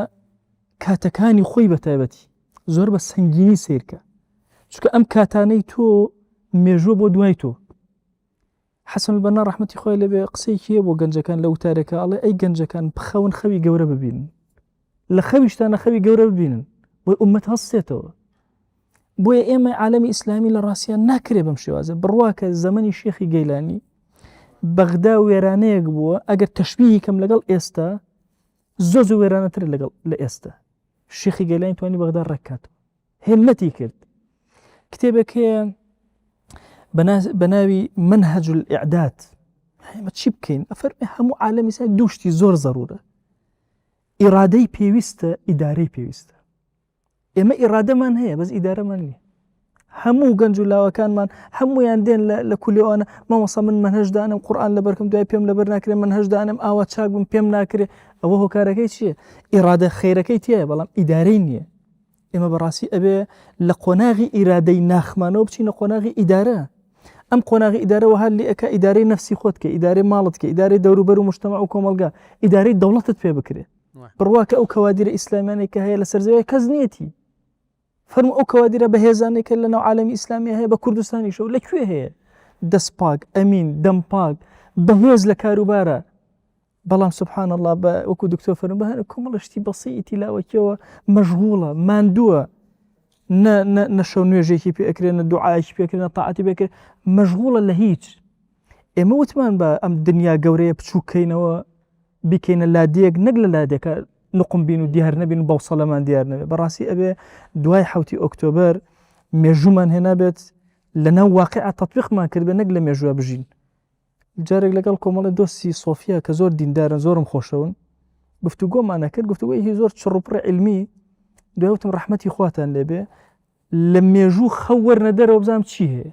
کاتەکانی خۆی بە تایبەتی زۆر بە سەنگینی سیرکە، چونکە ئەم کاتانەی تۆ مێژووە بۆ دوای تۆ. حەسەن البەنا ڕەحمەتی خۆی لەبێ قسەیەکی بۆ گەنجەکان لە وتارێکە ئەڵێ ئەی گەنجەکان بخەون خەوی گەورە ببینن، لە خەویشتانە خەوی گەورە ببینن بۆی ئومەت هەڵسێتەوە. بۆیە ئێمە عالەمی ئیسلامی لە ڕاستیان ناکرێ بەم شێوازە. بڕواکە زەمەنی شێخی گەیلانی بەغدا وێرانەیەک بووە، ئەگەر تەشبیهی کەم لەگەڵ ئێستا زۆر وێرانەتر لە ئێستا. شێخی گەیلانی توانی بەغدا ڕێککاتەوە، هێمەتی کرد. کتێبێکەیە بە ناوی منهج الإعداد. ئێمە چی بکەین؟ ئەفەرمێ هەموو عالەمی ئیسلامی دوو شتی زۆر زەرورە، ئیرادەی پێویستە، ئیدارەی پێویستە. ئێمە ئیرادەمان هەیە بەس ئیدارەمان نییە. هەموو گەنج و لاوەکانمان هەموویان دێن لە کولێوانە مامۆستا من منهەجدانم قورئان لەبەرکەم دوای پێم لەبەر ناکرێ، منهەجدانم ئاوا چاک بم پێم ناکرێ. ئەوە هۆکارەکەی چییە؟ ئیرادە خەیرەکەی تایە بەڵام ئیدارەی نییە. ئێمە بەڕاستی ئەبێ لە قۆناغی ئیرادەی ناخمانەوە بچینە قۆناغی ئیدارە. ئەم قۆناغی ئیدارەوە هەر لێ ئەکا ئیدارەی نەفسی خۆت کە، ئیدارەی ماڵت کە، ئیدارەی دەوروبەر و مجتەمع و کۆمەلگا، ئیدارەی دەوڵەتت پێ بکرێ. بڕواکە ئەو کەوادرە ئیسلامیانێک کە هەیە لەسەر زەویە کەس نیەتی. فەرمو ئەو کەوادرە بەهێزانێکە لە ناو عالەمی ئیسلامی هەیە بە کوردستانیشەوە لەکوێ هەیە دەستپاک ئەمین دەمپاک بەهێز لە کاروبارە بەڵام سبحان الله بە وەکو دکتۆر فەرموو بە کۆمەڵە شتی بەسیتی لاوەکیەوە مەشغوڵە ماندووە نە شەو نوێژێکی پێ ئەکرێن نە دوعایەکی پێکرێن نە تاعاتی بێکرێن مەشغوڵە لە هیچ ئێمە وتمان بە ئەم دنیا گەورەیە بچووکەینەوە بیکەینە لادیەک نەک لە لادێکە نقم بین و دیار نەبین و بەوسەڵەمان دیار نەبێت بەڕاستی ئەبێ دوای 7 ئۆکتۆبەر مێژومان هێنابێت لەناو واقعە تەطبیقمان کرد بێ نەک لە مێژووە بژین جارێک لەگەڵ کۆمەڵە دۆستی سۆفیا کە زۆر دیندارن زۆرم خۆشەون گفتوگۆمانە کرد گفتوگۆیەکی زۆر چڕوپڕی علمی دوایوتم ڕەحمەتی خواتان لێبێ لە مێژوو خەو وەرنە دەرەوە بزانم چی هەیە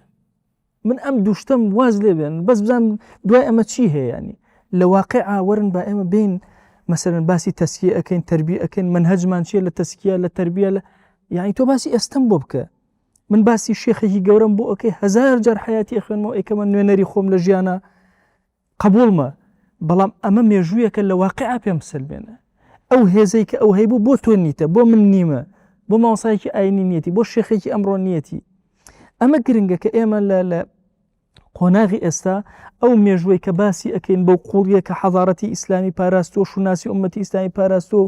من ئەم دووشتم واز لێ بێن بەس بزانم دوای ئەمە چی هەیە ینی لە واقعە وەرن با ئێمە بین مثلا باسی تەسکیە ئەەکەین تەربیە ئەەکەین منهەجمان چیە لە تەسکیە لە تەربیە لە یعنی تۆ باسی ئێستم بۆ بکە من باسی شێخێکی گەورەم بۆ ئەوکەی 1000 جار حیاتی خوێنمەوە ئەیکەمە نوێنەری خۆم لە ژیانە قبولمە بەڵام ئەمە مێژوویەکە لە واقعە پێم سلبێنە ئەو هێزەی کە ئەو هەیبوو بۆ تۆ نیتە بۆ من نیمە بۆ مامۆستایەکی ئاینی نیەتی بۆ شێخێکی ئەمڕۆ نیەتی ئەمە گرنگە کە ئێمە لە قۆناغی ئێستا ئەو مێژووی کە باسی ئەەکەین بەو قوڵیە کە حەضارەتی ئیسلامی پاراستۆ شوناسی ئومەتی ئیسلامی پاراستۆ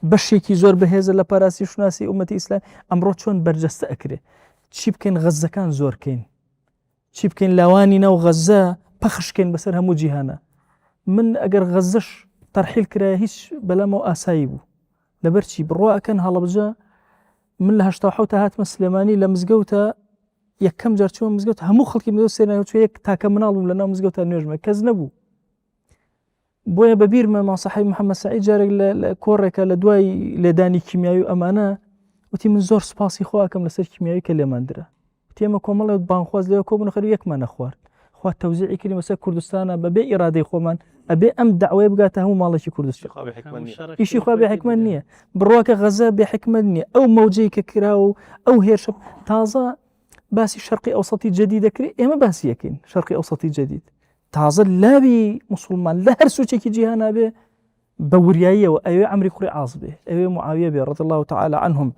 بەشێکی زۆر بەهێزە لە پاراستی شوناسی ئومەتی ئیسلام ئەمڕۆ چۆن بەرجەستە ئەکرێ چی بکەین غەزەکان زۆرکەین چی بکەین لاوانی ناو غەزە پەخشکەین بەسەر هەموو جیهانە من ئەگەر غەزەش تەرحیل کرایە هیچ بەلامەوە ئاسایی بوو لەبەرچی بڕوا ئەکەن هەڵەبجە من لە 1970 هاتمە سلێمانی لە مزگەوتە یەکەم جار چۆن مزگەوت هەموو خەڵکی مزگەوت سێناوە یەک تاکە مناڵم لە ناو مزگەوتە نوێژمە کەس نەبوو بۆیە بەبیرمە ماسەحەی محەممەد سعید جارێک لە کۆڕێکە لە دوای لێدانی کیمیاوی و ئەمانە وتی من زۆر سپاسی خواکەم لەسەر کیمیاوی کە لێماندرا تێمە کۆمەڵە بانخواز لێوە کۆبوون خەر یەکمان نەخوارد خوا تەوزیعی کردی بەسەر کوردستانە بەبێ ئیرادەی خۆمان ئەبێ ئەم دعوەیە بگاتە هەموو ماڵێکی کوردستان ئیشی خوا بێ حکمت نییە بڕواکە غەزە بێ حکمت نییە ئەو مەوجەی کە کراوە و ئەو هێرشە تازە باسی شەرقی ئەوسەتی جەدید دەکرێت ئێمە باسی یەکەین شەرقی ئەوسەتی جەدید تازە لاوی موسڵمان لە هەر سوچێکی جیهانا بێ بە وریاییەوە ئەوێ عەمری کوڕی عاص بێ ئەوێ معاویە بێ رضی الله تعالی عنهم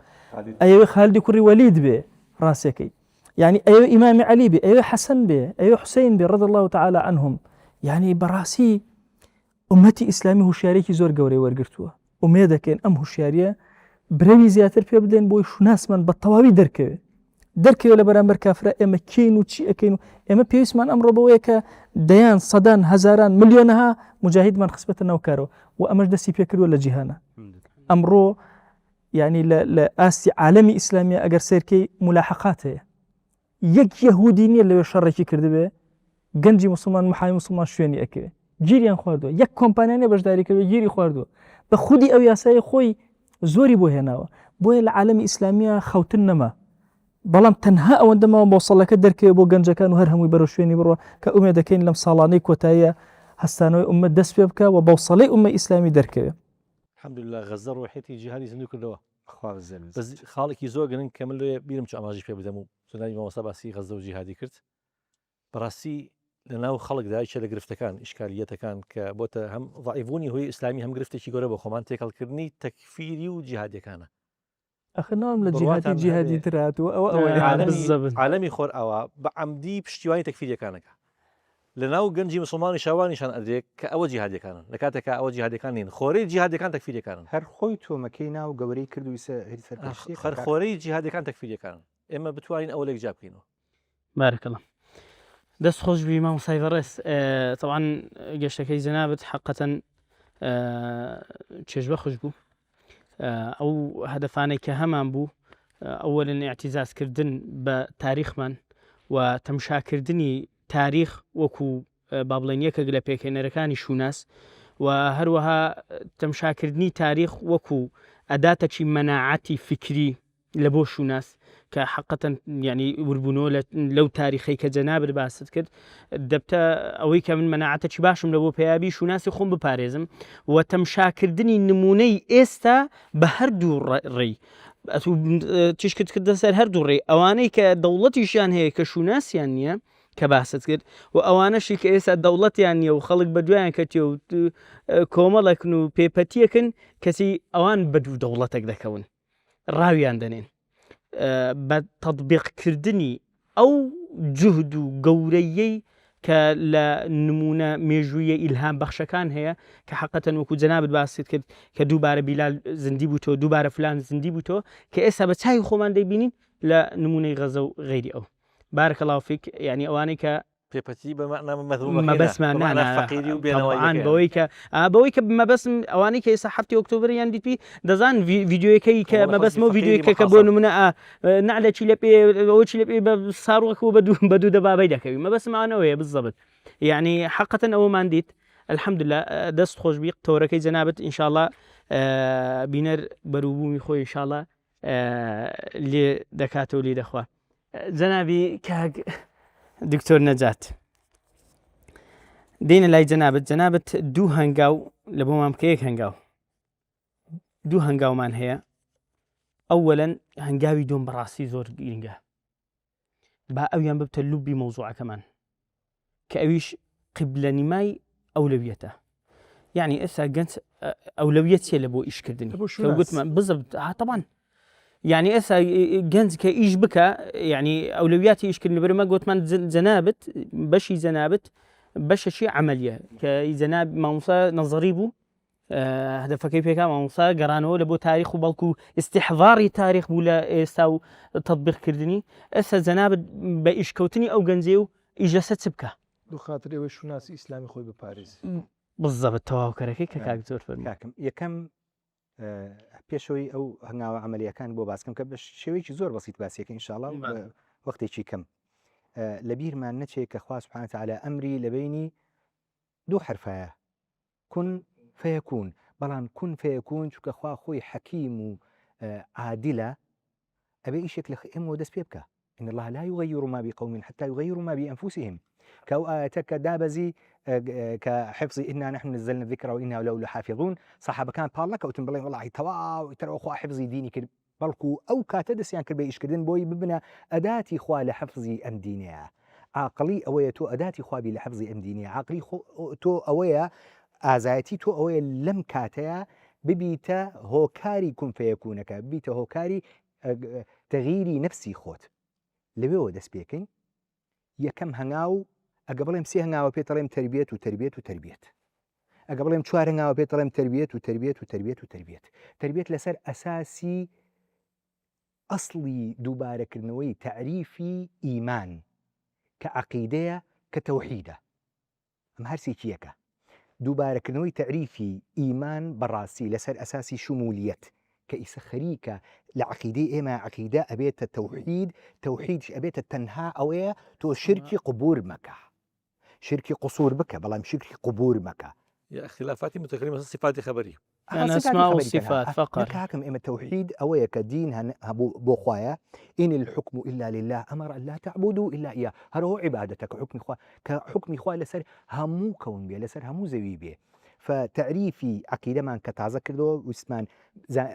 ئەوێ خالدی کوڕی وەلید بێ ڕاستەکەی يعني أيوة إمام علي بي أيوة حسن بي أيوة حسين بي رضي الله تعالى عنهم يعني براسي أمتي إسلامي هوشياريكي زور قوري ورقرتوها أميدا كان أم هوشيارية بريوي زياتر في بدين بوي شو ناس من بالطوابي دركوي ولا برامبر كافرة إما كينو تشي أكينو إما بيوس من أمر بويكا ديان صدان هزاران مليونها مجاهد من خصبة نوكارو وأمش دسي بيكر ولا جهانا أمرو يعني لآسي عالمي إسلامي أجر سيركي ملاحقاته یەک یەهودی نییە لەوێ شەڕێکی کردبێ گەنجی مسلمان محامی مسلمان شوێنی ئەکەوێ گیریان خواردووە یەک کۆمپانیانە بەشداری کردو گیری خواردووە بە خودی ئەو یاسای خۆی زۆری بۆ هێناوە بۆیە لە عالەمی ئیسلامیە خەوتن نەما بەڵام تەنها ئەوەندەماوە بەوسەڵەکە دەرکەوێ بۆ گەنجەکان و هەر هەمووی بەرەو شوێنی بڕوە کە ئومێ دەکەین لەم ساڵانەی کۆتاییە هەستانەوەی ئومەت دەست پێ بکە و بەوسەڵەی ئومە ئیسلامی دەرکەوێ الحمدلله غەزە ڕۆحێتی جیهانی زیندوو کردەوە خاڵێکی زۆر گرنگ کە من لێ بیرم چ ئاماژی پێ بدەم و سنانی مامۆستا باسی غەزە و جیهادی کرد بەڕاستی لە ناو خەڵکدا چە لە گرفتەکان ئیشکالیەتەکان کە بۆتە هەم ضعیفبوونی هۆی ئیسلامی هەم گرفتێکی گەورە بۆ خۆمان تێکەڵکردنی تەکفیری و جیهادیەکانە ئەخ نام لە جیهادی تراتوە ئەوە عالەمی خۆر ئەوە بە عەمدی پشتیوانی تەکفیریەکانەکە لە ناو گەنجی مسلمانی شاوانیشان ئەدرێت کە ئەوە جیهادیەکانن لە کاتێکە ئەوە جیهادیەکان نین خۆرەی جیهادیەکان تەکفیریەکانن هەر خۆی تۆمەکەی ناو گەورەی کردوویسە خەرخۆرەی جیهادیەکان تەکفیریەکانن ئێمە بتوانین ئەوە لێک جا بکەینەوە بارك الله دەست خۆش بی مام سایڤەڕێز طبعا گەشتەکەی جەنابەت حقەتەن چێژبە خۆش بوو ئەو هەدەفانەی کە هەمان بوو ئەوەلن اعتیزازکردن بە تاریخمان و تەمشاکردنی تاریخ وەکو با بڵێن یەکێک لە پێکهێنەرەکانی شوناس و هەروەها تەمشاکردنی تاریخ وەکو ئەداتەکی مەناعەتی فکری لە بۆ شوناس کە حقەتەن یعنی وربوونەوە لەو تاریخی کە جەنابەت باست کرد دەبتە ئەوەی کە من مەناعەتەکی باشم لە بۆ پێیابی شوناسی خۆم بپارێزم و تەمشاکردنی نمونەی ئێستا بە هەردوو ڕێی تشکت کردە سەر هەردوو ڕێی ئەوانەی کە دەوڵەتیشیان هەیە کە شوناسیان نییە کە باست کرد و ئەوانەشی کە ئێستا دەوڵەتیان نییە و خەڵک بە دوایان کەتێ و کۆمەڵەکن و پێپەتیەکن کەسی ئەوان بە دوو دەوڵەتێک دەکەون ڕاویان دەنێن بە تەطبیقکردنی ئەو جوهد و گەورەیەی کە لە نمونە مێژوویە ئیلهام بەخشەکان هەیە کە حەقەتەن وەکو جەنابەت باست کرد کە دووبارە بیلال زیندی بووتەوە دووبارە فلان زیندی بووتەوە کە ئێستا بە چاوی خۆمان دەیبینین لە نمونەی غەزە و غەیری ئەو بارەکەڵڵاو فیک یعنی ئەوانەی کە پێپەتی بە مەعنە مەبەسمان فەقیری و طبعاً بێنەوەی بەوەی کە مەبەسم ئەوانەی کە ئێستا هەفتی ئۆکتۆبر یان دیپی دەزان ڤیدیۆیەکەی کە مەبەسمە و ڤیدیۆیەکە کە بۆ نمونە نعلەکی لە پێ ئەوەی لە پێ بە ساڕوەک و بە دوو دەبابەی دەکەوی مەبەسمانەوەیە بزەبت یعنی حەقەتەن ئەوەمان دیت الحەمدلله دەست خۆشببی تۆرەکەی جەنابەت ئینشاءڵڵا بینەر بەرووبوومی خۆی ئینشاءڵڵا لێ دەکاتەوە لێ دەخوا جەنابی کاک دکتۆر نەجات دێنە لای جەنابەت دوو هەنگاو لە بۆمان بکە یەک هەنگاو دوو هەنگاومان هەیە ئەوەلەن هەنگاوی دۆم بەڕاستی زۆر گرنگە با ئەویان ببتە لوبی مەوزوعەکەمان کە ئەویش قبلە نیمای ئەولەویەتە یعنی ئێستا گەنج ئەولەویەت چیە لە بۆ ئیشکردنی گوتمان بزەبت طبعاً یعنی ئێستا گەنج کە ئیش بکە یعنی ئەولەویاتی ئیشکردنی بەرەمە گوتمان جەنابەت بەشی جەنابەت بەشەشی عملیە کە جەناب مامۆستا نەزەری بوو هەدەفەکەی پێکا مامۆستا گەڕانەوە لە بۆ تاریخ و بەڵکو ئیستیحضاری تاریخ بوو لە ئێستا و تەطبیقکردنی ئێستا جەنابەت بە ئیشکەوتنی ئەو گەنجێ و ئیژەسە چ بکە دوو خاطر ئەوەی شوناسی ئیسلامی خۆی بپارێزی بزەبت تەواوکەرەکەی کە کاک زۆر فەرمی کاکم یەکەم پێشەوەی ئەو هەنگاوە عملیەکان بۆ باسکەم کە بە شێوەیەکی زۆر بەسیط باسیەکە ئینشاءڵڵا وەختێکی کەم لە بیرمان نەچێت کە خوا سوبحانه وتعالى ئەمری لە بینی دوو حرفایە کون فەیەکون بەڵام کون فەیەکون چونکە خوا خۆی حەکیم و عادلە ئەبێ ئیشێک لە ئێمەوە دەست پێ بکە إن الله لا يغير ما بقوم حتى يغيروا ما بأنفسهم كأو آياتك دابزي كحفظ إنا نحن نزلنا الذكر وإنا له لحافظون صحابة كان بالك أو تنبلين والله تواو ترى أخو حفظي ديني كده بلكو أو كاتدس يعني كربي إشكدين بوي ببنا أداتي خوا لحفظي أم دينيا عقلي أويا تو أداتي خوا بي لحفظي أم دينيا عقلي تو أويا آزايتي تو أويا لم كاتيا ببيتا هوكاري كن فيكونك ببيتا هوكاري تغييري نفسي خوت لبيو دەست پێکەین یەکەم هەنگاو ئەگە بڵێم سێ هەنگاوە پێ دەڵێم تربیەت و تربیەت و تربیەت ئەگە بڵێم چوار هەنگاوە پێ دەڵێم تربیەت و تربیەت و تربیەت و تربیەت تربیەت لەسەر ئەساسی ئەسڵی دووبارەکردنەوەی تعریفی ئیمان کە عەقیدەیە کە تەوحیدە ئەم هەرسێکی یەکە دووبارەکردنەوەی تعریفی ئیمان بەڕاستی لەسەر ئەساسی شمولیەت کە ئیسە خەریکە لە عەقیدەی ئێمە عەقیدە ئەبێتە تەوحید تەوحیدش ئەبێتە تەنها ئەوەیە تۆ شرکی قبور مەکە شرکی قصور بکە بەڵام شرکی قبور مەکە اختلافاتی متكلمة صفات خبري يعني أسماء والصفات فقط حاكم إما التوحيد أويا كدين بو خوايا إن الحكم إلا لله أمر أن لا تعبدوا إلا إياه هذا هو عبادتك حكم خوا كحكم خوا لسر همو كون بيه لسر همو زوي بيه فتعريفي عقيدة من كتعذكر دو واسمان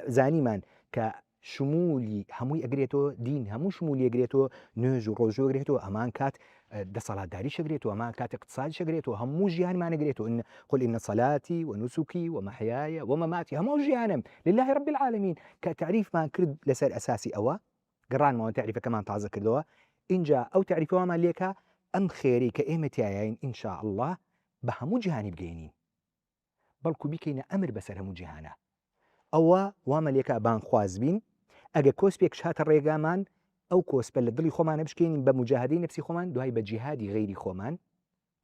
زاني من كشمولي همو أجريتو دين همو شمولي أجريتو نوج وروجو أجريتو أمان كات دصلاة داري شجريتو أمان كات اقتصاد شجريتو همو جيان ما نجريتو إن قل إن صلاتي ونسكي ومحياي ومماتي همو جيانم لله رب العالمين كتعريف ما كرد لسر أساسي أوا قران ما تعريفه كمان تعذكر دو إن جاء أو تعريفه ما ليك أم خيري كإيمتي إن شاء الله بهمو جهاني بجينين بەڵکو بیکەینە ئەمر بەسەر هەموو جیهانە ئەوە وامەلێکە بان خوازبین ئەگە کۆسپێک هاتە ڕێگامان ئەو کۆسپە لە دڵی خۆمانە بشکێنین بە مجاهدەی نفسی خۆمان دوای بە جیهادی غەیری خۆمان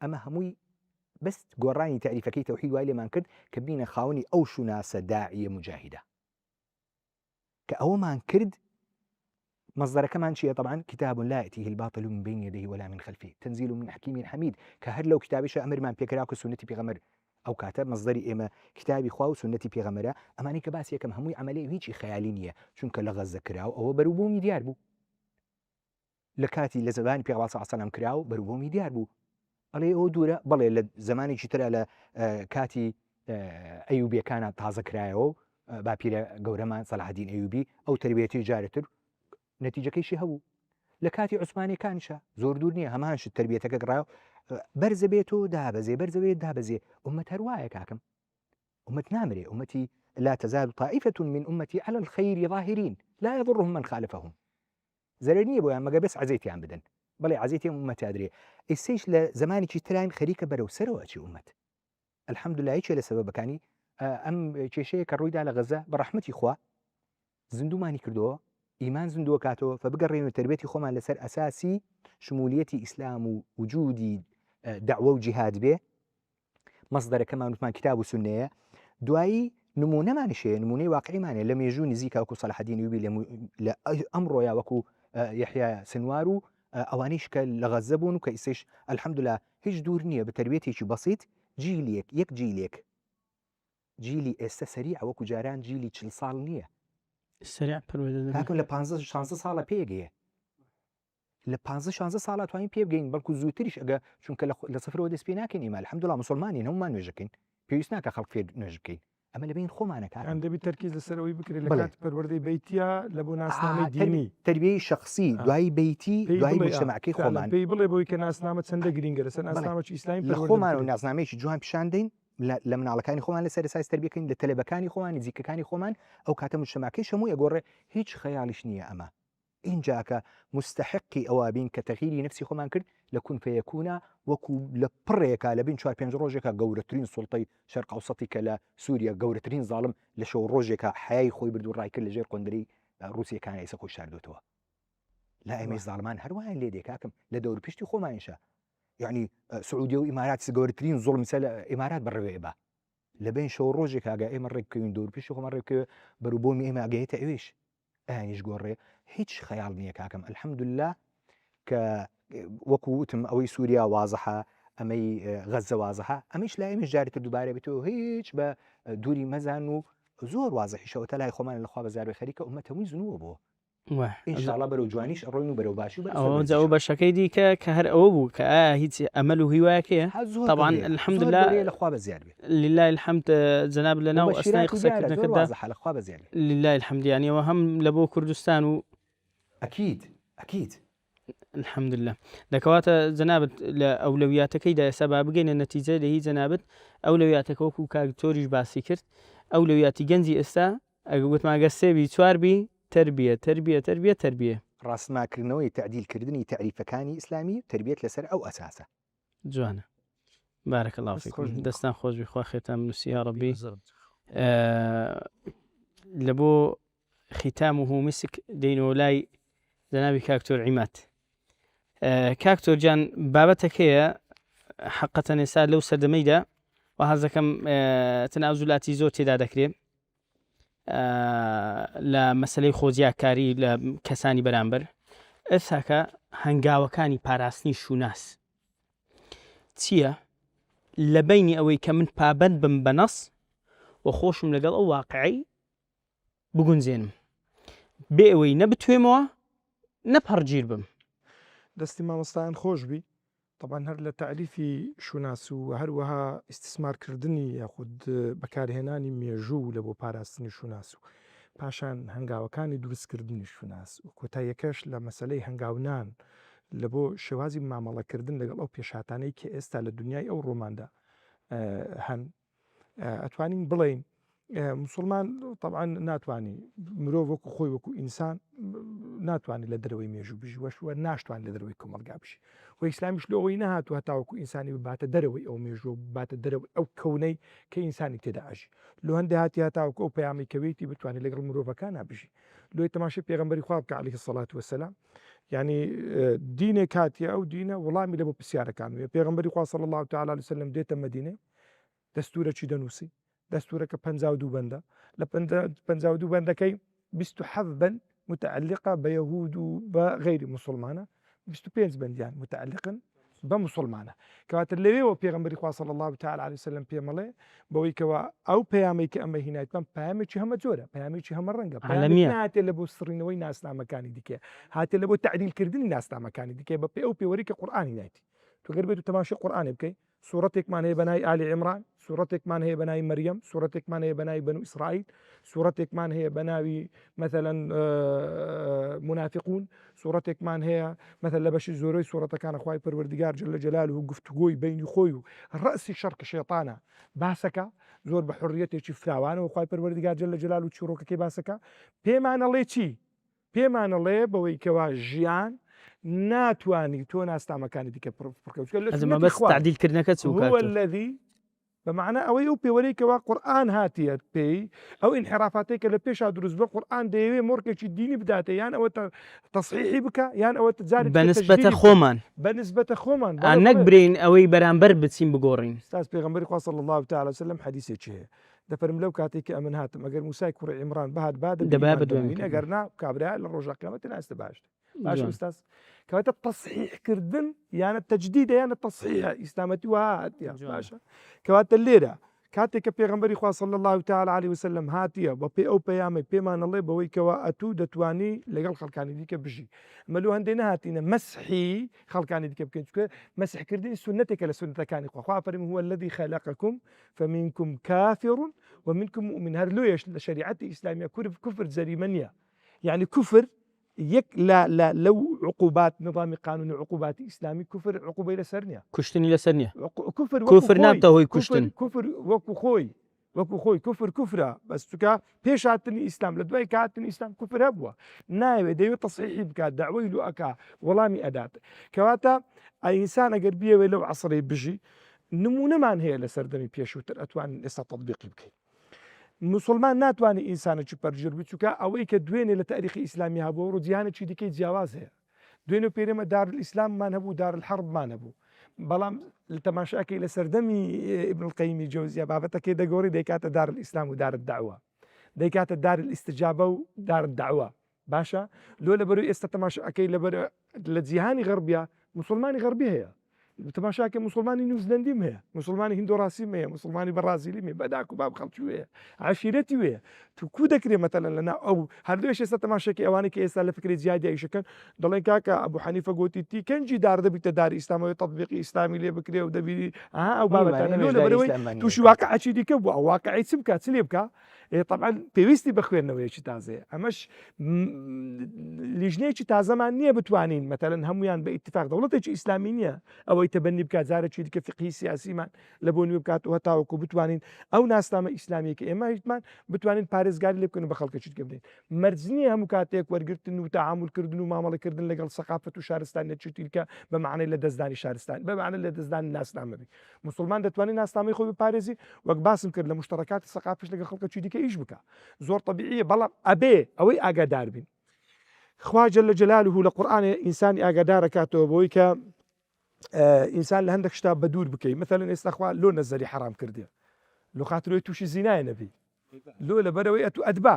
ئەمە هەمووی بەست گۆڕانی تعریفەکەی تەوحید وای لێمان کرد کە بینە خاوەنی ئەو شوناسە داعیە مجاهدە کە ئەوەمان کرد مصدرەکەمان چییە طبعا كتاب لا يأتيه الباطل من بين يديه ولا من خلفه تنزيل من حكيم حميد کە هەر لەو کتابیشە ئەمرمان پێکراوە سنەتی پێغەمبەر ئەو کاتە مەصدەری ئێمە کتابی خوا و سنەتی پێغەمبەرە ئەمانەی کە باسی یەکەم هەمووی عەمەلەیە هیچی خەیالی نییە چونکە لە غەزە کراو ئەوە بەرووبوومی دیار بوو لە کاتی لە زەمانی پێغەمبەر صلی الله علیه و سلم کراو بەرووبوومی دیار بوو ئەڵێ ئەوە دوورە بەڵێ لە زمانێکی ترە لە کاتی ئەیوبیەکانە تازە کرایەوە باپیرە گەورەمان سەلاح الدین ئەیوبی ئەو تربیەتی جارتر نەتیجەکەیشی هەبوو لە کاتی عوسمانیەکانیشە زۆر دوور نییە هەمانش تربیەتەکە گڕاو بەرزە بێت و دابەزێ بەرزە بێت دابەزێ ئومەت هەروایە کاکەم ئومەت نامرێ ئومەتی لا تزال طائفة من أمتي على الخير ظاهرين لا يضرهم من خالفهم زەرەر نییە بۆیان مەگە بەس عەزێتیان بدەن بەڵێ عەزێتیان ئومەت ئەدرێ ئێستەیش لە زمانێکی تران خەریکە بەرەو سەرەوە چی ئومەت الحەمدولای چێ لە سەبەبەکانی ئەم کێشەیە کە ڕوویدا لە غەزە بە ڕەحمەتی خوا زیندومانی کردەوە ئیمان زیندووە کاتەوە فبگەڕێنە تربێتی خۆمان لەسەر ئەساسی شمولیەتی ئیسلام و وجودی دعوە و جیهاد بێ مەصدەرەکەمان وتمان کتاب و سونەیە دوایی نمونەمانشەیە نمونەی واقعیمانێ لە مێژوو نزیکا وەکو سەلاحەدین ئەیوبی لە ئەمڕۆیا وەکو یحیا سنوار و ئەوانەیش کە لە غەزە بوون و کە ئیسەیش الحەمدوللا هیچ دوور نییە بە تربێتێکی بەسیط جیلێک یەک جیلێک جیلی ئێستا سەریع وەکو جاران جیلی 40 ساڵ نییە سریع پەروەردە تاکەم لە 15 ساڵە پێگەیە لە 15 ساڵات توانین پێ بگەین بەڵکو زووتریش ئەگە چونکە لە سفرەوە دەست پێ ناکەین ئیمە الحەمدوللا مسلمانین هەمومان نوێژەکەین پێویست ناکە خەڵک فێر نوێژ بکەین ئەمە لەبین خۆمانە کار ئەم دەبی تەرکیز لەسەرەوەی بکرێت لە کات پەروەردەی بەیتیا لە بۆ ناسنامەی دینی تربیەی شخصی دوای بەیتی دوای مجتەمەعەکەی خۆمان پێی بڵێ بۆی کە ناسنامە چەندە گرینگە لەسەر ناسنامەی ئیسلامی لە خۆمان و ناسنامەیەکی جوان پیشاندەین لە مناڵەکانی خۆمان لەسەر ئەساس تربیەکەین لە تەلەبەکانی خۆمان نزیکەکانی خۆمان ئەو کاتە مجتەمەعەکەی هەموو ئەگۆڕێ هیچ خەیاڵیش نییە ئەمە اینجاکە مستحقی ئەوە بین کە تەغییری نفسی خۆمان کرد لە کون فەیەکوونە وەکو لە پڕێکە لە بین 4-5 ڕۆژێکە گەورەترین سوڵتەی شەرق ئەوسەتی کە لە سووریا گەورەترین زاڵم لە شەو ڕۆژێکە حیای خۆی برد و ڕایکرد لەژێر قۆندەری رووسیەکان ئێستا خۆی شاردوتەوە لا ئێمەی زاڵمان هەروایان لێ دێکاکەم لە دەور پشتی خۆمانیشە یعنی سعودی و ئیمارات گەورەترین زوڵم مثل ئیمارات بەڕێوێ بە لە بین شەو ڕۆژێک ئاگە ئێمە ڕێککەوین دەور پشتی خۆمان ڕێکەوە بەروو بۆمی ئێمە ئاگەیەتە ئەوێش ئەیانیش گۆڕێ هیچ خەیاڵ نییە کاکەم الحەمدوللا کە وەکو وتم ئەوەی سووریا وازەحە ئەمەی غەزە وازەحە ئەمیش لای ئێمەش جارێتتر دووبارە بێتەوە هیچ بە دووری مەزان و زۆر وازەحیشەوە تا لای خۆمان لەخوا بەزار خەریکە ئومەت هەمووی زنووە بووە ئینشاءڵڵا بەرەو جوانیش ئەڕۆین و بەرەو باشی ئەو بەشەکەی دیکە کە هەر ئەوە بوو کە هیچ ئەمەل و هیوایەکەیە طبعا الحەمدوللا لەخوا بەزیار بێت لله الحمد جناب لەناو ئەستای قسەکردنەکەدا لەخوا بەزیار بێت لله الحمد یانیەوە هەم لە بۆ کوردستان و ئەکید الحەمدلله دەکەواتە جەنابەت لە ئەولەویاتەکەیدا ئێستا با بگەینە نەتیجە لە هی جەنابەت ئەولەویاتەکە وەکو کاکتۆریش باسی کرد ئەولەویاتی گەنجی ئێستا ئەگە گوتماگە سێوی چواربی تربیە ڕاستماکردنەوەی تعدیلکردنی تعریفەکانی ئیسلامی تربیەت لەسەر ئەو ئەساسە جوانە بارەکە الله فیکم دەستان خۆشبی خوا خێتان نووسی یا ڕەبی لە بۆ ختامه مسك دەینەوە لای جەنابی کاکتۆر عیماد کاکتۆر جان بابەتەکەیە حقەتەن ئێستا لەو سەردەمەیدا و حەزەکەم تەناوزولاتی زۆر تێدا دەکرێت لە مەسلەی خۆزیاکاری لە کەسانی بەرامبەر ئێستاکە هەنگاوەکانی پاراستنی شوناس چییە لە بینی ئەوەی کە من پابەند بم بە نەس و خۆشم لەگەڵ ئەو واقعی بگونجێنم بێ ئەوەی نەبتوێمەوە نەپەڕگیر بم دەستی مامۆستایان خۆش بی طبعا هەر لە تعریفی شوناس و هەروەها ئیستثمارکردنی یاخود بەکارهێنانی مێژوو لە بۆ پاراستنی شوناس و پاشان هەنگاوەکانی دروستکردنی شوناس و کۆتاییەکەش لە مەسلەی هەنگاونان لە بۆ شێوازی مامەڵەکردن لەگەڵ ئەو پێشاتانەی کە ئێستا لە دنیای ئەو ڕۆماندا هەن ئەتوانین بڵین مسلمان طبعا ناتوانانی مرۆڤ وەکو خۆی وەکو ئینسان ناتوانانی لە دەرەوەی مێژوو بژی وەشوە ناشتوان لە دەرەوەی کۆمەلگا بشی و ئیسلامیش لەوەی نهاتوە هەتاوەکو ئینسانی بباتە دەرەوەی ئەو مێژوە باتە دەرەوەی ئەو کەونەی کە ئینسانی تێدا ئاژی لۆ هەندێک هاتی هەتاوەکو ئەو پەیامی کەوێتی بتوانانی لەگەڵ مرۆڤەکان نابژی لۆی تەماشای پێغەمبەری خوا بکە عەلەیهی سەڵات وەسەلام یعنی دینێک هاتیە ئەو دینە وەڵامی لە بۆ پرسیارەکان وێ پێغەمبەری خوا صلی الله تعالی علیه وسلم دێتە مەدینە دەستورەکی دەنووسی دەستورەکە 52 بەندە لە 52 بەندەکەی 27 بەند متعلقة بيهود وغير مسلمانة 25 بنديان متعلقا بمسلمانة كواتر لوي وبيغمبري خوا صلى الله تعالى عليه وسلم بيمله بوي كوا او بيامي كأما هنا يتم بيامي شي هم جورا بيامي شي هم رنجا بيامي هاتي لبو سرينوي ناس لا مكان ديكي هاتي لبو تعديل كردني ناس لا مكان ديكي بي او بيوريك قرآن نايتي تغير بيتو تماشي قرآن بكي سورتك مان هي بناي آل عمران سورتك مان هي بناي مريم سورتك مان هي بناي بنو إسرائيل سورتك مان هي بناوي مثلا منافقون سورتك مان هي مثلا لبش الزوري سورتك كان أخوي پروردگار جل جلاله گفتگوی بين خوي الرأس شرك شيطانا باسك زور بحريته شي فلاوان وأخوي پروردگار جل جلاله شروك كي باسك بما أنا الله شي پێمانەڵێ بەوەی کەوا ژیان ناتوانانی تۆ ناستامەکانی دیکە ئەزمە بەس تعدیلکردنەکە چ هو الذي بمعنى ئەوەی ئەو پێوەرەیەکەوە قورئان هاتیە پێی ئەو ئینحرافاتێکە لە پێشا دروست بە قورئان دەیەوێ مۆرکێکی دینی بداتە یان ئەوە تەصحیحی بکە یان ئەوە جاری بەنسبەتە خۆمان بەنسبەتە خۆمان نەک برین ئەوەی بەرامبەر بچین بگۆڕین. استاذ پێغەمبەری خوا صلی الله تعالی وسلم حدیثێکی هەیە دەفەرم لەو کاتێکی ئەمن هاتم ئەگەر موسای کوڕی عیمران بەهات دەبا بەدوێن ئەگەر نا کابرا لە ڕۆژە قیامەت ناستە باشتر باش استاذ کەواتە تەصحیحکردن یانە تەجدید یانە تەصحیح ئیسلامەتی وهاتیە باشە کەواتە لێرە کاتێک کە پێغەمبەری خوا صلی الله تعالی علیه وسلم هاتیە بە پێ ئەو پەیامەی پێمانەڵێ بەوەی کەوا ئەتوو دەتوانی لەگەڵ خەڵکانی دیکە بژی مەلو هەندێک نهاتینە مەسحی خەڵکانی دیکە بکەین چونکە مەسحکردنی سنتێکە لە سنتەکانی خوا فەرمی هو الذي خلقكم فمنكم كافر ومنكم مؤمن هەر لۆیەش لە شریعەتی ئیسلامیە کوفر جەریمە نییە یعنی کوفر یەک لەو عقوبات نظامی قانونی عقوباتی ئیسلامی کوفر عقوبەی لەسەر نییە کوشتنی لەسەر نییە کوفر نابتە هۆی کوشتن کوفر وەکو خۆی کوفر کوفرە بەس چونکە پێش هاتنی ئیسلام لە دوای کاتنی ئیسلام کوفر هەبووە ناوێت دەیوێت تەصحیحی بکات داوای لۆ ئەکا وەڵامی ئەدات کەواتە ئینسان ئەگەر بیەوێ لەو عەسڕەی بژی نمونەمان هەیە لە سەردەمی پێشووتر ئەتوانین ئێستا تەطبیقی بکەین مسلمان ناتوانێت ئینسانێکی پەرژر بچووکە ئەوەی کە دوێنێ لە تاریخی ئیسلامی هەبوو ڕوو جیهانێکی دیکەی جیاواز هەیە دوێنێ پێرێمە دارالئیسلاممان هەبوو دارالحەربمان هەبوو بەڵام لە تەماشاکەی لە سەردەمی ئیبن القەیمی جەوزیە بابەتەکەی دەگۆڕی دەیکاتە دارالئیسلام و دارالدەعوە دەیکاتە دارالئیستیجابە و دارالدەعوە باشە لۆ لەبەروی ئێستا تەماشاکەی لە جیهانی غەربیە مسلمانی غەربی هەیە تەماشاکە مسلمانی نیوزلندیم هەیە مسلمانی هیندۆڕاسیم هەیە مسلمانی بەرازیلیم هەیە بەداک و باب خەڵکی وەیە عشیرەتی وەیە تو کو دەکرێت مەتەلەن لەنا ئەو هەردووش ئێستا تەماشاکەی ئەوانەی کە ئێستا لە فکری جیهادی ئەیشەکەن دەڵێن کاکە ئەبوو حەنیفە گوتی تیکەنجی دار دەبیتە داری ئیسلامەوەی تەطبیقی ئیسلامی لێ بکرێ و دەبیری ئەو بابەتانە لەبەرەوەی تووشی واقعەتی دیکە بووە ئەو واقعی چ بکات چ لێ بکە طبعا پێویستی بە خوێندنەوەیەکی تازەیە ئەمەش لیژنەیەکی تازەمان نییە بتوانین مەتەلەن هەمویان بە ئیتفاق دەوڵەتێکی ئیسلامی نییە ئەوەی تەبەنی بکات جارێکی دیکە فقهی سیاسیمان لە بۆ نوێ بکاتەوە تاوەکو بتوانین ئەو ناسنامە ئیسلامیەکە ئێمە هیچمان بتوانین پارێزگاری لێ بکەن بە خەڵکەچیت بدەین مەرج نییە هەموو کاتێک وەرگرتن و تەعاملکردن و مامەڵەکردن لەگەڵ سەقافەت و شارستان نەچیتیکە بە معنای لە دەستدانی شارستان بە معنای لە دەستدانی ناسنامەبی مسلمان دەتوانین ناسنامەی خۆی بپارێزی وەک باسم کرد لە مشتەرەکاتی سەقافش لەگەڵ خەڵکەچی دیکە ئیش بکە زۆر طبیعیە بەڵام ئەبێ ئەوەی ئاگادار بین خوا جەل جەلاله لە قورئانێ ئینسانی ئاگادارەکاتەوە بۆی کە ئینسان لە هەندێک شتا بە دوور بکەی مثلەن ئێستا خوا لۆ نەزەری حرام کردێ لۆ خاترۆی تووشی زینایە نەبی لۆ لەبەرەوەی ئەتو ئەدبا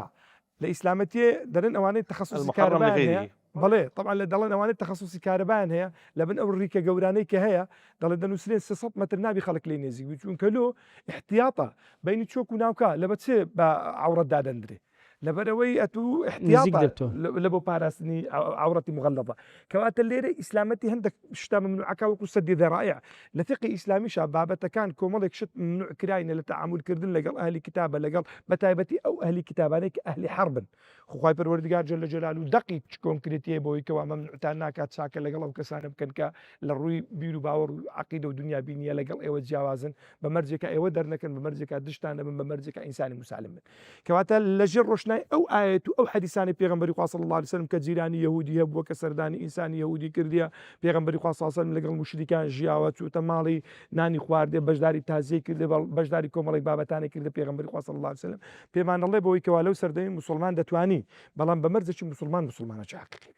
لە ئیسلامەتیە دەرن ئەوانەی تەخەسوسی کارەبایان هەیە بەڵێ طبعا لە دەڵێن ئەوانەی تەخەسوسی کارەبایان هەیە لەبن ئەو ڕیکە گەورانەی کە هەیە دەڵێن دەنووسێن 300 مەتر نابی خەڵک لێ نێزیک چونکە لۆ احتیاطە بینی چۆک و ناوکە لە بە چێ بە عەورەت دادەندرێ لەبەرەوەی ئەتوو احتیاطە لە بۆ پاراستنی عەورەتی مغەڵڵەظە کەواتە لێرە ئیسلامەتی هەندێک شتا ممنوعەکە وەکو سەدی ذەرائع لە فقی ئیسلامیشا بابەتەکان کۆمەڵێک شت ممنوع کراینە لە تەعاملکردن لەگەڵ ئەهلی کتابە لەگەڵ بەتایبەتی ئەو ئەهلی کتابانەی کە ئەهلی حەربن خوای پەروەردگار جەل جەلاله دقی کۆنکرێتیە بۆی کەوا مەمنوعتان ناکات چاکە لەگەڵ ئەو کەسانە بکەن کە لە ڕووی بیر و باوەڕ و عەقیدە و دنیا بینیە لەگەڵ ئێوە جیاوازن بە مەرجێکە ئێوە دەرنەکەن بە مەرجێکە دشتانە بن بە مەرجێکە ئینسانی مسالم بن کەواتە لەژێر ڕۆشنای ئەو ئاەت و ئەو حەدیثانی پێغەمبەری خوا صلی الله علیه وسلم کە جیرانی یەهودی هەبووە کە سەردانی ئینسانی یەهودی کردیە پێغەمبەری خوا صلی الله علیه وسلم لەگەڵ موشریکان ژیاوە چووتە ماڵی نانی خواردێ بەشداری تازیە کردێ بەشداری کۆمەڵێک بابەتانی کردە پێغەمبەری خوا صلی الله علیه وسلم پێمان دەڵێ بەوەی کەوا لەو سەردەمی مسلمان دەتوانی بەڵام بە مەرجێکی مسلمانە حەقیقی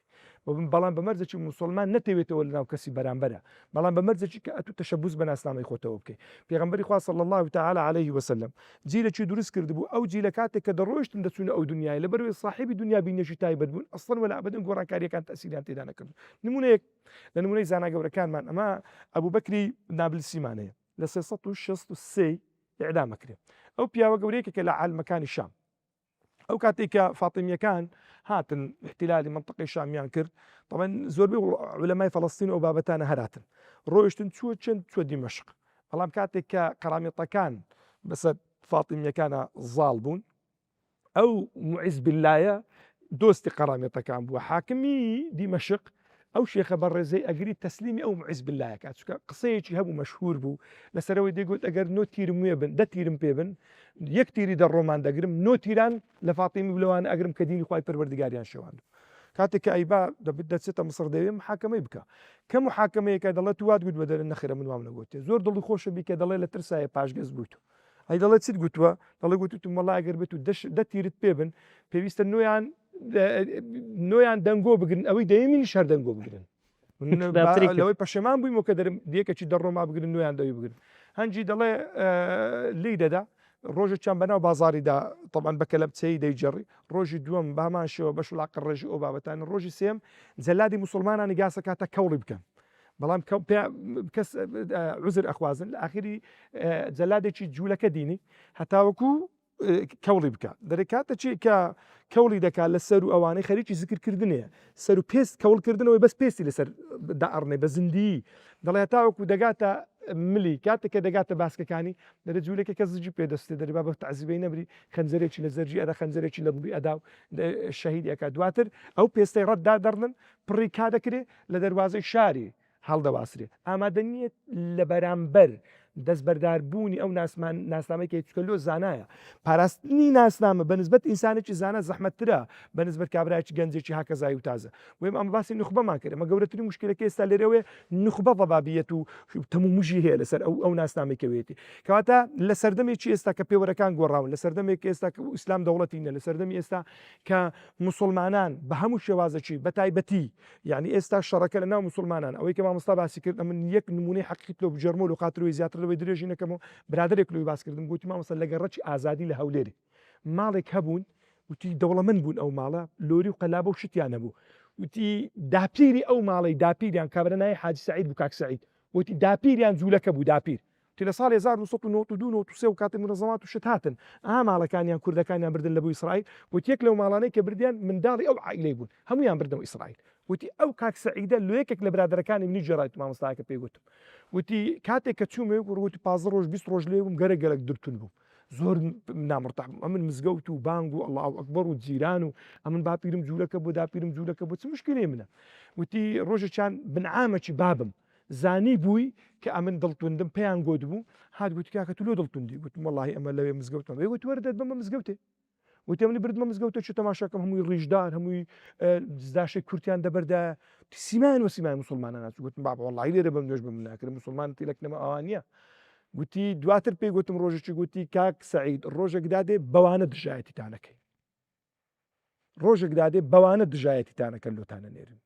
بەڵام بە مەرجێکی مسلمان نەتەوێتەوە لەناو کەسی بەرامبەرە بەڵام بە مەرجێکی کە ئەتوو تەشەبوس بە ناسنامەی خۆتەوە بکەی پێغەمبەری خوا صلی الله تعالی علیه وسلم جیلێکی دروست کردبوو ئەو جیلە کاتێک کە دەڕۆیشتن دەچونە ئەو دنیای لەبەرەوەی صاحبی دنیا بینیەکی تایبەت بوون ئەسڵەن وەلا ئەبەدەن گۆڕانکاریەکان تەسیریان تێدا نەکردو نمونەیەک لە نمونەی زانا گەورەکانمان ئەمە ئەبوو بەکری نابلسیمان هەیە لە 363 ئیعدام کرێ ئەو پیاوە گەورەیەکە کە لە عالمەکانی شام ئەو کاتێک کە فاتیمیەکان هاتن احتیلالی منطقەی شامیان کرد طبعا زۆربەی عولەمای فەڵەستین ئەو بابەتانە هەراتن ڕۆیشتن چوە دیمەشق بەڵام کاتێک کە قەرامێتەکان بەسەر فاتیمیەکانە زاڵ بوون ئەو موعیز باللایە دۆستی قەرامێتەکان بووە حاکمی دیمەشق ئەو شێخە بەڕێزەی ئەگری تەسلیمی ئەو موعیز باللایەکە چونکە قسەیەکی هەبوو مەشهور بوو لەسەرەوەی دەیگوت ئەگەر 9 تیرم وێ بن 10 تیرم پێ بن 1 تیری دەڕۆمان دەگرم 9 تیران لە فاتیمی بلەوانە ئەگرم کە دینی خوای پەروەردگاریان شێواندوو کاتێک کە ئەیبا دەبێت دەچێتە مسڕ دەوێ محاکەمەی بکە کە محاکەمەیەکە دەڵێت وات گوت بە دەرن نەخێرە من وام نەگوتێ زۆر دڵی خۆشە بی کە دەڵێ لە ترسایە پاشگەز بوویت ئەی دەڵێت چیت گوتووە دەڵێ گوتوتم وەڵای ئەگەر بێت و دەتیرت پێ بن پێویستە نۆیان دەنگۆ بگرن ئەوەی دەیەمینی شەر دەنگۆ بگرن لەوەی پەشەمان بوویمەوە کە دەرم دیەکەی دەڕۆما بگرن نویان دەوی بگرن هەنجی دەڵێ لی دەدا ڕۆژێکیان بەناو بازاریدا طبعاً بە کەلەپچەی دەیجێڕی ڕۆژی دووەم بامانشەوە بە شوڵاقە ڕێژی ئەو بابەتان ڕۆژی سێم جەلادی موسڵمانانی گاسە کاتە کەوڵی بکەن بەڵام کەس عوزر ئەخوازن لە ئاخری جەلادێکی جوولەکە دینی هەتاوەکو کەوڵی بکە دەرێکاتە چی کە کەوڵی دەکات لە سەر و ئەوانەی خەریکی زیکردکردنەیە سەر و پێست کەوڵکردنەوەی بەس پێستی لەسەر دائڕنێ بە زیندی دەڵێ هەتاوەکو دەگاتە ملی کاتێک کە دەگاتە باسکەکانی دەرە جوولەکە کە زجی پێدەستێ دەری با بە تعزیبەی نەبری خەنجەرێکی لە زەرجی ئەدا خەنجەرێکی لە ڕووی ئەدا و شەهید ئەکات دواتر ئەو پێستەی ڕەتدا دەڕنن پڕی کا دەکرێ لە دەواازەی شاری هەڵدەواسرێت ئامادە نییە لە بەرامبەر دەستبەرداربوونی ئەو ناسنامەی چکە لۆ زانایە پاراستنی ناسنامە بەنسبەت ئینسانێکی زانە زەحمەتترە بەنسبەت کابراایکی گەنجێکی هاکەزایی و تازە وێم ئەم باسی نخبەمان کرد ئەمە گەورەترین مشکلەکە ئێستا لێرەوەی نخبە ضەبابیەت و تەمومژی هەیە لەسەر ئەو ناسنامێکەوێتی کەواتە لە سەردەمێکی ئێستا کە پێوەرەکان گۆڕاون لە سەردەمێک ئێستا کە ئیسلام دەوڵەتینە لە سەردەمی ئێستا کە موسڵمانان بە هەموو شێوازەکی بە تایبەتی یعنی ئێستا شەڕەکە لە ناو موسڵمانان ئەوەی کە مامۆستا باسی کرد من یەک نمونەی حەقیقی لۆ بجەرمۆ و خاترەوەی زیاتر لەوەی درێژی نەکەمەوە برادێک لەوەی باسکردم گوتی مامۆستا لە گەڕەکی ئازادی لە هەولێرێ ماڵێک هەبوون وتی دەوڵەمەند بوون ئەو ماڵە لۆری و قەلابە و شتیان نەبوو وتی داپیری ئەو ماڵی داپیریان کابرەنای حاجی سەعید بوو کاک سەعید وتی داپیریان جوولەکە بوو داپیر لە ساڵ 1992 و کاتی منەزەمات و شت هاتن ماڵەکانیان کوردەکانیان بردن لە بۆ ئیسرائیل وتی یەک لەو ماڵانەی کە بردیان منداڵی ئەو عائیلەی بوون هەمویان بردنەوە ئیسرائیل وتی ئەو کاک سەعیدە لە یەکێک لە برادەرەکانی منی جێڕایت مامۆستاکە پێی گوتم وتی کاتێک کە چوومە وتی 15 ڕۆژ 20 ڕۆژ لێ بووم گەرەک دورتون بوو زۆر نامڕتاح بووم ئەمن مزگەوت و بانگ و الله ئەکبەر و جیران و ئەمن باپیرم جوولەکە بۆ داپیرم جوولەکە بۆ چ مشکلەی منە وتی ڕۆژێکیان بنعامەکی بابم زانی بووی کە ئەمن دڵتوندم پێیان گۆت بوو هات گوتی کاکە تو لۆ دڵتوندی گوتم وەڵاهی ئەمە لەوێ مزگەوتم وتی وەردەت بەمە مزگەوتێ وتی ئەمنی بردمە مزگەوتە چ تەماشاکەم هەمووی ڕیژدار هەمووی داشەی کورتیان دەبەردە سیمان و سیمای موسڵمانە ناچ گوتم بابە وەڵاهی لێرە بەم نوێژ بم ناکرد موسڵمان تیلەک نەما ئەوان نییە گوتی دواتر پێی گوتم ڕۆژێکی گوتی کاک سەعید ڕۆژێک دادێ بەوانە دژایەتیتانەکەی ڕۆژێک دادێ بەوانە دژایەتیتانەکە لۆتانە نێرن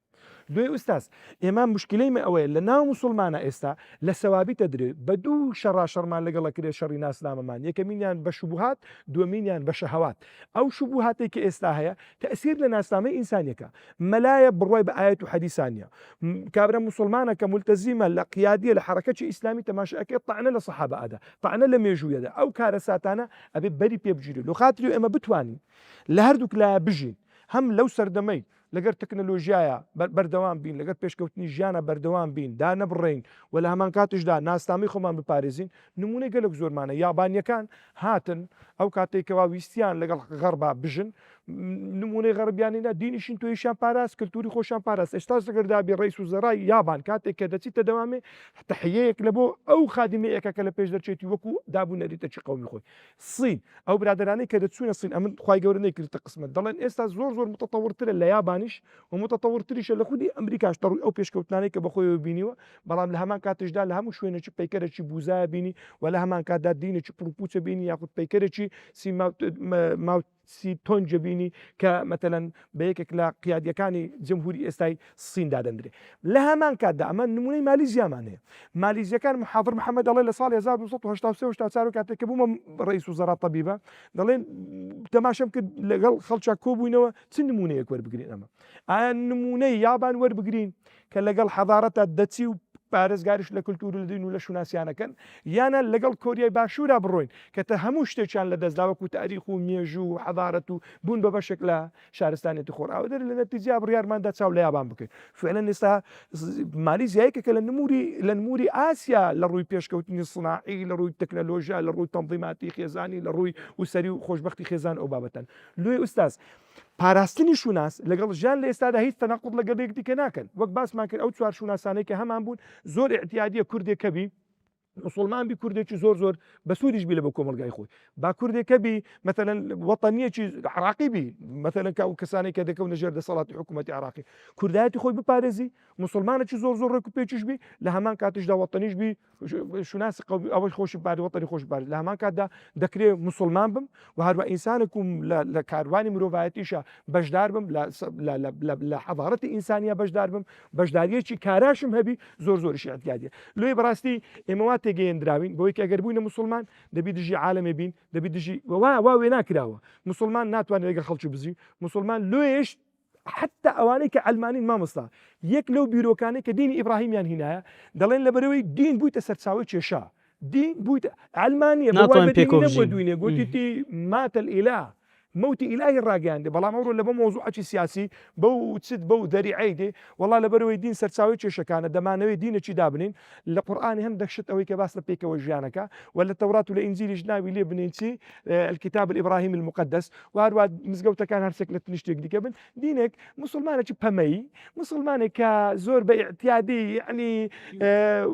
دوێ ئوستاز ئێمە مشکلەی ئەوەیە لە ناو موسڵمانە ئێستا لە سەوابیتە درێت بە دوو شەڕاشەرمان لەگەڵە کرێ شەڕی ناسنامەمان یەکەمینیان بە شوبهات دووەمینیان بە شەهەوات ئەو شوبهاتێک کە ئێستا هەیە تەئسیر لە ناسنامەی ئینسانیەکە مەلایە بڕوای بە ئاەت و حەدیثانیە کابرا موسڵمانە کە مولتەزیمە لە قیادیە لە حرەکەتی ئیسلامی تەماشاکەی طعنە لە سەحابە ئەدا طعنە لە مێژوویەدا ئەو کارە ساتانە ئەبێ بەری پێ بگیرێت لە خاتری ئێمە بتوانین لە هەردووک لایە بژین هەم لەو سەردەمەی لەگەر تەکنەلۆژیایە بەردەوام بین لەگەر پێشکەوتنی ژیانە بەردەوام بین دا نەبڕین و لە هەمان کاتشدا ناسنامی خۆمان بپارێزین نمونەی گەلک زۆرمانە یابانیەکان هاتن ئەو کاتێکەوە ویستیان لەگەڵ غەربا بژن نمونەی غەربیانینا دینیشین تۆیشیان پاراست کللتوری خۆشیان پاراست ئێستا زەگەردابی ڕیس و زەڕای یابان کاتێک کە دەچیتە دەوامێ تەحیەیەک لە بۆ ئەو خادیمەیەکە کە لە پێش دەرچێتی وەکو دابوو نەریتە چی قەومی خۆی سین ئەو برادرانەی کە دەچوونە سین ئەمن خوای گەورە نەیکردتە قسمت دەڵێن ئێستا زۆر متەتەورترە لە یابانیش و متەتەورتریشە لە خودی ئەمریکاش تەڕووی ئەو پێشکەوتنانەی کە بەخۆیەوە بینیوە بەڵام لە هەمان کاتشدا لە هەموو شوێنێکی پەیکەرێکی بوزایە بینی و لە هەمان کاتدا دینێکی پڕپوچە بینی یاخود پەیکەرێکی سی تۆنجە بینی کە مەتەلەن بە یەکێک لە قیادیەکانی جمهوری ئێستای سیندا دەندرێ لە هەمان کاتدا ئەمە نمونەی مالیزیامان هەیە مالیزیەکان محاضر محەممەد دەڵێ لە ساڵ 1970 کاتێک کە بوومە ڕئیس وزەرا تەبیبە دەڵێن تەماشەم کرد لەگەڵ خەڵکا کۆبووینەوە چ نمونەیەک وەربگرین ئەمە ئایا نمونەی یابان وەربگرین کە لەگەڵ حەضارەتە دەچی و پارێزگاریش لە کولتور و لە دین و لە شوناسیانەکەن یانە لەگەڵ کۆریای باشوورا بڕۆین کە تە هەموو شتێکیان لە دەستداوەکو تاریخ و مێژوو و حەضارەت و بوون بە بەشێک لە شارستانێتی خۆراوە دەر لە نەتیجە بڕیارماندا چاو لە یابان بکەین فعلا ئێستا مالیزیایەکە کە لە نموری ئاسیا لە ڕووی پێشکەوتنی سناعی لە ڕووی تەکنەلۆژیا لە ڕووی تەنظیماتی خێزانی لە ڕووی وسەری و خۆشبەختی خێزان ئەو بابەتەن لێ ئوستاز پاراستنی شوناس لەگەڵ ژیان لە ئێستادا هیچ تەناقض لەگەڵ یەکدیکە ناکەن وەک باسمان کرد ئەو چوار شوناسانەی کە هەمان بوون زۆر ئیعتیادیە کوردێکەبی مسلمان بی کوردێکی زۆر بە سوودیش بی لە بە کۆمەلگای خۆی با کوردێکە بی مثلا وەتەنیەکی عراقی بی مثلا ئەو کەسانی کە دەکەون نەژێر دەسەڵاتی حکوومەتی عراقی کوردایەتی خۆی بپارێزی مسلمانێکی زۆر ڕێک و پێچش بی لە هەمان کاتیشدا وەتەنیش بی شوناسی ئەوەی خۆشی پارێ وەتەنی خۆش پارێ لە هەمان کاتدا دەکرێت مسلمان بم و هەروە ئینسانێکم لە کاروانی مرۆڤایەتیشە بەشدار بم لە حەضارەتی ئینسانیە بەشدار بم بەشداریەکی کاراشم هەبی زۆریشی ئەتیادیە لێ بەڕاستی ئێمە وا تێگەیەندراوین بۆی کە ئەگەر بووینە مسلمان دەبی دژی عالەمێ بین دەبی دژی وا وێ ناکراوە مسلمان ناتوانێت لەگەڵ خەڵکی بزی مسلمان لێش حتى ئەوانەی کە ئەلمانین مامۆستا یەک لەو بیرۆکانەی کە دینی ئیبراهیمیان هینایە دەڵێن لەبەرەوەی دین بوویتە سەرچاوی کێشا دین بوویتە ئەلمانیە بۆ دوینێ گوتیتی ماتە الئیلا موتی ئیلاهی ڕاگەیاندێ بەڵام ئەوڕۆ لە بە مۆزوعی سیاسی بەو چت بەو دەریعەی دێ وەڵا لەبەرەوەی دین سەرچاوی کێشەکانە دەمانەوەی دینێکی دابنین لە قورئانی هەندێک شت ئەوەی کە باس لە پێکەوە ژیانەکە و لە تەورات و لە ئینجیلیش ناوی لێ بنین چی الکتاب الإبراهیمی المقدس و هەروە مزگەوتەکان هەرسێک لە تنیشتێک دیکە بن دینێک مسلمانێکی پەمەی مسلمانێک کە زۆر بە ئیعتیادی یعنی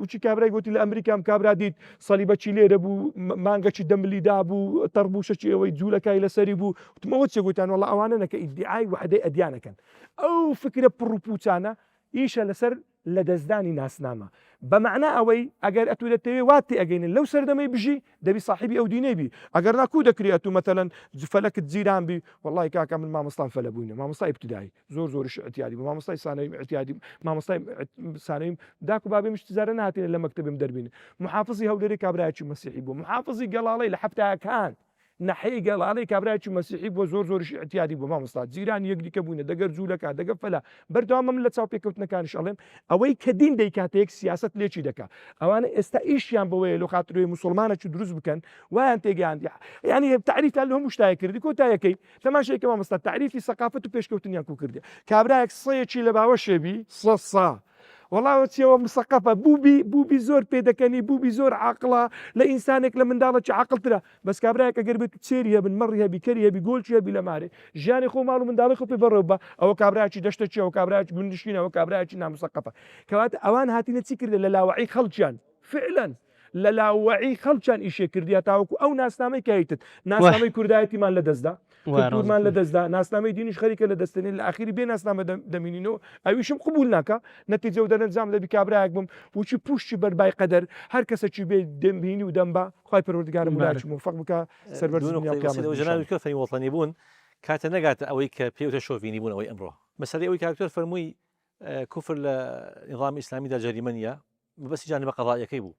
وچی کابرای گوتی لە ئەمریکام کابرا دیت سەلیبەکی لێرە بوو مانگەکی دەملیدا بوو تەڕبوشەکی ئەوەی جوولەکای لەسەری بوو تمەوە چێگوتیان وەڵا ئەوانە نەکە ئیدعای وحدەی ئەدیانەکەن ئەو فکرە پڕوپوچانە ئیشە لەسەر لە دەستدانی ناسنامە بەمەعنا ئەوەی ئەگەر ئەتو دەتەوێ واتی ئەگەینن لەو سەردەمەی بژی دەبی صاحبی ئەو دینەی بی ئەگەر ناکوو دەکرێت و مەتەلەن فەلەکت جیران بی وەڵی کاکە من مامۆستان فەلە بووینە مامۆستای ابتدایی زۆریش ئەتیادی بوو مامۆستای سانەویم ئەتیادی مامۆستای سانەویم داکو بابێ مشتزارە نهاتێنە لە مەکتەبم دەربینە محافظی هەولێری کابرایەکی مەسیحی بوو محافظی گەڵاڵەی لە حەفتایەکان نەحەی گەڵاڵەی کابرایەکی مەسیحی بۆ زۆریش ئەتیادی بوو مامۆستا جیران یەکدیکە بووینە دەگەر جوولەکە دەگە فەلا بەردەوام من لە چاو پێکەوتنەکانیش ئەڵێم ئەوەی کە دین دەیکاتەیەک سیاست لێکی دەکات ئەوانە ئێستا ئیشیان بەوەیە لە خاترێ مسلمانێکی دروست بکەن وایان تێگەیاندی یعنی تعریفیان لە هەموو شتایە کردی کۆتایەکەی تەماشایکە مامۆستا تعریفی سەقافەت و پێشکەوتنیان کو کردی کابرایەک سەیەکی لە باوەشێبی سە وەڵاوە چیەوە مسەقەفە بووبی زۆر پێدەکەنی بووبی زۆر عاقڵە لە ئینسانێک لە منداڵێکی عاقڵترە بەس کابرایەک ئەگەر بێت چێری هەبن مەڕی هەبی کەری هەبی گۆلچی هەبی لە مارێ ژیانی خۆ ماڵ و منداڵی خۆ پێ بەڕێوە بە ئەوە کابرایکی دەشتەچی ئەوە کابرایکی گوندشینە ئەوە کابرایکی نامسەقەفە کەواتە ئەوان هاتینە چی کردە لە لاوەعی خەڵکیان فعلا لە لاوەعی خەڵکیان ئیشێ کردیا تاوەکو ئەو ناسنامەی کایتت ناسنامەی کوردایەتیمان لە دەستدا کورمان لە دەستدا ناسنامەی دینیش خەریکە لە دەستێنین لە ئاخری بێ ناسنامە دەمینینەوە ئەویشم قبول ناکە نەتیجە و دەرەنجام دەبی کابرایەک بم وچی پوشتی بەربای قەدەر هەر کەسێکی بێ دەمبینی و دەمبا خوای پەروەردگارم ولاچ موفق بکە سەربەر جنابی کەفەی وەڵتانی بوون کاتە نەگاتە ئەوەی کە پێوتە شۆڤینی بوون ئەوەی ئەمڕۆ مەسەلەی ئەوەی کاکتۆر فەرمووی کوفر لە نظامی ئیسلامیدا جەریمە نیە بەسی جانبە قەضاییەکەی بوو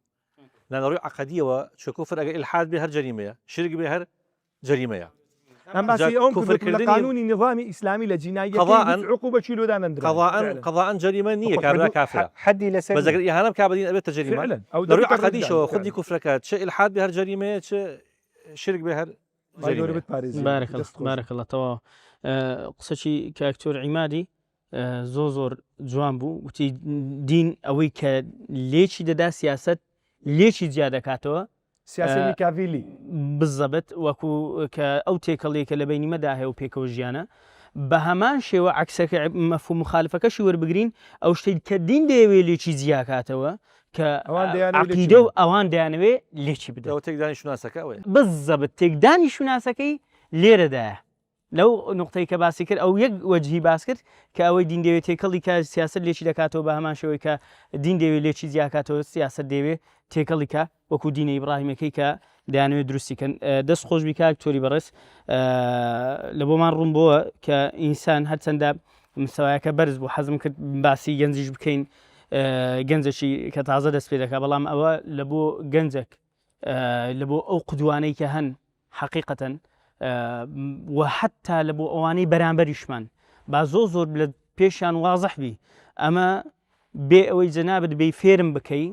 لەنەڕووی عەقەدیەوە چ کوفر ئەگەر ئیلحاد بێ هەر جەریمەیە شرک بێ هەر جەریمەیە ئەم باسی ئەوم لە قانونی نظامی ئیسلامی لە جینایی عقوبەتی لۆدانەندرا قەضاءن جەریمە نییە کابرا کافرە حەدی لەسەر بەزەگەر ئیهانە بکابدین ئەبێتە جەریمە لەڕووی عەقەدیشەوە خودی کوفرەکە چ ئیلحاد بێ هەر جەریمەیە چ شرک بێ هەر بارەکەڵڵە تەواو قسەی کاکتۆر عیمادی زۆر جوان بوو وتی دین ئەوەی کە لێکی دەدا سیاست لێکی جیا دەکاتەوە سیاسی میکاڤیلی بزەبێت وەکو کە ئەو تێکەڵەیەکە لە بینیمەدا هەیە و پێکەوە ژیانە بە هەمان شێوە عکسەکە مەفهوم مخالفەکەشی وەربگرین ئەو شتێک کە دین دەیەوێت لێکی جیاکاتەوە کە عەقیدە و ئەوان دەیانەوێ لێکی بدەوە تێکدانی شوناسەکە ئەوەیە بزەبێت تێکدانی شوناسەکەی لێرەدایە لەو نقطەی کە باسی کرد ئەو یەک وەجهی باس کرد کە ئەوەی دین دەوێت تێکەڵی کە سیاست لێکی دەکاتەوە بە هەمان شێوەی کە دین دەوێت لێکی جیاکاتەوە سیاست دەوێت تێکەڵی کە وەکو دینە ئیبراهیمەکەی کە دەیانەوێت دروستیکەن دەست خۆش بیکە کتۆری بەڕێز لە بۆمان ڕوون بووە کە ئینسان هەرچەندە مستەوایەکە بەرز بوو حەزم کرد باسی گەنجیش بکەین گەنجێکی کە تازە دەست پێ دەکات بەڵام ئەوە لە بۆ گەنجێک لە بۆ ئەو قودوانەی کە هەن حەقیقەتەن و حتا لە بۆ ئەوانەی بەرامبەریشمان با زۆر لە پێشیان وازەح بی ئەمە بێ ئەوەی جەنابەت بێ فێرم بکەی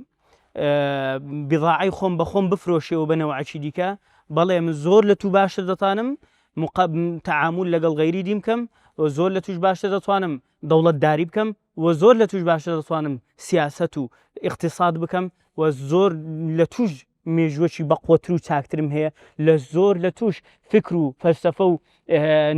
بضاعی خۆم بە خۆم بفرۆشێەوە بەنەوەعکی دیکە بەڵێ من زۆر لە تو باشتر دەتوانم تەعامل لەگەڵ غەیری دیم بکەم و زۆر لە توش باشتر دەتوانم دەوڵەتداری بکەم و زۆر لە توش باشتر دەتوانم سیاست و اقتصاد بکەم و زۆر لە توش مێژوەکی بەقوتر و چاکترم هەیە لە زۆر لە توش فکر و فەلسەفە و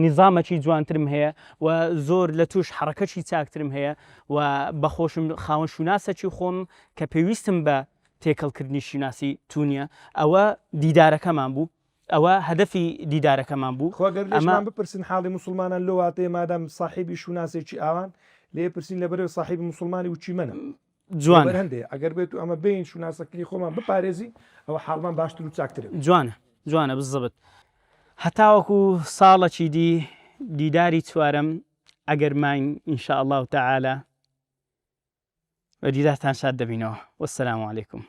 نظامەکی جوانترم هەیە و زۆر لە توش حرەکەکی چاکترم هەیە و بەخۆشم خاوەن شوناسەکی خۆم کە پێویستم بە تێکەڵکردنی شیناسی تونیە ئەوە دیدارەکەمان بوو ئەوە هەدەفی دیدارەکەمان بوو خۆگەر لەشمان بپرسن حاڵی مسلمانان لەو واتەیە مادام صاحبی شوناسێکی ئاوان لێ پرسین لەبەرەوە صاحبی مسلمانی وچی منە جوانە هەندێ ئەگەر بێت و ئەمە بین شوناسەکەی خۆمان بپارێزی ئەوە حاڵمان باشتر و چاکترە جوانە بزبت هەتاوەکو ساڵێکی دیداری چوارەم ئەگەر ماین ئینشاء الله تعالى وەدیداتان شاد دەبینەوە وەسلام عەلەیکوم